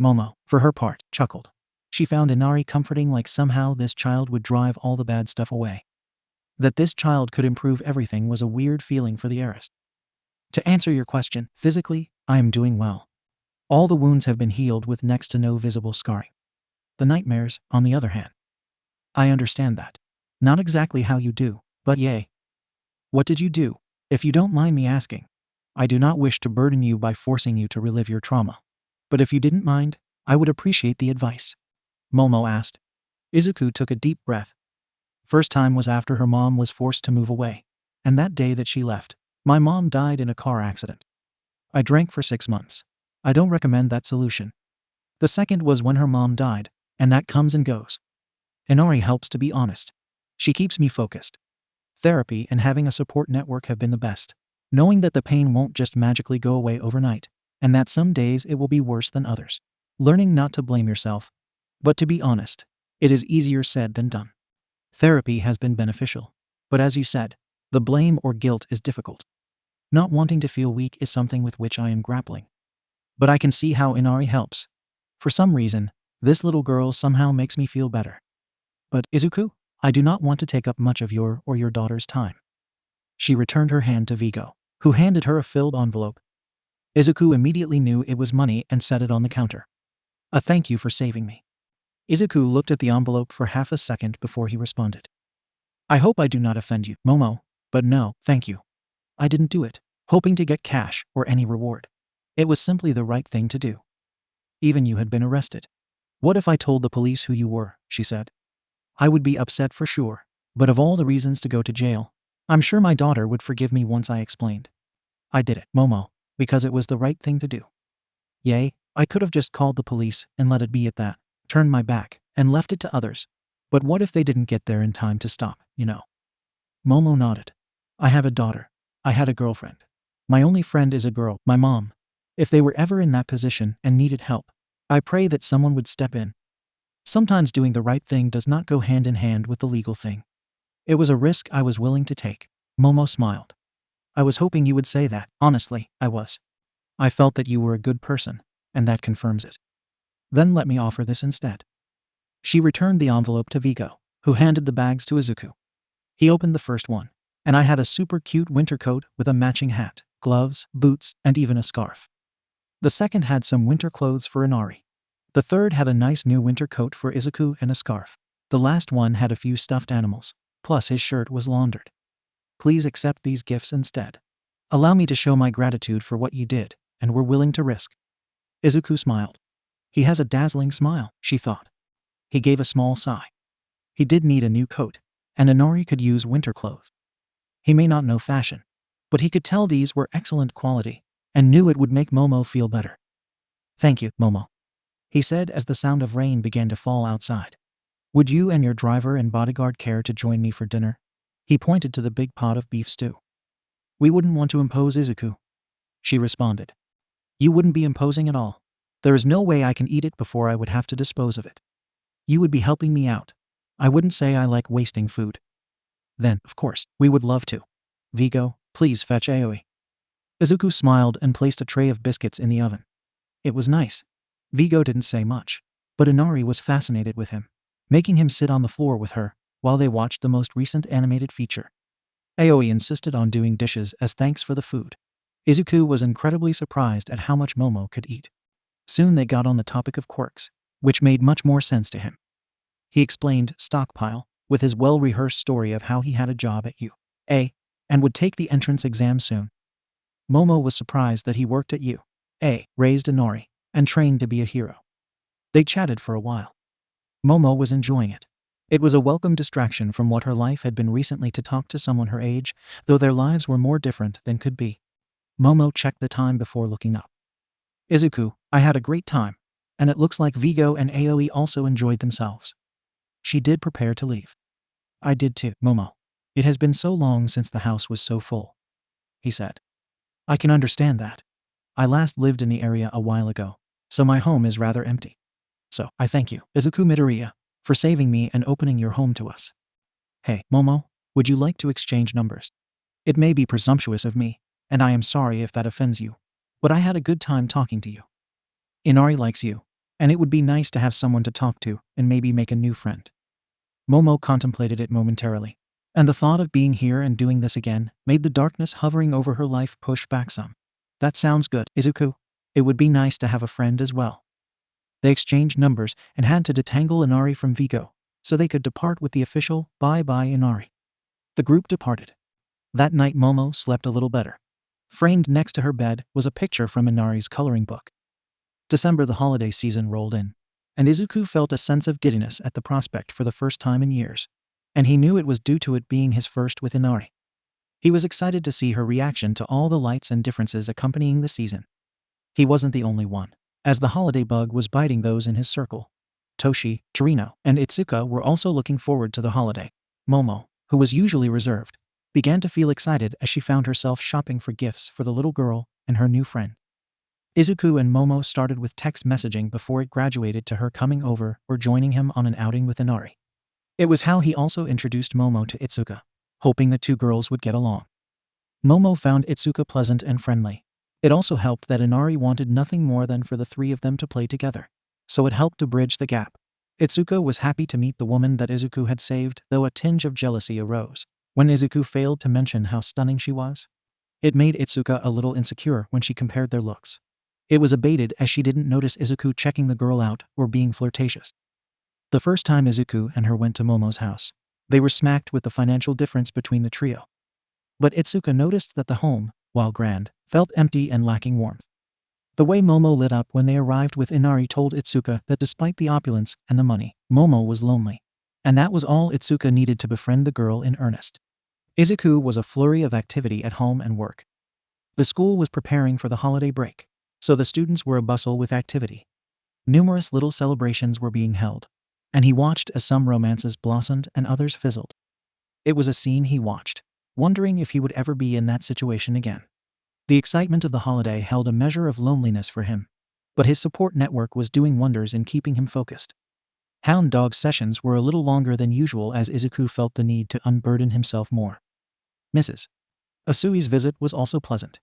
Momo, for her part, chuckled. She found Inari comforting, like somehow this child would drive all the bad stuff away. That this child could improve everything was a weird feeling for the heiress. To answer your question, physically, I am doing well. All the wounds have been healed with next to no visible scarring. The nightmares, on the other hand. I understand that. Not exactly how you do, but yay. What did you do? If you don't mind me asking. I do not wish to burden you by forcing you to relive your trauma. But if you didn't mind, I would appreciate the advice. Momo asked. Izuku took a deep breath. First time was after her mom was forced to move away. And that day that she left, my mom died in a car accident. I drank for 6 months. I don't recommend that solution. The second was when her mom died, and that comes and goes. Inari helps, to be honest. She keeps me focused. Therapy and having a support network have been the best. Knowing that the pain won't just magically go away overnight, and that some days it will be worse than others. Learning not to blame yourself. But to be honest, it is easier said than done. Therapy has been beneficial. But as you said, the blame or guilt is difficult. Not wanting to feel weak is something with which I am grappling. But I can see how Inari helps. For some reason, this little girl somehow makes me feel better. But, Izuku, I do not want to take up much of your or your daughter's time. She returned her hand to Vigo, who handed her a filled envelope. Izuku immediately knew it was money and set it on the counter. A thank you for saving me. Izuku looked at the envelope for half a second before he responded. I hope I do not offend you, Momo, but no, thank you. I didn't do it, hoping to get cash or any reward. It was simply the right thing to do. Even you had been arrested. What if I told the police who you were, she said. I would be upset for sure, but of all the reasons to go to jail, I'm sure my daughter would forgive me once I explained. I did it, Momo, because it was the right thing to do. Yay, I could have just called the police and let it be at that, turned my back, and left it to others. But what if they didn't get there in time to stop, you know? Momo nodded. I have a daughter. I had a girlfriend. My only friend is a girl, my mom. If they were ever in that position and needed help, I pray that someone would step in. Sometimes doing the right thing does not go hand in hand with the legal thing. It was a risk I was willing to take. Momo smiled. I was hoping you would say that. Honestly, I was. I felt that you were a good person, and that confirms it. Then let me offer this instead. She returned the envelope to Vigo, who handed the bags to Izuku. He opened the first one, and I had a super cute winter coat with a matching hat, gloves, boots, and even a scarf. The second had some winter clothes for Inari. The third had a nice new winter coat for Izuku and a scarf. The last one had a few stuffed animals, plus his shirt was laundered. Please accept these gifts instead. Allow me to show my gratitude for what you did, and were willing to risk. Izuku smiled. He has a dazzling smile, she thought. He gave a small sigh. He did need a new coat, and Inari could use winter clothes. He may not know fashion, but he could tell these were excellent quality, and knew it would make Momo feel better. Thank you, Momo, he said as the sound of rain began to fall outside. Would you and your driver and bodyguard care to join me for dinner? He pointed to the big pot of beef stew. We wouldn't want to impose, Izuku, she responded. You wouldn't be imposing at all. There is no way I can eat it before I would have to dispose of it. You would be helping me out. I wouldn't say I like wasting food. Then, of course, we would love to. Vigo, please fetch Aoi. Izuku smiled and placed a tray of biscuits in the oven. It was nice. Vigo didn't say much, but Inari was fascinated with him, making him sit on the floor with her while they watched the most recent animated feature. Aoi insisted on doing dishes as thanks for the food. Izuku was incredibly surprised at how much Momo could eat. Soon they got on the topic of quirks, which made much more sense to him. He explained stockpile with his well-rehearsed story of how he had a job at UA and would take the entrance exam soon. Momo was surprised that he worked at UA. raised Inari and trained to be a hero. They chatted for a while. Momo was enjoying it. It was a welcome distraction from what her life had been recently to talk to someone her age, though their lives were more different than could be. Momo checked the time before looking up. Izuku, I had a great time, and it looks like Vigo and Aoi also enjoyed themselves. She did prepare to leave. I did too, Momo. It has been so long since the house was so full, he said. I can understand that. I last lived in the area a while ago, so my home is rather empty. So, I thank you, Izuku Midoriya, for saving me and opening your home to us. Hey, Momo, would you like to exchange numbers? It may be presumptuous of me, and I am sorry if that offends you, but I had a good time talking to you. Inari likes you, and it would be nice to have someone to talk to and maybe make a new friend. Momo contemplated it momentarily, and the thought of being here and doing this again made the darkness hovering over her life push back some. That sounds good, Izuku. It would be nice to have a friend as well. They exchanged numbers and had to detangle Inari from Vigo, so they could depart with the official bye-bye Inari. The group departed. That night Momo slept a little better. Framed next to her bed was a picture from Inari's coloring book. December, the holiday season, rolled in, and Izuku felt a sense of giddiness at the prospect for the first time in years, and he knew it was due to it being his first with Inari. He was excited to see her reaction to all the lights and differences accompanying the season. He wasn't the only one, as the holiday bug was biting those in his circle. Toshi, Torino, and Itsuka were also looking forward to the holiday. Momo, who was usually reserved, began to feel excited as she found herself shopping for gifts for the little girl and her new friend. Izuku and Momo started with text messaging before it graduated to her coming over or joining him on an outing with Inari. It was how he also introduced Momo to Itsuka, hoping the two girls would get along. Momo found Itsuka pleasant and friendly. It also helped that Inari wanted nothing more than for the three of them to play together, so it helped to bridge the gap. Itsuka was happy to meet the woman that Izuku had saved, though a tinge of jealousy arose when Izuku failed to mention how stunning she was. It made Itsuka a little insecure when she compared their looks. It was abated as she didn't notice Izuku checking the girl out or being flirtatious. The first time Izuku and her went to Momo's house, they were smacked with the financial difference between the trio. But Itsuka noticed that the home, while grand, felt empty and lacking warmth. The way Momo lit up when they arrived with Inari told Itsuka that despite the opulence and the money, Momo was lonely. And that was all Itsuka needed to befriend the girl in earnest. Izuku was a flurry of activity at home and work. The school was preparing for the holiday break, so the students were abustle with activity. Numerous little celebrations were being held, and he watched as some romances blossomed and others fizzled. It was a scene he watched, wondering if he would ever be in that situation again. The excitement of the holiday held a measure of loneliness for him, but his support network was doing wonders in keeping him focused. Hound dog sessions were a little longer than usual as Izuku felt the need to unburden himself more. Mrs. Asui's visit was also pleasant.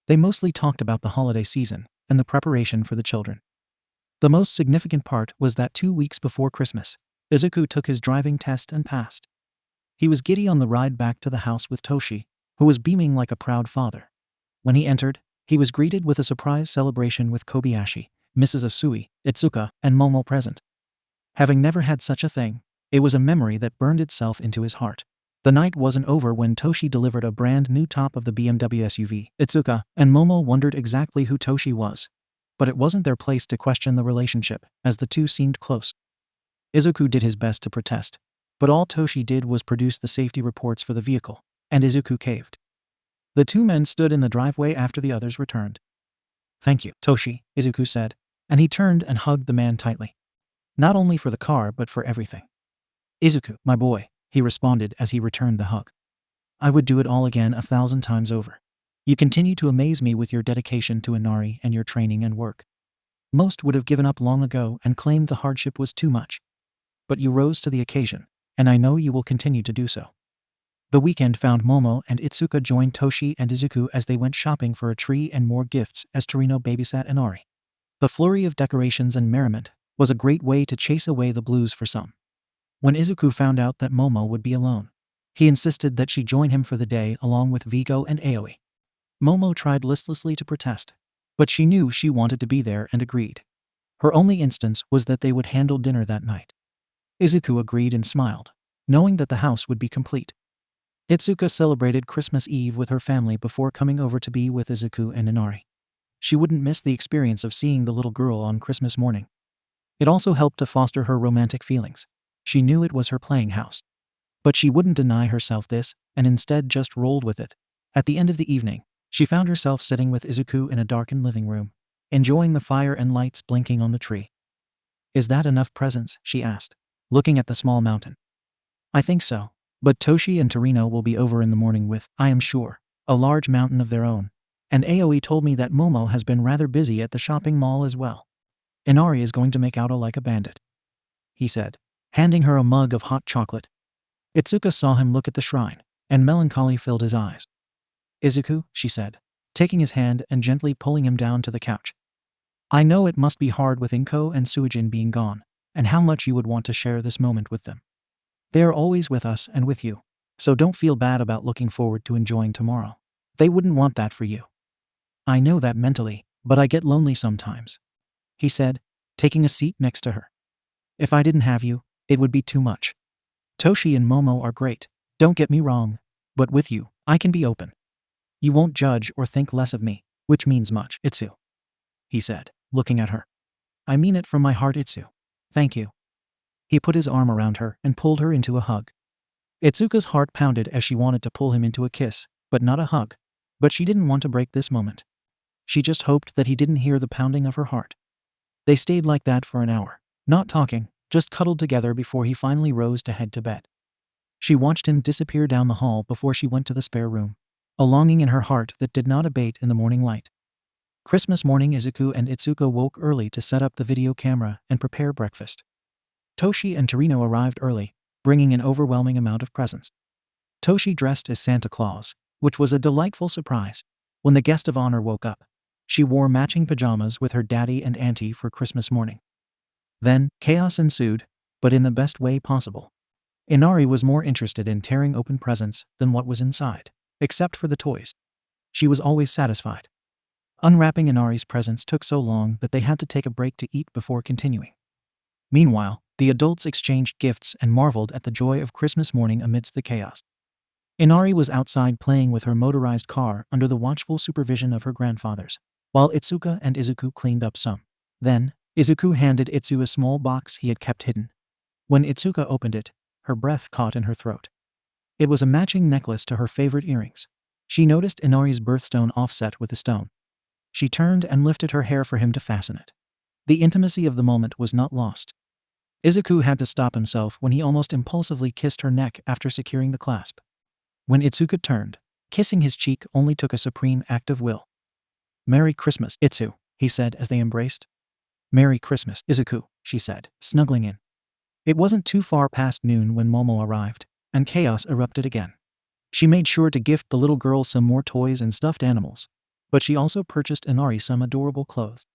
They mostly talked about the holiday season and the preparation for the children. The most significant part was that 2 weeks before Christmas, Izuku took his driving test and passed. He was giddy on the ride back to the house with Toshi, who was beaming like a proud father. When he entered, he was greeted with a surprise celebration with Kobayashi, Mrs. Asui, Itsuka, and Momo present. Having never had such a thing, it was a memory that burned itself into his heart. The night wasn't over when Toshi delivered a brand new top of the BMW SUV. Itsuka and Momo wondered exactly who Toshi was, but it wasn't their place to question the relationship, as the two seemed close. Izuku did his best to protest, but all Toshi did was produce the safety reports for the vehicle, and Izuku caved. The two men stood in the driveway after the others returned. "Thank you, Toshi," Izuku said, and he turned and hugged the man tightly. Not only for the car but for everything. "Izuku, my boy," he responded as he returned the hug. "I would do it all again 1,000 times over. You continue to amaze me with your dedication to Inari and your training and work. Most would have given up long ago and claimed the hardship was too much. But you rose to the occasion, and I know you will continue to do so." The weekend found Momo and Itsuka joined Toshi and Izuku as they went shopping for a tree and more gifts as Torino babysat Inari. The flurry of decorations and merriment was a great way to chase away the blues for some. When Izuku found out that Momo would be alone, he insisted that she join him for the day along with Vigo and Aoi. Momo tried listlessly to protest, but she knew she wanted to be there and agreed. Her only instance was that they would handle dinner that night. Izuku agreed and smiled, knowing that the house would be complete. Itsuka celebrated Christmas Eve with her family before coming over to be with Izuku and Inari. she wouldn't miss the experience of seeing the little girl on Christmas morning. It also helped to foster her romantic feelings. She knew it was her playing house. But she wouldn't deny herself this, and instead just rolled with it. At the end of the evening, she found herself sitting with Izuku in a darkened living room, enjoying the fire and lights blinking on the tree. "Is that enough presents?" she asked, looking at the small mountain. "I think so. But Toshi and Torino will be over in the morning with, I am sure, a large mountain of their own. And Aoi told me that Momo has been rather busy at the shopping mall as well. Inari is going to make out like a bandit," he said, handing her a mug of hot chocolate. Ituka saw him look at the shrine, and melancholy filled his eyes. "Izuku," she said, taking his hand and gently pulling him down to the couch. "I know it must be hard with Inko and Suijin being gone, and how much you would want to share this moment with them. They are always with us and with you, so don't feel bad about looking forward to enjoying tomorrow. They wouldn't want that for you. I know that mentally, but I get lonely sometimes," he said, taking a seat next to her. "If I didn't have you, it would be too much. Toshi and Momo are great, don't get me wrong, but with you, I can be open. You won't judge or think less of me, which means much, Itsu," he said, looking at her. "I mean it from my heart, Itsu. Thank you." He put his arm around her and pulled her into a hug. Itsuka's heart pounded as she wanted to pull him into a kiss, but not a hug. But she didn't want to break this moment. She just hoped that he didn't hear the pounding of her heart. They stayed like that for an hour, not talking, just cuddled together before he finally rose to head to bed. She watched him disappear down the hall before she went to the spare room, a longing in her heart that did not abate in the morning light. Christmas morning, Izuku and Itsuka woke early to set up the video camera and prepare breakfast. Toshi and Torino arrived early, bringing an overwhelming amount of presents. Toshi dressed as Santa Claus, which was a delightful surprise. When the guest of honor woke up, she wore matching pajamas with her daddy and auntie for Christmas morning. Then, chaos ensued, but in the best way possible. Inari was more interested in tearing open presents than what was inside, except for the toys. She was always satisfied. Unwrapping Inari's presents took so long that they had to take a break to eat before continuing. Meanwhile, the adults exchanged gifts and marveled at the joy of Christmas morning amidst the chaos. Inari was outside playing with her motorized car under the watchful supervision of her grandfathers, while Itsuka and Izuku cleaned up some. Then, Izuku handed Itsu a small box he had kept hidden. When Itsuka opened it, her breath caught in her throat. It was a matching necklace to her favorite earrings. She noticed Inari's birthstone offset with the stone. She turned and lifted her hair for him to fasten it. The intimacy of the moment was not lost. Izuku had to stop himself when he almost impulsively kissed her neck after securing the clasp. When Itsuka turned, kissing his cheek only took a supreme act of will. "Merry Christmas, Itsu," he said as they embraced. "Merry Christmas, Izuku," she said, snuggling in. It wasn't too far past noon when Momo arrived, and chaos erupted again. She made sure to gift the little girl some more toys and stuffed animals, but she also purchased Inari some adorable clothes.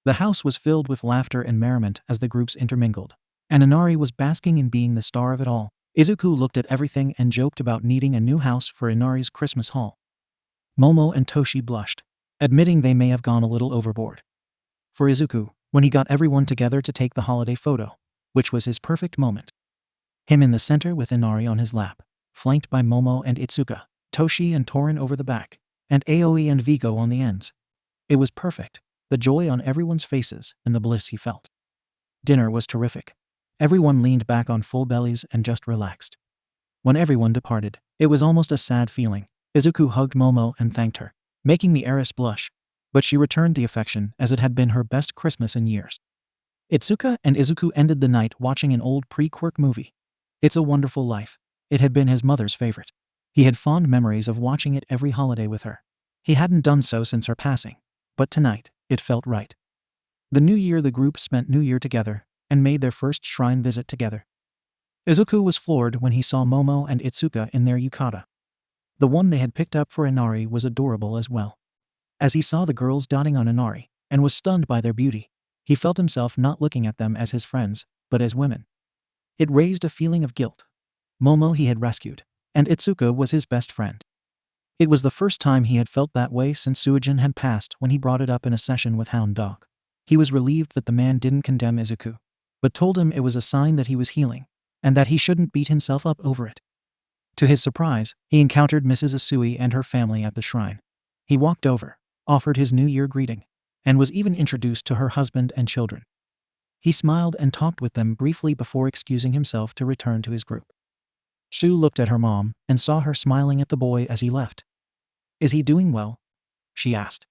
The house was filled with laughter and merriment as the groups intermingled, and Inari was basking in being the star of it all. Izuku looked at everything and joked about needing a new house for Inari's Christmas haul. Momo and Toshi blushed, admitting they may have gone a little overboard. For Izuku, when he got everyone together to take the holiday photo, which was his perfect moment. Him in the center with Inari on his lap, flanked by Momo and Itsuka, Toshi and Torin over the back, and Aoi and Vigo on the ends. It was perfect, the joy on everyone's faces and the bliss he felt. Dinner was terrific. Everyone leaned back on full bellies and just relaxed. When everyone departed, it was almost a sad feeling. Izuku hugged Momo and thanked her, making the heiress blush, but she returned the affection as it had been her best Christmas in years. Itsuka and Izuku ended the night watching an old pre-quirk movie. It's a Wonderful Life. It had been his mother's favorite. He had fond memories of watching it every holiday with her. He hadn't done so since her passing, but tonight, it felt right. The new year the group spent New Year together, and made their first shrine visit together. Izuku was floored when he saw Momo and Itsuka in their yukata. The one they had picked up for Inari was adorable as well. As he saw the girls dotting on Inari, and was stunned by their beauty, he felt himself not looking at them as his friends, but as women. It raised a feeling of guilt. Momo he had rescued, and Itsuka was his best friend. It was the first time he had felt that way since Suijin had passed when he brought it up in a session with Hound Dog. He was relieved that the man didn't condemn Izuku, but told him it was a sign that he was healing, and that he shouldn't beat himself up over it. To his surprise, he encountered Mrs. Asui and her family at the shrine. He walked over, offered his New Year greeting, and was even introduced to her husband and children. He smiled and talked with them briefly before excusing himself to return to his group. Sue looked at her mom and saw her smiling at the boy as he left. "Is he doing well?" she asked.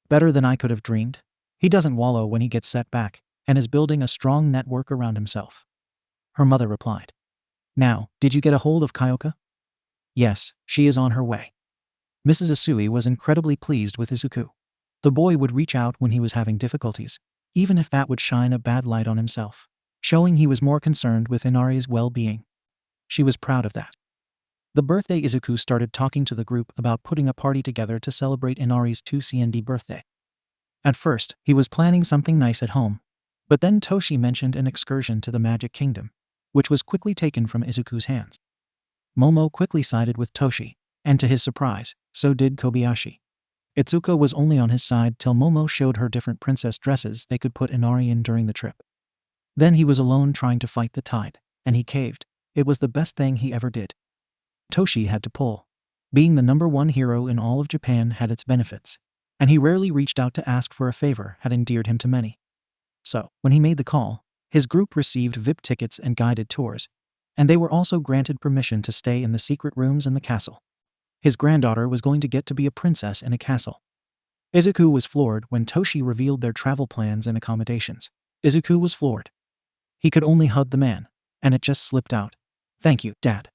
"Better than I could have dreamed. He doesn't wallow when he gets set back, and is building a strong network around himself," her mother replied. "Now, did you get a hold of Kyoka?" "Yes, she is on her way." Mrs. Asui was incredibly pleased with Izuku. The boy would reach out when he was having difficulties, even if that would shine a bad light on himself, showing he was more concerned with Inari's well-being. She was proud of that. The birthday Izuku started talking to the group about putting a party together to celebrate Inari's 2nd birthday. At first, he was planning something nice at home, but then Toshi mentioned an excursion to the Magic Kingdom, which was quickly taken from Izuku's hands. Momo quickly sided with Toshi, and to his surprise, so did Kobayashi. Itsuka was only on his side till Momo showed her different princess dresses they could put Inari in during the trip. Then he was alone trying to fight the tide, and he caved. It was the best thing he ever did. Toshi had to pull. Being the #1 hero in all of Japan had its benefits, and he rarely reached out to ask for a favor had endeared him to many. So, when he made the call, his group received VIP tickets and guided tours, and they were also granted permission to stay in the secret rooms in the castle. His granddaughter was going to get to be a princess in a castle. Izuku was floored when Toshi revealed their travel plans and accommodations. Izuku was floored. He could only hug the man, and it just slipped out. "Thank you, Dad."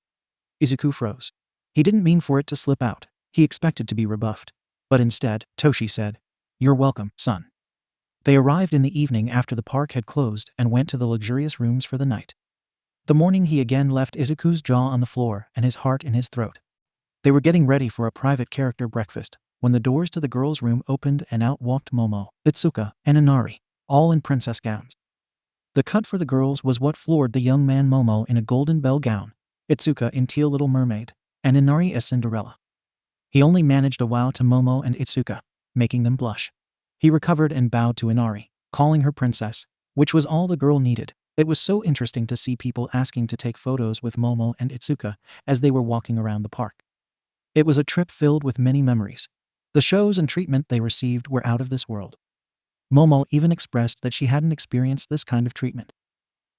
Izuku froze. He didn't mean for it to slip out. He expected to be rebuffed. But instead, Toshi said, "You're welcome, son." They arrived in the evening after the park had closed and went to the luxurious rooms for the night. The morning he again left Izuku's jaw on the floor and his heart in his throat. They were getting ready for a private character breakfast when the doors to the girls' room opened and out walked Momo, Itsuka, and Inari, all in princess gowns. The cut for the girls was what floored the young man. Momo in a golden bell gown, Itsuka in teal Little Mermaid, and Inari as Cinderella. He only managed a wow to Momo and Itsuka, making them blush. He recovered and bowed to Inari, calling her princess, which was all the girl needed. It was so interesting to see people asking to take photos with Momo and Itsuka as they were walking around the park. It was a trip filled with many memories. The shows and treatment they received were out of this world. Momo even expressed that she hadn't experienced this kind of treatment.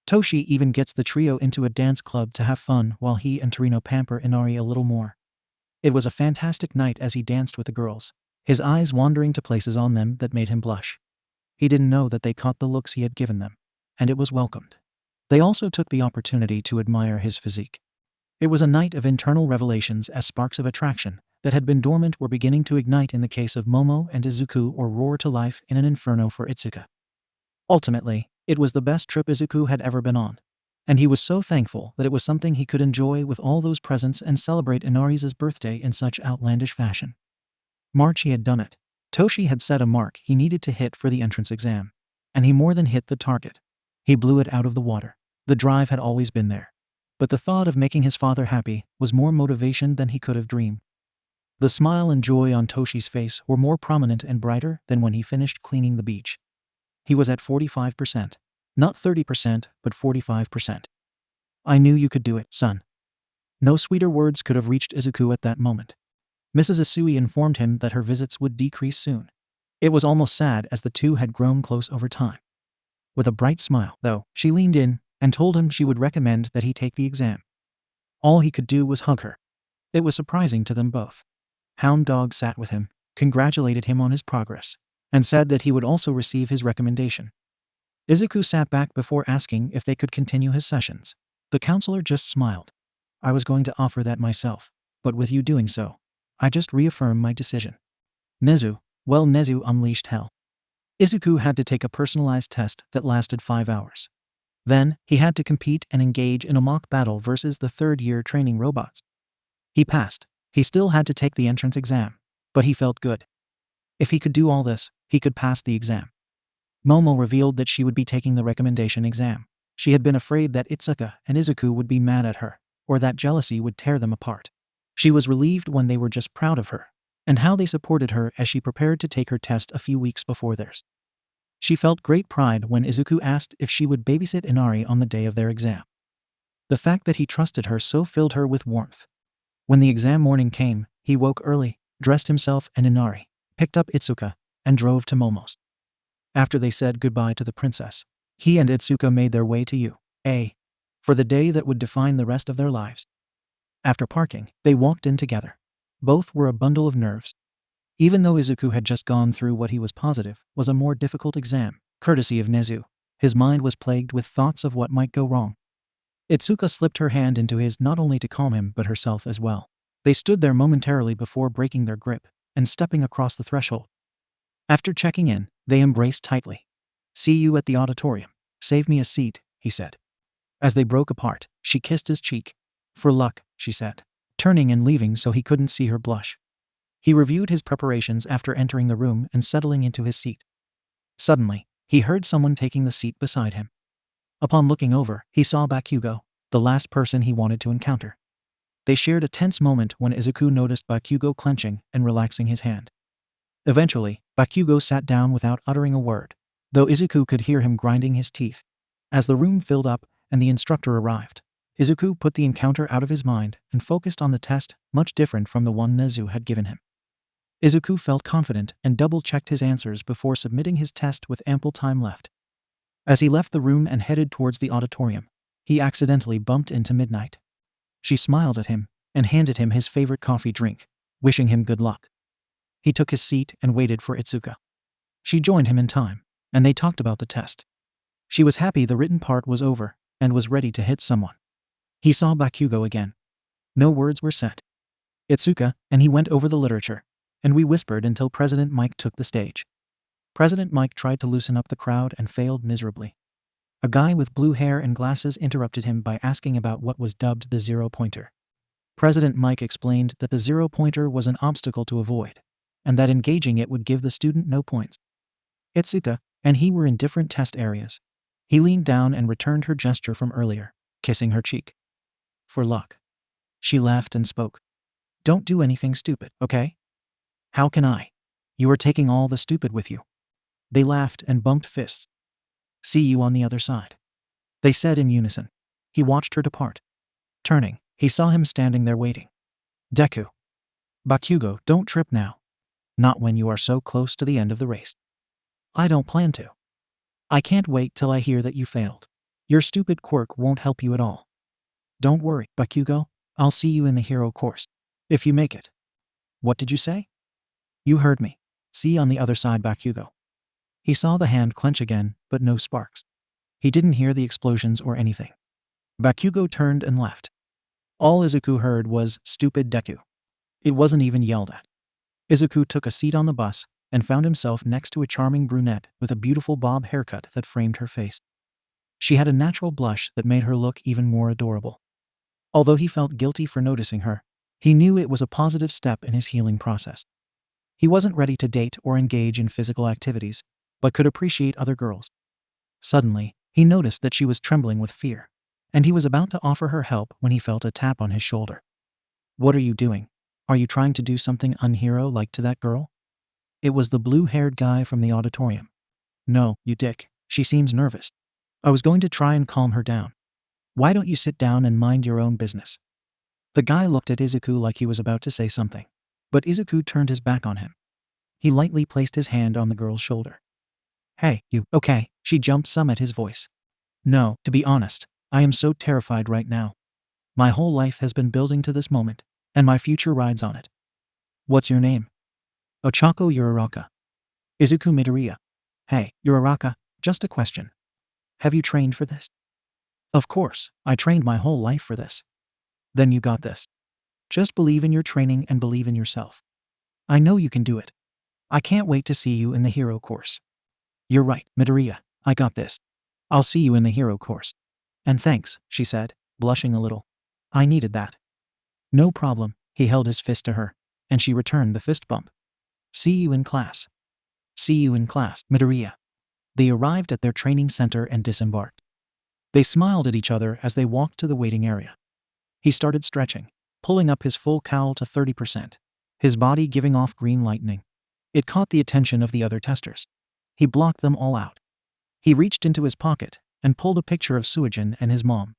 Toshi even gets the trio into a dance club to have fun while he and Torino pamper Inari a little more. It was a fantastic night as he danced with the girls, his eyes wandering to places on them that made him blush. He didn't know that they caught the looks he had given them, and it was welcomed. They also took the opportunity to admire his physique. It was a night of internal revelations as sparks of attraction that had been dormant were beginning to ignite in the case of Momo and Izuku or roar to life in an inferno for Itsuka. Ultimately, it was the best trip Izuku had ever been on, and he was so thankful that it was something he could enjoy with all those presents and celebrate Inari's birthday in such outlandish fashion. March he had done it. Toshi had set a mark he needed to hit for the entrance exam, and he more than hit the target. He blew it out of the water. The drive had always been there, but the thought of making his father happy was more motivation than he could have dreamed. The smile and joy on Toshi's face were more prominent and brighter than when he finished cleaning the beach. He was at 45%. Not 30%, but 45%. "I knew you could do it, son." No sweeter words could have reached Izuku at that moment. Mrs. Asui informed him that her visits would decrease soon. It was almost sad as the two had grown close over time. With a bright smile, though, she leaned in and told him she would recommend that he take the exam. All he could do was hug her. It was surprising to them both. Hound Dog sat with him, congratulated him on his progress, and said that he would also receive his recommendation. Izuku sat back before asking if they could continue his sessions. The counselor just smiled. "I was going to offer that myself, but with you doing so, I just reaffirm my decision." Nezu, well, Nezu unleashed hell. Izuku had to take a personalized test that lasted 5 hours. Then, he had to compete and engage in a mock battle versus the third-year training robots. He passed. He still had to take the entrance exam, but he felt good. If he could do all this, he could pass the exam. Momo revealed that she would be taking the recommendation exam. She had been afraid that Itsuka and Izuku would be mad at her, or that jealousy would tear them apart. She was relieved when they were just proud of her, and how they supported her as she prepared to take her test a few weeks before theirs. She felt great pride when Izuku asked if she would babysit Inari on the day of their exam. The fact that he trusted her so filled her with warmth. When the exam morning came, he woke early, dressed himself and Inari, picked up Ituka, and drove to Momo's. After they said goodbye to the princess, he and Ituka made their way to UA for the day that would define the rest of their lives. After parking, they walked in together. Both were a bundle of nerves. Even though Izuku had just gone through what he was positive was a more difficult exam, courtesy of Nezu, his mind was plagued with thoughts of what might go wrong. Ituka slipped her hand into his not only to calm him but herself as well. They stood there momentarily before breaking their grip and stepping across the threshold. After checking in, they embraced tightly. "See you at the auditorium. Save me a seat," he said. As they broke apart, she kissed his cheek. "For luck," she said, turning and leaving so he couldn't see her blush. He reviewed his preparations after entering the room and settling into his seat. Suddenly, he heard someone taking the seat beside him. Upon looking over, he saw 𝗵𝘃𝗀𝐻, the last person he wanted to encounter. They shared a tense moment when Izuku noticed 𝗵𝘃𝗀𝐻 clenching and relaxing his hand. Eventually, 𝗵𝘃𝗀𝐻 sat down without uttering a word, though Izuku could hear him grinding his teeth. As the room filled up and the instructor arrived, Izuku put the encounter out of his mind and focused on the test, much different from the one Nezu had given him. Izuku felt confident and double-checked his answers before submitting his test with ample time left. As he left the room and headed towards the auditorium, he accidentally bumped into Midnight. She smiled at him and handed him his favorite coffee drink, wishing him good luck. He took his seat and waited for Ituka. She joined him in time, and they talked about the test. She was happy the written part was over and was ready to hit someone. He saw 𝗵𝘃𝗀𝐻 again. No words were said. "Ituka," and he went over the literature, and we whispered until President Mike took the stage. President Mike tried to loosen up the crowd and failed miserably. A guy with blue hair and glasses interrupted him by asking about what was dubbed the zero-pointer. President Mike explained that the zero-pointer was an obstacle to avoid, and that engaging it would give the student no points. Ituka and he were in different test areas. He leaned down and returned her gesture from earlier, kissing her cheek. "For luck." She laughed and spoke. "Don't do anything stupid, okay?" "How can I? You are taking all the stupid with you." They laughed and bumped fists. "See you on the other side," they said in unison. He watched her depart. Turning, he saw him standing there waiting. "Deku." "𝗵𝘃𝗀𝐻, don't trip now. Not when you are so close to the end of the race." "I don't plan to. I can't wait till I hear that you failed. Your stupid quirk won't help you at all." "Don't worry, 𝗵𝘃𝗀𝐻, I'll see you in the hero course. If you make it." "What did you say?" "You heard me. See on the other side, 𝗵𝘃𝗀𝐻." He saw the hand clench again, but no sparks. He didn't hear the explosions or anything. 𝗵𝘃𝗀𝐻 turned and left. All Izuku heard was, "Stupid Deku." It wasn't even yelled at. Izuku took a seat on the bus and found himself next to a charming brunette with a beautiful bob haircut that framed her face. She had a natural blush that made her look even more adorable. Although he felt guilty for noticing her, he knew it was a positive step in his healing process. He wasn't ready to date or engage in physical activities, but could appreciate other girls. Suddenly, he noticed that she was trembling with fear, and he was about to offer her help when he felt a tap on his shoulder. "What are you doing? Are you trying to do something unhero-like to that girl?" It was the blue-haired guy from the auditorium. "No, you dick, she seems nervous. I was going to try and calm her down. Why don't you sit down and mind your own business?" The guy looked at Izuku like he was about to say something, but Izuku turned his back on him. He lightly placed his hand on the girl's shoulder. "Hey, you, okay?" She jumped some at his voice. "No, to be honest, I am so terrified right now. My whole life has been building to this moment, and my future rides on it." "What's your name?" "Ochako Uraraka." "Izuku Midoriya." "Hey, Uraraka, just a question. Have you trained for this?" "Of course, I trained my whole life for this." "Then you got this. Just believe in your training and believe in yourself. I know you can do it. I can't wait to see you in the hero course." "You're right, Midoriya, I got this. I'll see you in the hero course." "And thanks," she said, blushing a little. "I needed that." "No problem." He held his fist to her, and she returned the fist bump. "See you in class." "See you in class, Midoriya." They arrived at their training center and disembarked. They smiled at each other as they walked to the waiting area. He started stretching, pulling up his full cowl to 30%, his body giving off green lightning. It caught the attention of the other testers. He blocked them all out. He reached into his pocket and pulled a picture of Suijin and his mom.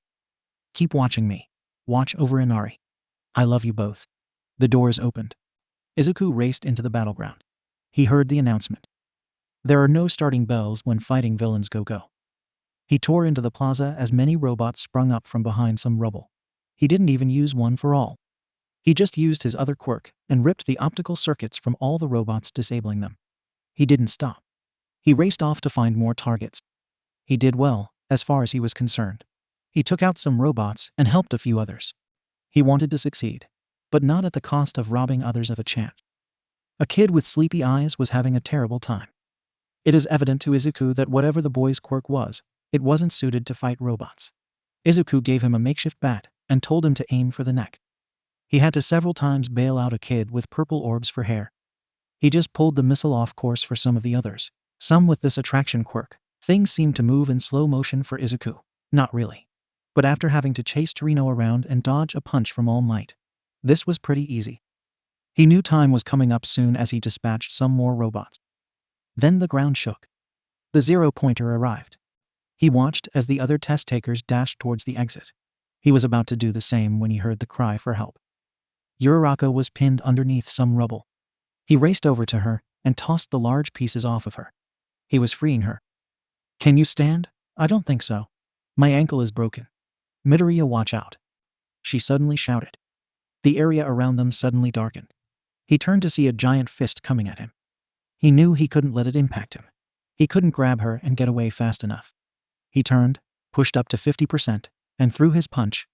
"Keep watching me. Watch over Inari. I love you both." The doors opened. Izuku raced into the battleground. He heard the announcement. There are no starting bells when fighting villains go. He tore into the plaza as many robots sprung up from behind some rubble. He didn't even use one for all. He just used his other quirk and ripped the optical circuits from all the robots, disabling them. He didn't stop. He raced off to find more targets. He did well, as far as he was concerned. He took out some robots and helped a few others. He wanted to succeed, but not at the cost of robbing others of a chance. A kid with sleepy eyes was having a terrible time. It is evident to Izuku that whatever the boy's quirk was, it wasn't suited to fight robots. Izuku gave him a makeshift bat and told him to aim for the neck. He had to several times bail out a kid with purple orbs for hair. He just pulled the missile off course for some of the others. Some with this attraction quirk. Things seemed to move in slow motion for Izuku. Not really. But after having to chase Torino around and dodge a punch from All Might, this was pretty easy. He knew time was coming up soon as he dispatched some more robots. Then the ground shook. The 0-pointer arrived. He watched as the other test takers dashed towards the exit. He was about to do the same when he heard the cry for help. Uraraka was pinned underneath some rubble. He raced over to her and tossed the large pieces off of her. He was freeing her. Can you stand? I don't think so. My ankle is broken. Midoriya, watch out. She suddenly shouted. The area around them suddenly darkened. He turned to see a giant fist coming at him. He knew he couldn't let it impact him. He couldn't grab her and get away fast enough. He turned, pushed up to 50%, and threw his punch.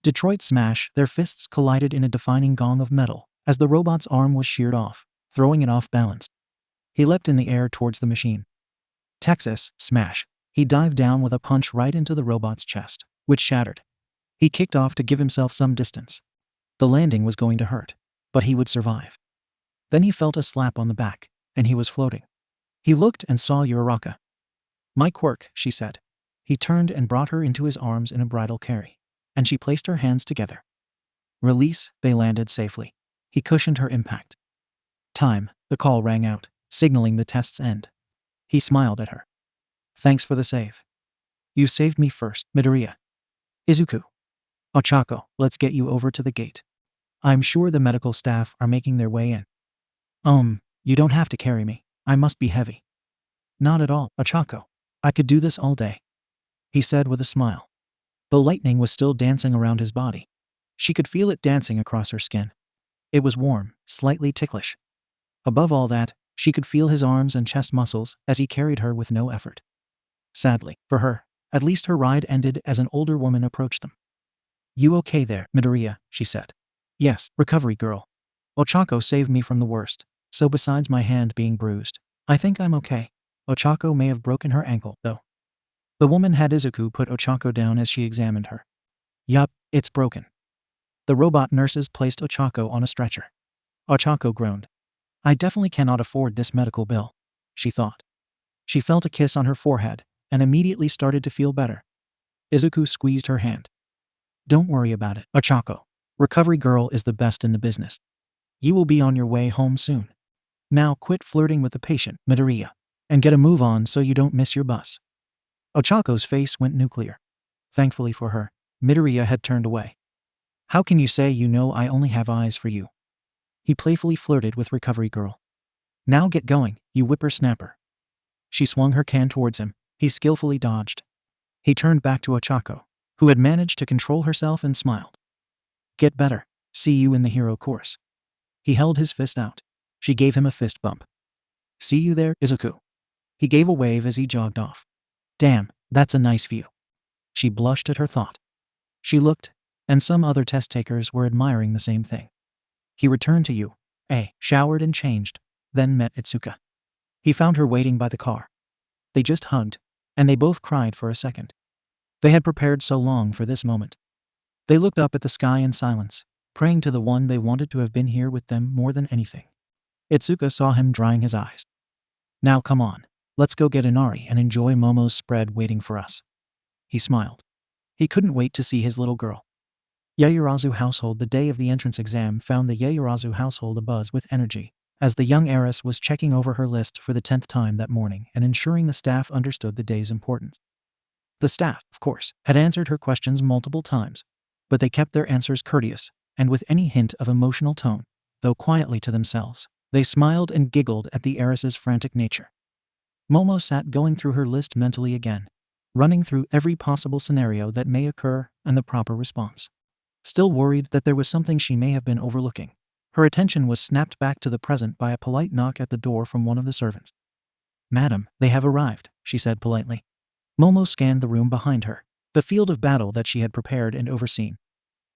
Detroit smash, their fists collided in a defining gong of metal as the robot's arm was sheared off, throwing it off balance. He leapt in the air towards the machine. Texas, smash. He dived down with a punch right into the robot's chest, which shattered. He kicked off to give himself some distance. The landing was going to hurt, but he would survive. Then he felt a slap on the back, and he was floating. He looked and saw Uraraka. My quirk, she said. He turned and brought her into his arms in a bridal carry, and she placed her hands together. Release, they landed safely. He cushioned her impact. Time, the call rang out, signaling the test's end. He smiled at her. Thanks for the save. You saved me first, Midoriya. Izuku. Ochako, let's get you over to the gate. I'm sure the medical staff are making their way in. You don't have to carry me. I must be heavy. Not at all, Ochako. I could do this all day, he said with a smile. The lightning was still dancing around his body. She could feel it dancing across her skin. It was warm, slightly ticklish. Above all that, she could feel his arms and chest muscles as he carried her with no effort. Sadly, for her, at least her ride ended as an older woman approached them. You okay there, Midoriya? She said. Yes, recovery girl. Ochako saved me from the worst, so besides my hand being bruised, I think I'm okay. Ochako may have broken her ankle, though. The woman had Izuku put Ochako down as she examined her. Yup, it's broken. The robot nurses placed Ochako on a stretcher. Ochako groaned. I definitely cannot afford this medical bill, she thought. She felt a kiss on her forehead and immediately started to feel better. Izuku squeezed her hand. Don't worry about it, Ochako. Recovery girl is the best in the business. You will be on your way home soon. Now quit flirting with the patient, Midoriya, and get a move on so you don't miss your bus. Ochako's face went nuclear. Thankfully for her, Midoriya had turned away. How can you say you know I only have eyes for you? He playfully flirted with recovery girl. Now get going, you whippersnapper. She swung her can towards him. He skillfully dodged. He turned back to Ochako, who had managed to control herself, and smiled. Get better. See you in the hero course. He held his fist out. She gave him a fist bump. See you there, Izuku. He gave a wave as he jogged off. Damn, that's a nice view. She blushed at her thought. She looked, and some other test takers were admiring the same thing. He returned to UA, showered and changed, then met Ituka. He found her waiting by the car. They just hugged, and they both cried for a second. They had prepared so long for this moment. They looked up at the sky in silence, praying to the one they wanted to have been here with them more than anything. Ituka saw him drying his eyes. Now come on, let's go get Inari and enjoy Momo's spread waiting for us. He smiled. He couldn't wait to see his little girl. Yaoyorozu household. The day of the entrance exam found the Yaoyorozu household abuzz with energy, as the young heiress was checking over her list for the 10th time that morning and ensuring the staff understood the day's importance. The staff, of course, had answered her questions multiple times, but they kept their answers courteous and with any hint of emotional tone, though quietly to themselves. They smiled and giggled at the heiress's frantic nature. Momo sat going through her list mentally again, running through every possible scenario that may occur and the proper response. Still worried that there was something she may have been overlooking, her attention was snapped back to the present by a polite knock at the door from one of the servants. "Madam, they have arrived," she said politely. Momo scanned the room behind her, the field of battle that she had prepared and overseen.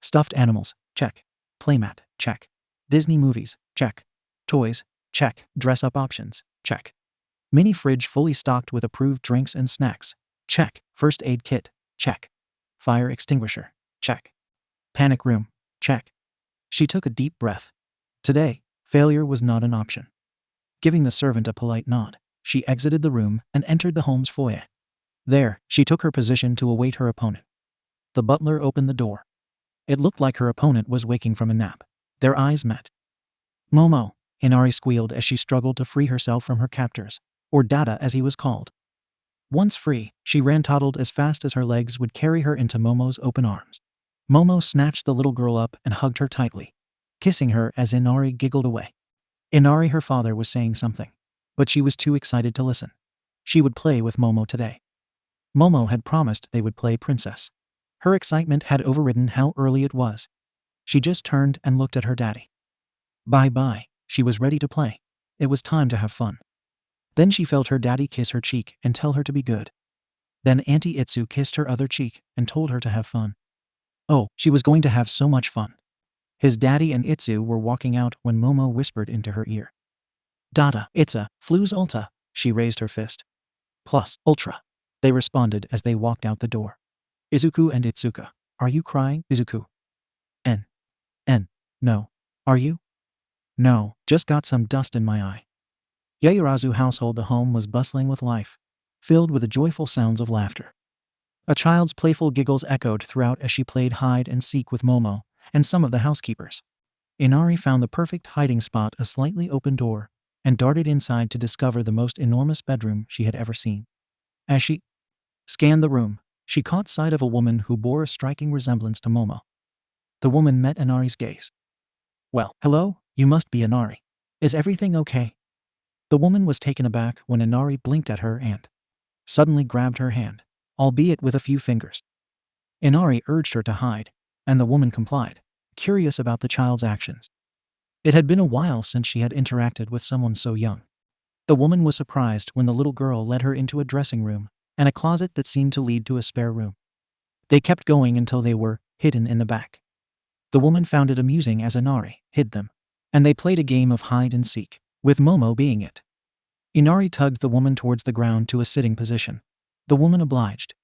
Stuffed animals, check. Playmat, check. Disney movies, check. Toys, check. Dress-up options, check. Mini fridge fully stocked with approved drinks and snacks, check. First aid kit, check. Fire extinguisher, check. Panic room, check. She took a deep breath. Today, failure was not an option. Giving the servant a polite nod, she exited the room and entered the home's foyer. There, she took her position to await her opponent. The butler opened the door. It looked like her opponent was waking from a nap. Their eyes met. "Momo," Inari squealed as she struggled to free herself from her captors, or Dada as he was called. Once free, she ran toddled as fast as her legs would carry her into Momo's open arms. Momo snatched the little girl up and hugged her tightly, kissing her as Inari giggled away. Inari, her father, was saying something, but she was too excited to listen. She would play with Momo today. Momo had promised they would play princess. Her excitement had overridden how early it was. She just turned and looked at her daddy. Bye-bye, she was ready to play. It was time to have fun. Then she felt her daddy kiss her cheek and tell her to be good. Then Auntie Itsu kissed her other cheek and told her to have fun. Oh, she was going to have so much fun. His daddy and Itsu were walking out when Momo whispered into her ear. "Dada, Itza, Flu's Ulta," she raised her fist. "Plus, Ultra," they responded as they walked out the door. "Izuku and Itsuka, are you crying, Izuku?" N. No. Are you?" "No, just got some dust in my eye." Yaoyorozu household. The home was bustling with life, filled with the joyful sounds of laughter. A child's playful giggles echoed throughout as she played hide and seek with Momo and some of the housekeepers. Inari found the perfect hiding spot, a slightly open door, and darted inside to discover the most enormous bedroom she had ever seen. As she scanned the room, she caught sight of a woman who bore a striking resemblance to Momo. The woman met Inari's gaze. "Well, hello, you must be Inari. Is everything okay?" The woman was taken aback when Inari blinked at her and suddenly grabbed her hand, albeit with a few fingers. Inari urged her to hide, and the woman complied, curious about the child's actions. It had been a while since she had interacted with someone so young. The woman was surprised when the little girl led her into a dressing room and a closet that seemed to lead to a spare room. They kept going until they were hidden in the back. The woman found it amusing as Inari hid them, and they played a game of hide and seek, with Momo being it. Inari tugged the woman towards the ground to a sitting position. The woman obliged.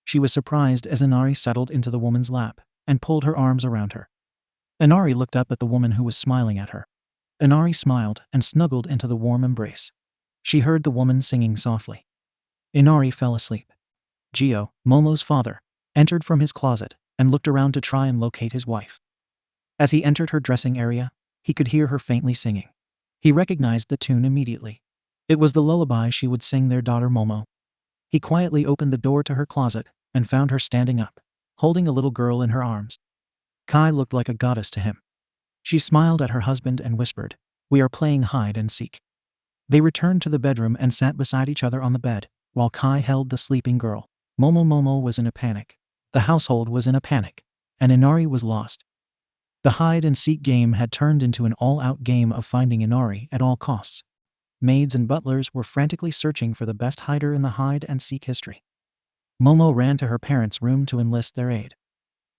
She was surprised as Inari settled into the woman's lap and pulled her arms around her. Inari looked up at the woman who was smiling at her. Inari smiled and snuggled into the warm embrace. She heard the woman singing softly. Inari fell asleep. Gio, Momo's father, entered from his closet and looked around to try and locate his wife. As he entered her dressing area, he could hear her faintly singing. He recognized the tune immediately. It was the lullaby she would sing their daughter Momo. He quietly opened the door to her closet and found her standing up, holding a little girl in her arms. Kai looked like a goddess to him. She smiled at her husband and whispered, "We are playing hide and seek." They returned to the bedroom and sat beside each other on the bed, while Kai held the sleeping girl. Momo was in a panic. The household was in a panic, and Inari was lost. The hide-and-seek game had turned into an all-out game of finding Inari at all costs. Maids and butlers were frantically searching for the best hider in the hide-and-seek history. Momo ran to her parents' room to enlist their aid.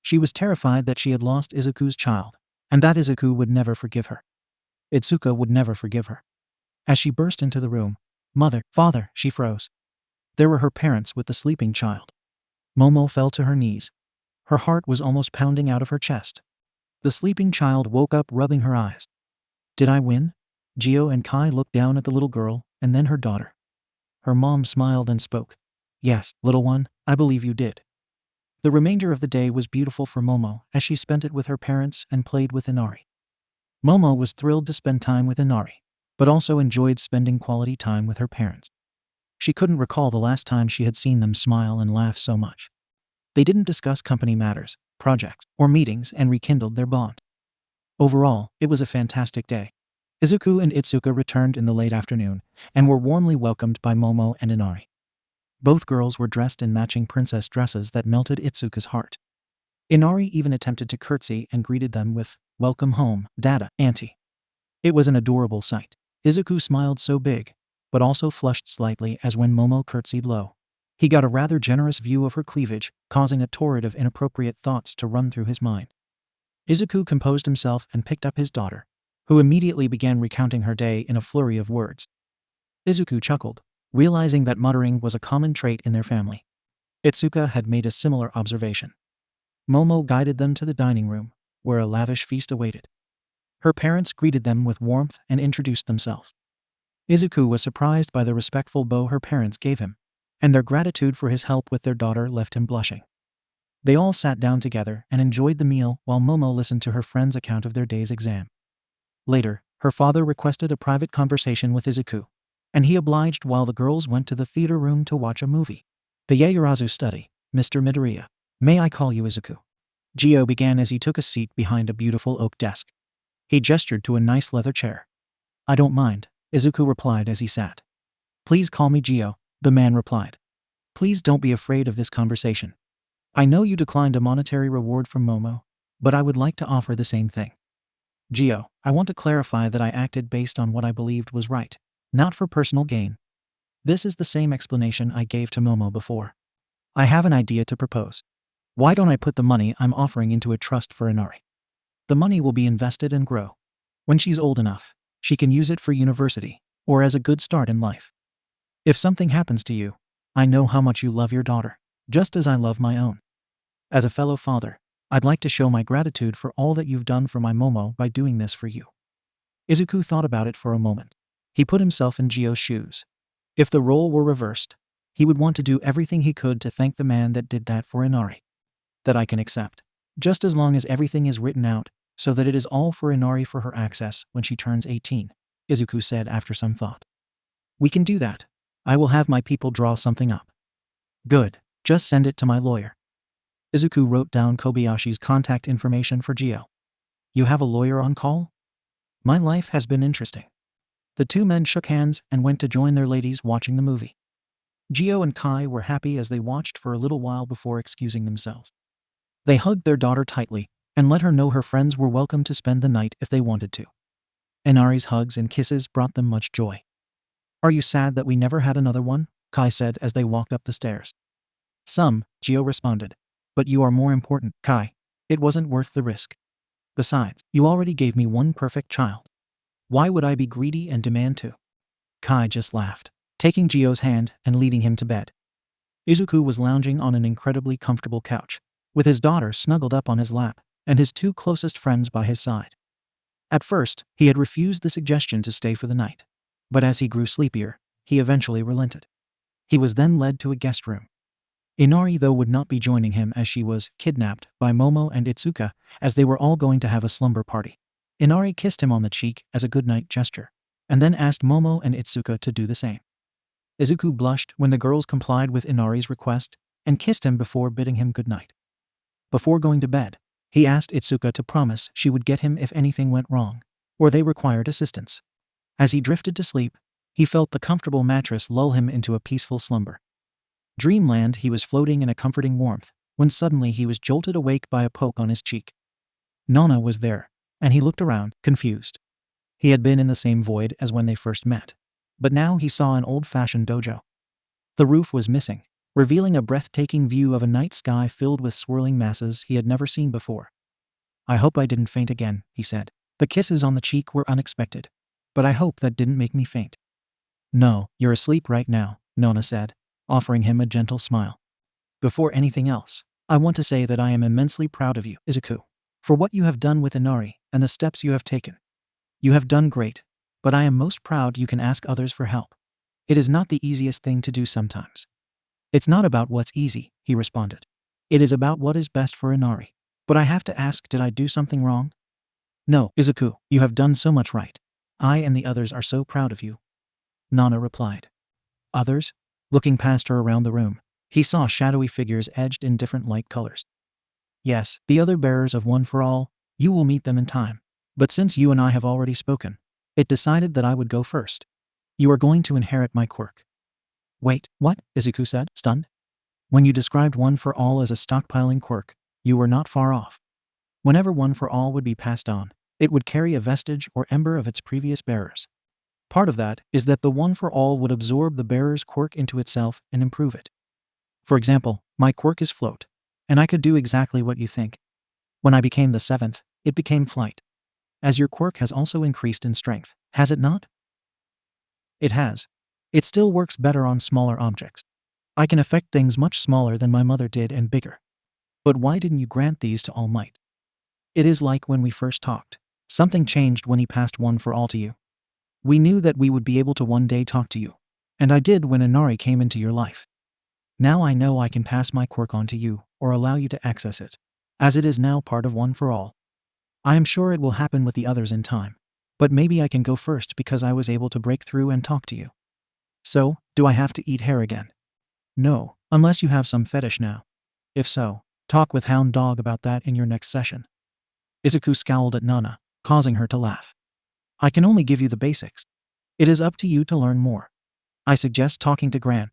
She was terrified that she had lost Izuku's child, and that Izuku would never forgive her. Itsuka would never forgive her. As she burst into the room, "Mother, father," she froze. There were her parents with the sleeping child. Momo fell to her knees. Her heart was almost pounding out of her chest. The sleeping child woke up, rubbing her eyes. "Did I win?" Gio and Kai looked down at the little girl and then her daughter. Her mom smiled and spoke. "Yes, little one, I believe you did." The remainder of the day was beautiful for Momo as she spent it with her parents and played with Inari. Momo was thrilled to spend time with Inari, but also enjoyed spending quality time with her parents. She couldn't recall the last time she had seen them smile and laugh so much. They didn't discuss company matters, projects, or meetings and rekindled their bond. Overall, it was a fantastic day. Izuku and Itsuka returned in the late afternoon and were warmly welcomed by Momo and Inari. Both girls were dressed in matching princess dresses that melted Itsuka's heart. Inari even attempted to curtsy and greeted them with, "Welcome home, Dada, Auntie." It was an adorable sight. Izuku smiled so big, but also flushed slightly as when Momo curtsied low. He got a rather generous view of her cleavage, causing a torrent of inappropriate thoughts to run through his mind. Izuku composed himself and picked up his daughter, who immediately began recounting her day in a flurry of words. Izuku chuckled, realizing that muttering was a common trait in their family. Itsuka had made a similar observation. Momo guided them to the dining room, where a lavish feast awaited. Her parents greeted them with warmth and introduced themselves. Izuku was surprised by the respectful bow her parents gave him, and their gratitude for his help with their daughter left him blushing. They all sat down together and enjoyed the meal while Momo listened to her friend's account of their day's exam. Later, her father requested a private conversation with Izuku, and he obliged while the girls went to the theater room to watch a movie. "The Yaoyorozu study, Mr. Midoriya. May I call you Izuku?" Ghio began as he took a seat behind a beautiful oak desk. He gestured to a nice leather chair. "I don't mind," Izuku replied as he sat. "Please call me Ghio," the man replied. "Please don't be afraid of this conversation. I know you declined a monetary reward from Momo, but I would like to offer the same thing. Ghio, I want to clarify that I acted based on what I believed was right, not for personal gain. This is the same explanation I gave to Momo before. I have an idea to propose. Why don't I put the money I'm offering into a trust for Inari? The money will be invested and grow. When she's old enough, she can use it for university, or as a good start in life. If something happens to you, I know how much you love your daughter, just as I love my own. As a fellow father, I'd like to show my gratitude for all that you've done for my Momo by doing this for you." Izuku thought about it for a moment. He put himself in Ghio's shoes. If the role were reversed, he would want to do everything he could to thank the man that did that for Inari. "That I can accept, just as long as everything is written out, so that it is all for Inari for her access when she turns 18, Izuku said after some thought. "We can do that. I will have my people draw something up." "Good, just send it to my lawyer." Izuku wrote down Kobayashi's contact information for Ghio. "You have a lawyer on call?" "My life has been interesting." The two men shook hands and went to join their ladies watching the movie. Ghio and Kai were happy as they watched for a little while before excusing themselves. They hugged their daughter tightly and let her know her friends were welcome to spend the night if they wanted to. Inari's hugs and kisses brought them much joy. "Are you sad that we never had another one?" Kai said as they walked up the stairs. "Some," Ghio responded. "But you are more important, Kai. It wasn't worth the risk. Besides, you already gave me one perfect child. Why would I be greedy and demand two?" Kai just laughed, taking Ghio's hand and leading him to bed. Izuku was lounging on an incredibly comfortable couch, with his daughter snuggled up on his lap and his two closest friends by his side. At first, he had refused the suggestion to stay for the night, but as he grew sleepier, he eventually relented. He was then led to a guest room. Inari, though, would not be joining him as she was kidnapped by Momo and Itsuka, as they were all going to have a slumber party. Inari kissed him on the cheek as a goodnight gesture, and then asked Momo and Itsuka to do the same. Izuku blushed when the girls complied with Inari's request and kissed him before bidding him goodnight. Before going to bed, he asked Itsuka to promise she would get him if anything went wrong, or they required assistance. As he drifted to sleep, he felt the comfortable mattress lull him into a peaceful slumber. Dreamland, he was floating in a comforting warmth, when suddenly he was jolted awake by a poke on his cheek. Nana was there, and he looked around, confused. He had been in the same void as when they first met, but now he saw an old-fashioned dojo. The roof was missing, revealing a breathtaking view of a night sky filled with swirling masses he had never seen before. "I hope I didn't faint again," he said. "The kisses on the cheek were unexpected, but I hope that didn't make me faint." "No, you're asleep right now," Nona said, offering him a gentle smile. "Before anything else, I want to say that I am immensely proud of you, Izuku, for what you have done with Inari and the steps you have taken. You have done great, but I am most proud you can ask others for help. It is not the easiest thing to do sometimes." "It's not about what's easy," he responded. "It is about what is best for Inari. But I have to ask, did I do something wrong?" "No, Izuku, you have done so much right. I and the others are so proud of you," Nana replied. "Others?" Looking past her around the room, he saw shadowy figures edged in different light colors. "Yes, the other bearers of One for All. You will meet them in time. But since you and I have already spoken, It decided that I would go first. You are going to inherit my quirk. Wait, what? Izuku said, stunned. When you described One for All as a stockpiling quirk, you were not far off. Whenever One for All would be passed on, it would carry a vestige or ember of its previous bearers. Part of that is that the One for All would absorb the bearer's quirk into itself and improve it. For example, my quirk is float, and I could do exactly what you think. When I became the 7th, it became flight. As your quirk has also increased in strength, has it not? It has. It still works better on smaller objects. I can affect things much smaller than my mother did and bigger. But why didn't you grant these to All Might? It is like when we first talked. Something changed when he passed One for All to you. We knew that we would be able to one day talk to you. And I did when Inari came into your life. Now I know I can pass my quirk on to you, or allow you to access it, as it is now part of One for All. I am sure it will happen with the others in time. But maybe I can go first because I was able to break through and talk to you. So, do I have to eat hair again? No, unless you have some fetish now. If so, talk with Hound Dog about that in your next session. Izuku scowled at Nana, causing her to laugh. I can only give you the basics. It is up to you to learn more. I suggest talking to Gran.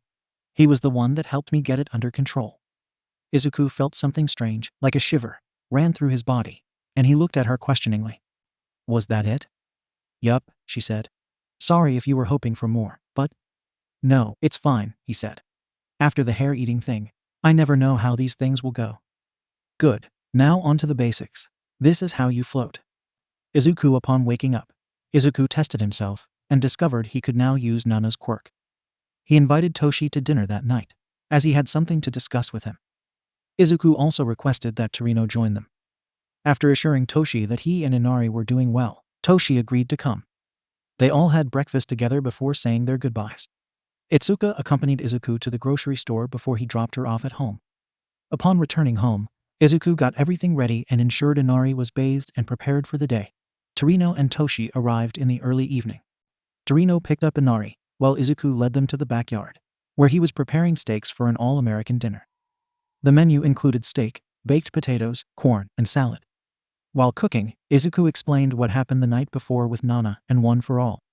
He was the one that helped me get it under control. Izuku felt something strange, like a shiver, ran through his body, and he looked at her questioningly. Was that it? Yup, she said. Sorry if you were hoping for more, but… No, it's fine, he said. After the hair-eating thing, I never know how these things will go. Good. Now on to the basics. This is how you float. Izuku upon waking up. Izuku tested himself, and discovered he could now use Nana's quirk. He invited Toshi to dinner that night, as he had something to discuss with him. Izuku also requested that Torino join them. After assuring Toshi that he and Inari were doing well, Toshi agreed to come. They all had breakfast together before saying their goodbyes. Ituka accompanied Izuku to the grocery store before he dropped her off at home. Upon returning home, Izuku got everything ready and ensured Inari was bathed and prepared for the day. Torino and Toshi arrived in the early evening. Torino picked up Inari, while Izuku led them to the backyard, where he was preparing steaks for an all-American dinner. The menu included steak, baked potatoes, corn, and salad. While cooking, Izuku explained what happened the night before with Nana and One for All.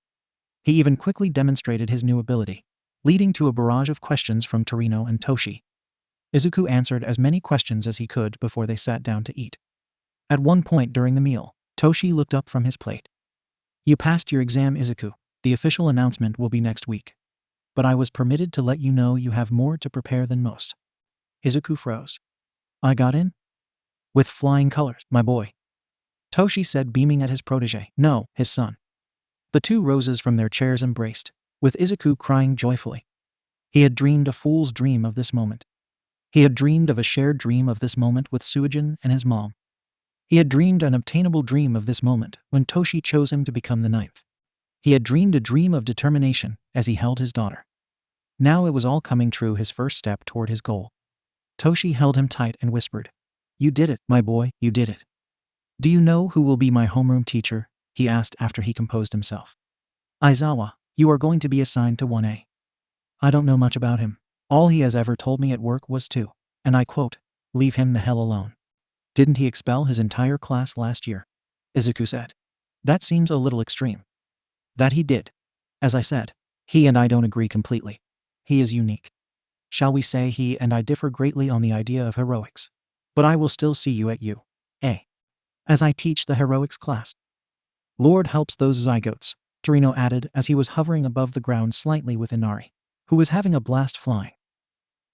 He even quickly demonstrated his new ability, leading to a barrage of questions from Torino and Toshi. Izuku answered as many questions as he could before they sat down to eat. At one point during the meal, Toshi looked up from his plate. You passed your exam, Izuku. The official announcement will be next week. But I was permitted to let you know you have more to prepare than most. Izuku froze. I got in? With flying colors, my boy. Toshi said, beaming at his protege. No, his son. The two roses from their chairs embraced, with Izuku crying joyfully. He had dreamed a fool's dream of this moment. He had dreamed of a shared dream of this moment with Suijin and his mom. He had dreamed an obtainable dream of this moment when Toshi chose him to become the 9th. He had dreamed a dream of determination as he held his daughter. Now it was all coming true, his first step toward his goal. Toshi held him tight and whispered, You did it, my boy, you did it. Do you know who will be my homeroom teacher? He asked after he composed himself. Aizawa, you are going to be assigned to 1A. I don't know much about him. All he has ever told me at work was to, and I quote, leave him the hell alone. Didn't he expel his entire class last year? Izuku said. That seems a little extreme. That he did. As I said, he and I don't agree completely. He is unique. Shall we say he and I differ greatly on the idea of heroics? But I will still see you at U.A. as I teach the heroics class. Lord helps those zygotes, Torino added as he was hovering above the ground slightly with Inari, who was having a blast flying.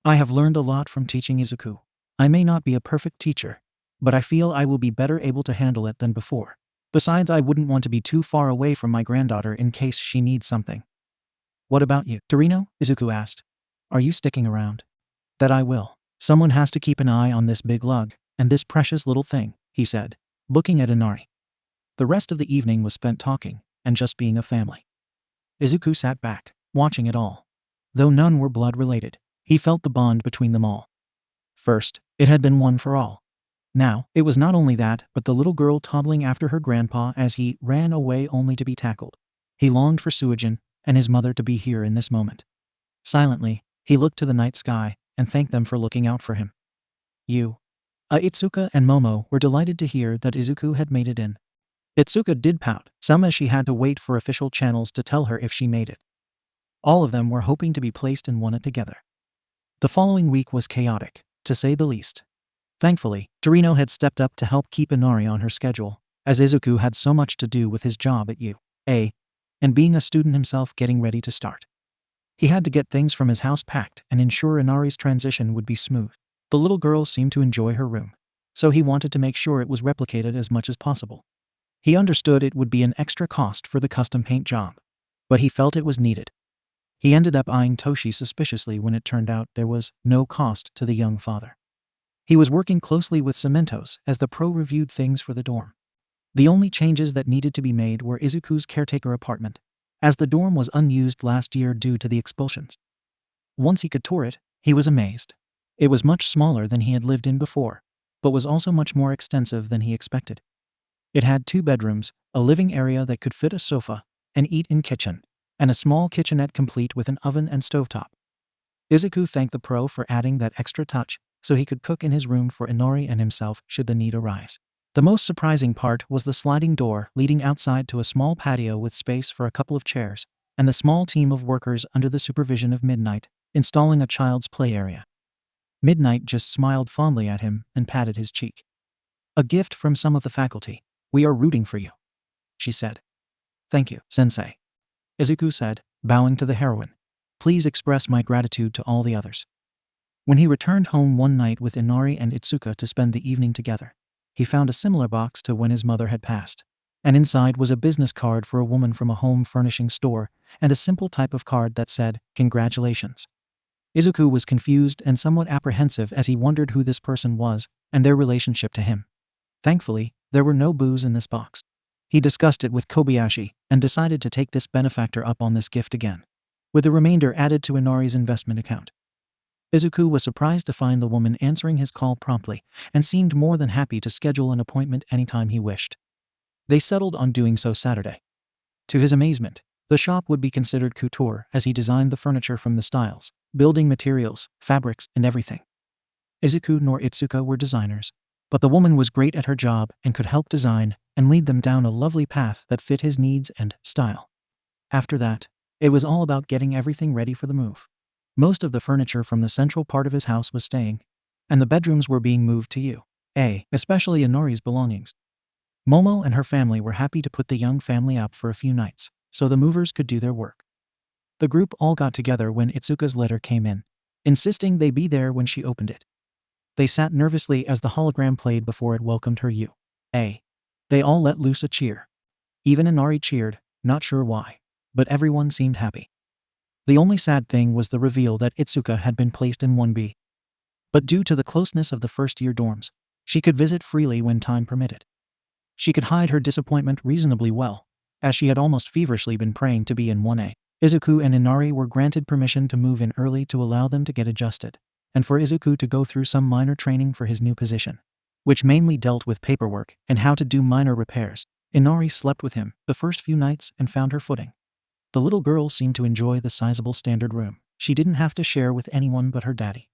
I have learned a lot from teaching Izuku. I may not be a perfect teacher, but I feel I will be better able to handle it than before. Besides, I wouldn't want to be too far away from my granddaughter in case she needs something. What about you, Torino? Izuku asked. Are you sticking around? That I will. Someone has to keep an eye on this big lug, and this precious little thing, he said, looking at Inari. The rest of the evening was spent talking, and just being a family. Izuku sat back, watching it all. Though none were blood-related, he felt the bond between them all. First, it had been One for All. Now, it was not only that, but the little girl toddling after her grandpa as he ran away only to be tackled. He longed for Suijin and his mother to be here in this moment. Silently, he looked to the night sky and thanked them for looking out for him. Itsuka and Momo were delighted to hear that Izuku had made it in. Itsuka did pout, some as she had to wait for official channels to tell her if she made it. All of them were hoping to be placed in one together. The following week was chaotic, to say the least. Thankfully, Torino had stepped up to help keep Inari on her schedule, as Izuku had so much to do with his job at UA, and being a student himself getting ready to start. He had to get things from his house packed and ensure Inari's transition would be smooth. The little girl seemed to enjoy her room, so he wanted to make sure it was replicated as much as possible. He understood it would be an extra cost for the custom paint job, but he felt it was needed. He ended up eyeing Toshi suspiciously when it turned out there was no cost to the young father. He was working closely with 𝗵𝗲𝗄 as the pro reviewed things for the dorm. The only changes that needed to be made were Izuku's caretaker apartment, as the dorm was unused last year due to the expulsions. Once he could tour it, he was amazed. It was much smaller than he had lived in before, but was also much more extensive than he expected. It had 2 bedrooms, a living area that could fit a sofa, an eat-in kitchen, and a small kitchenette complete with an oven and stovetop. Izuku thanked the pro for adding that extra touch, so he could cook in his room for Inari and himself should the need arise. The most surprising part was the sliding door leading outside to a small patio with space for a couple of chairs, and the small team of workers under the supervision of Midnight, installing a child's play area. Midnight just smiled fondly at him and patted his cheek. "A gift from some of the faculty. We are rooting for you," she said. "Thank you, sensei," Izuku said, bowing to the heroine. "Please express my gratitude to all the others." When he returned home one night with Inari and Itsuka to spend the evening together, he found a similar box to when his mother had passed, and inside was a business card for a woman from a home furnishing store and a simple type of card that said, "Congratulations." Izuku was confused and somewhat apprehensive as he wondered who this person was and their relationship to him. Thankfully, there were no boos in this box. He discussed it with Kobayashi and decided to take this benefactor up on this gift again, with the remainder added to Inari's investment account. Izuku was surprised to find the woman answering his call promptly and seemed more than happy to schedule an appointment anytime he wished. They settled on doing so Saturday. To his amazement, the shop would be considered couture as he designed the furniture from the styles, building materials, fabrics, and everything. Izuku nor Itsuka were designers, but the woman was great at her job and could help design and lead them down a lovely path that fit his needs and style. After that, it was all about getting everything ready for the move. Most of the furniture from the central part of his house was staying, and the bedrooms were being moved to UA, especially Inari's belongings. Momo and her family were happy to put the young family up for a few nights, so the movers could do their work. The group all got together when Itsuka's letter came in, insisting they be there when she opened it. They sat nervously as the hologram played before it welcomed her UA. They all let loose a cheer. Even Inari cheered, not sure why, but everyone seemed happy. The only sad thing was the reveal that Itsuka had been placed in 1B. But due to the closeness of the first-year dorms, she could visit freely when time permitted. She could hide her disappointment reasonably well, as she had almost feverishly been praying to be in 1A. Izuku and Inari were granted permission to move in early to allow them to get adjusted, and for Izuku to go through some minor training for his new position, which mainly dealt with paperwork and how to do minor repairs. Inari slept with him the first few nights and found her footing. The little girl seemed to enjoy the sizable standard room. She didn't have to share with anyone but her daddy.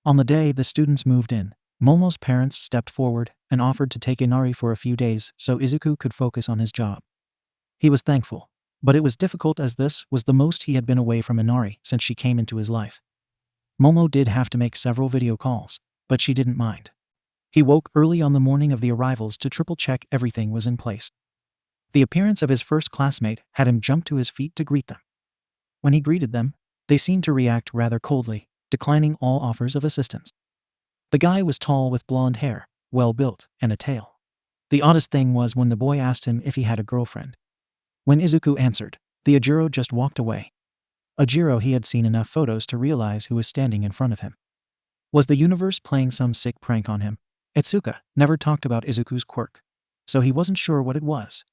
On the day the students moved in, Momo's parents stepped forward and offered to take Inari for a few days so Izuku could focus on his job. He was thankful, but it was difficult as this was the most he had been away from Inari since she came into his life. Momo did have to make several video calls, but she didn't mind. He woke early on the morning of the arrivals to triple-check everything was in place. The appearance of his first classmate had him jump to his feet to greet them. When he greeted them, they seemed to react rather coldly, declining all offers of assistance. The guy was tall with blonde hair, well-built, and a tail. The oddest thing was when the boy asked him if he had a girlfriend. When Izuku answered, the Ojiro just walked away. Ojiro he had seen enough photos to realize who was standing in front of him. Was the universe playing some sick prank on him? Itsuka never talked about Izuku's quirk, so he wasn't sure what it was,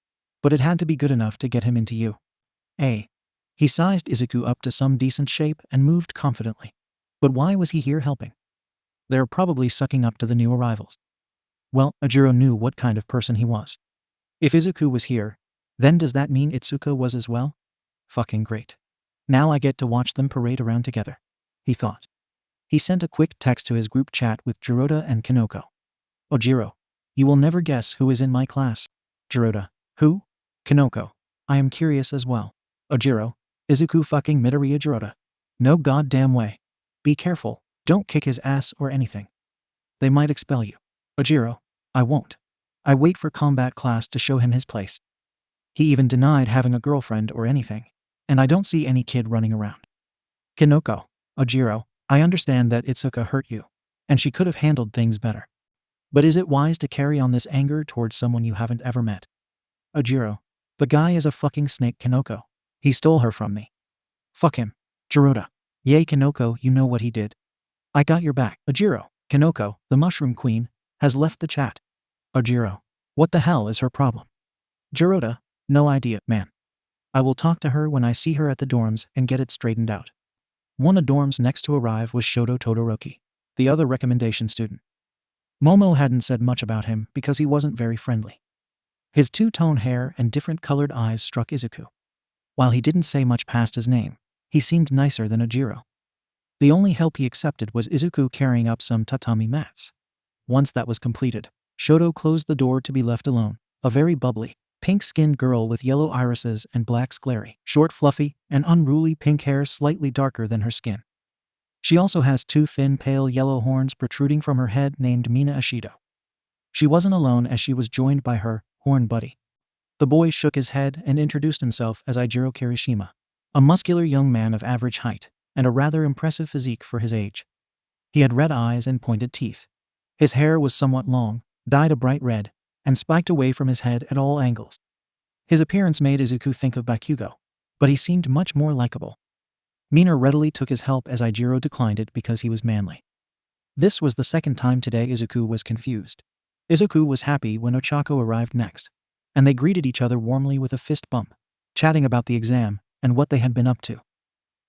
but it had to be good enough to get him into UA. He sized Izuku up to some decent shape and moved confidently. But why was he here helping? They're probably sucking up to the new arrivals. Well, Ojiro knew what kind of person he was. If Izuku was here, then does that mean Itsuka was as well? Fucking great. Now I get to watch them parade around together, he thought. He sent a quick text to his group chat with Jiroda and Kinoko. Ojiro, you will never guess who is in my class. 𝗧𝗪𝗏. Who? Kanoko. I am curious as well. Ojiro. Izuku fucking Midoriya 𝗧𝗪𝗏. No goddamn way. Be careful, don't kick his ass or anything. They might expel you. Ojiro. I won't. I wait for combat class to show him his place. He even denied having a girlfriend or anything. And I don't see any kid running around. Kanoko. Ojiro, I understand that Ituka hurt you. And she could have handled things better. But is it wise to carry on this anger towards someone you haven't ever met? Ojiro. The guy is a fucking snake, Kanoko. He stole her from me. Fuck him. 𝗧𝗪𝗏. Yay, Kanoko, you know what he did. I got your back. Ojiro. Kanoko, the Mushroom Queen, has left the chat. Ojiro. What the hell is her problem? 𝗧𝗪𝗏. No idea, man. I will talk to her when I see her at the dorms and get it straightened out. One of dorms next to arrive was Shoto Todoroki, the other recommendation student. Momo hadn't said much about him because he wasn't very friendly. His two-tone hair and different colored eyes struck Izuku. While he didn't say much past his name, he seemed nicer than Ojiro. The only help he accepted was Izuku carrying up some tatami mats. Once that was completed, Shoto closed the door to be left alone. A very bubbly, pink-skinned girl with yellow irises and black sclerae, short, fluffy, and unruly pink hair slightly darker than her skin. She also has two thin, pale yellow horns protruding from her head named Mina Ashido. She wasn't alone as she was joined by her horn buddy. The boy shook his head and introduced himself as Ijiro Kirishima, a muscular young man of average height and a rather impressive physique for his age. He had red eyes and pointed teeth. His hair was somewhat long, dyed a bright red, and spiked away from his head at all angles. His appearance made Izuku think of Bakugo, but he seemed much more likable. Mina readily took his help as Ijiro declined it because he was manly. This was the second time today Izuku was confused. Izuku was happy when Ochako arrived next, and they greeted each other warmly with a fist bump, chatting about the exam and what they had been up to.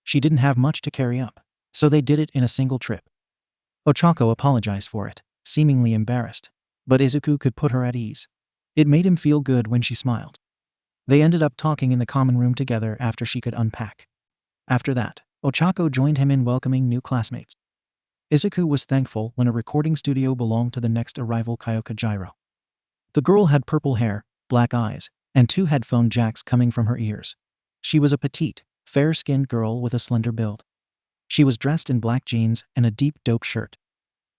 She didn't have much to carry up, so they did it in a single trip. Ochako apologized for it, seemingly embarrassed, but Izuku could put her at ease. It made him feel good when she smiled. They ended up talking in the common room together after she could unpack. After that, Ochako joined him in welcoming new classmates. Izuku was thankful when a recording studio belonged to the next arrival Kyoka Gyro. The girl had purple hair, black eyes, and two headphone jacks coming from her ears. She was a petite, fair-skinned girl with a slender build. She was dressed in black jeans and a deep dope shirt.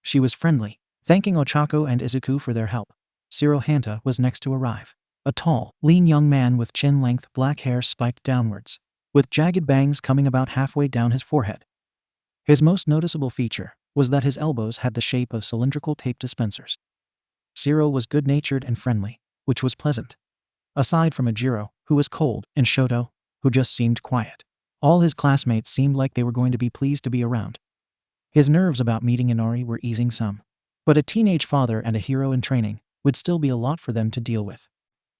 She was friendly, thanking Ochako and Izuku for their help. 𝗧𝗪𝗏 was next to arrive. A tall, lean young man with chin-length black hair spiked downwards, with jagged bangs coming about halfway down his forehead. His most noticeable feature was that his elbows had the shape of cylindrical tape dispensers. 𝗧𝗪𝗏 was good-natured and friendly, which was pleasant. Aside from Ojiro, who was cold, and Shoto, who just seemed quiet, all his classmates seemed like they were going to be pleased to be around. His nerves about meeting Inari were easing some, but a teenage father and a hero in training would still be a lot for them to deal with.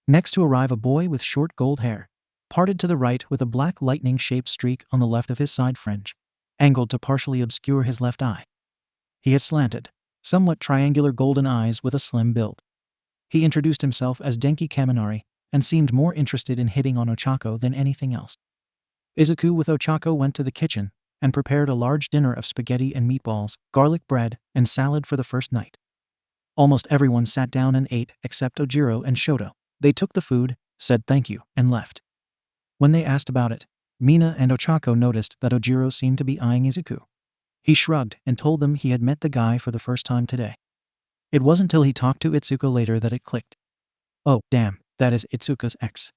Next to arrive a boy with short gold hair, parted to the right with a black lightning-shaped streak on the left of his side fringe, angled to partially obscure his left eye. He had slanted, somewhat triangular golden eyes with a slim build. He introduced himself as Denki Kaminari and seemed more interested in hitting on Ochako than anything else. Izuku with Ochako went to the kitchen and prepared a large dinner of spaghetti and meatballs, garlic bread, and salad for the first night. Almost everyone sat down and ate except Ojiro and Shoto. They took the food, said thank you, and left. When they asked about it, Mina and Ochako noticed that Ojiro seemed to be eyeing Izuku. He shrugged and told them he had met the guy for the first time today. It wasn't till he talked to Itsuka later that it clicked. Oh, damn, that is Itsuka's ex.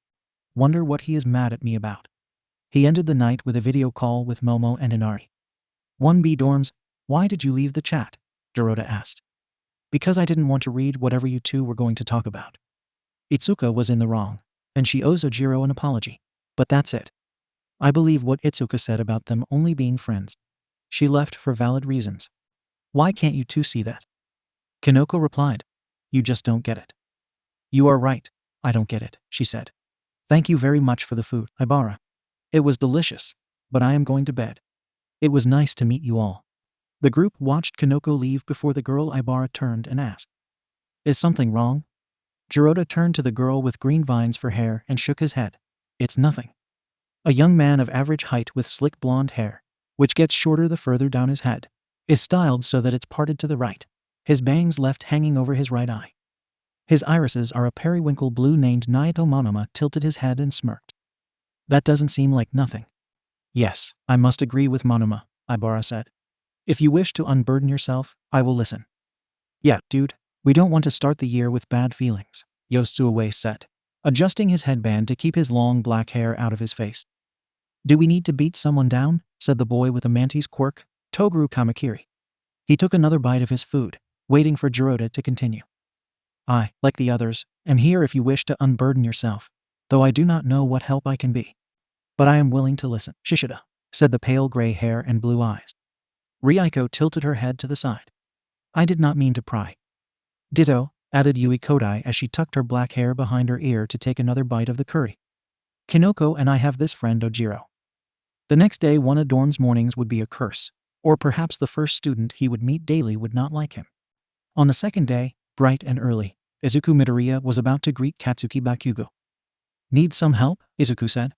Wonder what he is mad at me about. He ended the night with a video call with Momo and Inari. 1B dorms, why did you leave the chat? 𝗧𝗪𝗏 asked. Because I didn't want to read whatever you two were going to talk about. Itsuka was in the wrong, and she owes Ojiro an apology. But that's it. I believe what Itsuka said about them only being friends. She left for valid reasons. Why can't you two see that? Kanoko replied. You just don't get it. You are right, I don't get it, she said. Thank you very much for the food, Ibara. It was delicious, but I am going to bed. It was nice to meet you all. The group watched Kanoko leave before the girl Ibara turned and asked. Is something wrong? 𝗧𝗪𝗏 turned to the girl with green vines for hair and shook his head. It's nothing. A young man of average height with slick blonde hair, which gets shorter the further down his head, is styled so that it's parted to the right, his bangs left hanging over his right eye. His irises are a periwinkle blue named Naito. Monoma tilted his head and smirked. That doesn't seem like nothing. Yes, I must agree with Monoma, 𝗵𝗃𝗧𝗏 said. If you wish to unburden yourself, I will listen. Yeah, dude, we don't want to start the year with bad feelings, 𝐎𝐸𝐽 said, adjusting his headband to keep his long black hair out of his face. Do we need to beat someone down? Said the boy with the mantis quirk, 𝗬𝗏𝗏 𝗵𝗃𝗧𝗏. He took another bite of his food, waiting for 𝗔𝗨𝗧𝗏 to continue. I, like the others, am here if you wish to unburden yourself, though I do not know what help I can be. But I am willing to listen, 𝗧𝗏𝗧, said the pale gray hair and blue eyes. Ryuko tilted her head to the side. I did not mean to pry. Ditto, added Yui Kodai as she tucked her black hair behind her ear to take another bite of the curry. Kinoko and I have this friend Ojiro. The next day one of Dorm's mornings would be a curse, or perhaps the first student he would meet daily would not like him. On the second day, bright and early, Izuku Midoriya was about to greet Katsuki Bakugo. Need some help? Izuku said.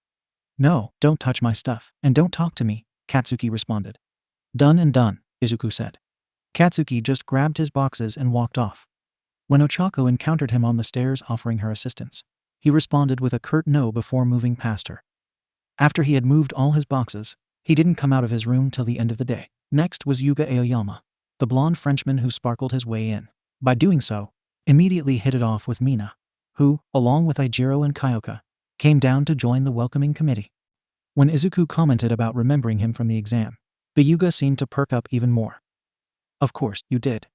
No, don't touch my stuff, and don't talk to me, Katsuki responded. Done and done, Izuku said. Katsuki just grabbed his boxes and walked off. When Ochako encountered him on the stairs offering her assistance, he responded with a curt no before moving past her. After he had moved all his boxes, he didn't come out of his room till the end of the day. Next was Yuga Aoyama, the blonde Frenchman who sparkled his way in. By doing so, immediately hit it off with Mina, who, along with Ijiro and Kyoka, came down to join the welcoming committee. When Izuku commented about remembering him from the exam, the Yuga seemed to perk up even more. Of course, you did.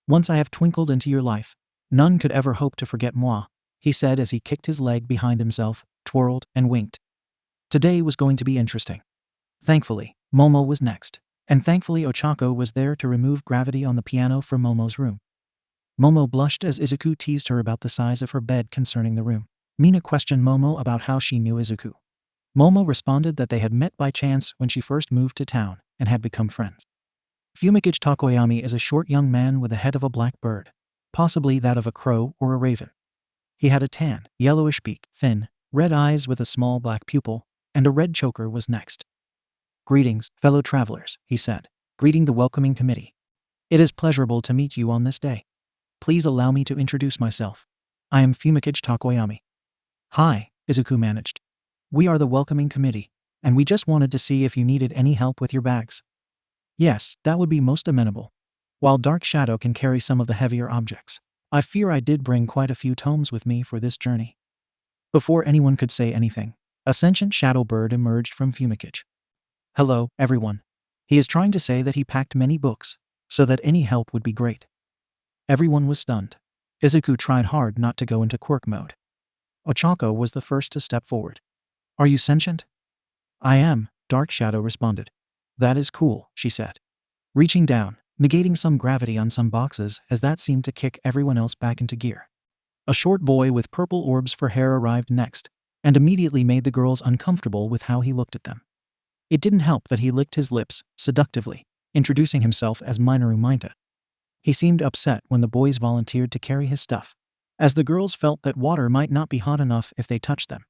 Once I have twinkled into your life, none could ever hope to forget moi, he said as he kicked his leg behind himself, twirled, and winked. Today was going to be interesting. Thankfully, Momo was next, and thankfully Ochako was there to remove gravity on the piano for Momo's room. Momo blushed as Izuku teased her about the size of her bed concerning the room. Mina questioned Momo about how she knew Izuku. Momo responded that they had met by chance when she first moved to town and had become friends. Fumikage Takoyami is a short young man with the head of a black bird, possibly that of a crow or a raven. He had a tan, yellowish beak, thin, red eyes with a small black pupil, and a red choker was next. Greetings, fellow travelers, he said, greeting the welcoming committee. It is pleasurable to meet you on this day. Please allow me to introduce myself. I am Fumikage Takoyami. Hi, Izuku managed. We are the welcoming committee, and we just wanted to see if you needed any help with your bags. Yes, that would be most amenable. While Dark Shadow can carry some of the heavier objects, I fear I did bring quite a few tomes with me for this journey. Before anyone could say anything, a sentient shadow bird emerged from Fumikage. Hello, everyone. He is trying to say that he packed many books, so that any help would be great. Everyone was stunned. Izuku tried hard not to go into quirk mode. Ochako was the first to step forward. Are you sentient? I am, Dark Shadow responded. That is cool, she said. Reaching down, negating some gravity on some boxes as that seemed to kick everyone else back into gear. A short boy with purple orbs for hair arrived next, and immediately made the girls uncomfortable with how he looked at them. It didn't help that he licked his lips, seductively, introducing himself as Minoru Mineta. He seemed upset when the boys volunteered to carry his stuff, as the girls felt that water might not be hot enough if they touched them.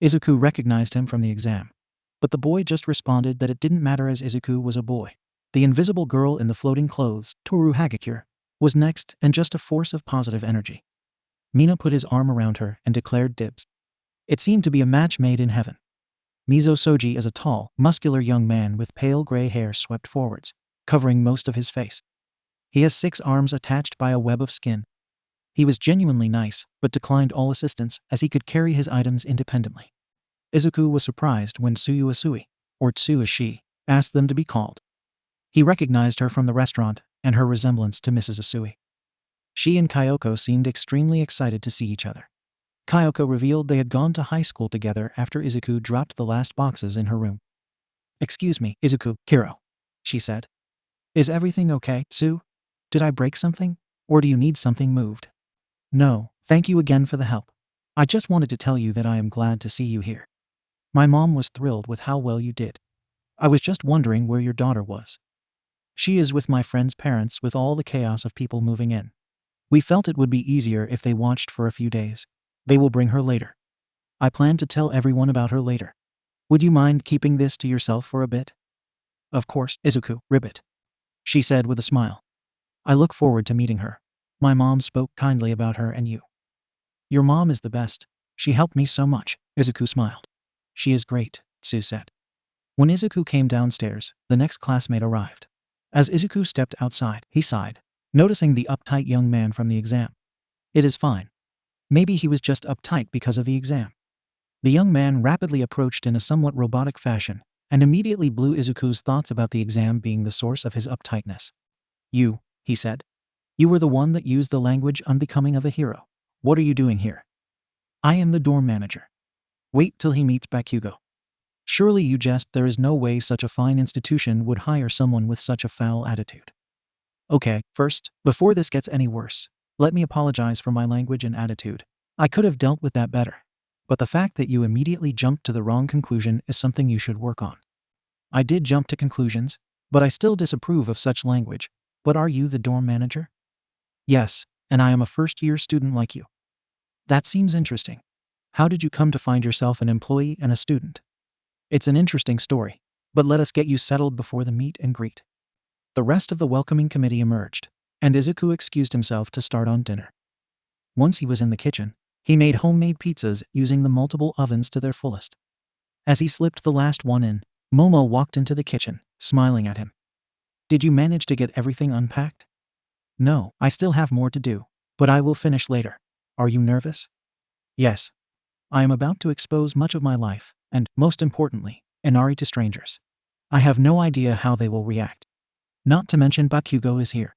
Izuku recognized him from the exam, but the boy just responded that it didn't matter as Izuku was a boy. The invisible girl in the floating clothes, Toru Hagakure, was next and just a force of positive energy. Mina put his arm around her and declared dibs. It seemed to be a match made in heaven. Mizo Soji is a tall, muscular young man with pale gray hair swept forwards, covering most of his face. He has 6 arms attached by a web of skin. He was genuinely nice, but declined all assistance as he could carry his items independently. Izuku was surprised when Tsuyuasui, or Tsuashi, asked them to be called. He recognized her from the restaurant and her resemblance to Mrs. Asui. She and Kyoko seemed extremely excited to see each other. Kyoko revealed they had gone to high school together after Izuku dropped the last boxes in her room. Excuse me, Izuku, Kiro, she said. Is everything okay, Tsu? Did I break something? Or do you need something moved? No, thank you again for the help. I just wanted to tell you that I am glad to see you here. My mom was thrilled with how well you did. I was just wondering where your daughter was. She is with my friend's parents with all the chaos of people moving in. We felt it would be easier if they watched for a few days. They will bring her later. I plan to tell everyone about her later. Would you mind keeping this to yourself for a bit? Of course, Izuku, ribbit, she said with a smile. I look forward to meeting her. My mom spoke kindly about her and you. Your mom is the best. She helped me so much. Izuku smiled. She is great, 𝗬 said. When Izuku came downstairs, the next classmate arrived. As Izuku stepped outside, he sighed, noticing the uptight young man from the exam. It is fine. Maybe he was just uptight because of the exam. The young man rapidly approached in a somewhat robotic fashion, and immediately blew Izuku's thoughts about the exam being the source of his uptightness. You, he said. You were the one that used the language unbecoming of a hero. What are you doing here? I am the dorm manager. Wait till he meets Bakugo. Surely you jest, there is no way such a fine institution would hire someone with such a foul attitude. Okay, first, before this gets any worse, let me apologize for my language and attitude. I could have dealt with that better. But the fact that you immediately jumped to the wrong conclusion is something you should work on. I did jump to conclusions, but I still disapprove of such language. But are you the dorm manager? Yes, and I am a first-year student like you. That seems interesting. How did you come to find yourself an employee and a student? It's an interesting story, but let us get you settled before the meet and greet. The rest of the welcoming committee emerged, and Izuku excused himself to start on dinner. Once he was in the kitchen, he made homemade pizzas using the multiple ovens to their fullest. As he slipped the last one in, Momo walked into the kitchen, smiling at him. Did you manage to get everything unpacked? No, I still have more to do, but I will finish later. Are you nervous? Yes. I am about to expose much of my life, and, most importantly, Inari to strangers. I have no idea how they will react. Not to mention Bakugo is here.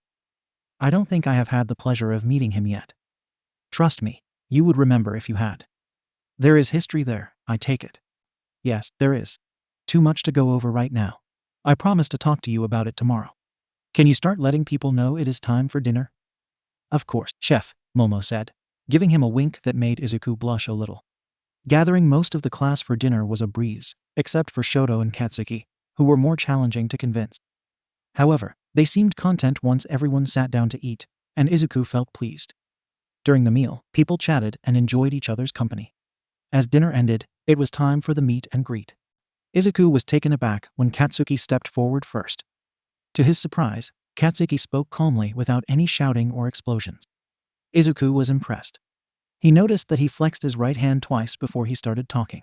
I don't think I have had the pleasure of meeting him yet. Trust me, you would remember if you had. There is history there, I take it. Yes, there is. Too much to go over right now. I promise to talk to you about it tomorrow. Can you start letting people know it is time for dinner? Of course, chef, Momo said, giving him a wink that made Izuku blush a little. Gathering most of the class for dinner was a breeze, except for Shoto and Katsuki, who were more challenging to convince. However, they seemed content once everyone sat down to eat, and Izuku felt pleased. During the meal, people chatted and enjoyed each other's company. As dinner ended, it was time for the meet and greet. Izuku was taken aback when Katsuki stepped forward first. To his surprise, Katsuki spoke calmly without any shouting or explosions. Izuku was impressed. He noticed that he flexed his right hand twice before he started talking.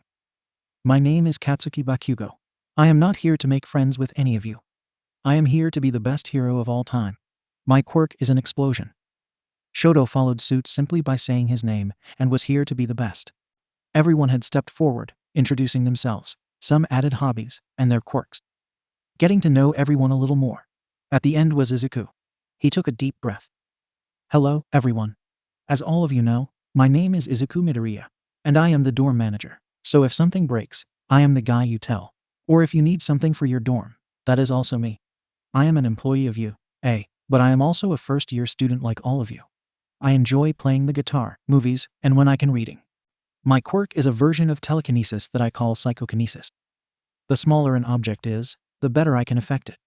My name is Katsuki Bakugo. I am not here to make friends with any of you. I am here to be the best hero of all time. My quirk is an explosion. Shoto followed suit simply by saying his name and was here to be the best. Everyone had stepped forward, introducing themselves, some added hobbies, and their quirks. Getting to know everyone a little more. At the end was Izuku. He took a deep breath. Hello, everyone. As all of you know, my name is Izuku Midoriya, and I am the dorm manager, so if something breaks, I am the guy you tell. Or if you need something for your dorm, that is also me. I am an employee of 𝐸, but I am also a first-year student like all of you. I enjoy playing the guitar, movies, and when I can reading. My quirk is a version of telekinesis that I call psychokinesis. The smaller an object is, the better I can affect it.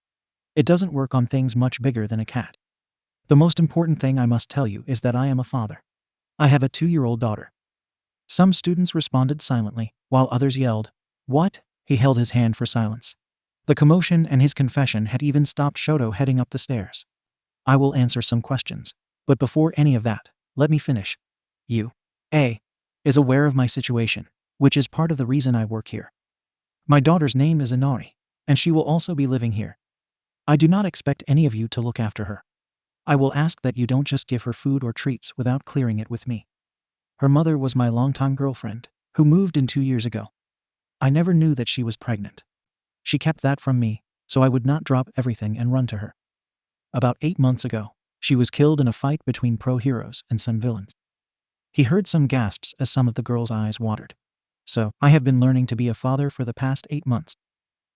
It doesn't work on things much bigger than a cat. The most important thing I must tell you is that I am a father. I have a 2-year-old daughter. Some students responded silently, while others yelled, "What?" He held his hand for silence. The commotion and his confession had even stopped Shoto heading up the stairs. I will answer some questions, but before any of that, let me finish. You, 𝐸, is aware of my situation, which is part of the reason I work here. My daughter's name is Inari, and she will also be living here. I do not expect any of you to look after her. I will ask that you don't just give her food or treats without clearing it with me. Her mother was my longtime girlfriend, who moved in 2 years ago. I never knew that she was pregnant. She kept that from me, so I would not drop everything and run to her. About 8 months ago, she was killed in a fight between pro-heroes and some villains. He heard some gasps as some of the girls' eyes watered. So, I have been learning to be a father for the past 8 months.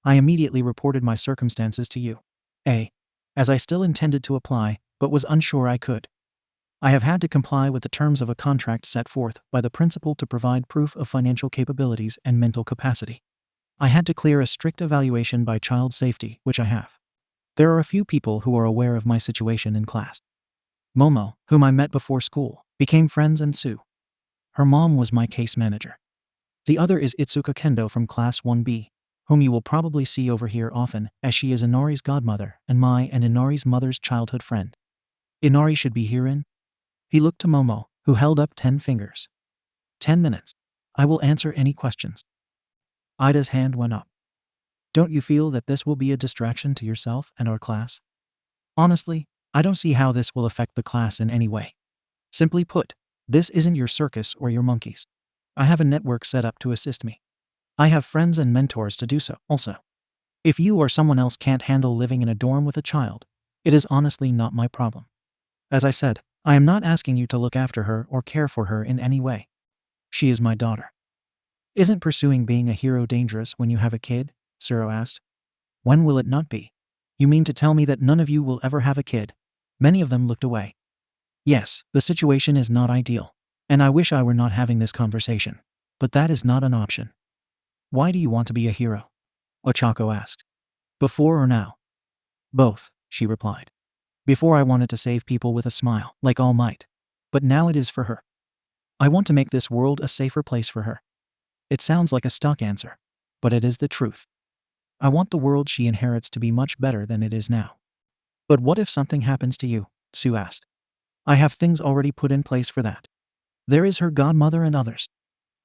I immediately reported my circumstances to you, 𝐸, as I still intended to apply, but was unsure I could. I have had to comply with the terms of a contract set forth by the principal to provide proof of financial capabilities and mental capacity. I had to clear a strict evaluation by child safety, which I have. There are a few people who are aware of my situation in class. Momo, whom I met before school, became friends and 𝗬. Her mom was my case manager. The other is Ituka Kendo from Class 1B, whom you will probably see over here often, as she is Inari's godmother and my and Inari's mother's childhood friend. Inari should be herein. He looked to Momo, who held up 10 fingers. 10 minutes. I will answer any questions. Ida's hand went up. Don't you feel that this will be a distraction to yourself and our class? Honestly, I don't see how this will affect the class in any way. Simply put, this isn't your circus or your monkeys. I have a network set up to assist me. I have friends and mentors to do so also. If you or someone else can't handle living in a dorm with a child, it is honestly not my problem. As I said, I am not asking you to look after her or care for her in any way. She is my daughter. Isn't pursuing being a hero dangerous when you have a kid? 𝗧𝗏 asked. When will it not be? You mean to tell me that none of you will ever have a kid? Many of them looked away. Yes, the situation is not ideal, and I wish I were not having this conversation, but that is not an option. Why do you want to be a hero? 𝗧𝗏𝗄 asked. Before or now? Both, she replied. Before I wanted to save people with a smile, like All Might, but now it is for her. I want to make this world a safer place for her. It sounds like a stock answer, but it is the truth. I want the world she inherits to be much better than it is now. But what if something happens to you? Sue asked. I have things already put in place for that. There is her godmother and others.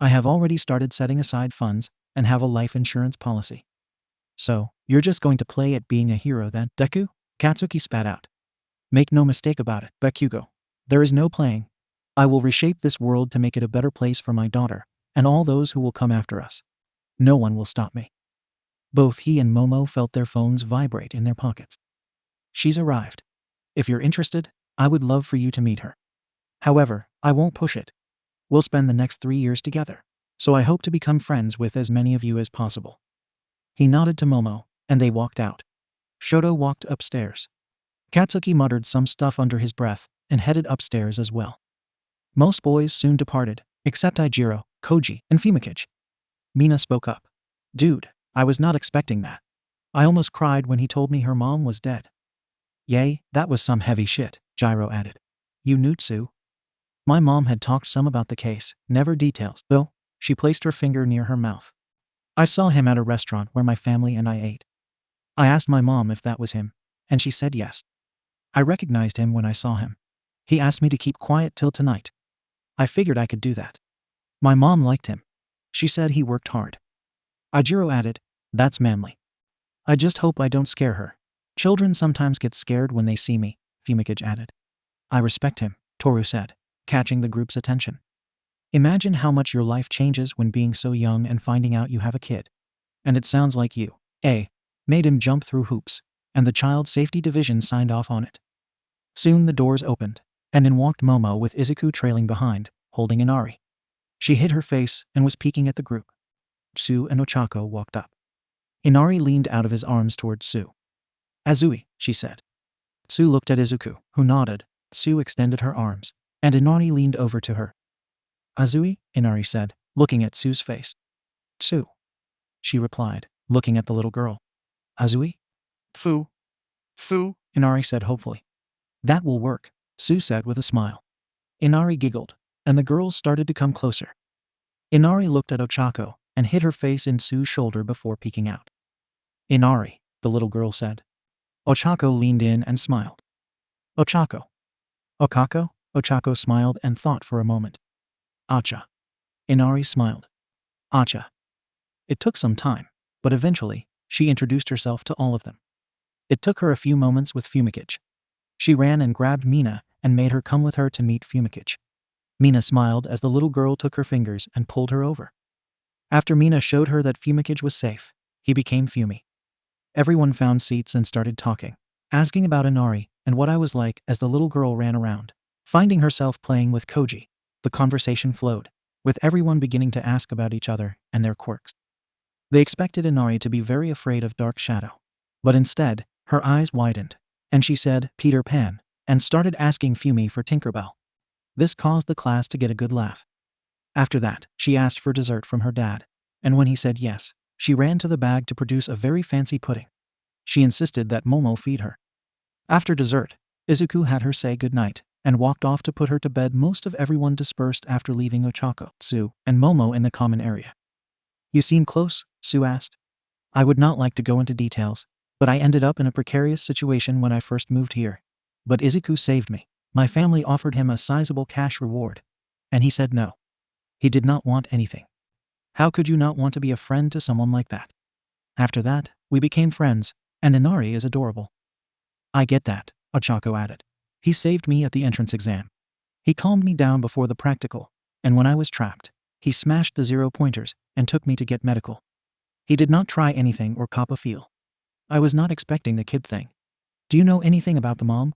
I have already started setting aside funds and have a life insurance policy. So, you're just going to play at being a hero then? Deku? Katsuki spat out. Make no mistake about it, Bakugo. There is no playing. I will reshape this world to make it a better place for my daughter and all those who will come after us. No one will stop me. Both he and Momo felt their phones vibrate in their pockets. She's arrived. If you're interested, I would love for you to meet her. However, I won't push it. We'll spend the next 3 years together, so I hope to become friends with as many of you as possible. He nodded to Momo, and they walked out. Shoto walked upstairs. Katsuki muttered some stuff under his breath and headed upstairs as well. Most boys soon departed, except Ijiro, Koji, and 𝗵𝗃𝗄𝐻. Mina spoke up. Dude, I was not expecting that. I almost cried when he told me her mom was dead. Yay, that was some heavy shit, Jiro added. You knew Tsu? My mom had talked some about the case, never details, though. She placed her finger near her mouth. I saw him at a restaurant where my family and I ate. I asked my mom if that was him, and she said yes. I recognized him when I saw him. He asked me to keep quiet till tonight. I figured I could do that. My mom liked him. She said he worked hard. Ijiro added, that's manly. I just hope I don't scare her. Children sometimes get scared when they see me, 𝗵𝗃𝗄𝐻 added. I respect him, Toru said, catching the group's attention. Imagine how much your life changes when being so young and finding out you have a kid. And it sounds like you, made him jump through hoops, and the child safety division signed off on it. Soon the doors opened, and in walked Momo with Izuku trailing behind, holding Inari. She hid her face and was peeking at the group. Tsu and 𝗧𝗏𝗄 walked up. Inari leaned out of his arms toward Tsu. Azui, she said. Tsu looked at Izuku, who nodded. Tsu extended her arms, and Inari leaned over to her. Azui, Inari said, looking at Tsu's face. Tsu, she replied, looking at the little girl. Azui? Tsu, Inari said hopefully. That will work, Tsu said with a smile. Inari giggled, and the girls started to come closer. Inari looked at 𝗧𝗏𝗄 and hid her face in Tsu's shoulder before peeking out. Inari, the little girl said. 𝗧𝗏𝗄 leaned in and smiled. 𝗧𝗏𝗄. Okako? 𝗧𝗏𝗄 smiled and thought for a moment. Acha. Inari smiled. Acha. It took some time, but eventually, she introduced herself to all of them. It took her a few moments with 𝗵𝗃𝗄𝐻. She ran and grabbed Mina and made her come with her to meet 𝗵𝗃𝗄𝐻. Mina smiled as the little girl took her fingers and pulled her over. After Mina showed her that 𝗵𝗃𝗄𝐻 was safe, he became 𝗵𝗃. Everyone found seats and started talking, asking about Inari and what I was like as the little girl ran around, finding herself playing with Koji. The conversation flowed, with everyone beginning to ask about each other and their quirks. They expected Inari to be very afraid of Dark Shadow, but instead, her eyes widened, and she said, Peter Pan, and started asking 𝗵𝗃 for Tinkerbell. This caused the class to get a good laugh. After that, she asked for dessert from her dad, and when he said yes, she ran to the bag to produce a very fancy pudding. She insisted that Momo feed her. After dessert, Izuku had her say goodnight, and walked off to put her to bed. Most of everyone dispersed after leaving 𝗧𝗏𝗄𝗄, Tsu, and Momo in the common area. You seem close? Tsu asked. I would not like to go into details, but I ended up in a precarious situation when I first moved here. But Izuku saved me, My family offered him a sizable cash reward, and he said no. He did not want anything. How could you not want to be a friend to someone like that? After that, we became friends, and Inari is adorable. I get that, 𝗧𝗏𝗄 added. He saved me at the entrance exam. He calmed me down before the practical, and when I was trapped, he smashed the 0-pointers and took me to get medical. He did not try anything or cop a feel. I was not expecting the kid thing. Do you know anything about the mom?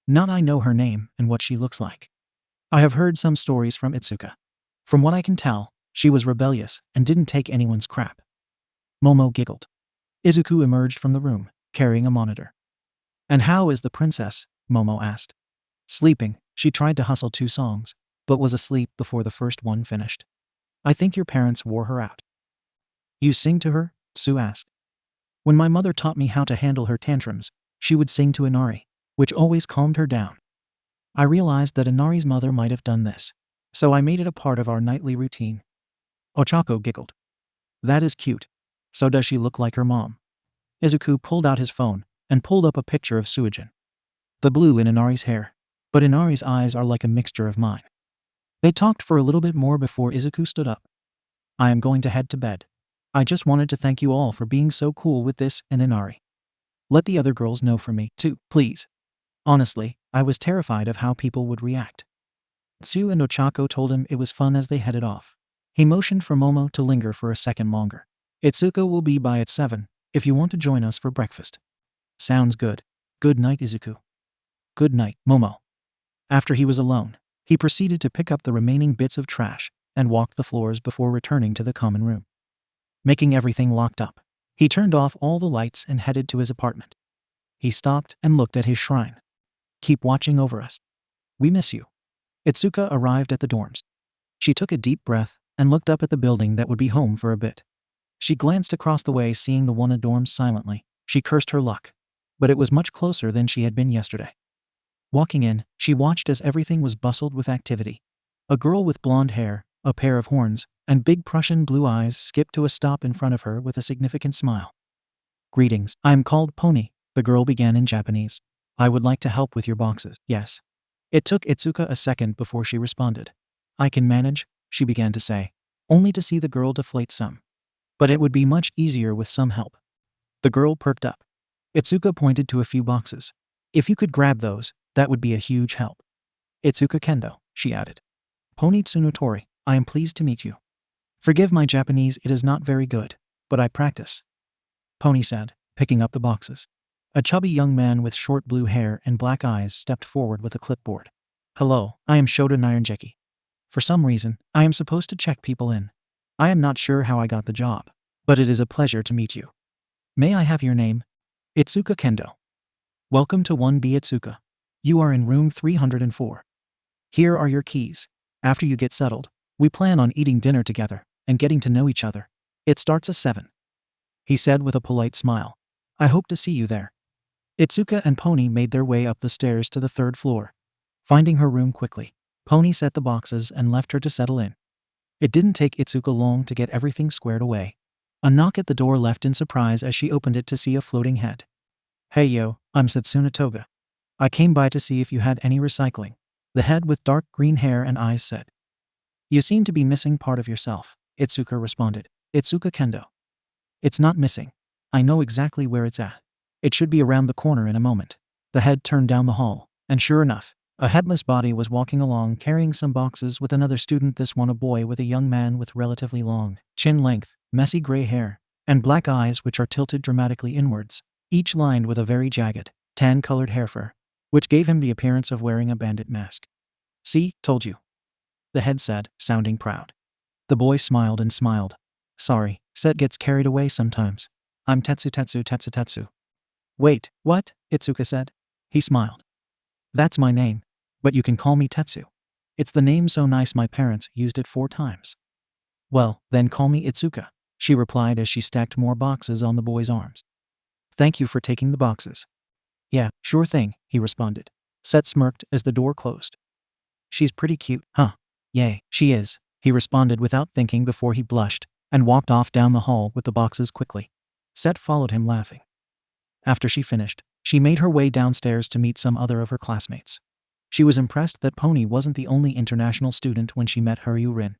Not I know her name and what she looks like. I have heard some stories from Ituka. From what I can tell, she was rebellious and didn't take anyone's crap. Momo giggled. Izuku emerged from the room, carrying a monitor. And how is the princess? Momo asked. Sleeping. She tried to hustle 2 songs, but was asleep before the first one finished. I think your parents wore her out. You sing to her? Sue asked. When my mother taught me how to handle her tantrums, she would sing to Inari, which always calmed her down. I realized that Inari's mother might have done this, so I made it a part of our nightly routine. 𝗧𝗏𝗄 giggled. That is cute. So does she look like her mom? Izuku pulled out his phone and pulled up a picture of Suijin. The blue in Inari's hair, but Inari's eyes are like a mixture of mine. They talked for a little bit more before Izuku stood up. I am going to head to bed. I just wanted to thank you all for being so cool with this and Inari. Let the other girls know for me, too, please. Honestly, I was terrified of how people would react. Sue and 𝗧𝗏𝗄 told him it was fun as they headed off. He motioned for Momo to linger for a second longer. Itsuka will be by at 7, if you want to join us for breakfast. Sounds good. Good night, Izuku. Good night, Momo. After he was alone, he proceeded to pick up the remaining bits of trash and walk the floors before returning to the common room. Making everything locked up, he turned off all the lights and headed to his apartment. He stopped and looked at his shrine. Keep watching over us. We miss you. Itsuka arrived at the dorms. She took a deep breath and looked up at the building that would be home for a bit. She glanced across the way, seeing the Wana dorms silently. She cursed her luck, but it was much closer than she had been yesterday. Walking in, she watched as everything was bustled with activity. A girl with blonde hair, a pair of horns, and big Prussian blue eyes skipped to a stop in front of her with a significant smile. Greetings, I'm called Pony, the girl began in Japanese. I would like to help with your boxes. Yes. It took Itsuka a second before she responded. I can manage, she began to say, only to see the girl deflate some. But it would be much easier with some help. The girl perked up. Itsuka pointed to a few boxes. If you could grab those, that would be a huge help. Itsuka Kendo, she added. Pony Tsunotori, I am pleased to meet you. Forgive my Japanese, it is not very good, but I practice. Pony said, picking up the boxes. A chubby young man with short blue hair and black eyes stepped forward with a clipboard. Hello, I am Shota Nyaranjeki. For some reason, I am supposed to check people in. I am not sure how I got the job, but it is a pleasure to meet you. May I have your name? Itsuka Kendo. Welcome to 1B Itsuka. You are in room 304. Here are your keys. After you get settled, we plan on eating dinner together and getting to know each other. It starts at 7. He said with a polite smile. I hope to see you there. Itsuka and Pony made their way up the stairs to the 3rd floor. Finding her room quickly, Pony set the boxes and left her to settle in. It didn't take Itsuka long to get everything squared away. A knock at the door left in surprise as she opened it to see a floating head. Hey yo, I'm Setsuna Toga. I came by to see if you had any recycling. The head with dark green hair and eyes said. You seem to be missing part of yourself, Itsuka responded. Itsuka Kendo. It's not missing. I know exactly where it's at. It should be around the corner in a moment. The head turned down the hall, and sure enough, a headless body was walking along carrying some boxes with another student, this one a boy with a young man with relatively long, chin-length, messy gray hair, and black eyes which are tilted dramatically inwards, each lined with a very jagged, tan-colored hair fur, which gave him the appearance of wearing a bandit mask. See, told you. The head said, sounding proud. The boy smiled and smiled. Sorry, Set gets carried away sometimes. I'm Tetsu. Wait, what? Itsuka said. He smiled. That's my name, but you can call me Tetsu. It's the name so nice my parents used it 4 times. Well, then call me Itsuka, she replied as she stacked more boxes on the boy's arms. Thank you for taking the boxes. Yeah, sure thing, he responded. Set smirked as the door closed. She's pretty cute, huh? Yay, she is, he responded without thinking before he blushed and walked off down the hall with the boxes quickly. Set followed him laughing. After she finished, she made her way downstairs to meet some other of her classmates. She was impressed that Pony wasn't the only international student when she met Rin.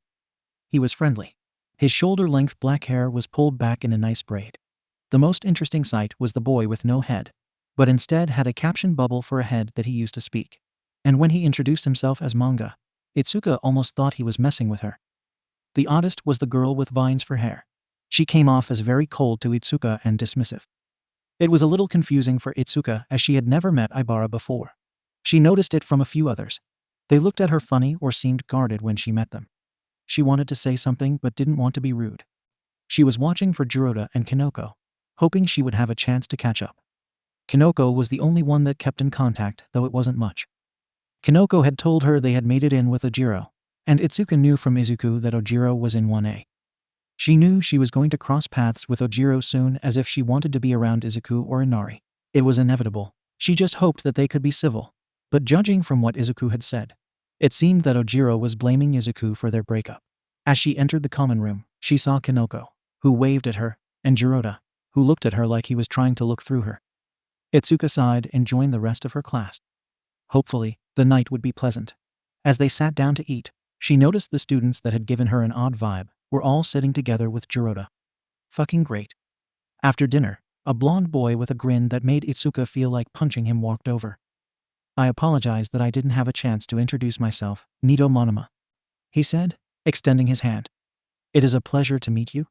He was friendly. His shoulder-length black hair was pulled back in a nice braid. The most interesting sight was the boy with no head, but instead had a caption bubble for a head that he used to speak. And when he introduced himself as manga, Ituka almost thought he was messing with her. The oddest was the girl with vines for hair. She came off as very cold to Ituka and dismissive. It was a little confusing for Ituka as she had never met Ibara before. She noticed it from a few others. They looked at her funny or seemed guarded when she met them. She wanted to say something but didn't want to be rude. She was watching for Dshiroda and Kinoko, hoping she would have a chance to catch up. Kinoko was the only one that kept in contact, though it wasn't much. Kinoko had told her they had made it in with Ojiro, and Ituka knew from Izuku that Ojiro was in 1A. She knew she was going to cross paths with Ojiro soon, as if she wanted to be around Izuku or Inari. It was inevitable. She just hoped that they could be civil. But judging from what Izuku had said, it seemed that Ojiro was blaming Izuku for their breakup. As she entered the common room, she saw Kinoko, who waved at her, and Dshiroda, who looked at her like he was trying to look through her. Ituka sighed and joined the rest of her class. Hopefully, the night would be pleasant. As they sat down to eat, she noticed the students that had given her an odd vibe were all sitting together with Dshiroda. Fucking great. After dinner, a blonde boy with a grin that made Ituka feel like punching him walked over. I apologize that I didn't have a chance to introduce myself, Nido Monoma, he said, extending his hand. It is a pleasure to meet you.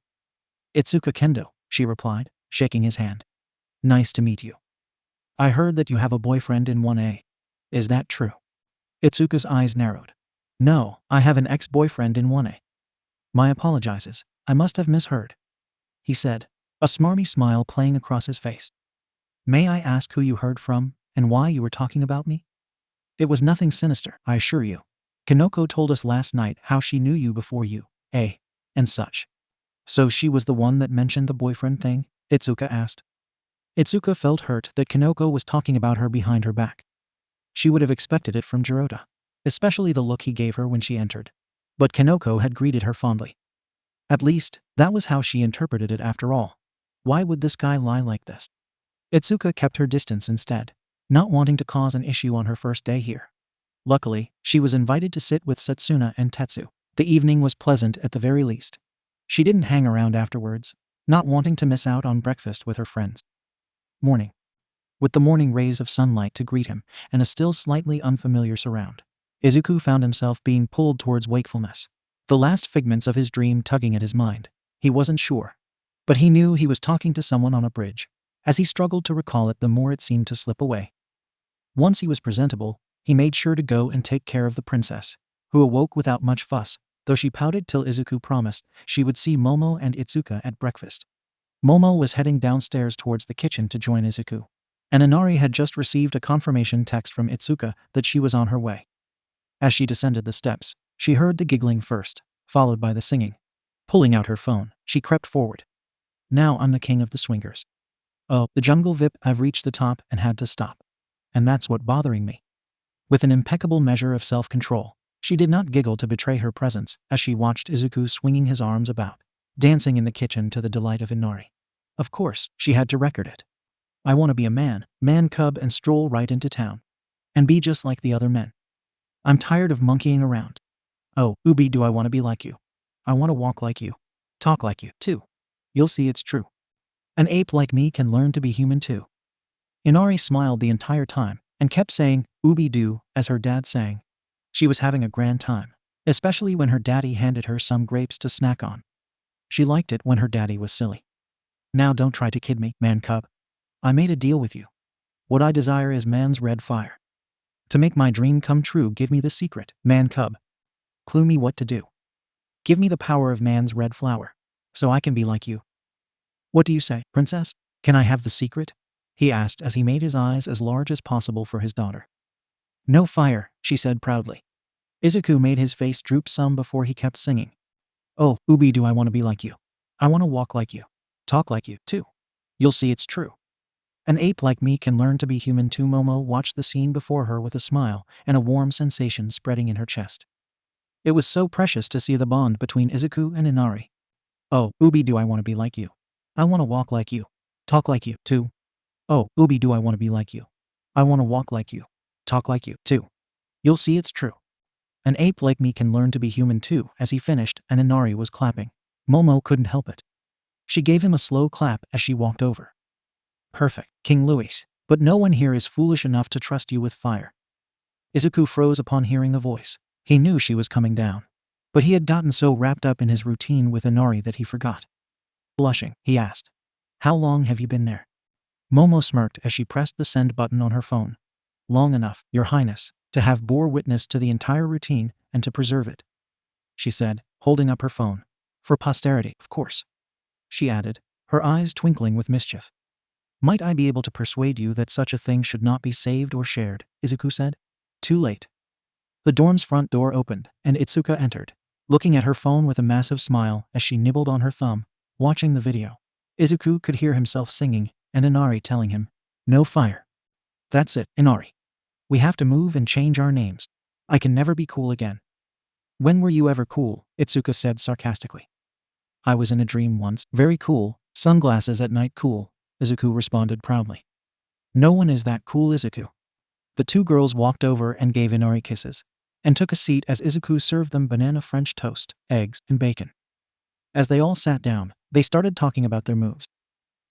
Itsuka Kendo, she replied, shaking his hand. Nice to meet you. I heard that you have a boyfriend in 1A. Is that true? Itsuka's eyes narrowed. No, I have an ex-boyfriend in 1A. My apologizes, I must have misheard, he said, a smarmy smile playing across his face. May I ask who you heard from, and why you were talking about me? It was nothing sinister, I assure you. Kinoko told us last night how she knew you before you, and such. So she was the one that mentioned the boyfriend thing? Itsuka asked. Itsuka felt hurt that Kinoko was talking about her behind her back. She would have expected it from Dshiroda, especially the look he gave her when she entered. But Kinoko had greeted her fondly. At least, that was how she interpreted it after all. Why would this guy lie like this? Itsuka kept her distance instead, not wanting to cause an issue on her first day here. Luckily, she was invited to sit with Setsuna and Tetsu. The evening was pleasant at the very least. She didn't hang around afterwards, not wanting to miss out on breakfast with her friends. Morning. With the morning rays of sunlight to greet him and a still slightly unfamiliar surround, Izuku found himself being pulled towards wakefulness. The last figments of his dream tugging at his mind. He wasn't sure, but he knew he was talking to someone on a bridge. As he struggled to recall it, the more it seemed to slip away. Once he was presentable, he made sure to go and take care of the princess, who awoke without much fuss, though she pouted till Izuku promised she would see Momo and Itsuka at breakfast. Momo was heading downstairs towards the kitchen to join Izuku, and Inari had just received a confirmation text from Itsuka that she was on her way. As she descended the steps, she heard the giggling first, followed by the singing. Pulling out her phone, she crept forward. Now I'm the king of the swingers. Oh, the jungle VIP, I've reached the top and had to stop. And that's what bothering me. With an impeccable measure of self-control, she did not giggle to betray her presence as she watched Izuku swinging his arms about, dancing in the kitchen to the delight of Inari. Of course, she had to record it. I want to be a man cub and stroll right into town. And be just like the other men. I'm tired of monkeying around. Oh, Ubi, do I want to be like you. I want to walk like you. Talk like you, too. You'll see it's true. An ape like me can learn to be human too. Inari smiled the entire time and kept saying, Ubi-doo, as her dad sang. She was having a grand time, especially when her daddy handed her some grapes to snack on. She liked it when her daddy was silly. Now don't try to kid me, man cub. I made a deal with you. What I desire is man's red fire. To make my dream come true, give me the secret, man cub. Clue me what to do. Give me the power of man's red flower, so I can be like you. What do you say, princess? Can I have the secret? He asked as he made his eyes as large as possible for his daughter. No fire, she said proudly. Izuku made his face droop some before he kept singing. Oh, Ubi, do I want to be like you. I want to walk like you. Talk like you, too. You'll see it's true. An ape like me can learn to be human too. Momo watched the scene before her with a smile and a warm sensation spreading in her chest. It was so precious to see the bond between Izuku and Inari. Oh, Ubi, do I want to be like you. I want to walk like you. Talk like you, too. Oh, Ubi, do I want to be like you. I want to walk like you. Talk like you, too. You'll see it's true. An ape like me can learn to be human too. As he finished and Inari was clapping, Momo couldn't help it. She gave him a slow clap as she walked over. Perfect, King Louis. But no one here is foolish enough to trust you with fire. Izuku froze upon hearing the voice. He knew she was coming down. But he had gotten so wrapped up in his routine with Inari that he forgot. Blushing, he asked, "How long have you been there?" Momo smirked as she pressed the send button on her phone. "Long enough, Your Highness, to have bore witness to the entire routine and to preserve it," she said, holding up her phone. "For posterity, of course," she added, her eyes twinkling with mischief. "Might I be able to persuade you that such a thing should not be saved or shared?" Izuku said. Too late. The dorm's front door opened, and Itsuka entered, looking at her phone with a massive smile as she nibbled on her thumb, watching the video. Izuku could hear himself singing, and Inari telling him, "No fire. That's it, Inari. We have to move and change our names. I can never be cool again." "When were you ever cool?" Itsuka said sarcastically. "I was in a dream once. Very cool. Sunglasses at night cool," Izuku responded proudly. "No one is that cool, Izuku." The two girls walked over and gave Inari kisses, and took a seat as Izuku served them banana French toast, eggs, and bacon. As they all sat down, they started talking about their moves.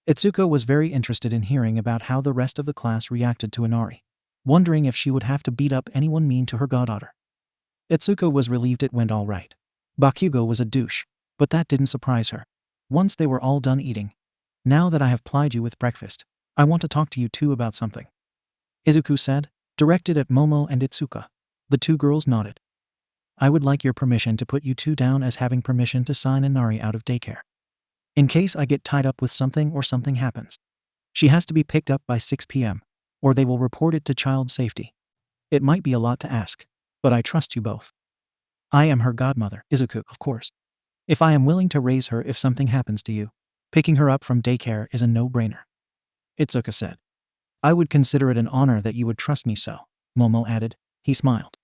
Itsuka was very interested in hearing about how the rest of the class reacted to Inari, wondering if she would have to beat up anyone mean to her goddaughter. Itsuka was relieved it went all right. Bakugo was a douche, but that didn't surprise her. Once they were all done eating, "Now that I have plied you with breakfast, I want to talk to you two about something," Izuku said, directed at Momo and Itsuka. The two girls nodded. "I would like your permission to put you two down as having permission to sign Inari out of daycare. In case I get tied up with something or something happens. She has to be picked up by 6 p.m., or they will report it to child safety. It might be a lot to ask, but I trust you both. I am her godmother, Izuku, of course. If I am willing to raise her if something happens to you, picking her up from daycare is a no-brainer," Itsuka said. "I would consider it an honor that you would trust me so," Momo added. He smiled.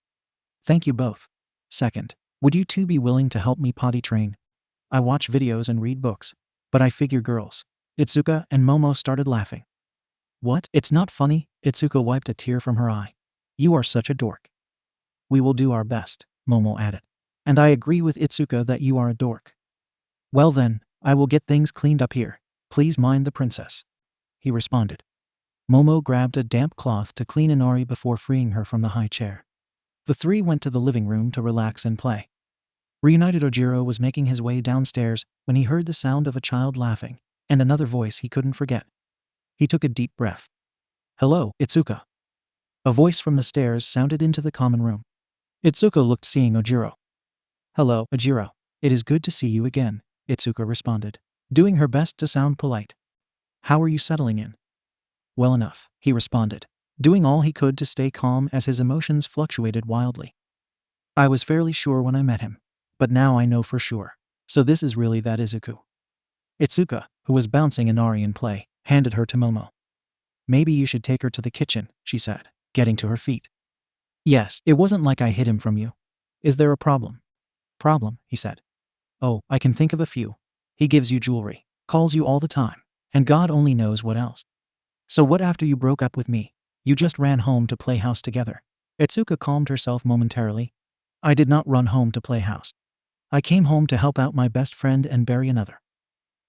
"Thank you both. Second, would you two be willing to help me potty train? I watch videos and read books, but I figure girls." Itsuka and Momo started laughing. "What? It's not funny?" Itsuka wiped a tear from her eye. "You are such a dork." "We will do our best," Momo added. "And I agree with Itsuka that you are a dork." "Well then, I will get things cleaned up here. Please mind the princess," he responded. Momo grabbed a damp cloth to clean Inari before freeing her from the high chair. The three went to the living room to relax and play. Reunited Ojiro was making his way downstairs when he heard the sound of a child laughing, and another voice he couldn't forget. He took a deep breath. "Hello, Itsuka." A voice from the stairs sounded into the common room. Itsuka looked, seeing Ojiro. "Hello, Ojiro. It is good to see you again," Itsuka responded, doing her best to sound polite. "How are you settling in?" "Well enough," he responded, doing all he could to stay calm as his emotions fluctuated wildly. "I was fairly sure when I met him, but now I know for sure. So this is really that Izuku." Itsuka, who was bouncing Inari in play, handed her to Momo. "Maybe you should take her to the kitchen," she said, getting to her feet. "Yes, it wasn't like I hid him from you. Is there a problem?" "Problem," he said. "Oh, I can think of a few. He gives you jewelry, calls you all the time, and God only knows what else. So what after you broke up with me? You just ran home to play house together." Itsuka calmed herself momentarily. "I did not run home to play house. I came home to help out my best friend and bury another.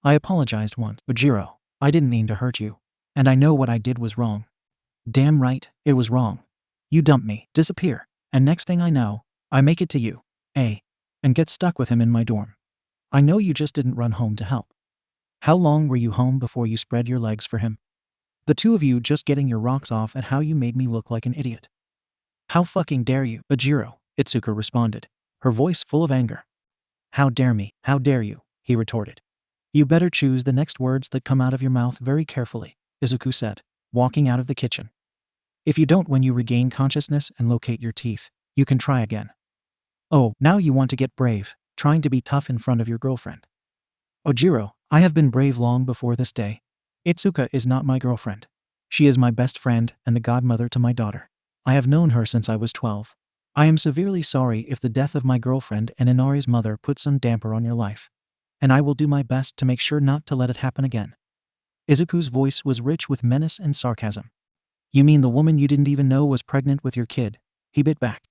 I apologized once, Ojiro. I didn't mean to hurt you, and I know what I did was wrong." "Damn right, it was wrong. You dump me, disappear, and next thing I know, I make it to you, and get stuck with him in my dorm. I know you just didn't run home to help. How long were you home before you spread your legs for him? The two of you just getting your rocks off at how you made me look like an idiot." "How fucking dare you, Ojiro," Itsuka responded, her voice full of anger. "How dare me, how dare you," he retorted. "You better choose the next words that come out of your mouth very carefully," Izuku said, walking out of the kitchen. "If you don't when you regain consciousness and locate your teeth, you can try again. Oh, now you want to get brave, trying to be tough in front of your girlfriend." "Ojiro, I have been brave long before this day. Itsuka is not my girlfriend. She is my best friend and the godmother to my daughter. I have known her since I was 12. I am severely sorry if the death of my girlfriend and Inari's mother put some damper on your life, and I will do my best to make sure not to let it happen again." Izuku's voice was rich with menace and sarcasm. "You mean the woman you didn't even know was pregnant with your kid?" He bit back.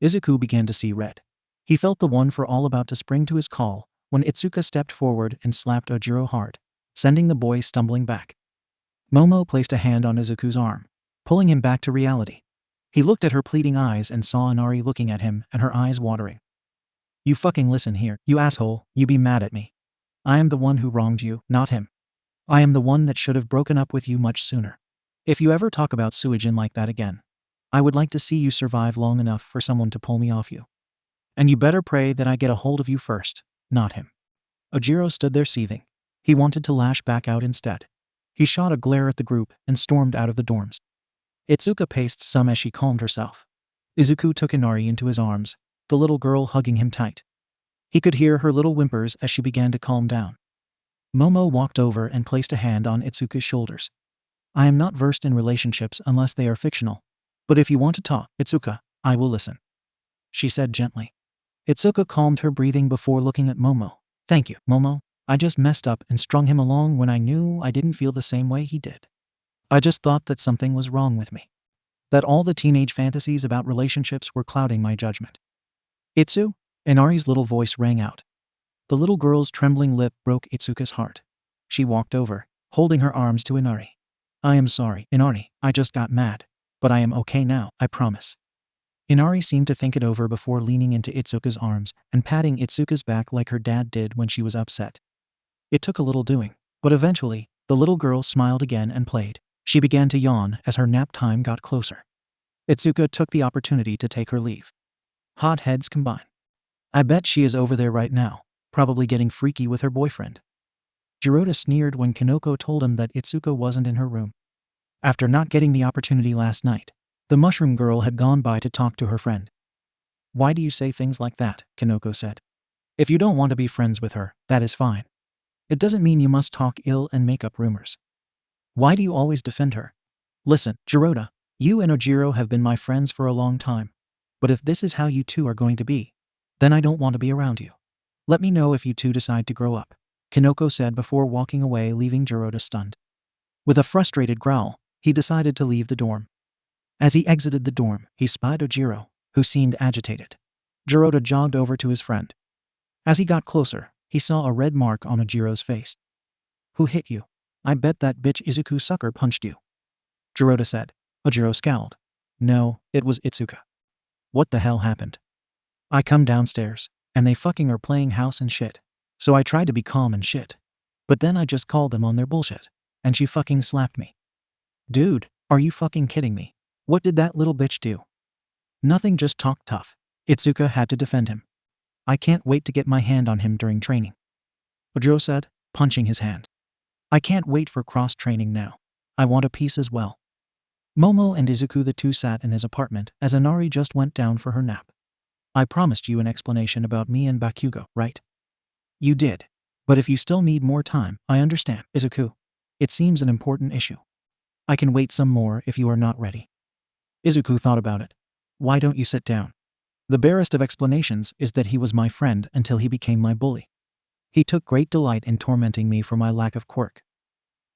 Izuku began to see red. He felt the one for all about to spring to his call when Ituka stepped forward and slapped Ojiro hard, sending the boy stumbling back. Momo placed a hand on Izuku's arm, pulling him back to reality. He looked at her pleading eyes and saw Inari looking at him and her eyes watering. "You fucking listen here, you asshole, you be mad at me. I am the one who wronged you, not him. I am the one that should have broken up with you much sooner. If you ever talk about Suijin like that again, I would like to see you survive long enough for someone to pull me off you. And you better pray that I get a hold of you first, not him." Ojiro stood there seething. He wanted to lash back out instead. He shot a glare at the group and stormed out of the dorms. Itsuka paced some as she calmed herself. Izuku took Inari into his arms, the little girl hugging him tight. He could hear her little whimpers as she began to calm down. Momo walked over and placed a hand on Itsuka's shoulders. "I am not versed in relationships unless they are fictional, but if you want to talk, Itsuka, I will listen," she said gently. Itsuka calmed her breathing before looking at Momo. "Thank you, Momo. I just messed up and strung him along when I knew I didn't feel the same way he did. I just thought that something was wrong with me. That all the teenage fantasies about relationships were clouding my judgment." "Itsu?" Inari's little voice rang out. The little girl's trembling lip broke Itsuka's heart. She walked over, holding her arms to Inari. "I am sorry, Inari, I just got mad. But I am okay now, I promise." Inari seemed to think it over before leaning into Itsuka's arms and patting Itsuka's back like her dad did when she was upset. It took a little doing, but eventually, the little girl smiled again and played. She began to yawn as her nap time got closer. Itsuka took the opportunity to take her leave. Hot heads combine. "I bet she is over there right now, probably getting freaky with her boyfriend." Jirota sneered when Kanoko told him that Itsuka wasn't in her room. After not getting the opportunity last night, the mushroom girl had gone by to talk to her friend. "Why do you say things like that?" Kanoko said. "If you don't want to be friends with her, that is fine. It doesn't mean you must talk ill and make up rumors. Why do you always defend her? Listen, Jirota, you and Ojiro have been my friends for a long time, but if this is how you two are going to be, then I don't want to be around you. Let me know if you two decide to grow up," Kanoko said before walking away, leaving Jirota stunned. With a frustrated growl, he decided to leave the dorm. As he exited the dorm, he spied Ojiro, who seemed agitated. Jirota jogged over to his friend. As he got closer, he saw a red mark on Ojiro's face. "Who hit you? I bet that bitch Izuku sucker punched you," Jirota said. Ojiro scowled. "No, it was Itsuka." "What the hell happened?" "I come downstairs, and they fucking are playing house and shit. So I tried to be calm and shit. But then I just called them on their bullshit, and she fucking slapped me." "Dude, are you fucking kidding me? What did that little bitch do?" "Nothing, just talk tough." Itsuka had to defend him. "I can't wait to get my hand on him during training," Ojiro said, punching his hand. "I can't wait for cross-training now. I want a piece as well." Momo and Izuku, the two, sat in his apartment as Inari just went down for her nap. "I promised you an explanation about me and Bakugo, right?" "You did. But if you still need more time, I understand, Izuku. It seems an important issue. I can wait some more if you are not ready." Izuku thought about it. "Why don't you sit down? The barest of explanations is that he was my friend until he became my bully. He took great delight in tormenting me for my lack of quirk."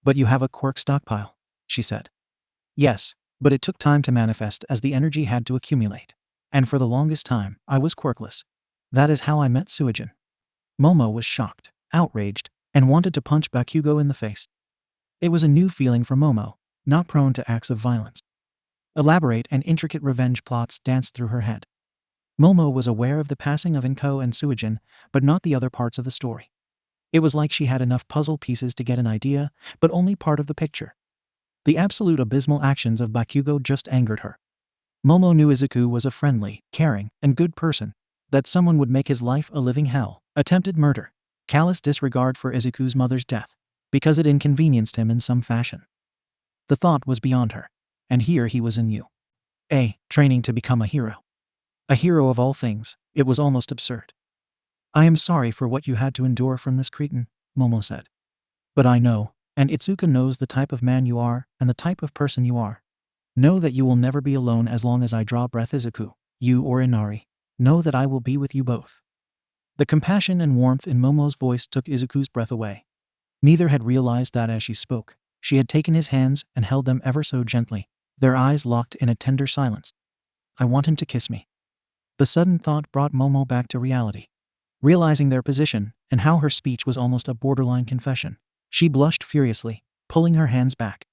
"But you have a quirk stockpile," she said. "Yes, but it took time to manifest as the energy had to accumulate. And for the longest time, I was quirkless. That is how I met Suijin." Momo was shocked, outraged, and wanted to punch Bakugo in the face. It was a new feeling for Momo, not prone to acts of violence. Elaborate and intricate revenge plots danced through her head. Momo was aware of the passing of Inko and Suijin, but not the other parts of the story. It was like she had enough puzzle pieces to get an idea, but only part of the picture. The absolute abysmal actions of Bakugo just angered her. Momo knew Izuku was a friendly, caring, and good person, that someone would make his life a living hell, attempted murder, callous disregard for Izuku's mother's death, because it inconvenienced him in some fashion. The thought was beyond her, and here he was in training to become a hero. A hero of all things, it was almost absurd. "I am sorry for what you had to endure from this cretin," Momo said. "But I know, and Itsuka knows the type of man you are and the type of person you are. Know that you will never be alone as long as I draw breath, Izuku, you or Inari. Know that I will be with you both." The compassion and warmth in Momo's voice took Izuku's breath away. Neither had realized that as she spoke, she had taken his hands and held them ever so gently, their eyes locked in a tender silence. "I want him to kiss me." The sudden thought brought Momo back to reality. Realizing their position, and how her speech was almost a borderline confession, she blushed furiously, pulling her hands back.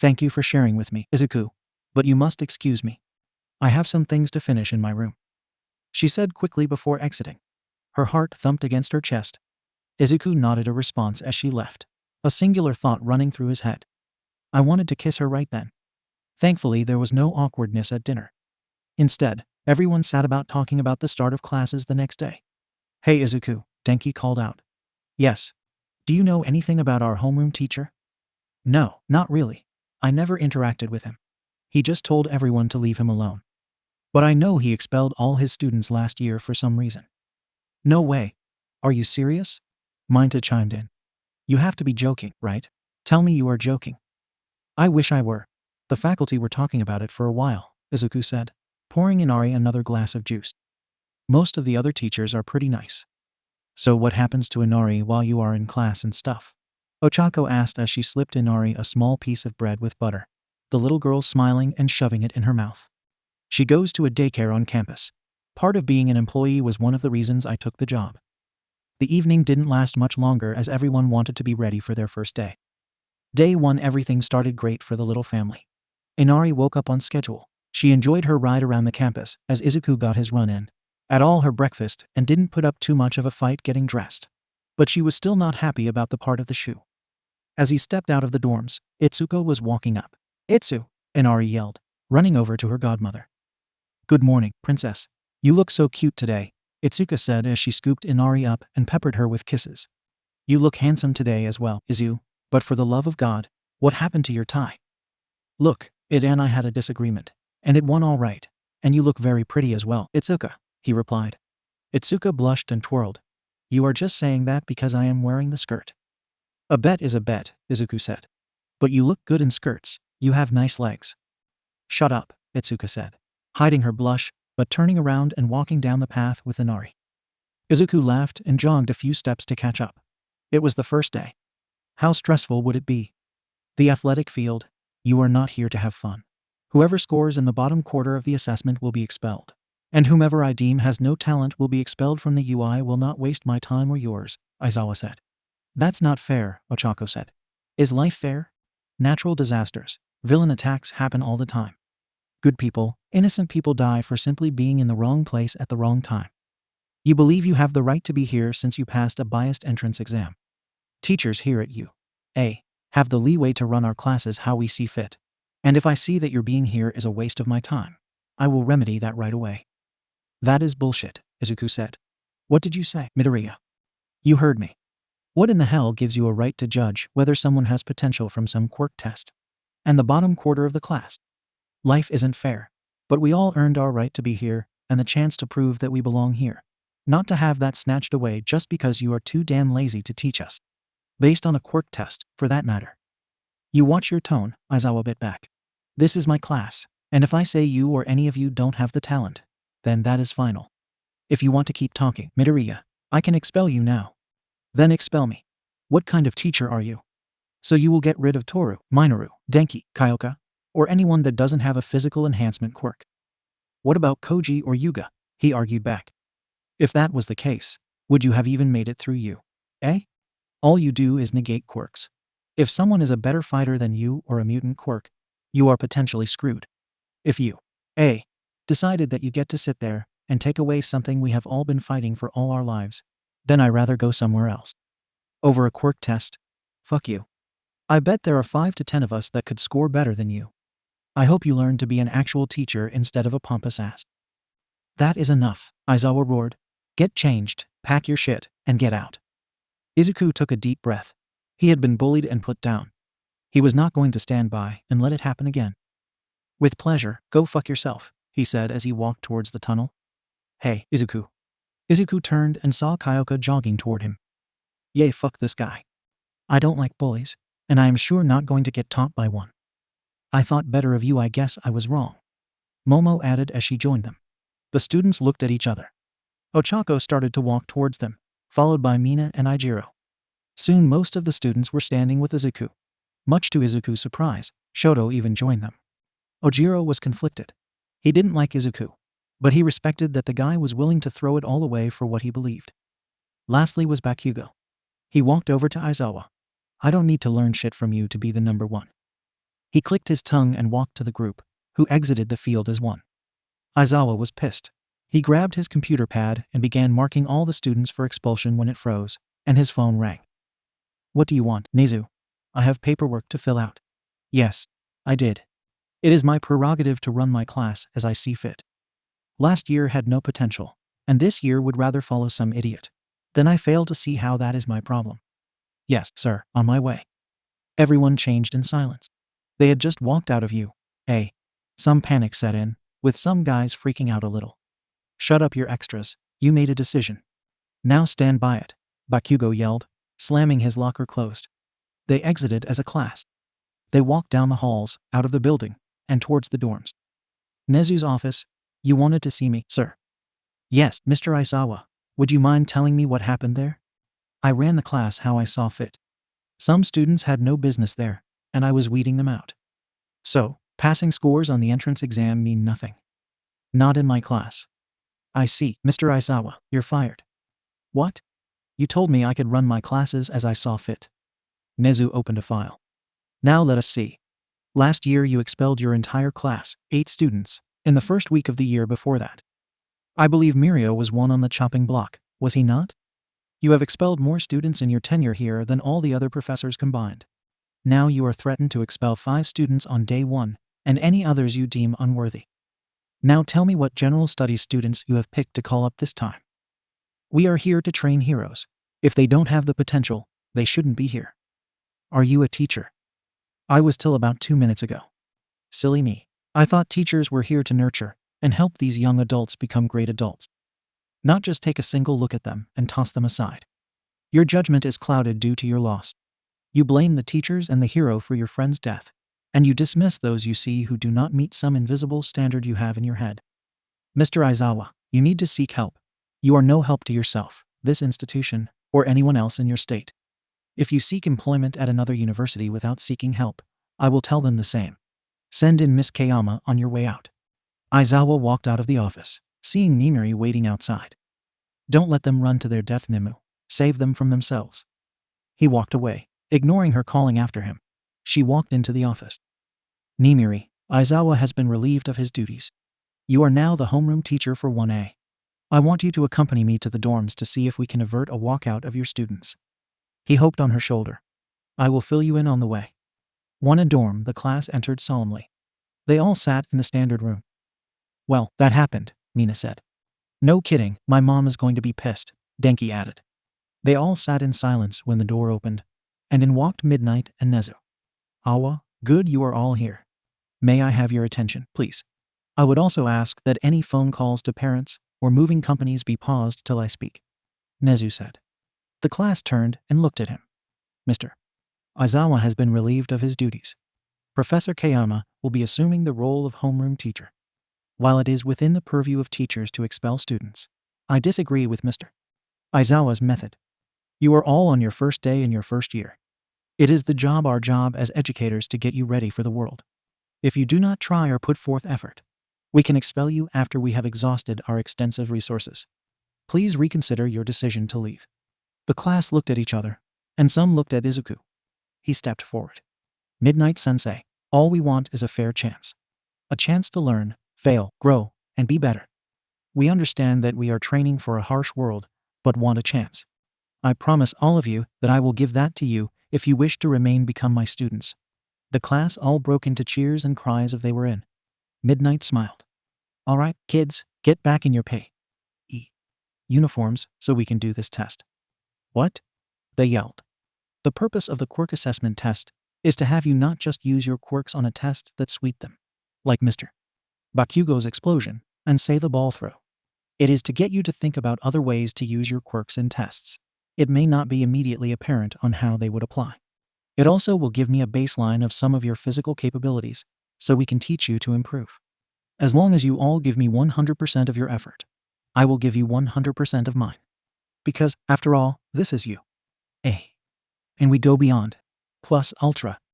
"Thank you for sharing with me, Izuku, but you must excuse me. I have some things to finish in my room," she said quickly before exiting. Her heart thumped against her chest. Izuku nodded a response as she left, a singular thought running through his head. I wanted to kiss her right then. Thankfully, there was no awkwardness at dinner. Instead, everyone sat about talking about the start of classes the next day. "Hey Izuku," Denki called out. "Yes. Do you know anything about our homeroom teacher?" "No, not really. I never interacted with him. He just told everyone to leave him alone. But I know he expelled all his students last year for some reason." "No way. Are you serious?" 𝗵𝗃 chimed in. "You have to be joking, right? Tell me you are joking." "I wish I were. The faculty were talking about it for a while," Izuku said, pouring Inari another glass of juice. "Most of the other teachers are pretty nice." "So what happens to Inari while you are in class and stuff?" Ochako asked as she slipped Inari a small piece of bread with butter, the little girl smiling and shoving it in her mouth. "She goes to a daycare on campus. Part of being an employee was one of the reasons I took the job." The evening didn't last much longer as everyone wanted to be ready for their first day. Day 1, everything started great for the little family. Inari woke up on schedule. She enjoyed her ride around the campus as Izuku got his run in, ate all her breakfast, and didn't put up too much of a fight getting dressed. But she was still not happy about the part of the shoe. As he stepped out of the dorms, Itsuka was walking up. "Itsu!" Inari yelled, running over to her godmother. "Good morning, princess. You look so cute today," Itsuka said as she scooped Inari up and peppered her with kisses. "You look handsome today as well, Izu, but for the love of God, what happened to your tie?" "Look, it and I had a disagreement, and it won all right, and you look very pretty as well, Itsuka," he replied. Itsuka blushed and twirled. "You are just saying that because I am wearing the skirt." "A bet is a bet," Izuku said. "But you look good in skirts, you have nice legs." "Shut up," Itsuka said, hiding her blush, but turning around and walking down the path with Inari. Izuku laughed and jogged a few steps to catch up. It was the first day. How stressful would it be? The athletic field. You are not here to have fun. Whoever scores in the bottom quarter of the assessment will be expelled. And whomever I deem has no talent will be expelled from the UI. Will not waste my time or yours, Aizawa said. "That's not fair," Ochako said. "Is life fair? Natural disasters, villain attacks happen all the time. Good people, innocent people die for simply being in the wrong place at the wrong time. You believe you have the right to be here since you passed a biased entrance exam. Teachers here at UA have the leeway to run our classes how we see fit. And if I see that your being here is a waste of my time, I will remedy that right away." "That is bullshit," Izuku said. "What did you say, Midoriya?" "You heard me. What in the hell gives you a right to judge whether someone has potential from some quirk test? And the bottom quarter of the class? Life isn't fair, but we all earned our right to be here and the chance to prove that we belong here. Not to have that snatched away just because you are too damn lazy to teach us. Based on a quirk test, for that matter." "You watch your tone," Aizawa bit back. "This is my class, and if I say you or any of you don't have the talent, then that is final. If you want to keep talking, Midoriya, I can expel you now." "Then expel me. What kind of teacher are you? So you will get rid of Toru, Minoru, Denki, Kyoka, or anyone that doesn't have a physical enhancement quirk? What about Koji or Yuga?" he argued back. "If that was the case, would you have even made it through UA? All you do is negate quirks. If someone is a better fighter than you or a mutant quirk, you are potentially screwed. If UA decided that you get to sit there and take away something we have all been fighting for all our lives, then I'd rather go somewhere else. Over a quirk test? Fuck you. I bet there are 5 to 10 of us that could score better than you. I hope you learn to be an actual teacher instead of a pompous ass." "That is enough," Aizawa roared. "Get changed, pack your shit, and get out." Izuku took a deep breath. He had been bullied and put down. He was not going to stand by and let it happen again. "With pleasure, go fuck yourself," he said as he walked towards the tunnel. "Hey, Izuku." Izuku turned and saw Kyoka jogging toward him. "Yay, fuck this guy. I don't like bullies, and I am sure not going to get taught by one. I thought better of you, I guess I was wrong," Momo added as she joined them. The students looked at each other. Ochako started to walk towards them, followed by Mina and Ijiro. Soon most of the students were standing with Izuku. Much to Izuku's surprise, Shoto even joined them. Ojiro was conflicted. He didn't like Izuku, but he respected that the guy was willing to throw it all away for what he believed. Lastly was Bakugo. He walked over to Aizawa. I don't need to learn shit from you to be the number one. He clicked his tongue and walked to the group, who exited the field as one. Aizawa was pissed. He grabbed his computer pad and began marking all the students for expulsion when it froze, and his phone rang. What do you want, Nezu? I have paperwork to fill out. Yes, I did. It is my prerogative to run my class as I see fit. Last year had no potential, and this year would rather follow some idiot. Then I fail to see how that is my problem. Yes, sir, on my way. Everyone changed in silence. They had just walked out of U.A. Some panic set in, with some guys freaking out a little. Shut up, your extras. You made a decision. Now stand by it, Bakugo yelled, slamming his locker closed. They exited as a class. They walked down the halls, out of the building, and towards the dorms. Nezu's office. You wanted to see me, sir? Yes, Mr. Aizawa. Would you mind telling me what happened there? I ran the class how I saw fit. Some students had no business there, and I was weeding them out. So, passing scores on the entrance exam mean nothing. Not in my class. I see, Mr. Aizawa, you're fired. What? You told me I could run my classes as I saw fit. Nezu opened a file. Now let us see. Last year you expelled your entire class, 8 students, in the first week of the year before that. I believe Midoriya was one on the chopping block, was he not? You have expelled more students in your tenure here than all the other professors combined. Now you are threatened to expel 5 students on day 1, and any others you deem unworthy. Now tell me what general studies students you have picked to call up this time. We are here to train heroes. If they don't have the potential, they shouldn't be here. Are you a teacher? I was till about 2 minutes ago. Silly me. I thought teachers were here to nurture and help these young adults become great adults. Not just take a single look at them and toss them aside. Your judgment is clouded due to your loss. You blame the teachers and the hero for your friend's death, and you dismiss those you see who do not meet some invisible standard you have in your head. Mr. Aizawa, you need to seek help. You are no help to yourself, this institution, or anyone else in your state. If you seek employment at another university without seeking help, I will tell them the same. Send in Miss Kayama on your way out. Aizawa walked out of the office, seeing Inari waiting outside. Don't let them run to their death, Nimu. Save them from themselves. He walked away, ignoring her calling after him. She walked into the office. Inari, Aizawa has been relieved of his duties. You are now the homeroom teacher for 1A. I want you to accompany me to the dorms to see if we can avert a walkout of your students. He hoped on her shoulder. I will fill you in on the way. One a dorm, the class entered solemnly. They all sat in the standard room. Well, that happened, Mina said. No kidding, my mom is going to be pissed, Denki added. They all sat in silence when the door opened, and in walked Midnight and Nezu. Awa, good you are all here. May I have your attention, please? I would also ask that any phone calls to parents or moving companies be paused till I speak, Nezu said. The class turned and looked at him. Mr. Aizawa has been relieved of his duties. Professor Kayama will be assuming the role of homeroom teacher. While it is within the purview of teachers to expel students, I disagree with Mr. Aizawa's method. You are all on your first day in your first year. It is our job as educators to get you ready for the world. If you do not try or put forth effort, we can expel you after we have exhausted our extensive resources. Please reconsider your decision to leave. The class looked at each other, and some looked at Izuku. He stepped forward. Midnight Sensei, all we want is a fair chance. A chance to learn, fail, grow, and be better. We understand that we are training for a harsh world, but want a chance. I promise all of you that I will give that to you if you wish to become my students. The class all broke into cheers and cries if they were in. Midnight smiled. All right, kids, get back in your uniforms so we can do this test. What? They yelled. The purpose of the quirk assessment test is to have you not just use your quirks on a test that sweet them, like Mr. Bakugo's explosion, and say the ball throw. It is to get you to think about other ways to use your quirks in tests. It may not be immediately apparent on how they would apply. It also will give me a baseline of some of your physical capabilities, so we can teach you to improve. As long as you all give me 100% of your effort, I will give you 100% of mine. Because, after all, this is you. And we go beyond. Plus ultra.